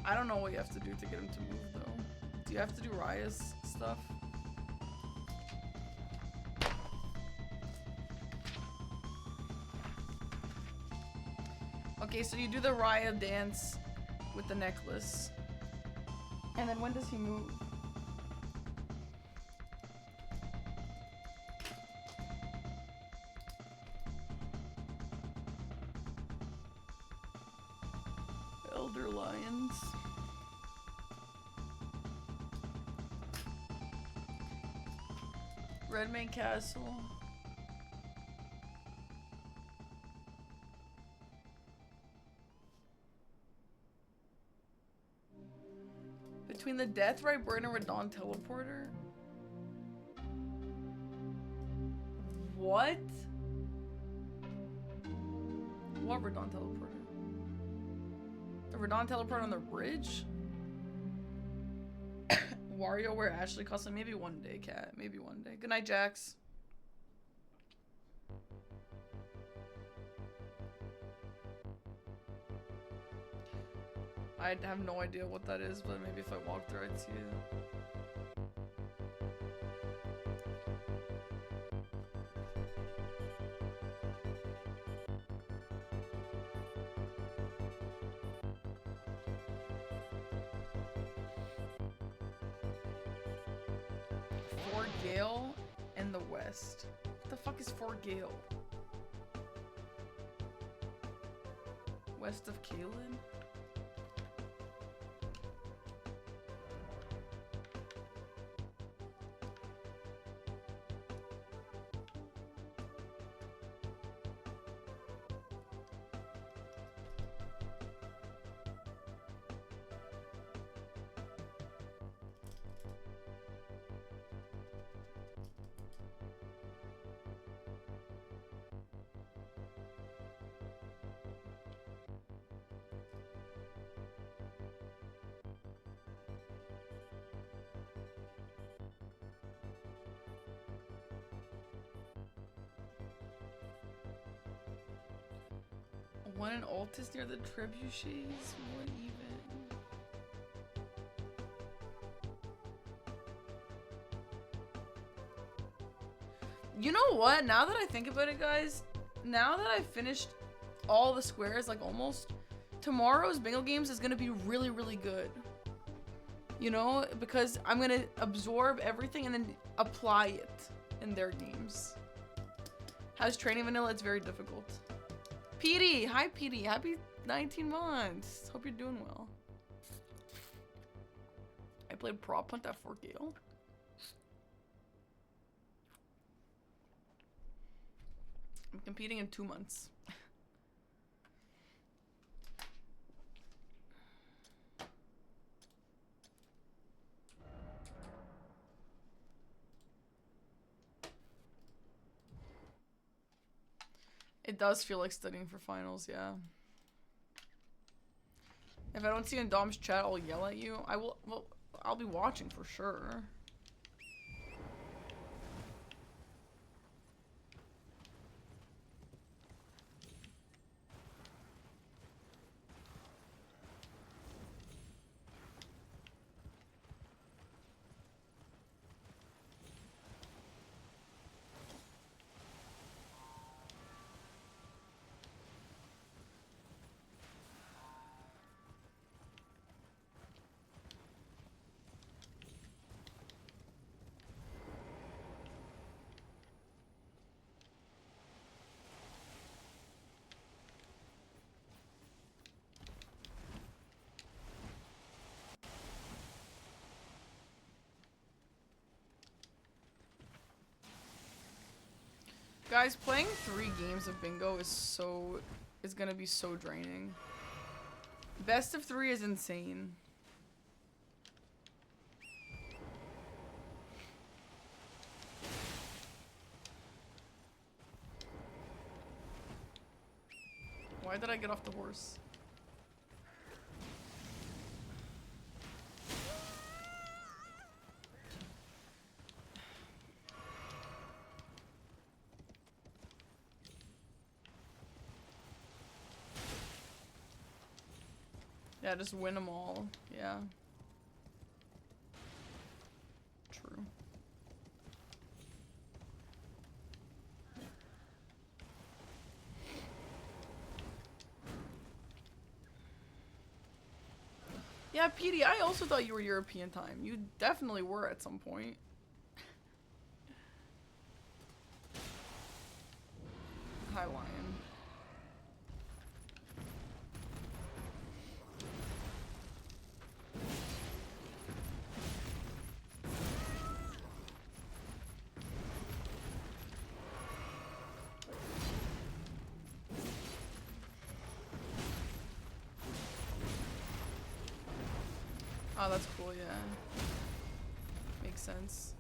I don't know what you have to do to get him to move though. Do you have to do Raya's stuff? Okay, so you do the Raya dance with the necklace. And then when does he move? Elder Lions. Redmane Castle. Between the Deathrite Burn and Radon Teleporter? What? What Radon Teleporter? The Radon Teleporter on the bridge? WarioWare Ashley custom? Maybe one day, Cat. Maybe one day. Good night, Jax. I have no idea what that is, but maybe if I walk through, I'd see it. Fort Gale and the West. What the fuck is Fort Gale? West of Caelid? One in Altus near the trebuchets? What even? You know what? Now that I think about it, guys, now that I've finished all the squares, like almost, tomorrow's bingo games is gonna be really, really good. You know, because I'm gonna absorb everything and then apply it in their games. How's training vanilla? It's very difficult. Petey! Hi, Petey. Happy 19 months. Hope you're doing well. I played prop hunt at Fort Gale. I'm competing in 2 months. It does feel like studying for finals, yeah. If I don't see you in Dom's chat, I'll yell at you. I will, well, I'll be watching for sure. Guys, playing 3 games of bingo is gonna be so draining. Best of 3 is insane. Why did I get off the horse? Yeah, just win them all. Yeah. True. Yeah, PD, I also thought you were European time. You definitely were at some point. Hi, Lion. Oh, that's cool, yeah. Makes sense.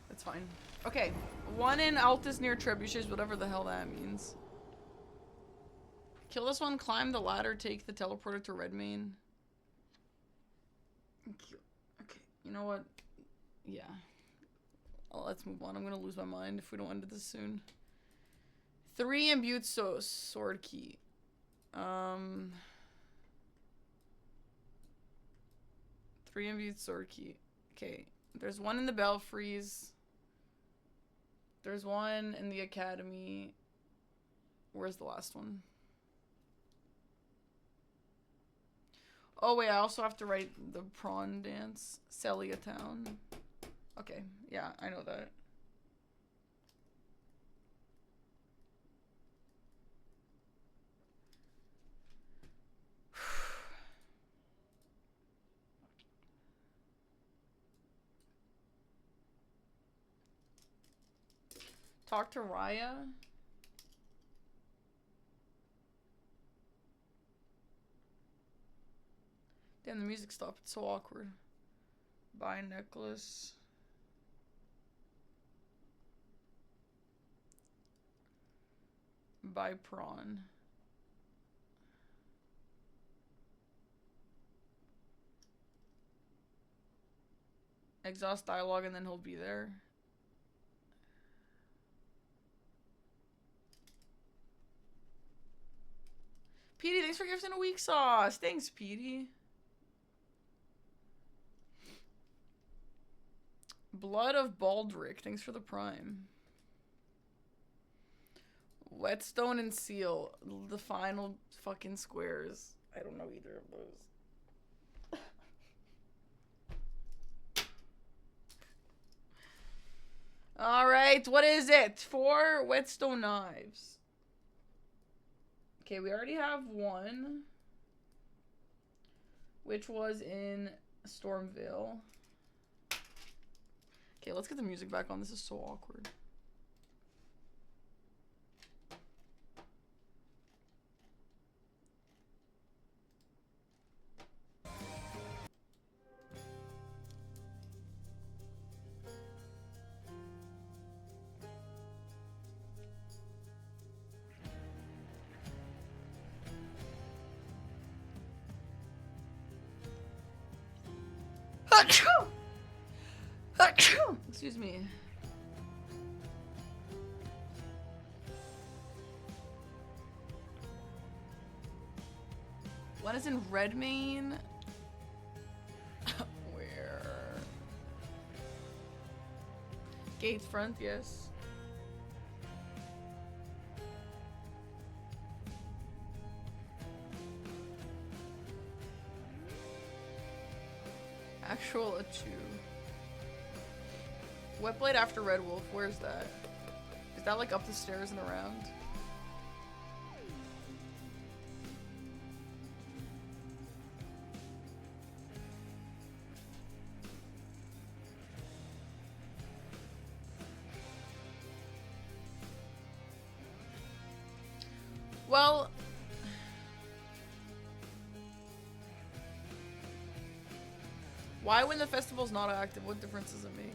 That's fine. Okay, 1 in Altus near trebuchets, whatever the hell that means. Kill this one, climb the ladder, take the teleporter to Redmane. Okay, you know what? Yeah. Oh, let's move on. I'm gonna lose my mind if we don't end this soon. 3 imbued sword key. 3 imbued sword key. Okay, there's 1 in the belfries. There's 1 in the academy. Where's the last one? Oh wait, I also have to write the prawn dance. Celia Town. Okay, yeah, I know that. Talk to Raya. Damn, the music stopped. It's so awkward. Buy necklace. Buy prawn. Exhaust dialogue and then he'll be there. Petey, thanks for gifting a week sauce. Thanks, Petey. Blood of Baldric. Thanks for the prime. Whetstone and Seal. The final fucking squares. I don't know either of those. Alright, what is it? 4 Whetstone knives. Okay, we already have 1. Which was in Stormville. Okay, let's get the music back on. This is so awkward. Excuse me. One is in Redmane. Where? Gates front, yes. Actual Achu. Wet Blade after Red Wolf, where's that? Is that like up the stairs and around? Well, why when the festival's not active? What difference does it make?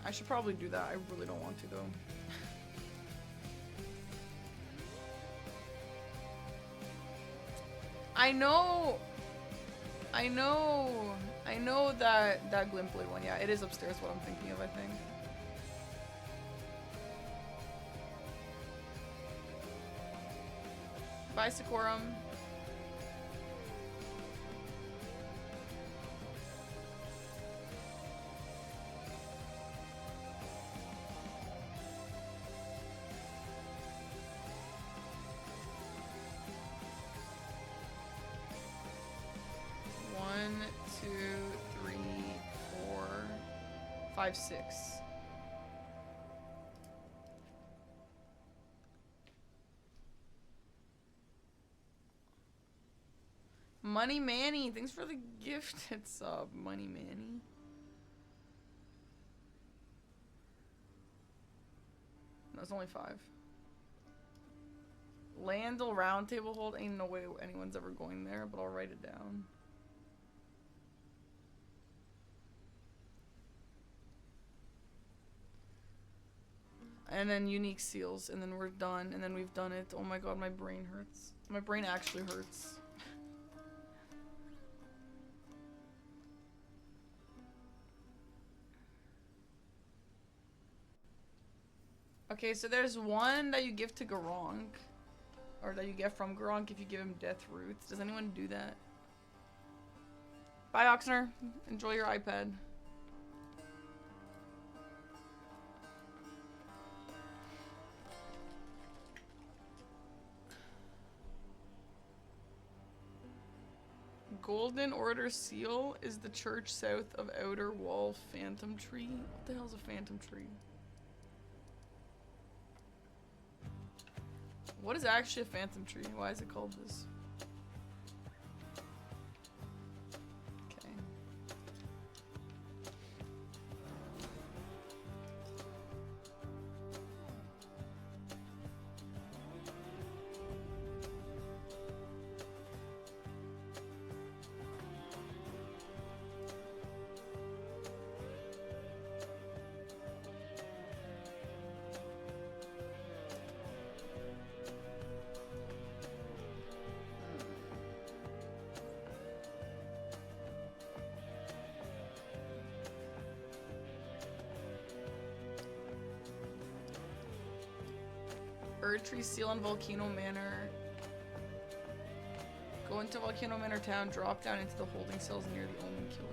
I should probably do that. I really don't want to though. I know that Glintblade one. Yeah, it is upstairs. What I'm thinking of, I think. Bye, Sikorum. One, two, three, four, five, six. Money Manny, thanks for the gifted sub, Money Manny. No, it's only 5. Landel Roundtable Hold, ain't no way anyone's ever going there, but I'll write it down. And then Unique Seals, and then we're done, and then we've done it. Oh my god, my brain hurts. My brain actually hurts. Okay, so there's one that you give to Garunk. Or that you get from Garunk if you give him Death Roots. Does anyone do that? Bye, Oxner. Enjoy your iPad. Golden Order Seal is the church south of Outer Wall Phantom Tree. What the hell's a Phantom Tree? What is actually a Phantom Tree? Why is it called this? Okay. Erdtree Seal and Volcano Manor. Go into Volcano Manor town, drop down into the holding cells near the Omen Killer.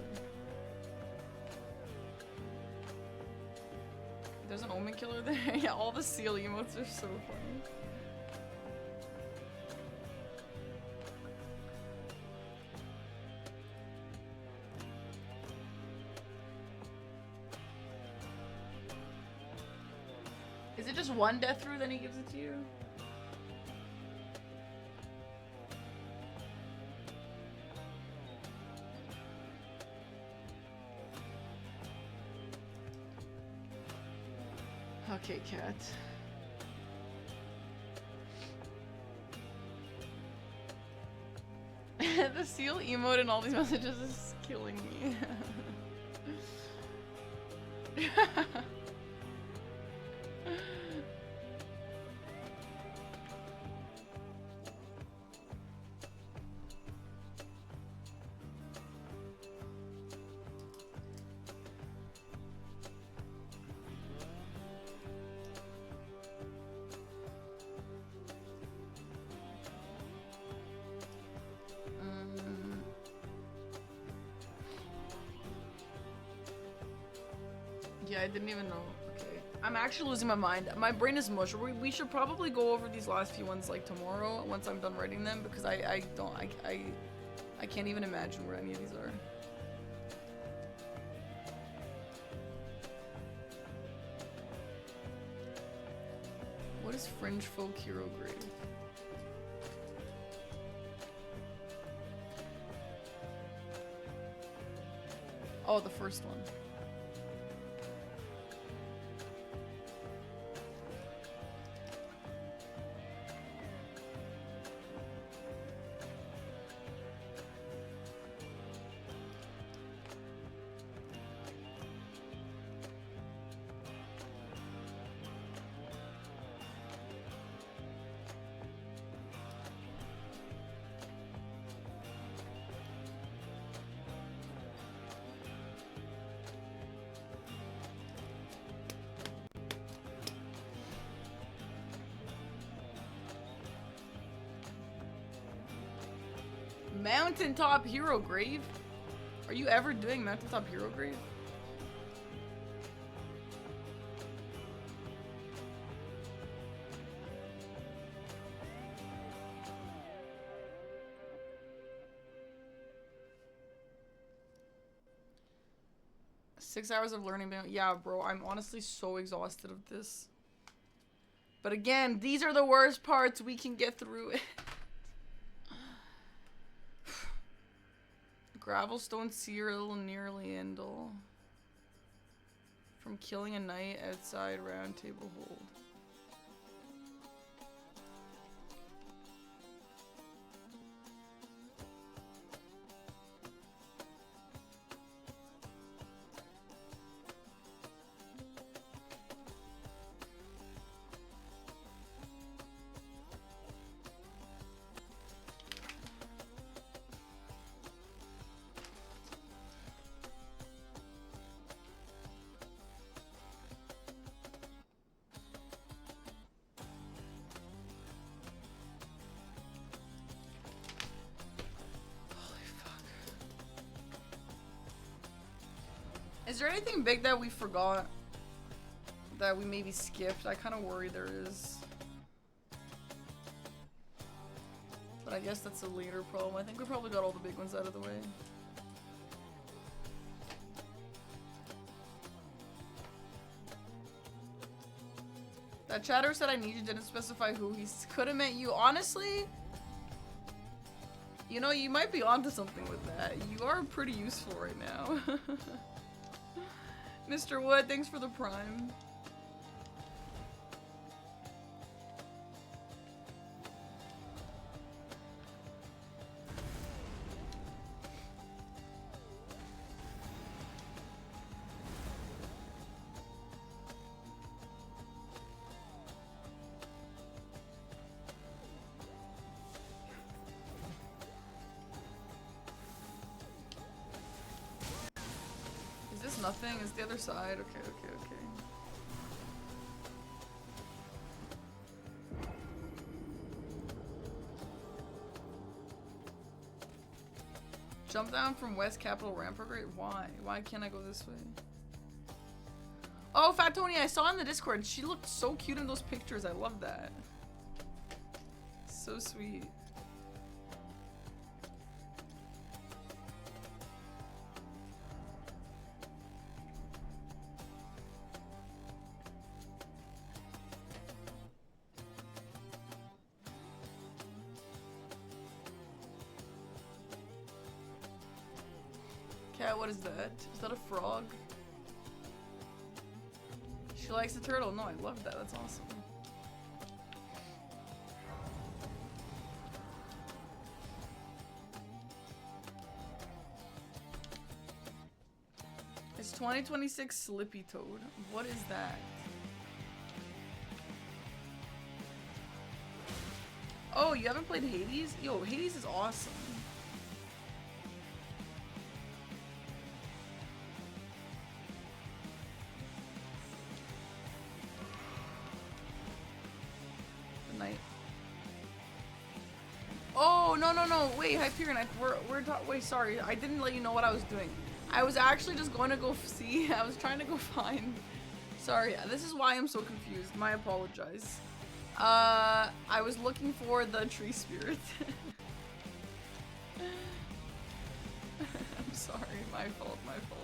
There's an Omen Killer there? Yeah, all the seal emotes are so funny. Is it just one death root, then he gives it to you? Okay, cat. The seal emote in all these messages is killing me. Yeah, I didn't even know. Okay. I'm actually losing my mind. My brain is mush. We should probably go over these last few ones like tomorrow once I'm done writing them because I can't even imagine where any of these are. What is Fringe Folk Hero Grave? Oh, the first one. Mountaintop Hero Grave? Are you ever doing Mountaintop Hero Grave? Six hours of learning. Yeah, bro, I'm honestly so exhausted of this. But again, these are the worst parts. We can get through it. Gravelstone Cereal nearly Endel. From killing a knight outside round table hold. Is there anything big that we forgot? That we maybe skipped? I kind of worry there is. But I guess that's a later problem. I think we probably got all the big ones out of the way. That chatter said I need you, didn't specify who. He could have meant you. Honestly, you know, you might be onto something with that. You are pretty useful right now. Mr. Wood, thanks for the prime. Nothing is the other side. Okay, okay, okay. Jump down from West Capitol Rampart Grade? Why? Why can't I go this way? Oh, Fat Tony, I saw in the Discord. She looked so cute in those pictures. I love that. So sweet. Cat, what is that? Is that a frog? She likes the turtle. No, I love that. That's awesome. It's 2026 Slippy Toad. What is that? Oh, you haven't played Hades? Yo, Hades is awesome. Oh, no, wait, Hyperion, wait, sorry, I didn't let you know what I was doing. I was actually just going to go see. I was trying to go find. Sorry, this is why I'm so confused. My apologize. I was looking for the tree spirit. I'm sorry, my fault, my fault.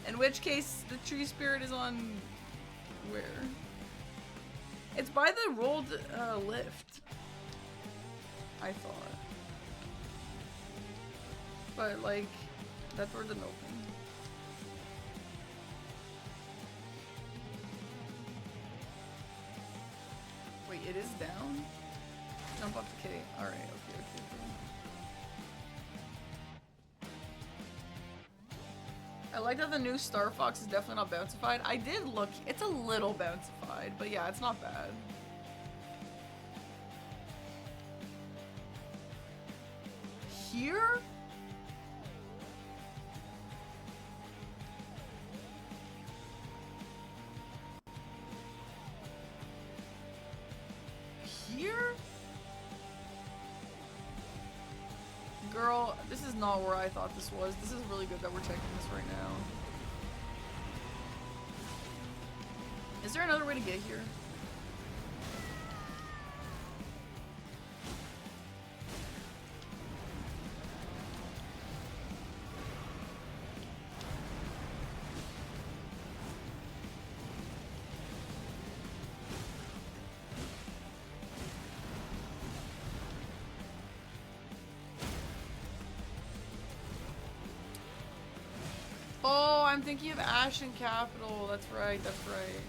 In which case, the tree spirit is on where? It's by the rolled lift. I thought. But like, that door didn't open. Wait, it is down? Jump off the K. Alright, okay, okay, okay. I like that the new Star Fox is definitely not bouncified. I did look, it's a little bouncified, but yeah, it's not bad. Here? Here? Girl, this is not where I thought this was. This is really good that we're checking this right now. Is there another way to get here? Oh, I'm thinking of Ashen Capital. That's right, that's right.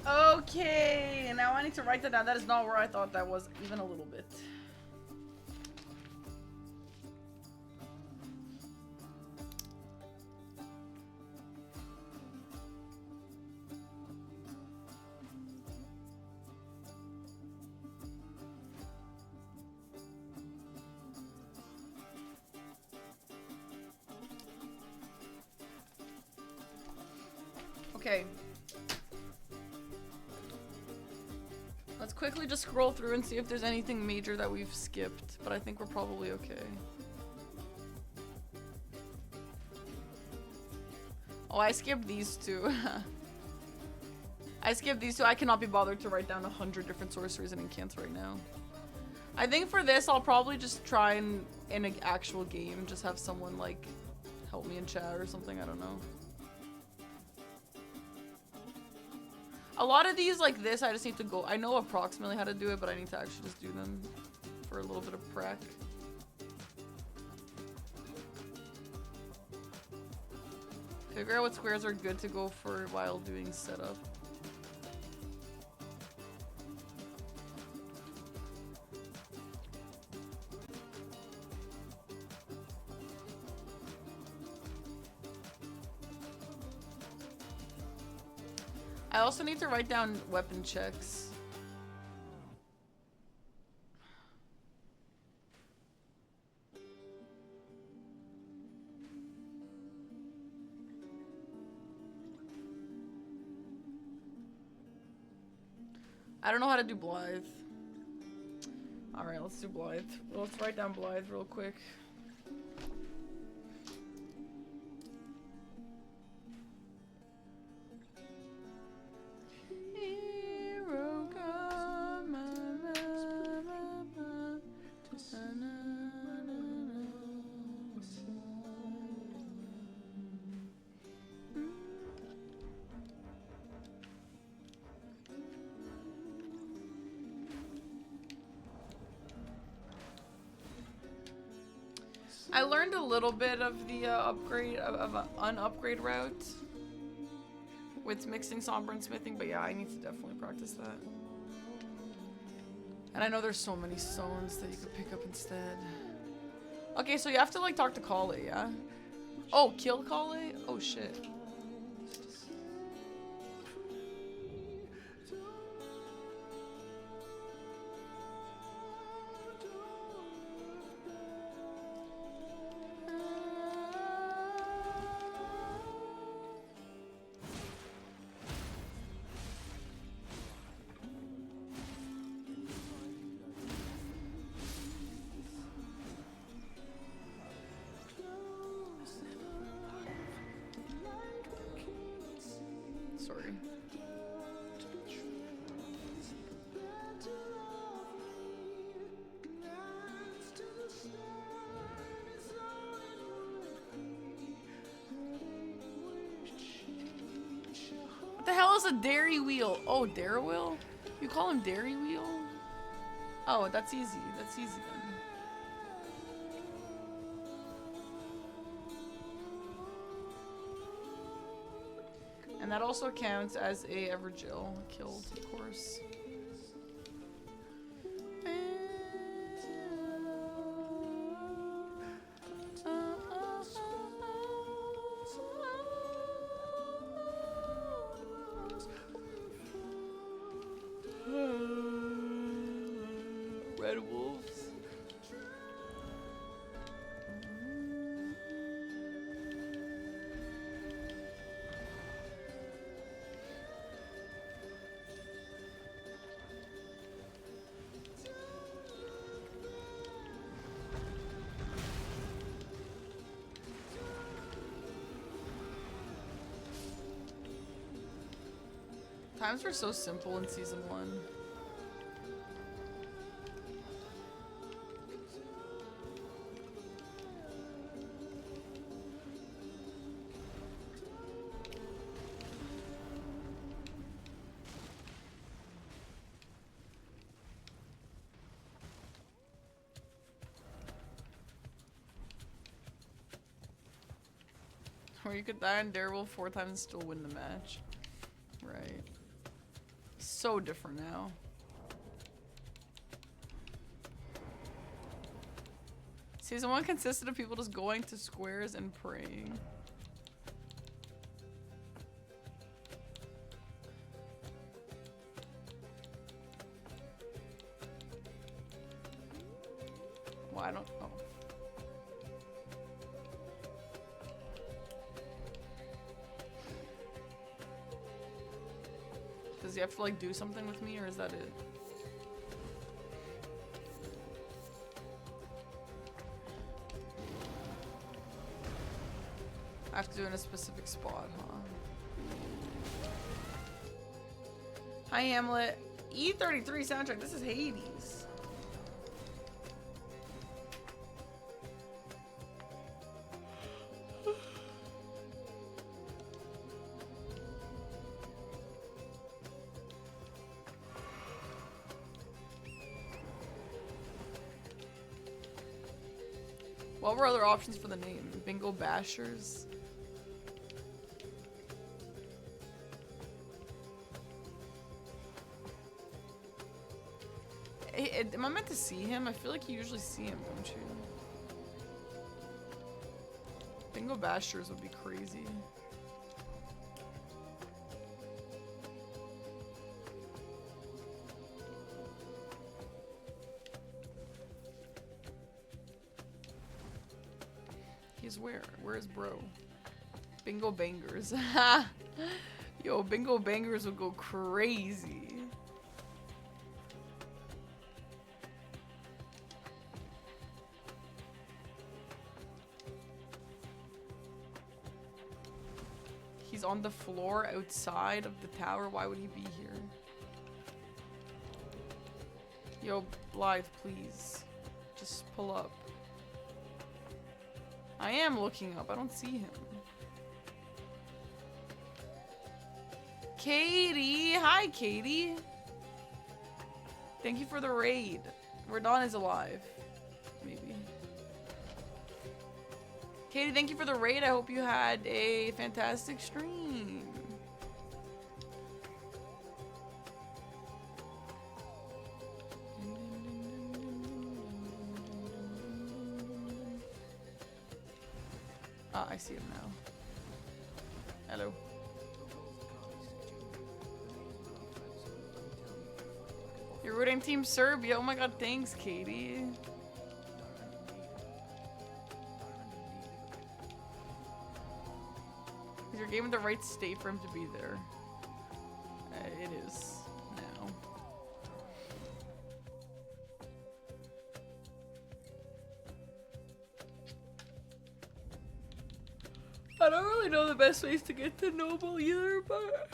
Okay, now I need to write that down. That is not where I thought that was, even a little bit. Okay. Let's quickly just scroll through and see if there's anything major that we've skipped, but I think we're probably okay. Oh, I skipped these two. I skipped these two. I cannot be bothered to write down 100 different sorceries and incants right now. I think for this, I'll probably just try and, in an actual game, just have someone, like, help me in chat or something. I don't know. A lot of these, like this, I just need to go. I know approximately how to do it, but I need to actually just do them for a little bit of prac. Figure out what squares are good to go for while doing setup. I also need to write down weapon checks. I don't know how to do Blythe. Alright, let's do Blythe. Let's write down Blythe real quick. Hero come, I learned a little bit of the upgrade of an upgrade route with mixing Sombra and smithing, but yeah, I need to definitely practice that. And I know there's so many stones that you could pick up instead. Okay, so you have to like talk to Kale, yeah? Oh, kill Kale? Oh shit. Sorry. What the hell is a dairy wheel? Oh, dairy wheel? You call him dairy wheel? Oh, that's easy. That's easy then. And that also counts as a Everjill killed, of course. Red wolves. Times were so simple in season 1. Or you could die on Darewolf 4 times and still win the match. Right. So different now. Season 1 consisted of people just going to squares and praying. Well, I don't know. Does he have to like do something with me, or is that it? I have to do it in a specific spot, huh? Hi Hamlet. E33 soundtrack. This is Hades. What were other options for the name? Bingo Bashers? am I meant to see him? I feel like you usually see him, don't you? Bingo Bashers would be crazy. He's where? Where is bro? Bingo Bangers. Yo, Bingo Bangers would go crazy. He's on the floor outside of the tower. Why would he be here? Yo, Blythe, please. Just pull up. I am looking up. I don't see him. Katie! Hi, Katie! Thank you for the raid. Verdon is alive. Maybe. Katie, thank you for the raid. I hope you had a fantastic stream. Ah, I see him now. Hello. You're rooting Team Serbia. Oh my god, thanks, Katie. Is your game in the right state for him to be there? It is now. I don't really know the best ways to get to Noble either, but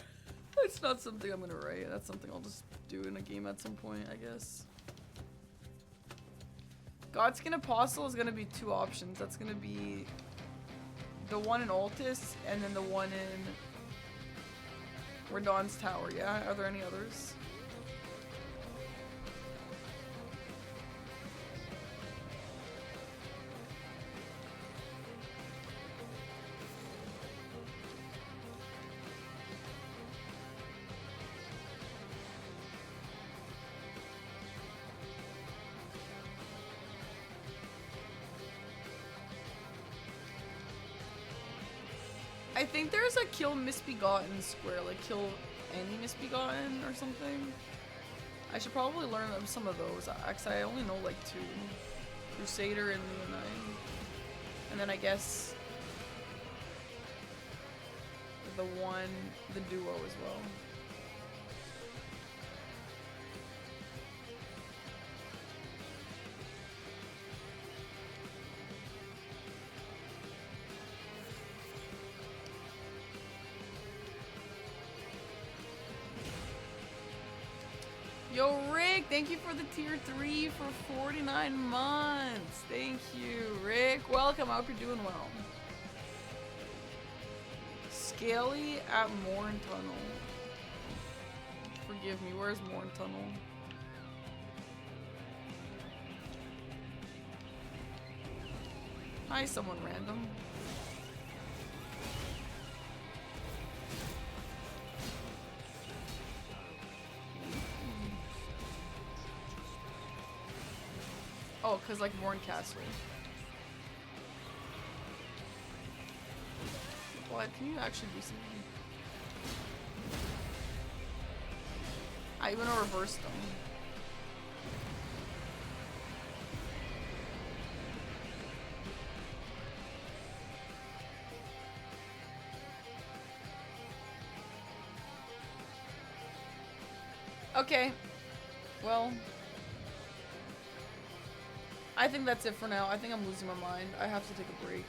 it's not something I'm gonna write. That's something I'll just do in a game at some point, I guess. Godskin Apostle is gonna be two options. That's gonna be the one in Altus and then the one in Radon's Tower. Yeah, are there any others? I think there's a kill misbegotten square, like kill any misbegotten or something. I should probably learn some of those. Actually, I only know like two. Crusader and Leonine. And then I guess the duo as well. Yo, Rick, thank you for the tier 3 for 49 months. Thank you, Rick. Welcome. I hope you're doing well. Scaly at Morn Tunnel. Forgive me, where's Morn Tunnel? Hi, someone random. Oh, cause like Morn Castle. What? Can you actually do something? I even reverse them. Okay. Well, I think that's it for now. I think I'm losing my mind. I have to take a break.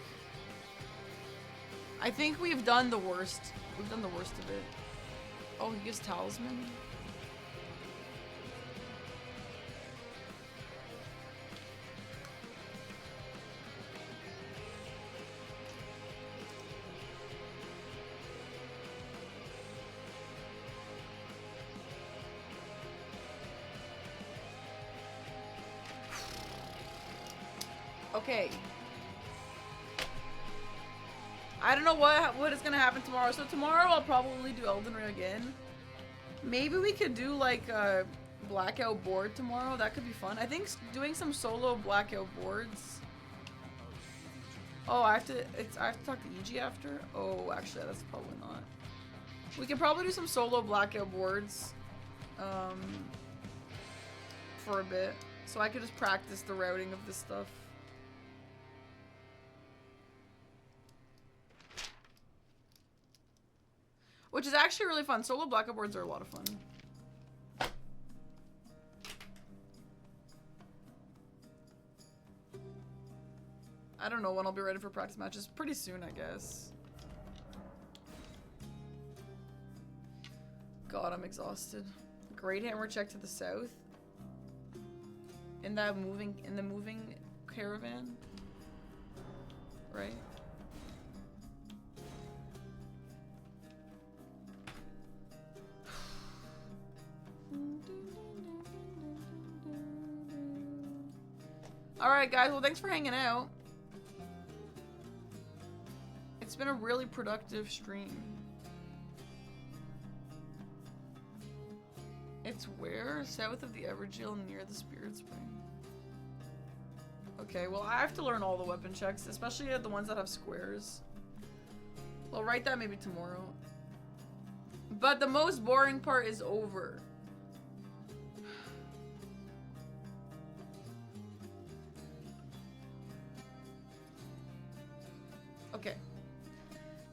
I think we've done the worst. We've done the worst of it. Oh, he gives talisman? Okay. I don't know what is gonna happen tomorrow. So tomorrow I'll probably do Elden Ring again. Maybe we could do like blackout board tomorrow. That could be fun. I think doing some solo blackout boards. Oh, I have to talk to EG after? Oh, actually, that's probably not. We can probably do some solo blackout boards for a bit. So I could just practice the routing of this stuff. Which is actually really fun. Solo blackout boards are a lot of fun. I don't know when I'll be ready for practice matches. Pretty soon, I guess. God, I'm exhausted. Great hammer check to the south. In the moving caravan. Right? Alright guys, well thanks for hanging out. It's been a really productive stream. It's where? South of the Evergill near the Spirit Spring. Okay, well I have to learn all the weapon checks, especially the ones that have squares. I'll write that maybe tomorrow. But the most boring part is over. Okay.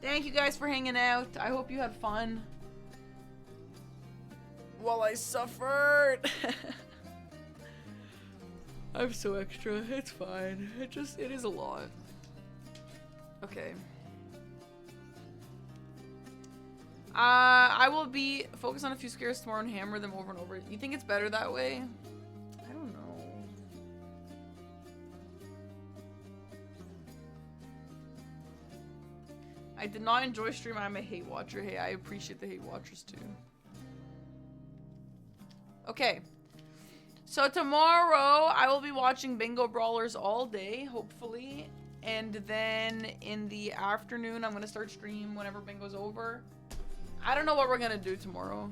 Thank you guys for hanging out. I hope you had fun. While I suffered. I'm so extra. It's fine. It is a lot. Okay. I will be focused on a few scares tomorrow and hammer them over and over. You think it's better that way? I don't know. I did not enjoy stream. I'm a hate watcher. Hey, I appreciate the hate watchers too. Okay. So tomorrow I will be watching Bingo Brawlers all day, hopefully. And then in the afternoon I'm gonna start stream whenever Bingo's over. I don't know what we're gonna do tomorrow.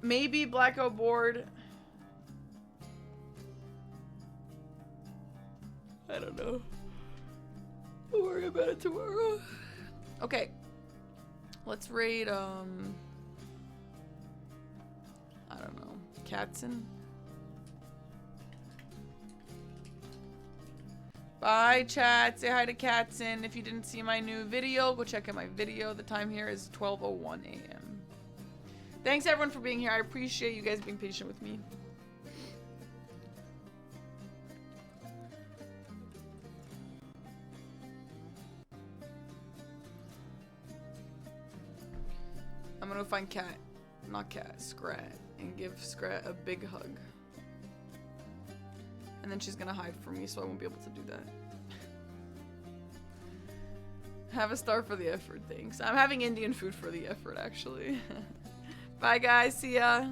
Maybe blackout board. I don't know. We'll worry about it tomorrow. Okay. Let's raid, I don't know. Katzen? Bye, chat. Say hi to Katzen. If you didn't see my new video, go check out my video. The time here is 12:01 a.m. Thanks, everyone, for being here. I appreciate you guys being patient with me. I'm gonna find Scrat, and give Scrat a big hug. And then she's gonna hide from me, so I won't be able to do that. Have a star for the effort, thanks. I'm having Indian food for the effort, actually. Bye, guys. See ya.